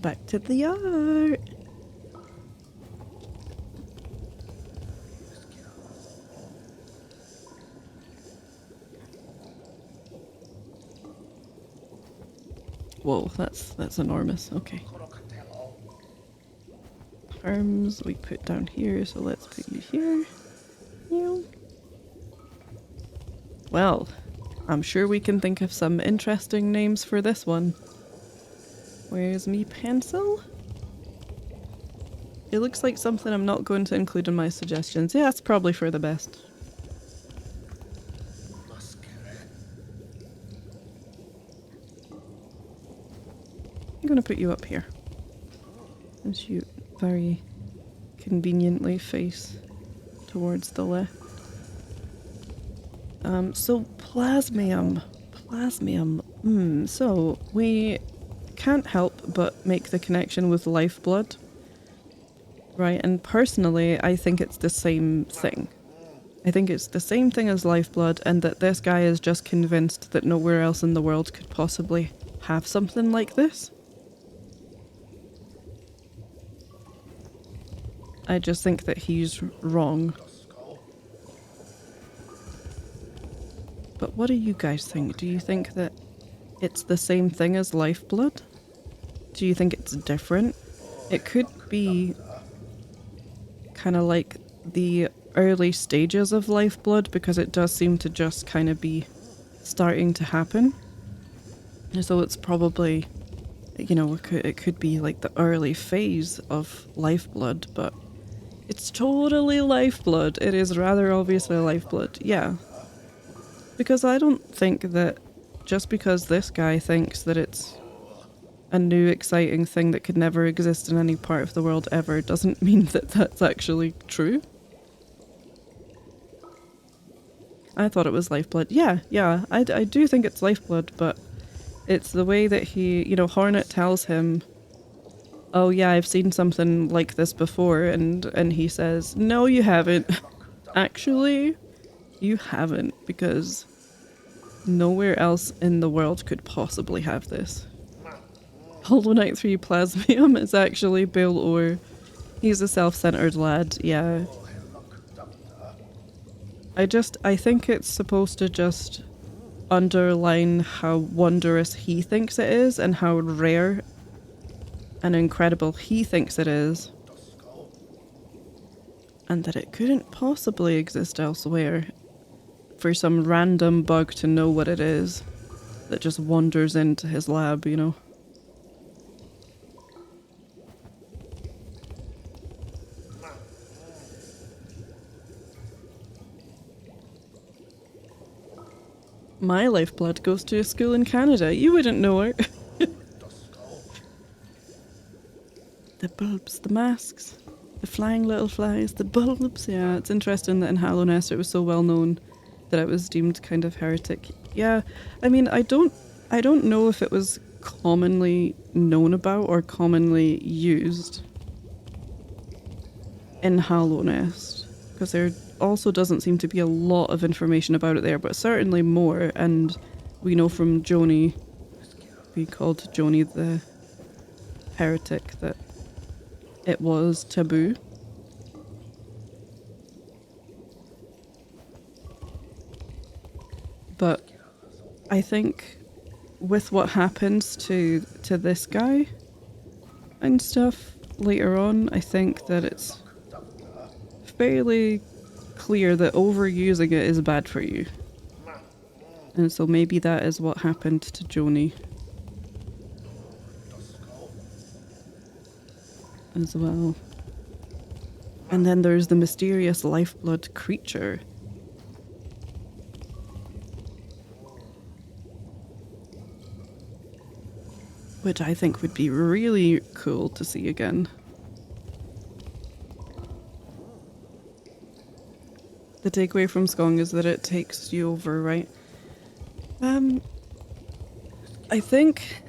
Back to the art! Whoa, that's enormous. Okay. Arms we put down here, so let's put you here. Yeah. Well, I'm sure we can think of some interesting names for this one. Where's me pencil? It looks like something I'm not going to include in my suggestions. Yeah, it's probably for the best. I'm going to put you up here, as you very conveniently face towards the left. So Plasmium. So we can't help but make the connection with lifeblood, right? And personally, I think it's the same thing. I think it's the same thing as lifeblood, and that this guy is just convinced that nowhere else in the world could possibly have something like this. I just think that he's wrong. But what do you guys think? Do you think that it's the same thing as lifeblood? Do you think it's different? It could be kind of like the early stages of lifeblood, because it does seem to just kind of be starting to happen. So it's probably, you know, it could be like the early phase of lifeblood, but it's totally lifeblood. It is rather obviously lifeblood, yeah. Because I don't think that just because this guy thinks that it's a new exciting thing that could never exist in any part of the world ever doesn't mean that that's actually true. I thought it was lifeblood. Yeah, I do think it's lifeblood, but it's the way that he, you know, Hornet tells him, oh yeah, I've seen something like this before, and he says, no you haven't. Actually, you haven't, because nowhere else in the world could possibly have this. Hollow Knight 3 Plasmium is actually Bill Orr. He's a self-centered lad, yeah. I think it's supposed to just underline how wondrous he thinks it is, and how rare and incredible he thinks it is. And that it couldn't possibly exist elsewhere. For some random bug to know what it is, that just wanders into his lab, you know. My lifeblood goes to a school in Canada. You wouldn't know her. The bulbs, the masks. The flying little flies, the bulbs. Yeah, it's interesting that in Hallownest it was so well known that it was deemed kind of heretic. Yeah, I mean, I don't know if it was commonly known about or commonly used in Hallownest, because there also doesn't seem to be a lot of information about it there, but certainly more. And we know from Joni, we called Joni the heretic, that it was taboo. But I think with what happens to this guy and stuff later on, I think that it's fairly clear that overusing it is bad for you. And so maybe that is what happened to Joni as well. And then there's the mysterious lifeblood creature. Which I think would be really cool to see again. The takeaway from Skong is that it takes you over, right? I think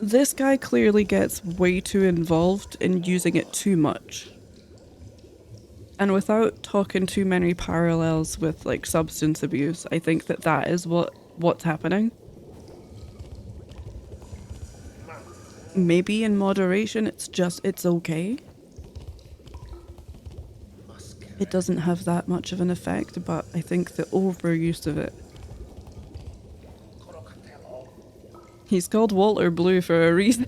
this guy clearly gets way too involved in using it too much. And without talking too many parallels with like substance abuse, I think that that is what's happening. Maybe in moderation, it's okay. It doesn't have that much of an effect, but I think the overuse of it. He's called Walter Blue for a reason.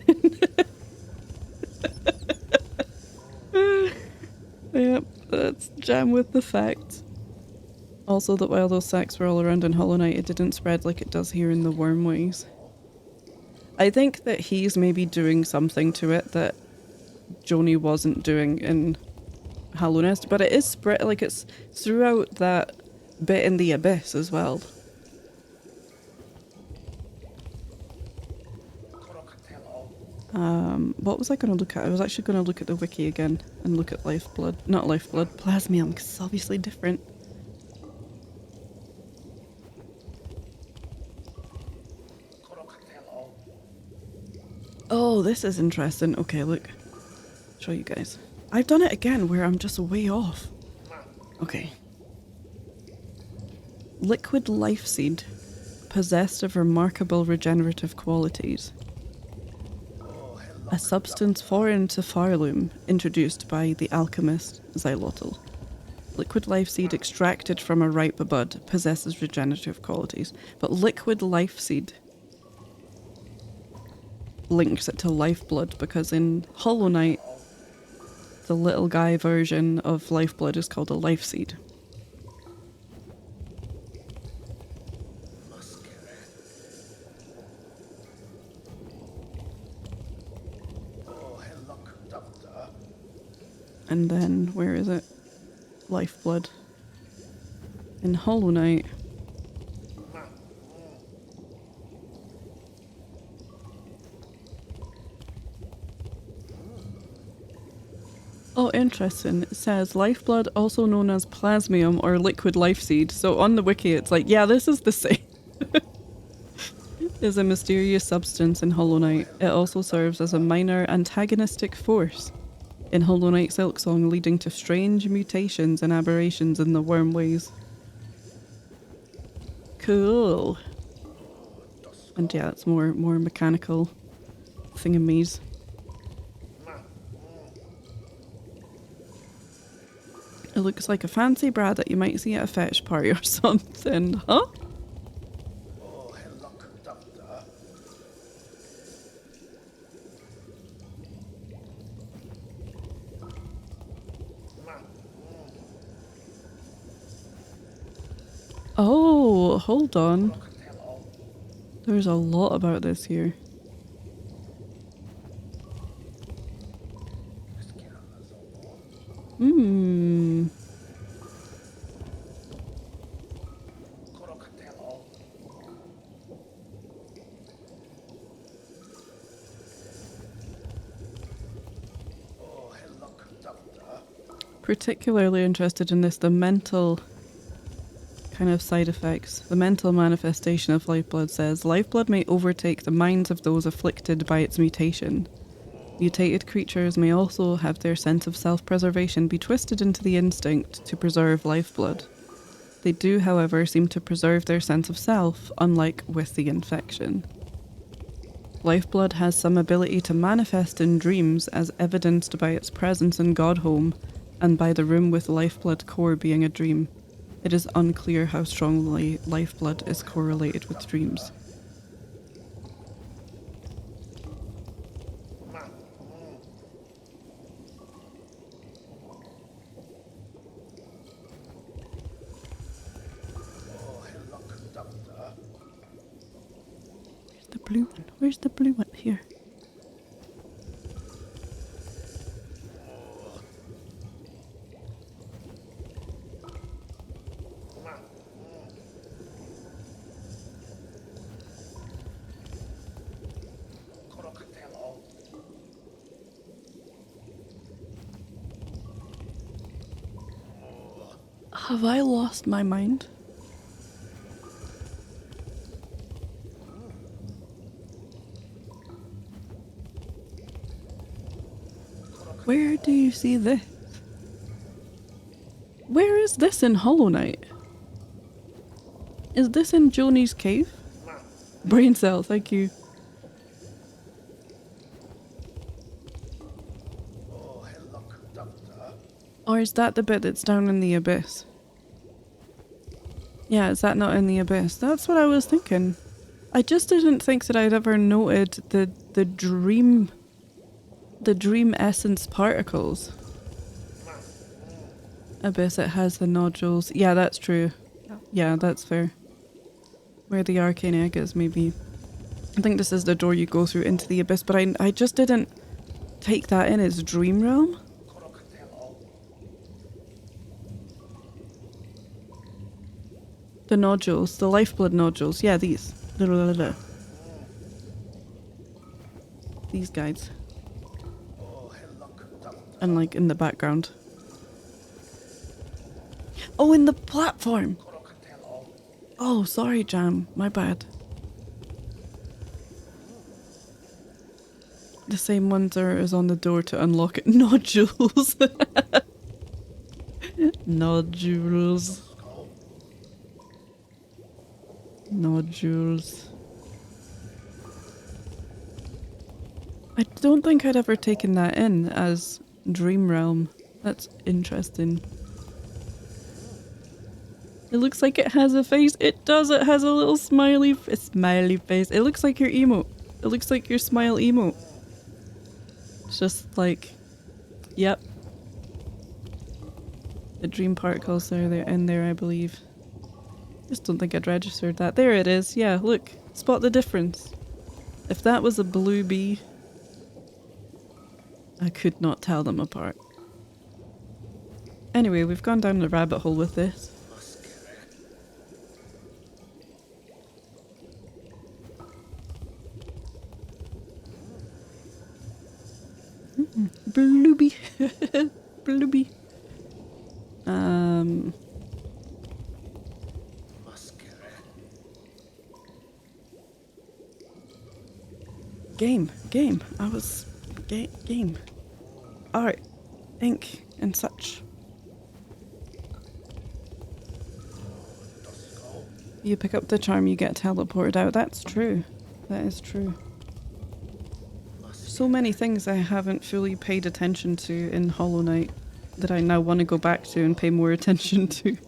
Yep, that's jam with the facts. Also that while those sacks were all around in Hollow Knight, it didn't spread like it does here in the Wormways. I think that he's maybe doing something to it that Joni wasn't doing in Hallownest, but it is spread, like it's throughout that bit in the Abyss as well. What was I going to look at? I was actually going to look at the wiki again and look at Lifeblood. Not Lifeblood, Plasmium, because it's obviously different. Oh, this is interesting. Okay, look. Show you guys. I've done it again where I'm just way off. Okay. Liquid life seed, possessed of remarkable regenerative qualities. A substance foreign to Farloom, introduced by the alchemist Xylotl. Liquid life seed extracted from a ripe bud possesses regenerative qualities, but liquid life seed links it to lifeblood because in Hollow Knight, the little guy version of lifeblood is called a life seed. And then, where is it? Lifeblood. In Hollow Knight. Oh, interesting. It says lifeblood, also known as Plasmium or liquid life seed. So on the wiki, it's like, yeah, this is the same. Is a mysterious substance in Hollow Knight. It also serves as a minor antagonistic force in Hollow Knight Silksong, leading to strange mutations and aberrations in the Wormways. Cool. And yeah, it's more mechanical thingamies. It looks like a fancy bra that you might see at a fetish party or something, huh? Oh, hold on. There's a lot about this here. Hmm. particularly interested in this, the mental kind of side effects. The mental manifestation of lifeblood says, lifeblood may overtake the minds of those afflicted by its mutation. Mutated creatures may also have their sense of self-preservation be twisted into the instinct to preserve lifeblood. They do, however, seem to preserve their sense of self, unlike with the infection. Lifeblood has some ability to manifest in dreams, as evidenced by its presence in Godhome and by the room with lifeblood core being a dream. It is unclear how strongly lifeblood is correlated with dreams. Where's the blue one? Where's the blue one? Here. Have I lost my mind? Where do you see this? Where is this in Hollow Knight? Is this in Joni's cave? Brain cell, thank you. Or is that the bit that's down in the abyss? Yeah, is that not in the abyss? That's what I was thinking. I just didn't think that I'd ever noted the dream essence particles. Abyss, it has the nodules. Yeah, that's true. Yeah, that's fair. Where the arcane egg is, maybe. I think this is the door you go through into the abyss, but I just didn't take that in as dream realm. The nodules, the lifeblood nodules. Yeah, these. These guys. And like in the background. Oh, in the platform! Oh, sorry, Jam. My bad. The same ones are as on the door to unlock it. Nodules! Nodules. Nodules. I don't think I'd ever taken that in as Dream Realm. That's interesting. It looks like it has a face. It does. It has a little smiley face. It looks like your emote. It looks like your smile emote. It's just like, yep. The dream particles are there in there, I believe. Just don't think I'd registered that. There it is. Yeah, look. Spot the difference. If that was a blue bee, I could not tell them apart. Anyway, we've gone down the rabbit hole with this. Bluebee. Bluebee. Game. I was... Game. Art. Ink. And such. You pick up the charm, you get teleported out. That's true. That is true. So many things I haven't fully paid attention to in Hollow Knight that I now want to go back to and pay more attention to.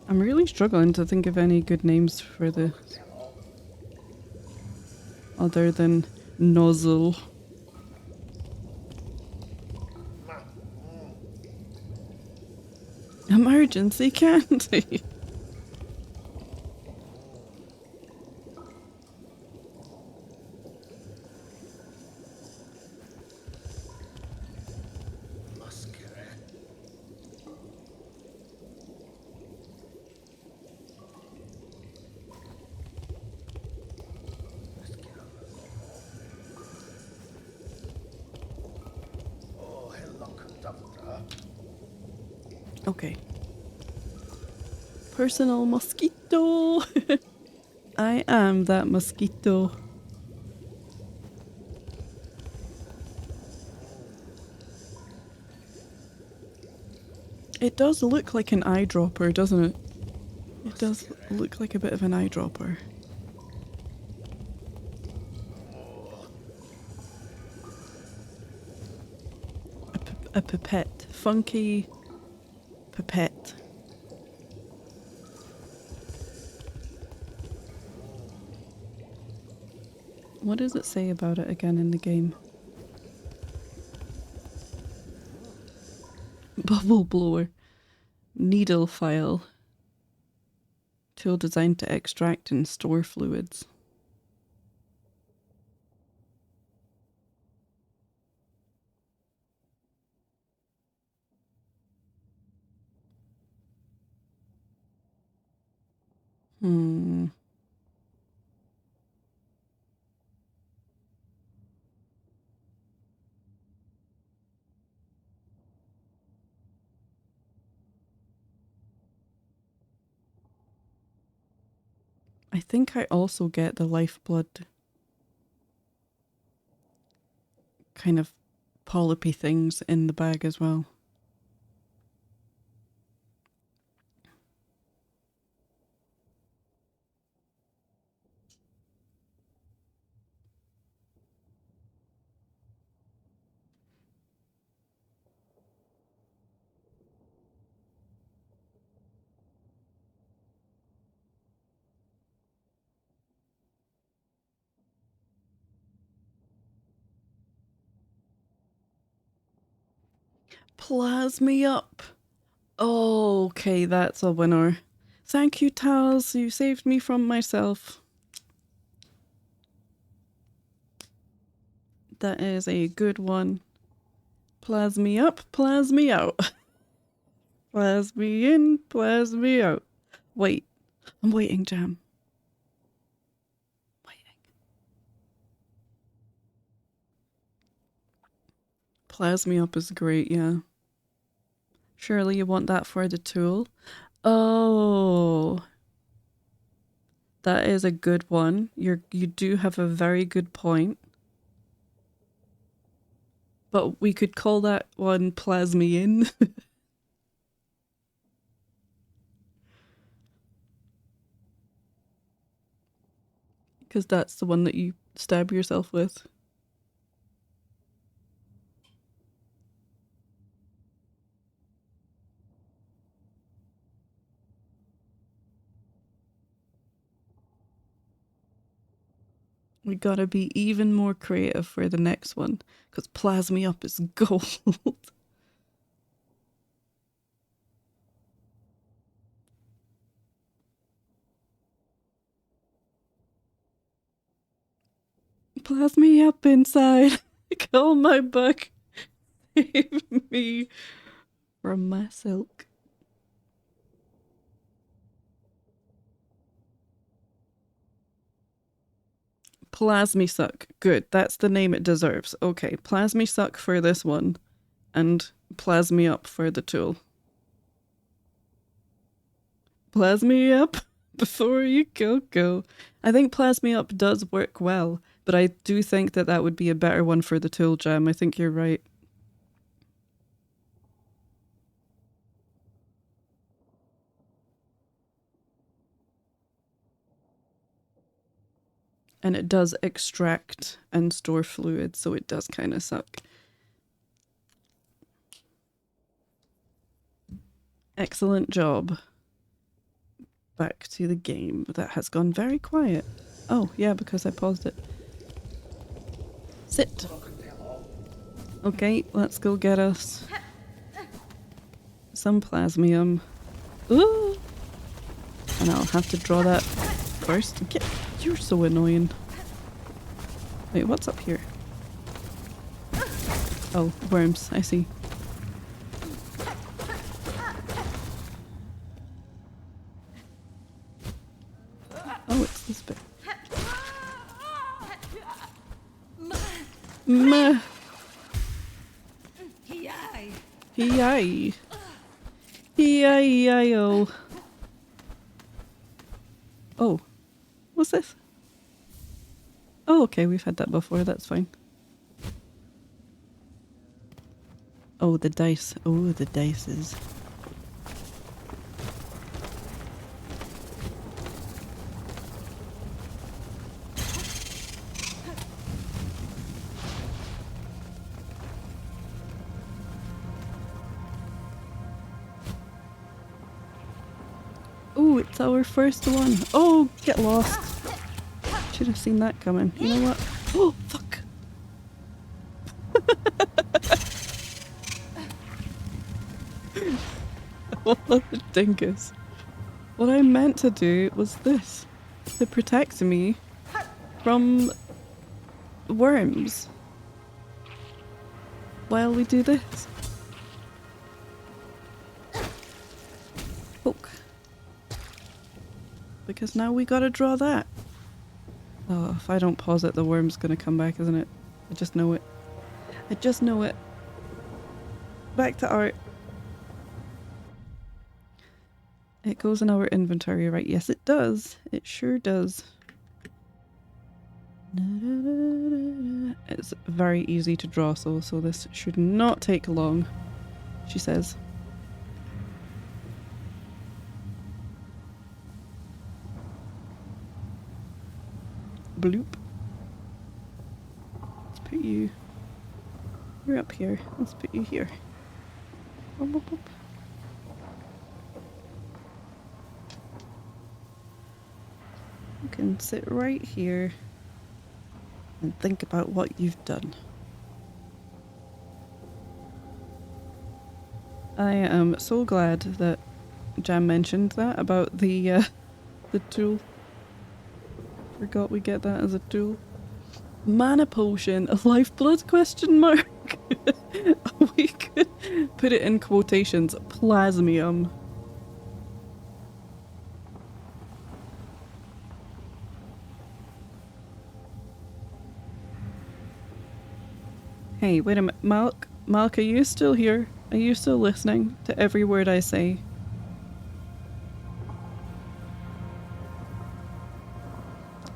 I'm really struggling to think of any good names for this. Other than Nozzle. Emergency candy. Okay. Personal mosquito. I am that mosquito. It does look like an eyedropper, doesn't it? It does look like a bit of an eyedropper. A pipette. Funky pipette. What does it say about it again in the game? Bubble blower. Needle Phial. Tool designed to extract and store fluids. I think I also get the lifeblood kind of polypy things in the bag as well. Plasmiup. Oh, okay, that's a winner. Thank you, Taz. You saved me from myself. That is a good one. Plasmiup, Plasmiout. Plasmi in, Plasmi out. Wait, I'm waiting, Jam. Waiting. Plasmiup is great, yeah. Surely you want that for the tool? Oh. That is a good one. You do have a very good point. But we could call that one Plasmium. Because that's the one that you stab yourself with. We gotta be even more creative for the next one, because Plasmiup is gold. Plasmiup inside. Kill my bug. Save me from my silk. Plasmisuck. Good. That's the name it deserves. Okay, Plasmisuck for this one. And Plasmiup for the tool. Plasmiup before you go. I think Plasmiup does work well, but I do think that that would be a better one for the tool, Jam. I think you're right. And it does extract and store fluid, so it does kind of suck. Excellent job. Back to the game. That has gone very quiet. Oh, yeah, because I paused it. Sit. Okay, let's go get us some Plasmium. Ooh. And I'll have to draw that first. You're so annoying. Wait, what's up here? Oh, worms, I see. Oh, it's this bit. Meh. Yay. Yay-yo. Oh. What's this? Oh, okay, we've had that before, that's fine. Oh, the dice. Oh, the dices. Oh, it's our first one. Oh, get lost. Should have seen that coming. You know what? Oh, fuck. What a dingus. What I meant to do was this. To protect me from worms. While we do this. Poke. Because now we gotta draw that. Oh, if I don't pause it, the worm's gonna come back, isn't it? I just know it. I just know it. Back to art. It goes in our inventory, right? Yes, it does. It sure does. It's very easy to draw, so this should not take long, she says. Bloop. Let's put you... You're up here. Let's put you here. Boop, boop, boop. You can sit right here and think about what you've done. I am so glad that Jam mentioned that about the tool. Forgot we get that as a tool. Mana potion, a lifeblood question mark. We could put it in quotations. Plasmium. Hey, wait a minute. Malk, are you still here? Are you still listening to every word I say?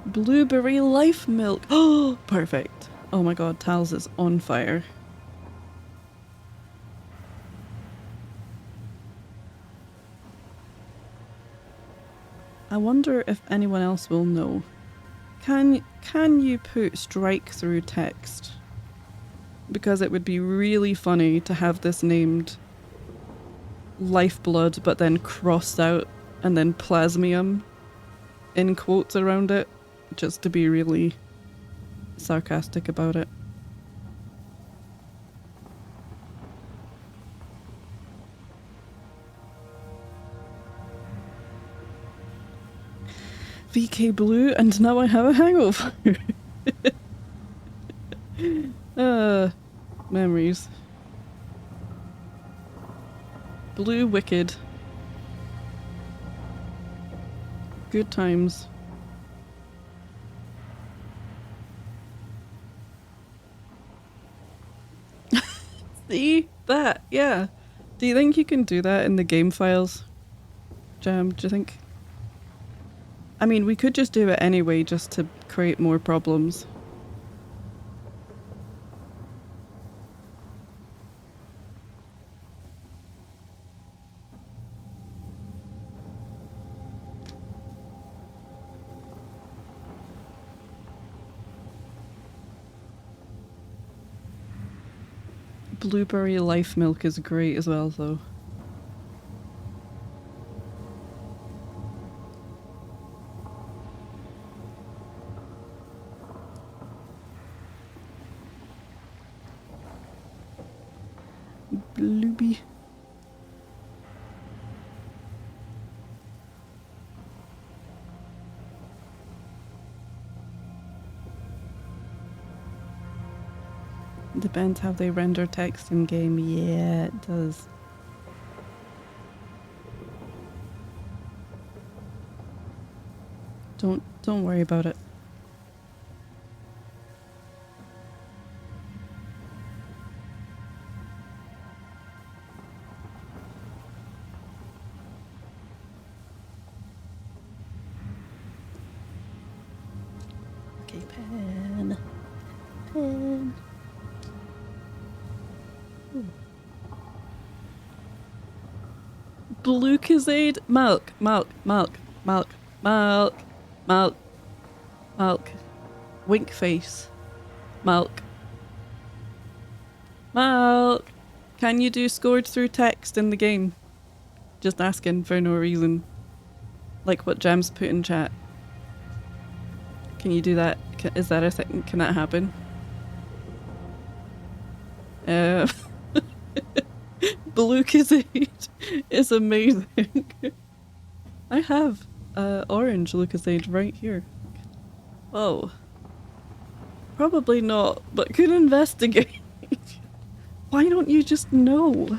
Blueberry life milk. Oh, perfect. Oh my god, Tals is on fire. I wonder if anyone else will know. Can you put strike through text? Because it would be really funny to have this named Lifeblood but then crossed out and then Plasmium in quotes around it, just to be really sarcastic about it. VK Blue, and now I have a hangover. Memories. Blue Wicked. Good times. See? That, yeah. Do you think you can do that in the game files? Jam, do you think? I mean, we could just do it anyway just to create more problems. Blueberry life milk is great as well, though. Blueby. Depends how they render text in game. Yeah, it does. Don't worry about it. Okay, pen. Pen. Bluecozade, milk, milk, milk, milk, milk, milk, milk, wink face, milk, milk. Can you do scored through text in the game? Just asking for no reason. Like what Jam's put in chat. Can you do that? Is that a thing? Can that happen? Bluecozade is amazing. I have orange Lucozade right here. Oh. Probably not, but could investigate. Why don't you just know?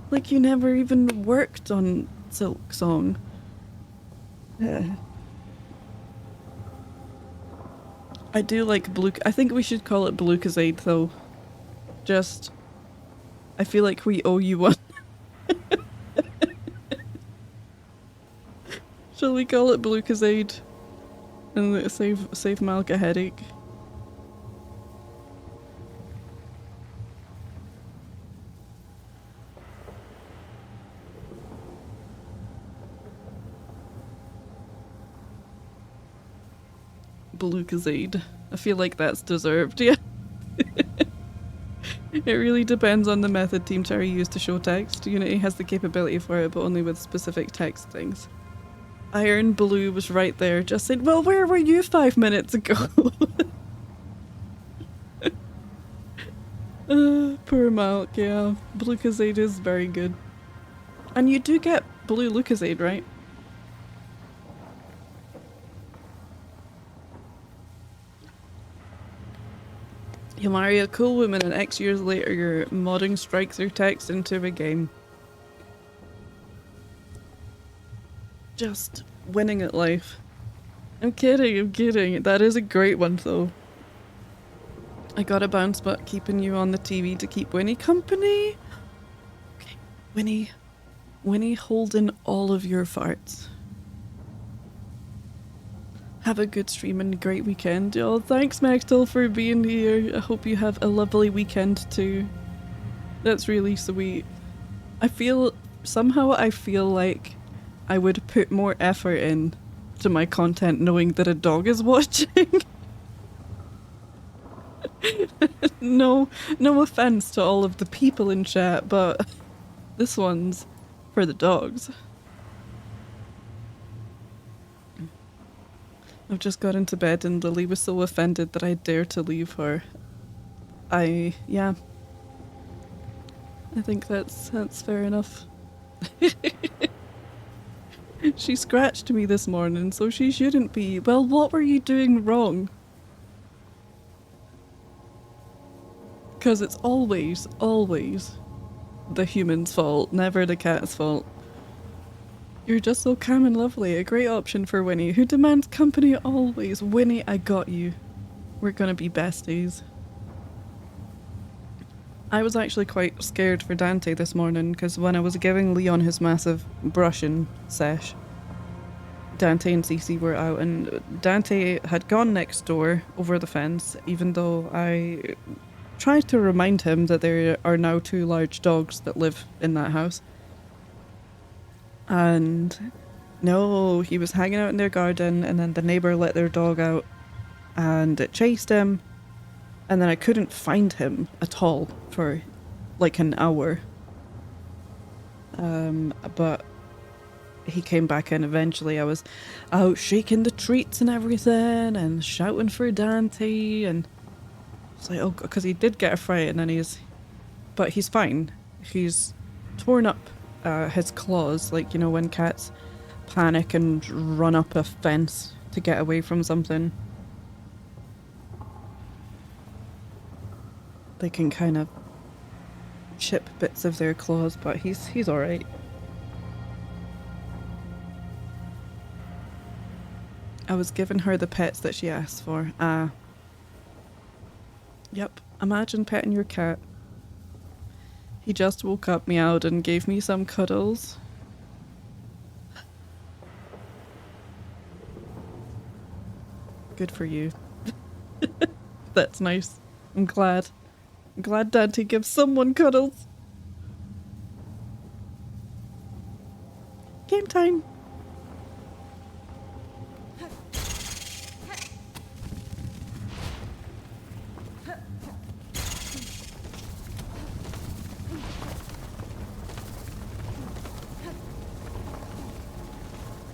Like you never even worked on Silksong. I do like I think we should call it Bluecozade though. Just, I feel like we owe you one. Shall we call it Bluecozade and save Malk a headache? Bluecozade. I feel like that's deserved, yeah. It really depends on the method Team Cherry used to show text. Unity has the capability for it, but only with specific text things. Iron Blue was right there, just saying, well, where were you 5 minutes ago? Poor Malk, yeah. Bluecozade is very good. And you do get blue Lucozade, right? You marry a cool woman and X years later you're modding strike through text into a game. Just winning at life. I'm kidding, I'm kidding. That is a great one though. I got a bounce butt keeping you on the TV to keep Winnie company. Okay, Winnie holding all of your farts. Have a good stream and a great weekend. Oh, thanks Maxtel for being here. I hope you have a lovely weekend too. That's really sweet. Somehow I feel like I would put more effort in to my content knowing that a dog is watching. No offense to all of the people in chat, but this one's for the dogs. I've just got into bed and Lily was so offended that I dared to leave her. Yeah. I think that's fair enough. She scratched me this morning, so she shouldn't be. Well, what were you doing wrong? Because it's always the human's fault, never the cat's fault. You're just so calm and lovely. A great option for Winnie, who demands company always. Winnie, I got you. We're gonna be besties. I was actually quite scared for Dante this morning because when I was giving Leon his massive brushing sesh, Dante and Cece were out and Dante had gone next door over the fence, even though I tried to remind him that there are now 2 large dogs that live in that house. And no, he was hanging out in their garden and then the neighbour let their dog out and it chased him and then I couldn't find him at all for like an hour. But he came back in eventually. I was out shaking the treats and everything and shouting for Dante and it's like, oh, because he did get a fright and then but he's fine. He's torn up his claws, like, you know, when cats panic and run up a fence to get away from something. they can kind of chip bits of their claws, but he's alright. I was giving her the pets that she asked for. Yep, imagine petting your cat. He just woke up, meowed, and gave me some cuddles. Good for you. That's nice. I'm glad. I'm glad Dante gives someone cuddles. Game time.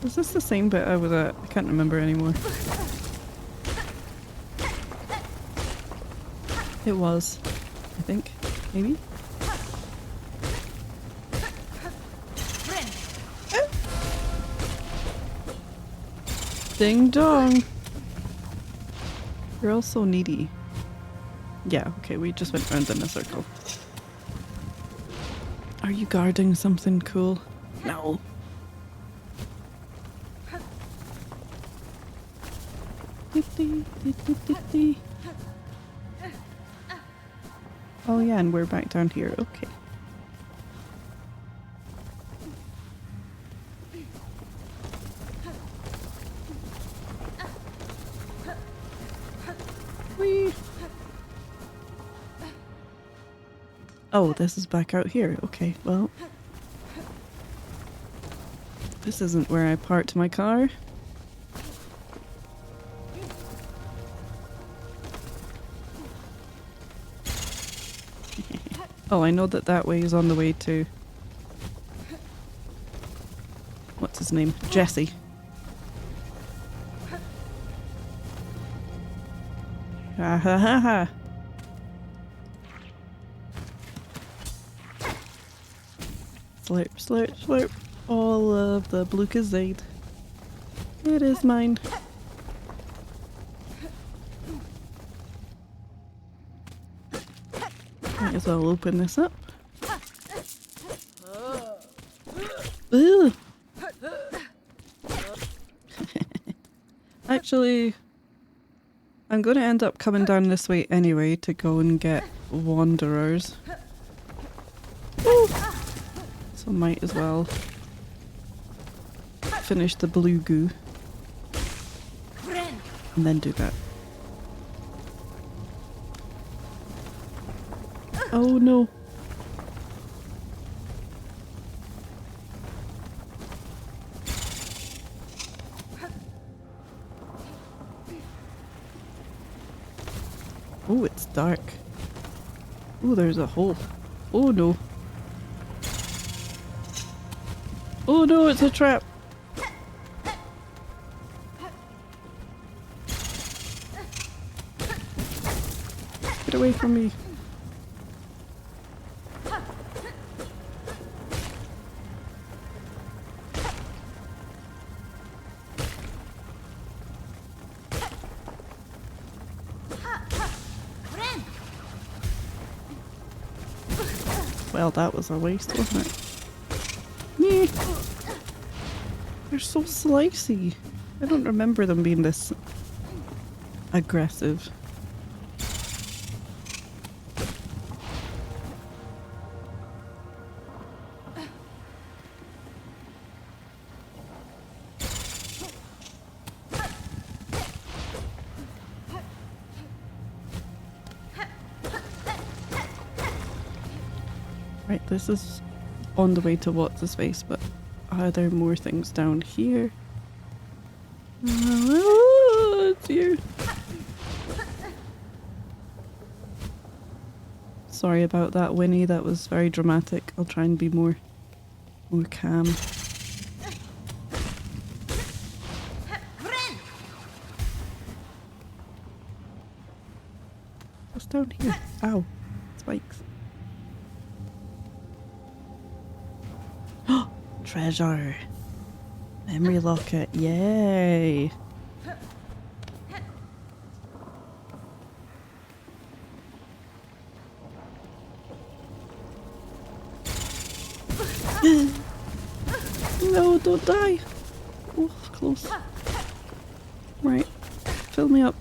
Was this the same bit I was at? I can't remember anymore. It was, I think. Maybe? Oh. Ding dong! You're all so needy. Yeah, okay, we just went round in a circle. Are you guarding something cool? No. Oh yeah, and we're back down here. Okay. Whee! Oh, this is back out here. Okay, well. This isn't where I parked my car. Oh, I know that that way is on the way to... What's his name? Jesse. Ha ha ha ha. Slurp, slurp, slurp. All of the Bluecozade. It is mine. Might as well open this up. Ooh. Actually, I'm going to end up coming down this way anyway to go and get wanderers. Ooh. So might as well finish the blue goo and then do that. Oh no. Oh, it's dark. Oh, there's a hole. Oh no. Oh no, it's a trap. Get away from me. Well, that was a waste, wasn't it? Yeah. They're so slicey. I don't remember them being this aggressive. Right, this is on the way to what's his face, but are there more things down here? Oh, it's you. Sorry about that, Winnie. That was very dramatic. I'll try and be more calm. What's down here? Ow. Spikes. Treasure. Memory locket. Yay. No, don't die. Oh, close. Right. Fill me up.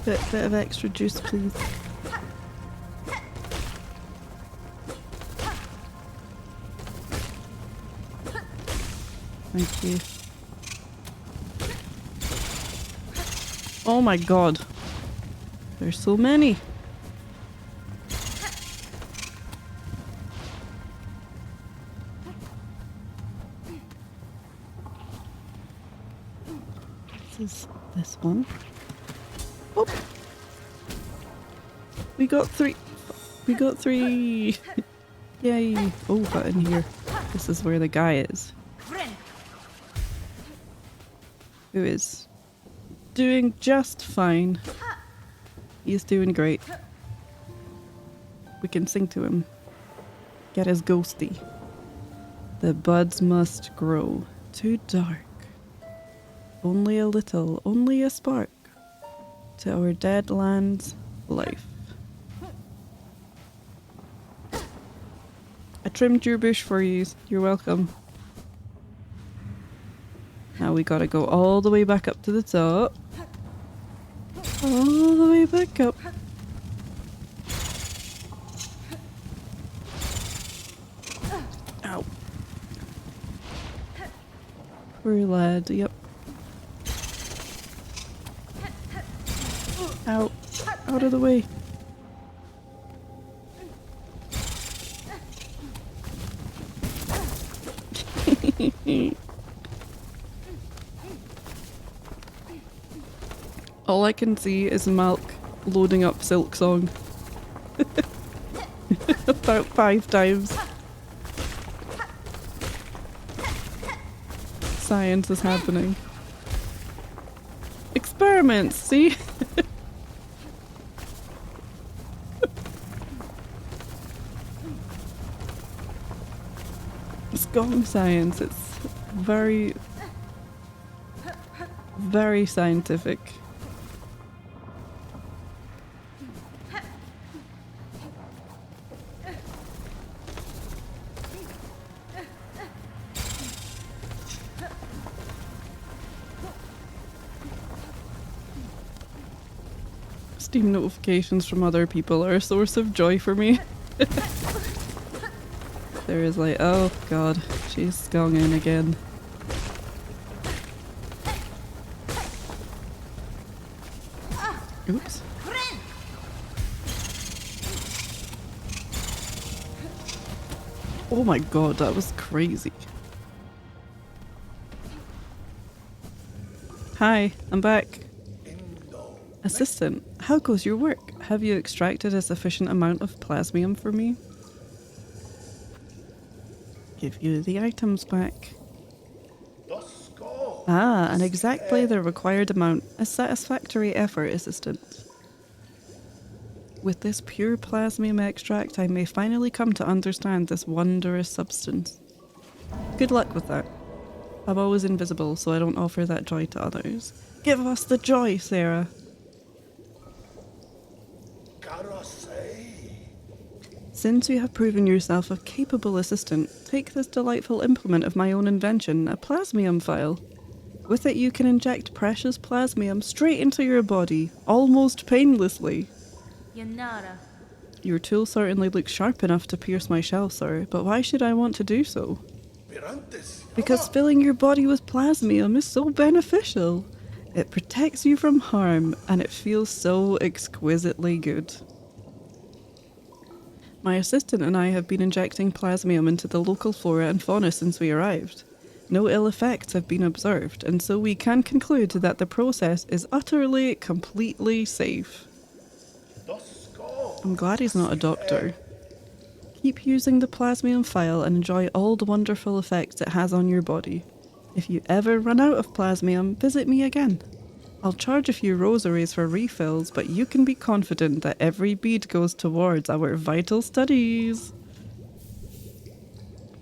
Bit of extra juice, please. Thank you. Oh my god. There's so many. This is this one. Oh! We got three. We got three. Yay. Oh, but in here. This is where the guy is. Who is doing just fine. He's doing great. We can sing to him. Get his ghosty. The buds must grow too dark. Only a little, only a spark to our dead land's life. I trimmed your bush for you. You're welcome. Now we gotta go all the way back up to the top. All the way back up. Ow. Poor lad, yep. Ow. Out of the way. All I can see is Malk loading up Silksong. About 5 times. Science is happening. Experiments, see? It's gong science. It's very, very scientific. Steam notifications from other people are a source of joy for me. There is like, oh god, she's going in again. Oops. Oh my god, that was crazy. Hi, I'm back. Assistant, how goes your work? Have you extracted a sufficient amount of Plasmium for me? Give you the items back. Ah, and exactly the required amount. A satisfactory effort, Assistant. With this pure Plasmium extract, I may finally come to understand this wondrous substance. Good luck with that. I'm always invisible, so I don't offer that joy to others. Give us the joy, Sarah. Since you have proven yourself a capable assistant, take this delightful implement of my own invention, a Plasmium Phial. With it you can inject precious Plasmium straight into your body, almost painlessly. Your tool certainly looks sharp enough to pierce my shell, sir, but why should I want to do so? Because filling your body with Plasmium is so beneficial. It protects you from harm, and it feels so exquisitely good. My assistant and I have been injecting Plasmium into the local flora and fauna since we arrived. No ill effects have been observed, and so we can conclude that the process is utterly, completely safe. I'm glad he's not a doctor. Keep using the Plasmium Phial and enjoy all the wonderful effects it has on your body. If you ever run out of Plasmium, visit me again. I'll charge a few rosaries for refills, but you can be confident that every bead goes towards our vital studies.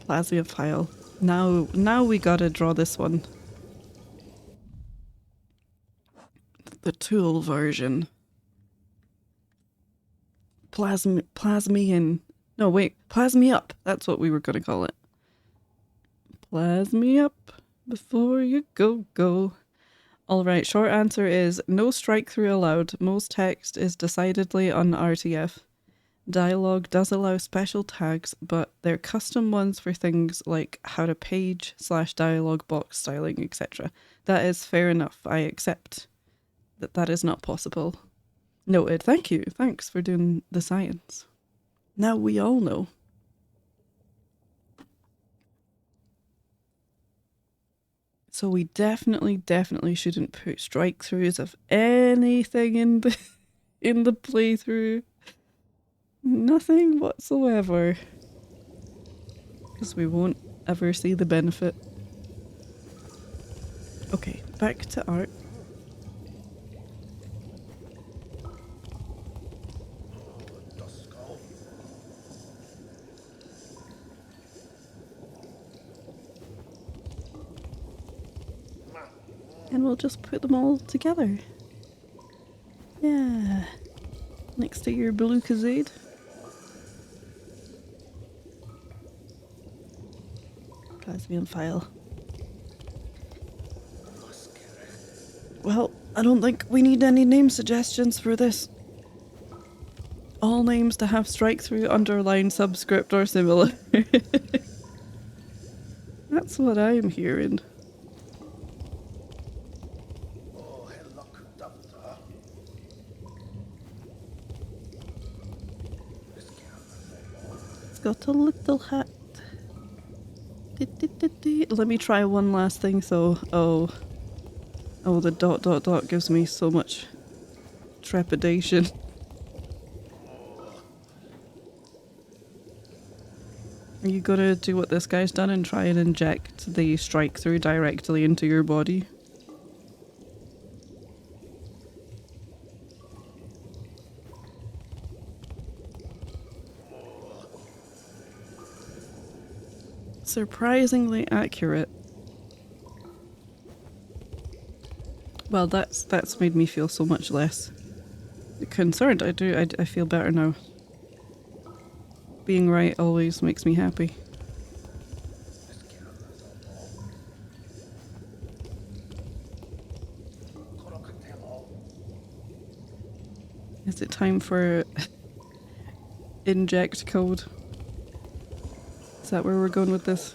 Plasmium Phial. Now we gotta draw this one. The tool version. Plasmium. No, wait. Plasmiup. That's what we were going to call it. Plasmiup. Before you go. Alright, short answer is no strike through allowed. Most text is decidedly un-RTF. Dialogue does allow special tags, but they're custom ones for things like how to page / dialogue box styling, etc. That is fair enough. I accept that is not possible. Noted. Thank you. Thanks for doing the science. Now we all know. So we definitely shouldn't put strike throughs of anything in the playthrough. Nothing whatsoever. Because we won't ever see the benefit. Okay, back to art. And we'll just put them all together. Yeah. Next to your Bluecozade. Plasmium Phial. Well, I don't think we need any name suggestions for this. All names to have strike through, underline, subscript or similar. That's what I'm hearing. It's got a little hat. Let me try one last thing. So, oh, the ... gives me so much trepidation. Are you gonna do what this guy's done and try and inject the strike through directly into your body? Surprisingly accurate. Well, that's made me feel so much less concerned. I feel better now. Being right always makes me happy. Is it time for inject code? Is that where we're going with this?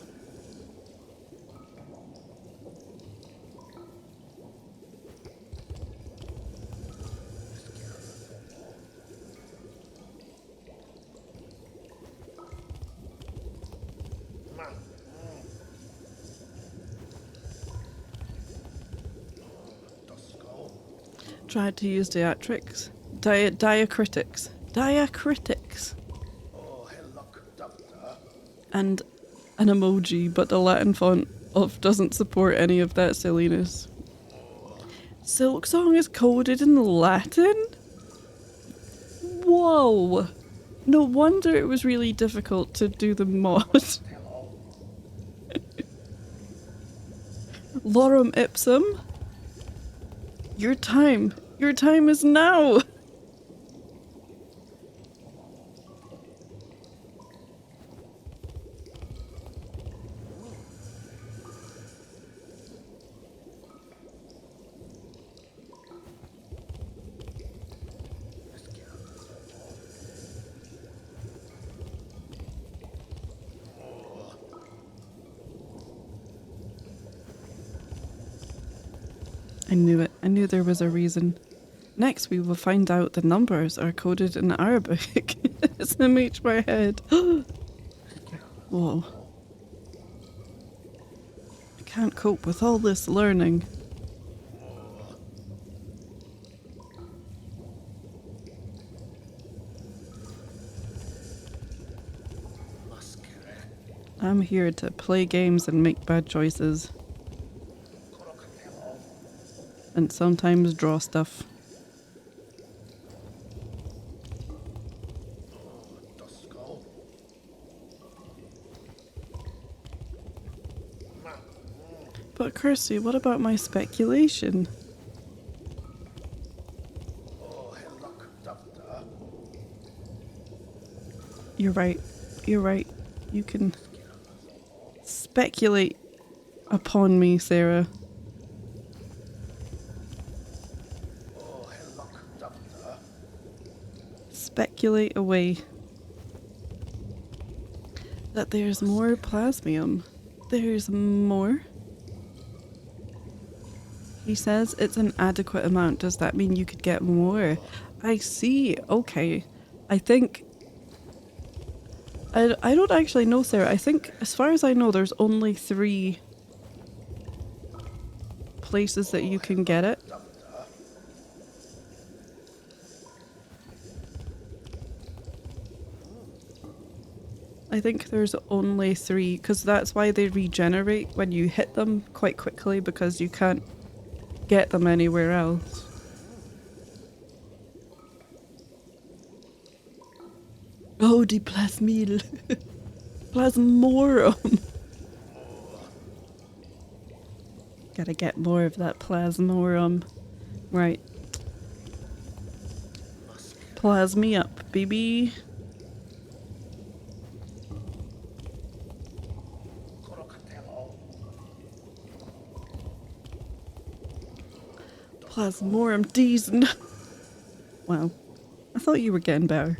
Tried to use diacritics. Diacritics. And an emoji, but the Latin font doesn't support any of that silliness. Silksong is coded in Latin? Whoa! No wonder it was really difficult to do the mod. Lorem ipsum? Your time is now! I knew it. I knew there was a reason. Next, we will find out the numbers are coded in Arabic. SMH my head. Whoa. I can't cope with all this learning. I'm here to play games and make bad choices. And sometimes draw stuff. But Kirsty, what about my speculation? You're right. You're right. You can speculate upon me, Sarah. Speculate away. That there's more Plasmium. There's more? He says it's an adequate amount. Does that mean you could get more? I see. Okay. I think... I don't actually know, Sarah. I think, as far as I know, there's only 3 places that you can get it. I think there's only 3, because that's why they regenerate when you hit them quite quickly, because you can't get them anywhere else. Oh, the Plasmil. Plasmorum. Gotta get more of that Plasmorum. Right. Plasmiup, baby. Plasmorum decent. Wow. I thought you were getting better.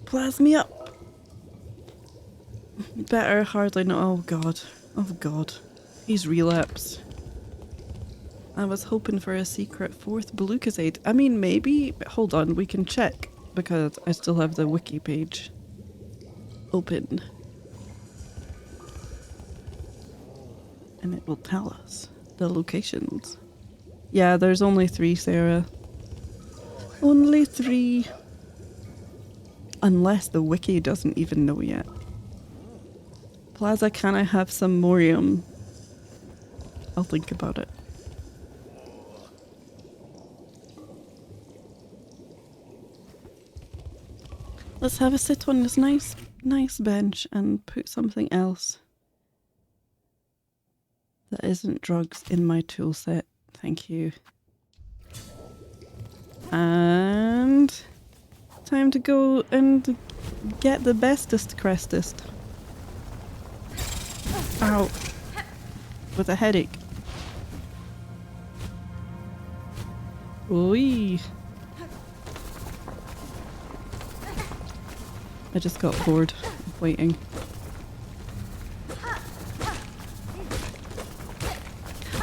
Plasmiup. Better, hardly not. Oh god. Oh god. He's relapsed. I was hoping for a secret 4th Bluecozade. I mean, maybe. Hold on, we can check. Because I still have the wiki page open. And it will tell us the locations. Yeah, there's only 3, Sarah. Only 3. Unless the wiki doesn't even know yet. Plaza, can I have some morium? I'll think about it. Let's have a sit on this nice bench and put something else that isn't drugs in my tool set. Thank you. And time to go and get the bestest Crestest. Ow. With a headache. Oi. I just got bored of waiting.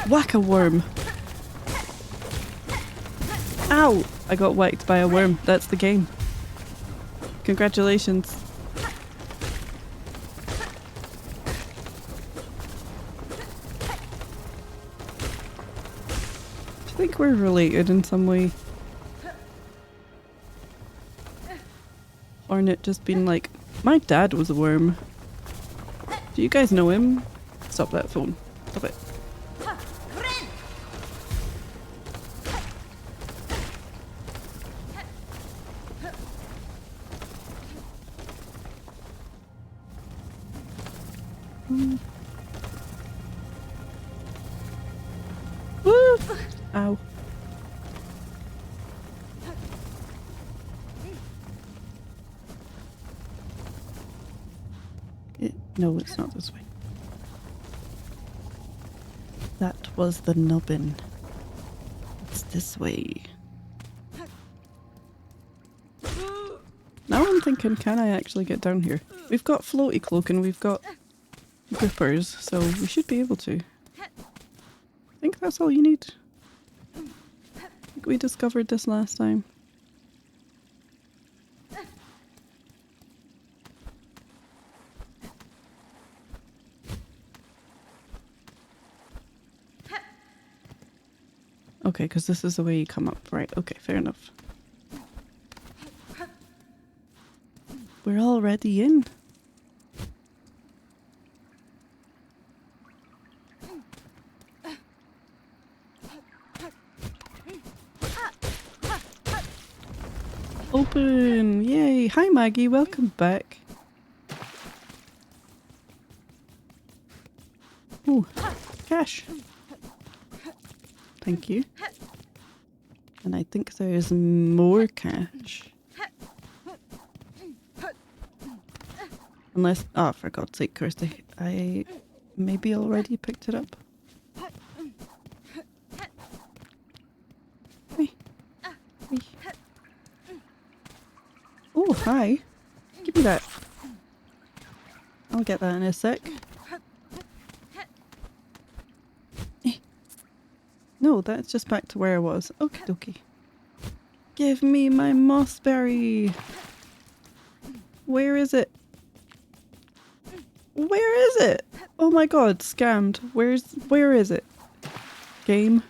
Whack a worm! Ow! I got whacked by a worm. That's the game. Congratulations. Do you think we're related in some way? Or it just been like, my dad was a worm. Do you guys know him? Stop that phone. Stop it. Woo! Ow. No, it's not this way. That was the nubbin. It's this way. Now I'm thinking, can I actually get down here? We've got floaty cloak and we've got grippers, so we should be able to. I think that's all you need. I think we discovered this last time. Okay, because this is the way you come up. Right, okay, fair enough. We're already in. Open! Yay! Hi Maggie, welcome back. Ooh, cash. Thank you. And I think there is more cash. Unless... Oh, for God's sake, Kirsty. I maybe already picked it up. Hey. Hey. Oh, hi. Give me that. I'll get that in a sec. No, that's just back to where I was. Okie dokie. Give me my mossberry! Where is it? Where is it? Oh my god, scammed. Where is it? Game.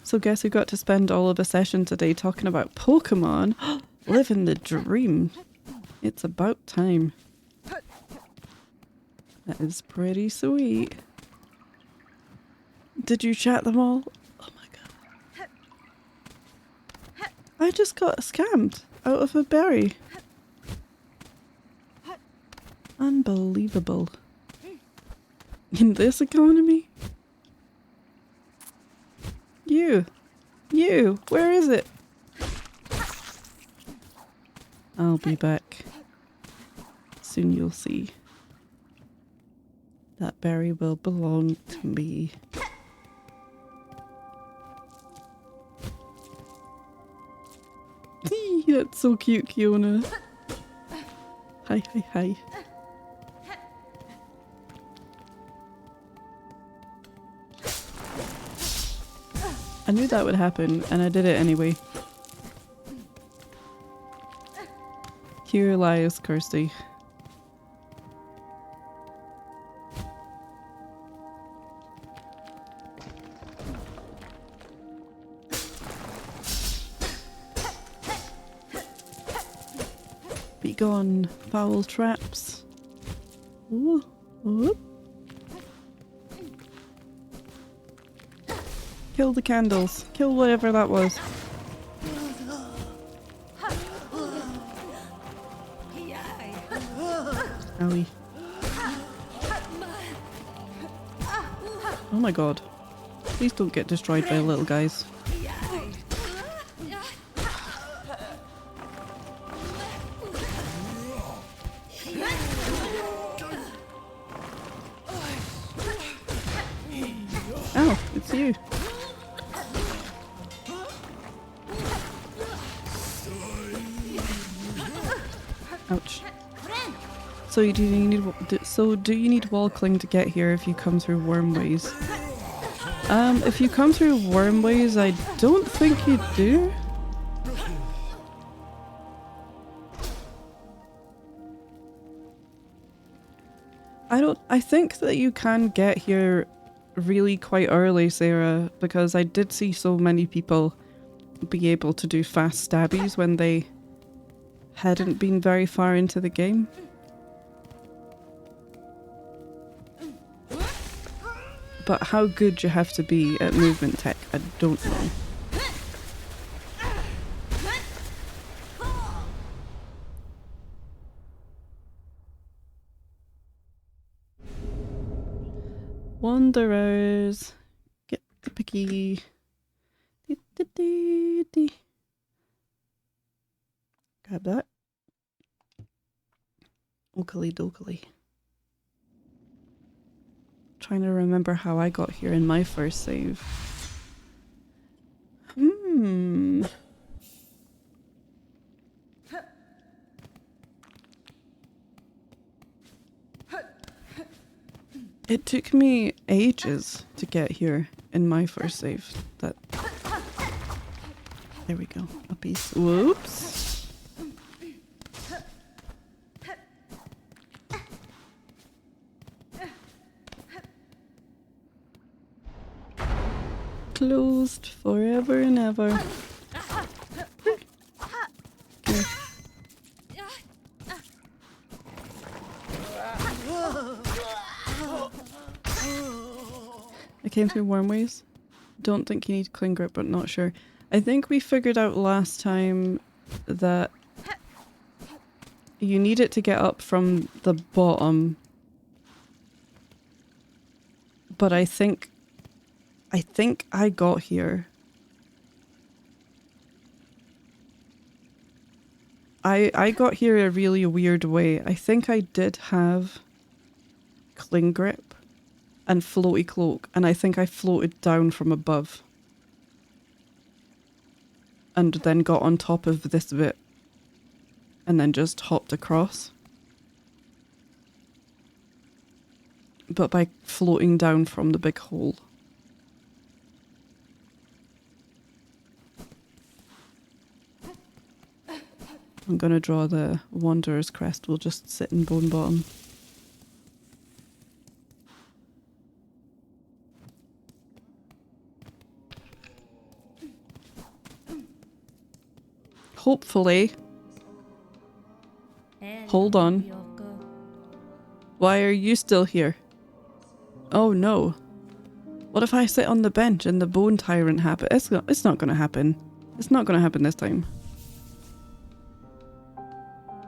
So guess who got to spend all of a session today talking about Pokemon? Living the dream. It's about time. That is pretty sweet. Did you chat them all? Oh my god. I just got scammed out of a berry. Unbelievable. In this economy? You, where is it? I'll be back. Soon you'll see. That berry will belong to me. That's so cute, Kiona. Hi, hi, hi. I knew that would happen, and I did it anyway. Here lies Kirsty. Be gone, foul traps. Ooh, ooh. Kill the candles. Kill whatever that was. Owie. Oh my god. Please don't get destroyed by little guys. Oh, it's you. Ouch. So do you need wall cling to get here if you come through wormways? If you come through wormways, I don't think you do. I think that you can get here really quite early, Sarah, because I did see so many people be able to do fast stabbies when they hadn't been very far into the game. But how good you have to be at movement tech, I don't know. Wanderers, get the picky. Grab that. Oakley dokley. Trying to remember how I got here in my first save. It took me ages to get here in my first save. There we go. A piece. Whoops. Closed forever and ever. Okay. I came through wormways. Don't think you need cling grip, but not sure. I think we figured out last time that you need it to get up from the bottom. But I think I think I got here. I got here a really weird way. I think I did have cling grip and floaty cloak, and I think I floated down from above and then got on top of this bit and then just hopped across. But by floating down from the big hole. I'm gonna draw the Wanderer's Crest. We'll just sit in Bone Bottom. Hopefully. Hold on. Why are you still here? Oh no. What if I sit on the bench and the Bone Tyrant happens? It's not gonna happen. It's not gonna happen this time.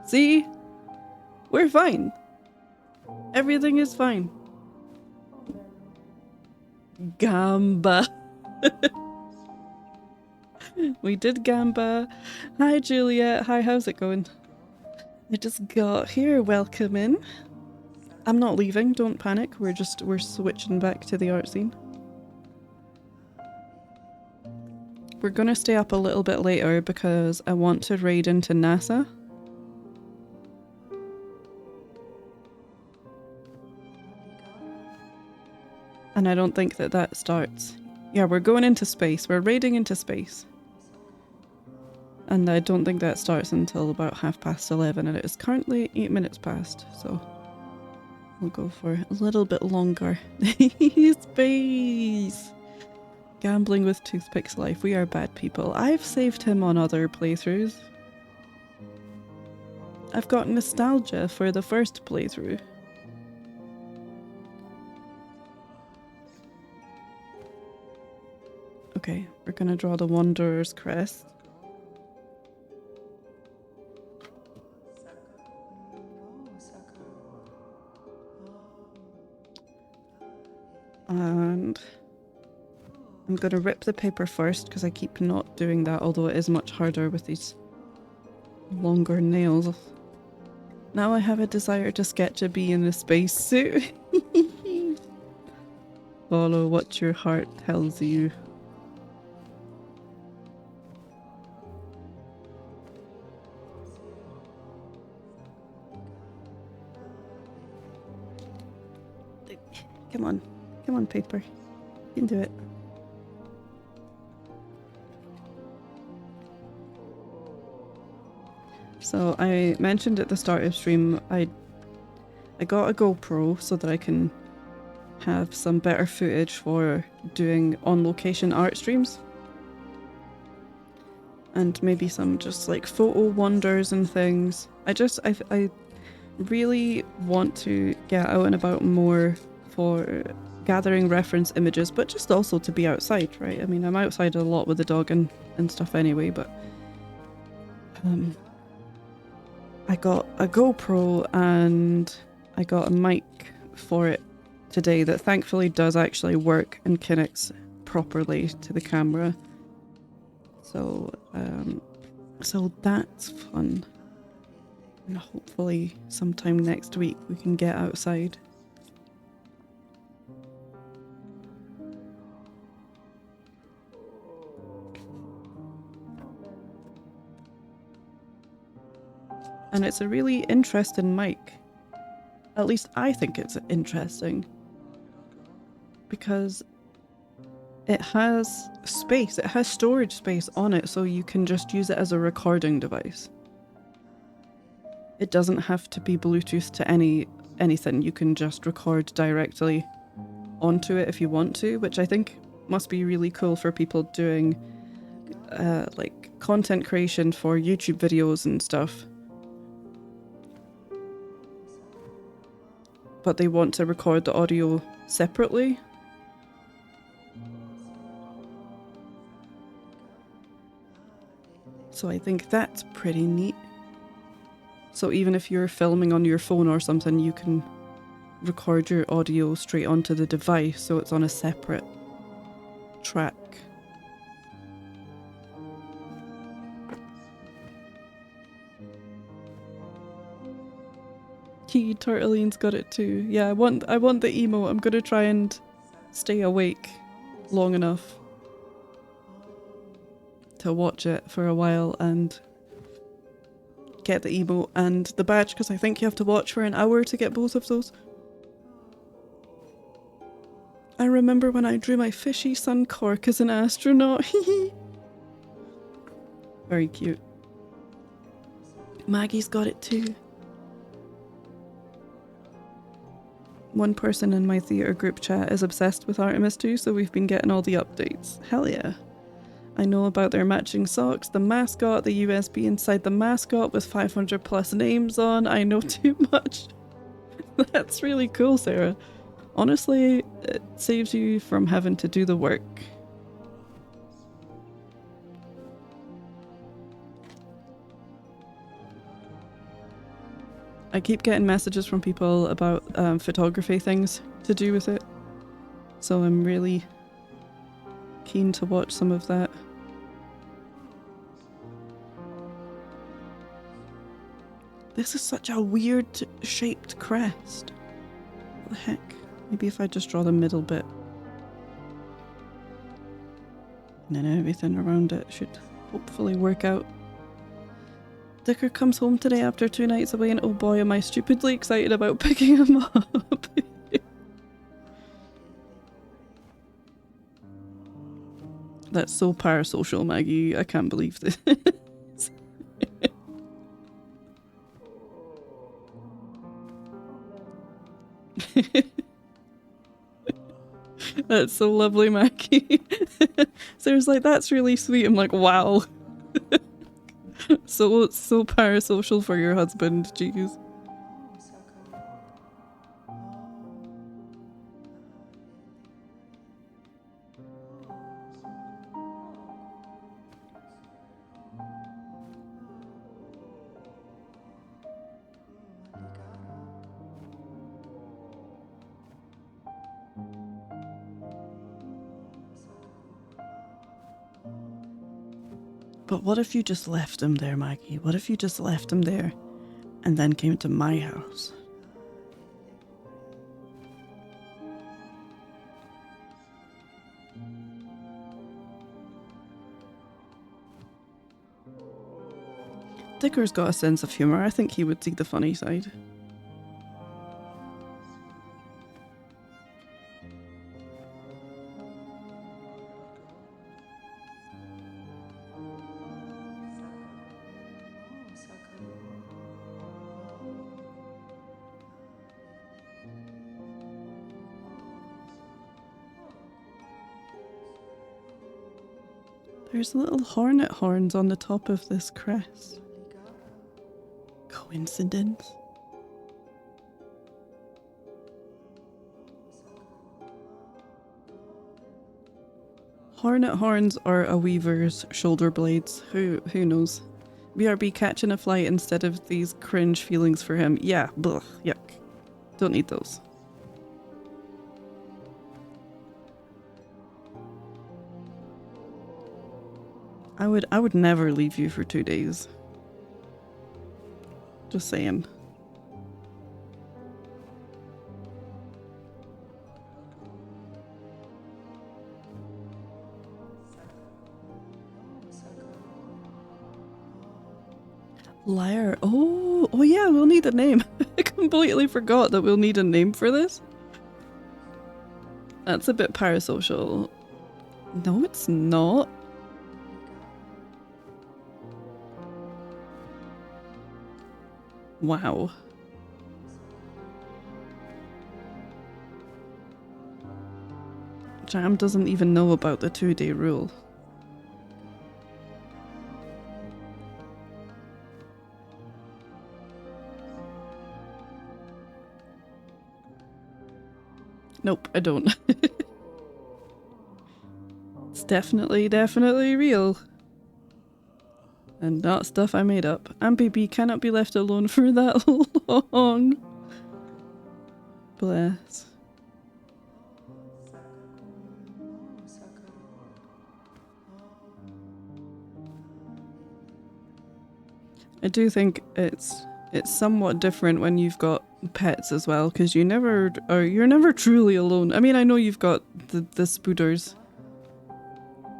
See? We're fine. Everything is fine. Gamba. We did Gamba. Hi Juliet. Hi, how's it going? I just got here. Welcome in. I'm not leaving, don't panic. We're switching back to the art scene. We're gonna stay up a little bit later because I want to raid into NASA. And I don't think that starts. Yeah, we're going into space. We're raiding into space. And I don't think that starts until about 11:30, and it is currently 8 minutes past, so we'll go for a little bit longer. Space! Gambling with toothpicks life. We are bad people. I've saved him on other playthroughs. I've got nostalgia for the first playthrough. Okay, we're gonna draw the Wanderer's Crest. And I'm going to rip the paper first because I keep not doing that, although it is much harder with these longer nails. Now I have a desire to sketch a bee in a spacesuit. Follow what your heart tells you. Come on. Come on, paper. You can do it. So I mentioned at the start of stream, I got a GoPro so that I can have some better footage for doing on-location art streams. And maybe some just like photo wonders and things. I really want to get out and about more for gathering reference images, but just also to be outside, right? I mean, I'm outside a lot with the dog and stuff anyway, but I got a GoPro and I got a mic for it today that thankfully does actually work and connects properly to the camera. So that's fun. And hopefully sometime next week we can get outside. And it's a really interesting mic. At least I think it's interesting. Because it has space, it has storage space on it, so you can just use it as a recording device. It doesn't have to be Bluetooth to anything. You can just record directly onto it if you want to, which I think must be really cool for people doing like content creation for YouTube videos and stuff. But they want to record the audio separately. So I think that's pretty neat. So even if you're filming on your phone or something, you can record your audio straight onto the device, so it's on a separate track. Key Turtline's got it too. Yeah, I want the emote. I'm gonna try and stay awake long enough to watch it for a while and get the emote and the badge, because I think you have to watch for an hour to get both of those. I remember when I drew my fishy son Cork as an astronaut. Very cute. Maggie's got it too. One person in my theatre group chat is obsessed with Artemis too, so we've been getting all the updates. Hell yeah. I know about their matching socks, the mascot, the USB inside the mascot with 500 plus names on. I know too much. That's really cool, Sarah. Honestly, it saves you from having to do the work. I keep getting messages from people about photography things to do with it, so I'm really keen to watch some of that. This is such a weird shaped crest. What the heck? Maybe if I just draw the middle bit. And then everything around it should hopefully work out. Dicker comes home today after 2 nights away, and oh boy am I stupidly excited about picking him up. That's so parasocial, Maggie. I can't believe this. That's so lovely, Maggie. Sarah's like, that's really sweet. I'm like, wow. So parasocial for your husband, jeez. But what if you just left him there, Maggie? What if you just left him there and then came to my house? Dicker's got a sense of humour. I think he would see the funny side. There's little hornet horns on the top of this crest. Coincidence? Hornet horns are a weaver's shoulder blades. Who knows? BRB catching a flight instead of these cringe feelings for him. Yeah, blech, yuck. Don't need those. I would never leave you for 2 days. Just saying. Liar. Oh yeah, we'll need a name. I completely forgot that we'll need a name for this. That's a bit parasocial. No, it's not. Wow. Jam doesn't even know about the 2-day rule. Nope, I don't. It's definitely real. And not stuff I made up. And baby cannot be left alone for that long. Bless. I do think it's somewhat different when you've got pets as well, because you're never truly alone. I mean, I know you've got the spooders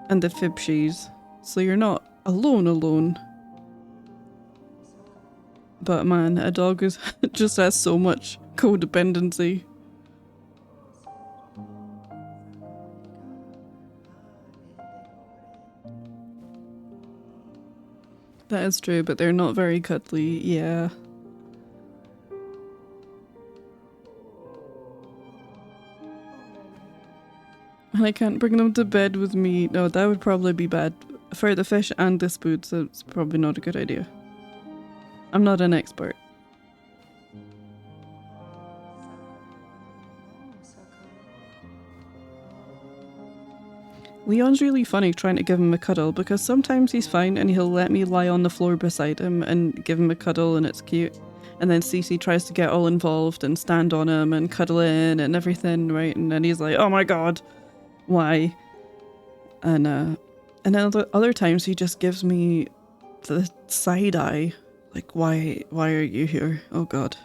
and the fibshies, so you're not alone. But man, a dog is just has so much codependency. That is true, but they're not very cuddly, yeah. And I can't bring them to bed with me. No, that would probably be bad. For the fish and the spood, so it's probably not a good idea. I'm not an expert. Leon's really funny trying to give him a cuddle, because sometimes he's fine and he'll let me lie on the floor beside him and give him a cuddle and it's cute. And then Cece tries to get all involved and stand on him and cuddle in and everything, right? And then he's like, oh my god, why? And then other times he just gives me the side eye. Like, why are you here? Oh god.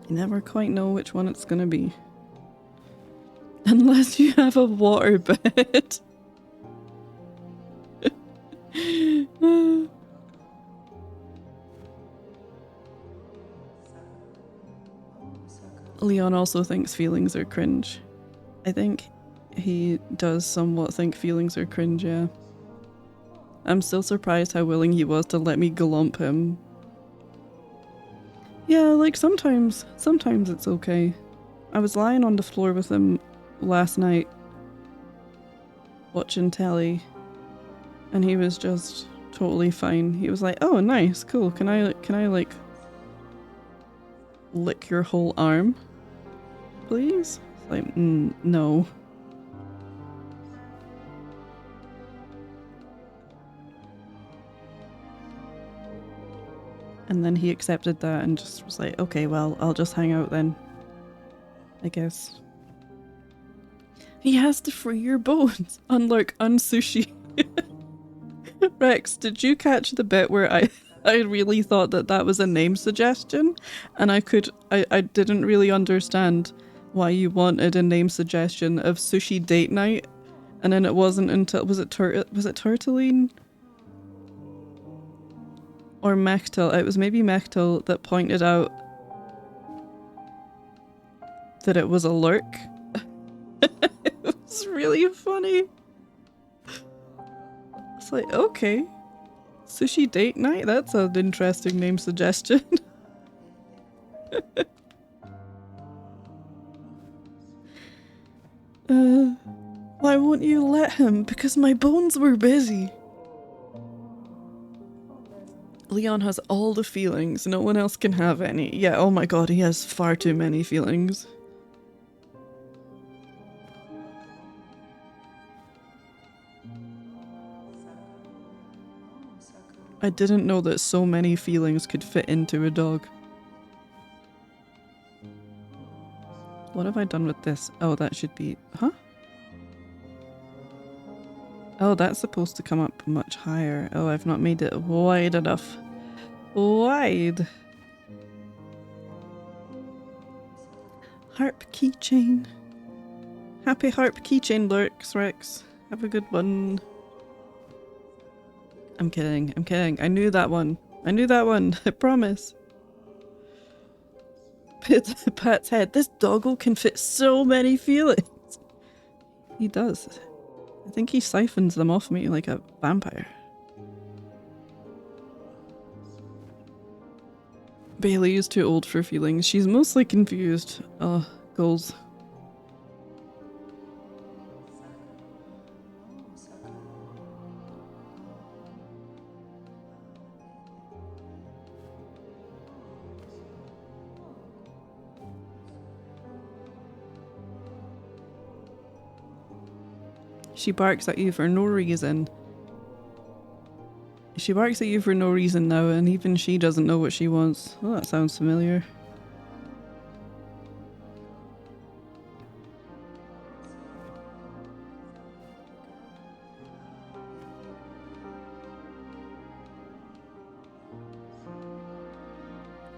You never quite know which one it's gonna be. Unless you have a water bed. Leon also thinks feelings are cringe. I think he does somewhat think feelings are cringe, yeah. I'm still surprised how willing he was to let me glump him. Yeah, like sometimes it's okay. I was lying on the floor with him last night, watching telly, and he was just totally fine. He was like, "Oh, nice, cool. Can I like lick your whole arm, please?" It's like, no. And then he accepted that and just was like, okay, well, I'll just hang out then, I guess. He has to free your bones, unlike unsushi. Rex, did you catch the bit where I really thought that was a name suggestion? And I didn't really understand why you wanted a name suggestion of sushi date night. And then it wasn't until, was it Turtline? Or Mechtel, it was maybe Mechtel that pointed out that it was a lurk. It was really funny. It's like, okay. Sushi date night? That's an interesting name suggestion. Why won't you let him? Because my bones were busy. Leon has all the feelings, no one else can have any. Yeah, oh my god, he has far too many feelings. I didn't know that so many feelings could fit into a dog. What have I done with this? Oh, that should be... Huh? Oh, that's supposed to come up much higher. Oh, I've not made it wide enough. Wide. Harp keychain. Happy harp keychain lurks, Rex. Have a good one. I'm kidding. I'm kidding. I knew that one. I knew that one. I promise. Pat's head. This doggo can fit so many feelings. He does. I think he siphons them off me like a vampire. Bailey is too old for feelings. She's mostly confused. Goals. She barks at you for no reason. She barks at you for no reason now, and even she doesn't know what she wants. Oh, that sounds familiar.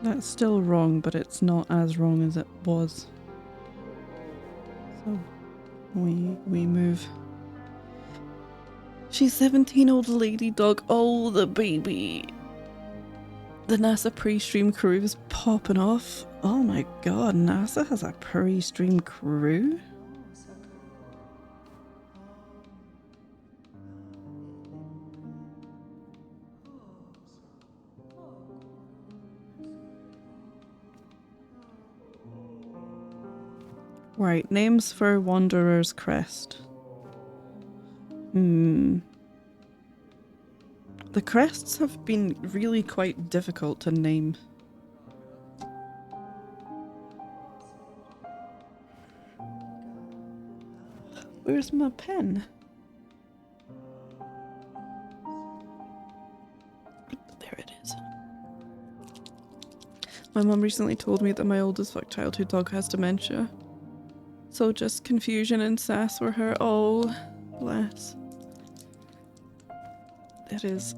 That's still wrong, but it's not as wrong as it was. So, we move. She's 17, old lady dog. Oh, the baby. The NASA pre-stream crew is popping off. Oh my god, NASA has a pre-stream crew? Right, names for Wanderer's Crest. The crests have been really quite difficult to name. Where's my pen? There it is. My mum recently told me that my oldest fuck childhood dog has dementia. So just confusion and sass for her. Oh, bless. It is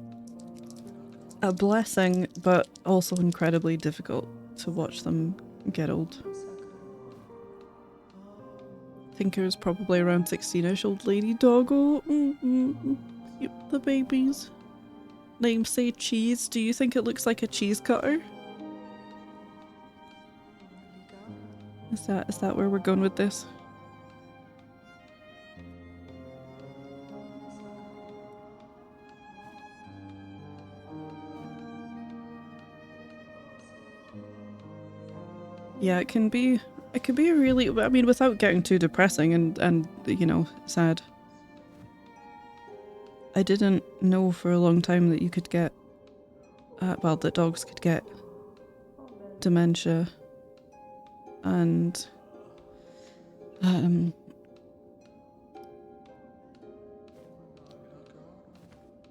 a blessing, but also incredibly difficult to watch them get old. Tinker's probably around 16ish, old lady doggo. Yep, the babies. Name say cheese. Do you think it looks like a cheese cutter? Is that where we're going with this? Yeah, it can be really, I mean, without getting too depressing and you know, sad. I didn't know for a long time that you could get, well, that dogs could get dementia. And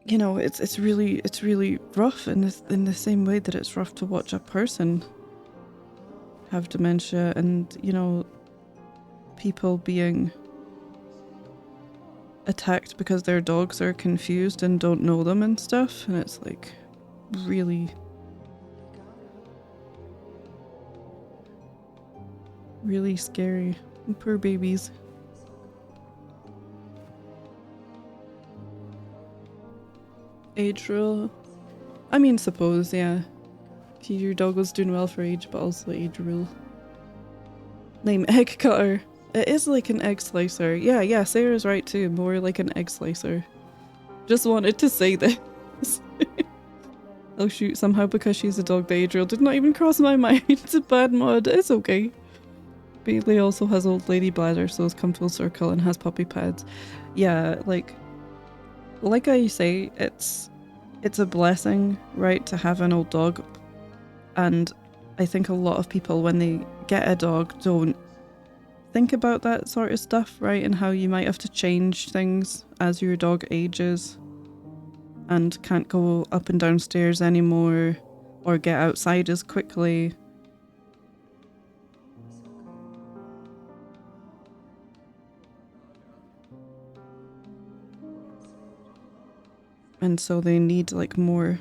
you know, it's really rough in the same way that it's rough to watch a person have dementia, and you know, people being attacked because their dogs are confused and don't know them and stuff, and it's like really scary. Poor babies. Age rule? I mean, suppose, yeah. Your dog was doing well for age, but also age rule. Name egg cutter. It is like an egg slicer. Yeah, Sarah's right too. More like an egg slicer. Just wanted to say this. Oh shoot, somehow because she's a dog, the age rule did not even cross my mind. It's a bad mod. It's okay. Bailey also has old lady bladder, so it's come full circle and has puppy pads. Yeah, like I say, it's a blessing, right, to have an old dog. And I think a lot of people, when they get a dog, don't think about that sort of stuff, right? And how you might have to change things as your dog ages and can't go up and down stairs anymore or get outside as quickly. And so they need like more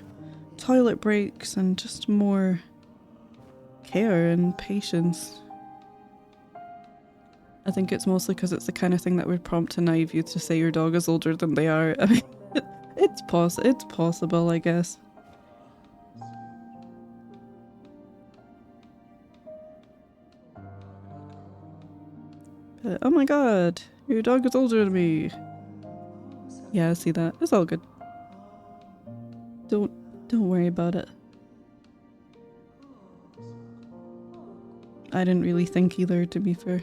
toilet breaks and just more care and patience. I think it's mostly because it's the kind of thing that would prompt a naive youth to say your dog is older than they are. I mean, it's possible, I guess. But, oh my god, your dog is older than me. Yeah, I see that. It's all good. Don't worry about it. I didn't really think either, to be fair.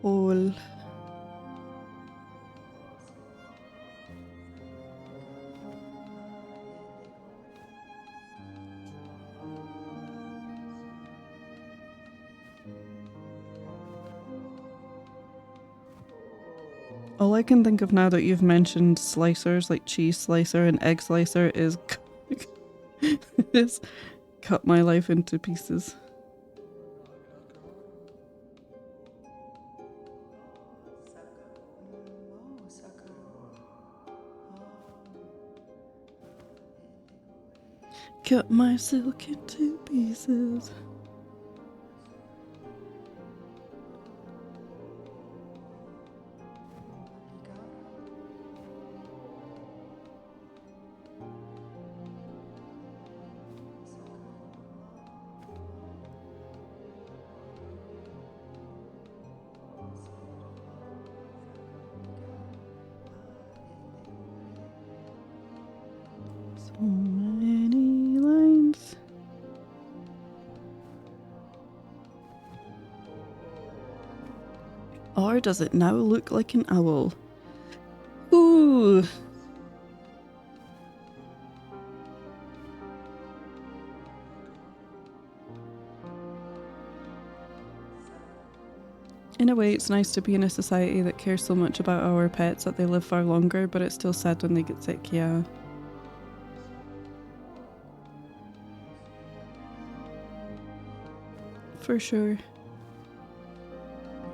Hole. All I can think of now that you've mentioned slicers, like cheese slicer and egg slicer, is is cut my life into pieces. Cut my silk into pieces. So many lines. Or does it now look like an owl? Ooh. In a way, it's nice to be in a society that cares so much about our pets that they live far longer, but it's still sad when they get sick, yeah. For sure.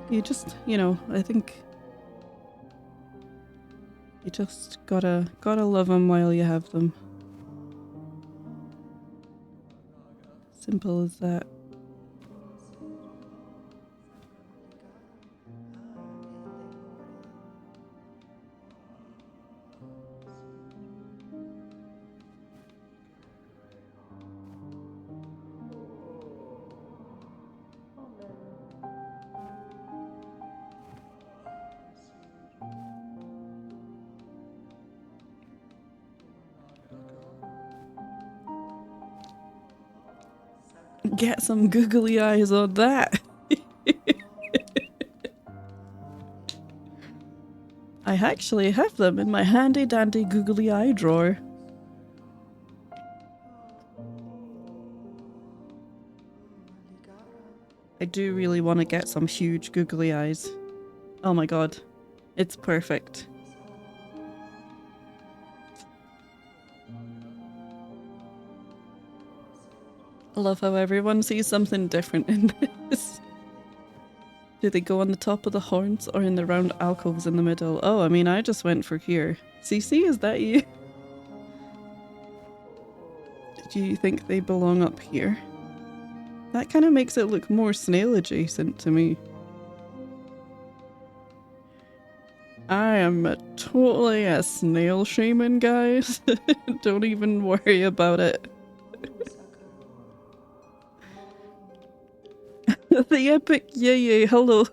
You just, you know, I think you just gotta love them while you have them. Simple as that. Get some googly eyes on that. I actually have them in my handy dandy googly eye drawer. I do really want to get some huge googly eyes. Oh my god. It's perfect. I love how everyone sees something different in this. Do they go on the top of the horns or in the round alcoves in the middle? Oh, I mean, I just went for here. Cece, is that you? Do you think they belong up here? That kind of makes it look more snail adjacent to me. I am totally a snail shaman, guys. Don't even worry about it. The epic yay, hello.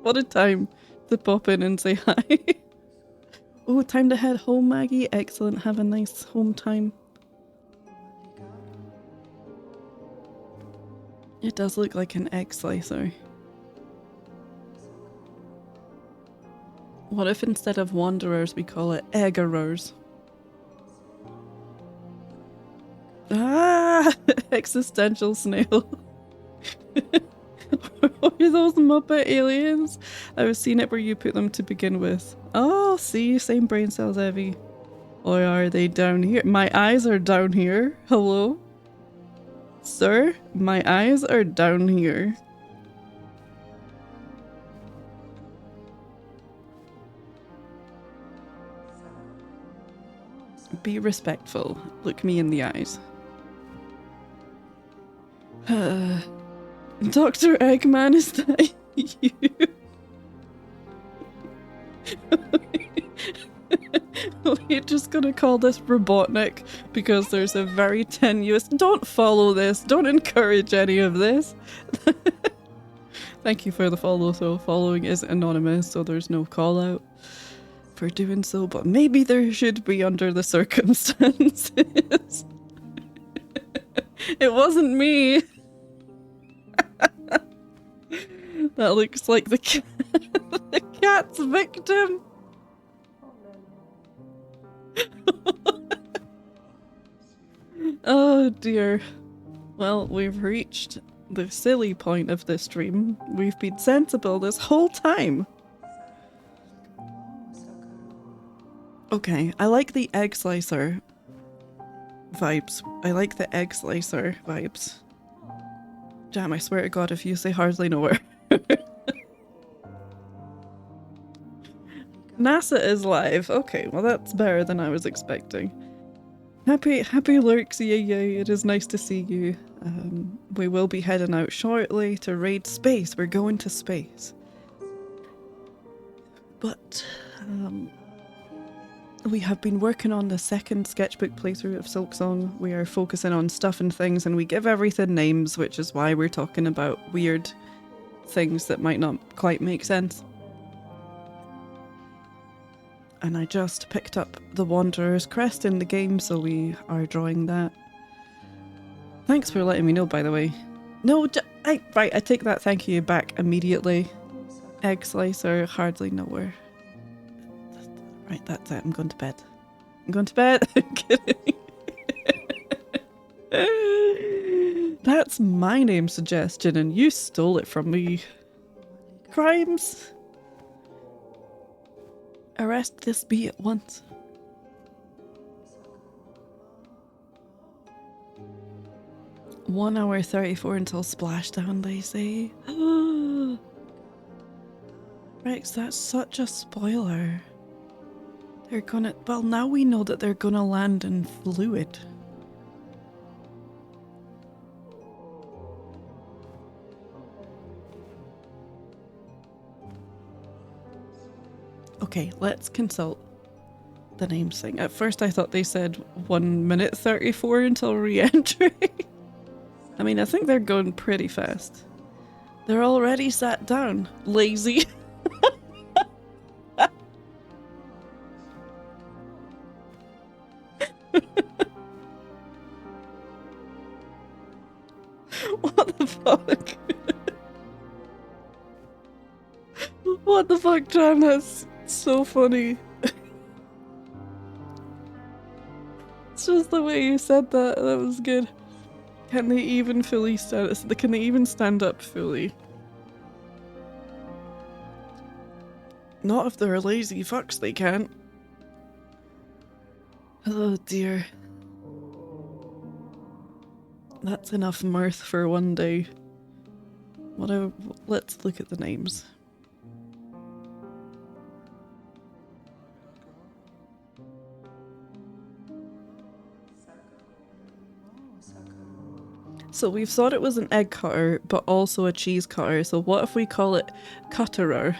What a time to pop in and say hi. Oh, time to head home, Maggie. Excellent, have a nice home time. It does look like an egg slicer. What if instead of wanderers we call it eggerers? Ah! Existential snail. What are those Muppet aliens? I was seeing it where you put them to begin with. Oh, see, same brain cells, Evie. Or are they down here? My eyes are down here. Hello? Sir, my eyes are down here. Be respectful. Look me in the eyes. Dr. Eggman, is that you? We're just gonna call this Robotnik because there's a very tenuous— don't follow this, don't encourage any of this. Thank you for the follow, so following is anonymous, so there's no call out for doing so, but maybe there should be under the circumstances. It wasn't me. That looks like the the cat's victim. Oh dear. Well, we've reached the silly point of this stream. We've been sensible this whole time. Okay, I like the egg slicer vibes. I like the egg slicer vibes. Damn, I swear to God, if you say hardly nowhere. NASA is live. Okay, well that's better than I was expecting. Happy lurks, yay. It is nice to see you. We will be heading out shortly to raid space. We're going to space. But, we have been working on the second sketchbook playthrough of Silksong. We are focusing on stuff and things, and we give everything names, which is why we're talking about weird things that might not quite make sense. And I just picked up the Wanderer's Crest in the game, so we are drawing that. Thanks for letting me know, by the way. No, right, I take that thank you back immediately. Egg slicer, hardly nowhere. Right, that's it. I'm going to bed. I'm going to bed. I'm kidding. That's my name suggestion, and you stole it from me. Crimes. Arrest this bee at once. One hour 34 until splashdown, they say. Rex, that's such a spoiler. They're gonna... Well, now we know that they're gonna land in fluid. Okay, let's consult the names thing. At first I thought they said 1 minute 34 until re-entry. I mean, I think they're going pretty fast. They're already sat down. Lazy. What the fuck? What the fuck, Jam? That's so funny. It's just the way you said that. That was good. Can they even fully stand? Can they even stand up fully? Not if they're lazy fucks. They can't. Oh dear. That's enough mirth for one day. Let's look at the names. So we've thought it was an egg cutter, but also a cheese cutter. So what if we call it cutterer?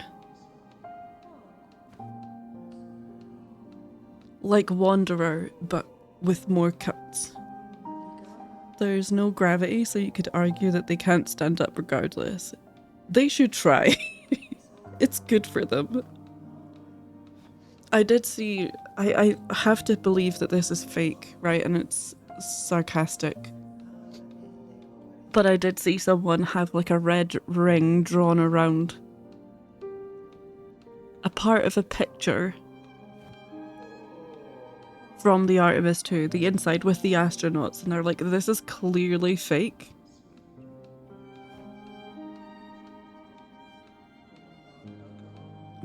Like Wanderer, but with more cuts. There's no gravity, so you could argue that they can't stand up regardless. They should try. It's good for them. I did see... I have to believe that this is fake, right? And it's sarcastic. But I did see someone have like a red ring drawn around a part of a picture from the Artemis 2, the inside with the astronauts, and they're like, this is clearly fake.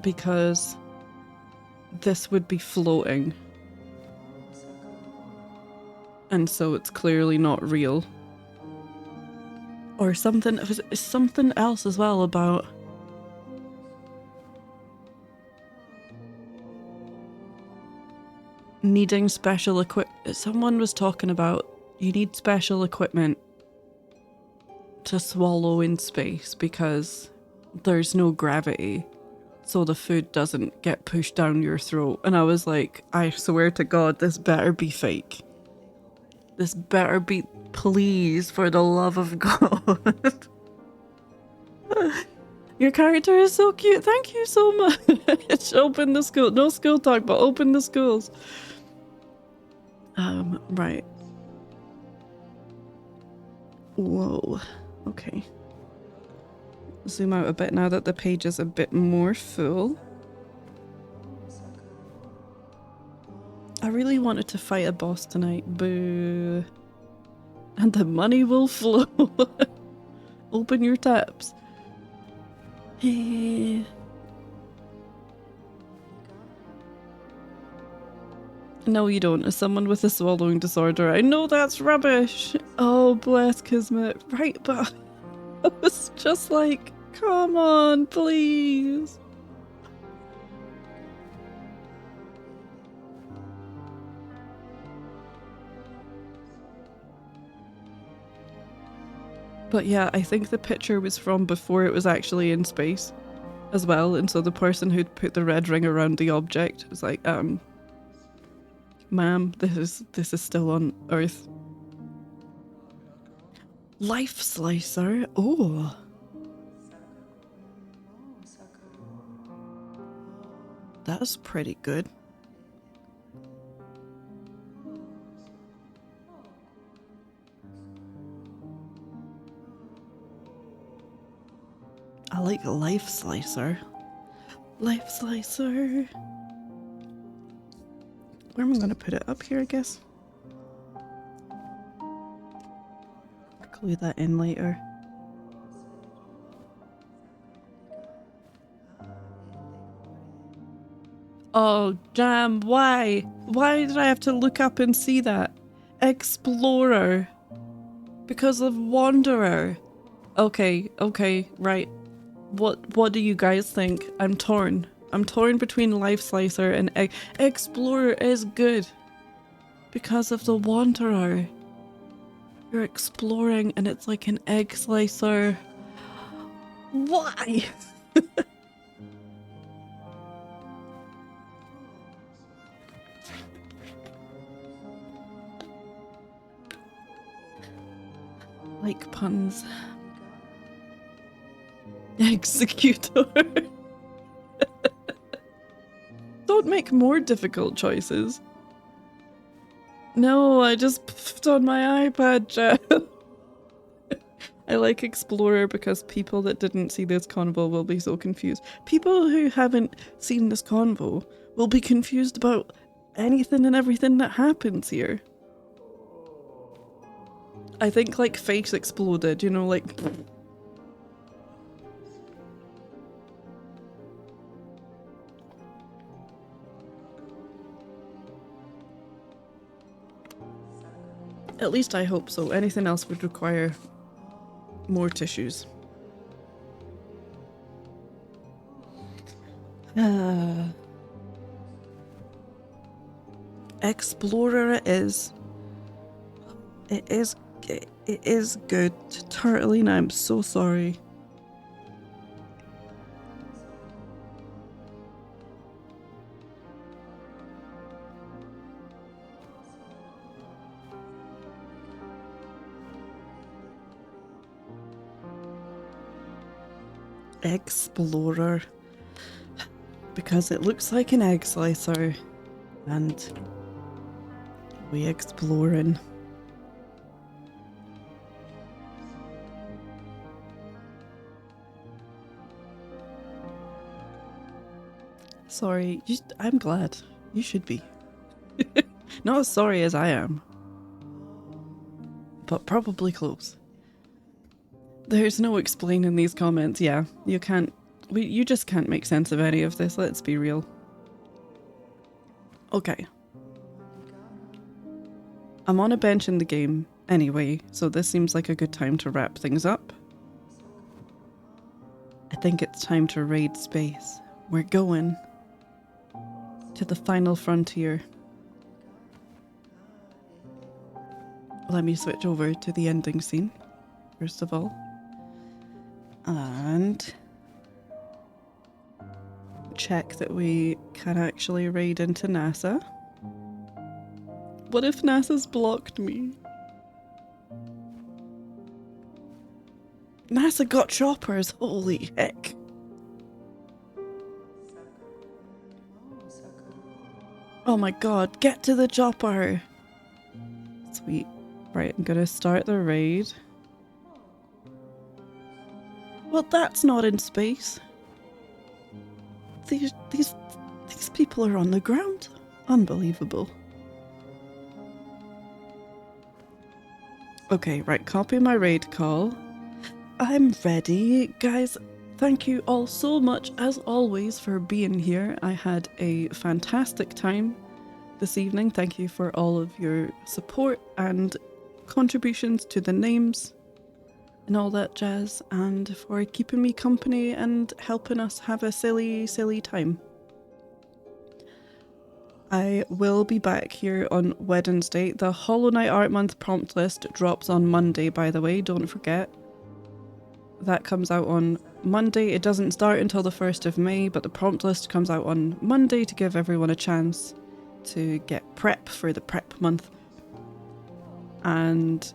Because this would be floating. And so it's clearly not real. Or something, something else as well about needing special equipment. Someone was talking about you need special equipment to swallow in space because there's no gravity, so the food doesn't get pushed down your throat. And I was like, I swear to God, this better be fake. This better be, please, for the love of God. Your character is so cute. Thank you so much. Open the school. No school talk, but open the schools. Right. Whoa. Okay. Zoom out a bit now that the page is a bit more full. I really wanted to fight a boss tonight. Boo. And the money will flow. Open your taps. Hey. No, you don't. As someone with a swallowing disorder, I know that's rubbish. Oh, bless Kismet. Right, but I was just like, come on, please. But yeah, I think the picture was from before it was actually in space as well. And so the person who'd put the red ring around the object was like, ma'am, this is still on Earth. Life slicer. Oh. That's pretty good. I like a life slicer. Life slicer. Where am I going to put it? Up here, I guess. Glue that in later. Oh, damn, why? Why did I have to look up and see that? Explorer. Because of Wanderer. Okay, right. What do you guys think? I'm torn. I'm torn between Life Slicer and Explorer is good. Because of the Wanderer. You're exploring and it's like an egg slicer. Why? Like puns. Executor. Don't make more difficult choices. No, I just put on my iPad, Jen. I like Explorer because people that didn't see this convo will be so confused. People who haven't seen this convo will be confused about anything and everything that happens here. I think like face exploded, you know, like... At least I hope so. Anything else would require more tissues. Explorer it is. It is good. Turtling, I'm so sorry. Explorer. Because it looks like an egg slicer. And we exploring. Sorry, I'm glad. You should be. Not as sorry as I am. But probably close. There's no explaining these comments, yeah. You can't... you just can't make sense of any of this, let's be real. Okay. I'm on a bench in the game anyway, so this seems like a good time to wrap things up. I think it's time to raid space. We're going to the final frontier. Let me switch over to the ending scene, first of all. And check that we can actually raid into NASA. What if NASA's blocked me? NASA got choppers, holy heck. Oh my god, get to the chopper! Sweet. Right, I'm gonna start the raid. Well, that's not in space. These people are on the ground. Unbelievable. Okay, right, copy my raid call. I'm ready. Guys, thank you all so much, as always, for being here. I had a fantastic time this evening. Thank you for all of your support and contributions to the names and all that jazz, and for keeping me company and helping us have a silly, silly time. I will be back here on Wednesday. The Hollow Knight Art Month prompt list drops on Monday, by the way, don't forget. That comes out on Monday. It doesn't start until the 1st of May, but the prompt list comes out on Monday to give everyone a chance to get prep for the prep month. And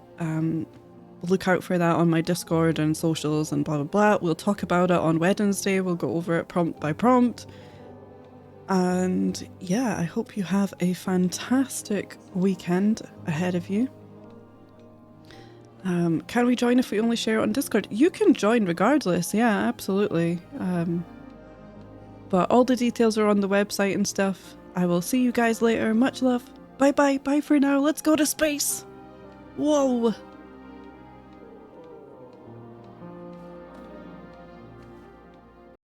look out for that on my Discord and socials and blah blah blah. We'll talk about it on Wednesday. We'll go over it prompt by prompt. And yeah, I hope you have a fantastic weekend ahead of you. Can we join if we only share it on Discord? You can join regardless, yeah, absolutely. But all the details are on the website and stuff. I will see you guys later. Much love. Bye bye. Bye for now. Let's go to space. Whoa.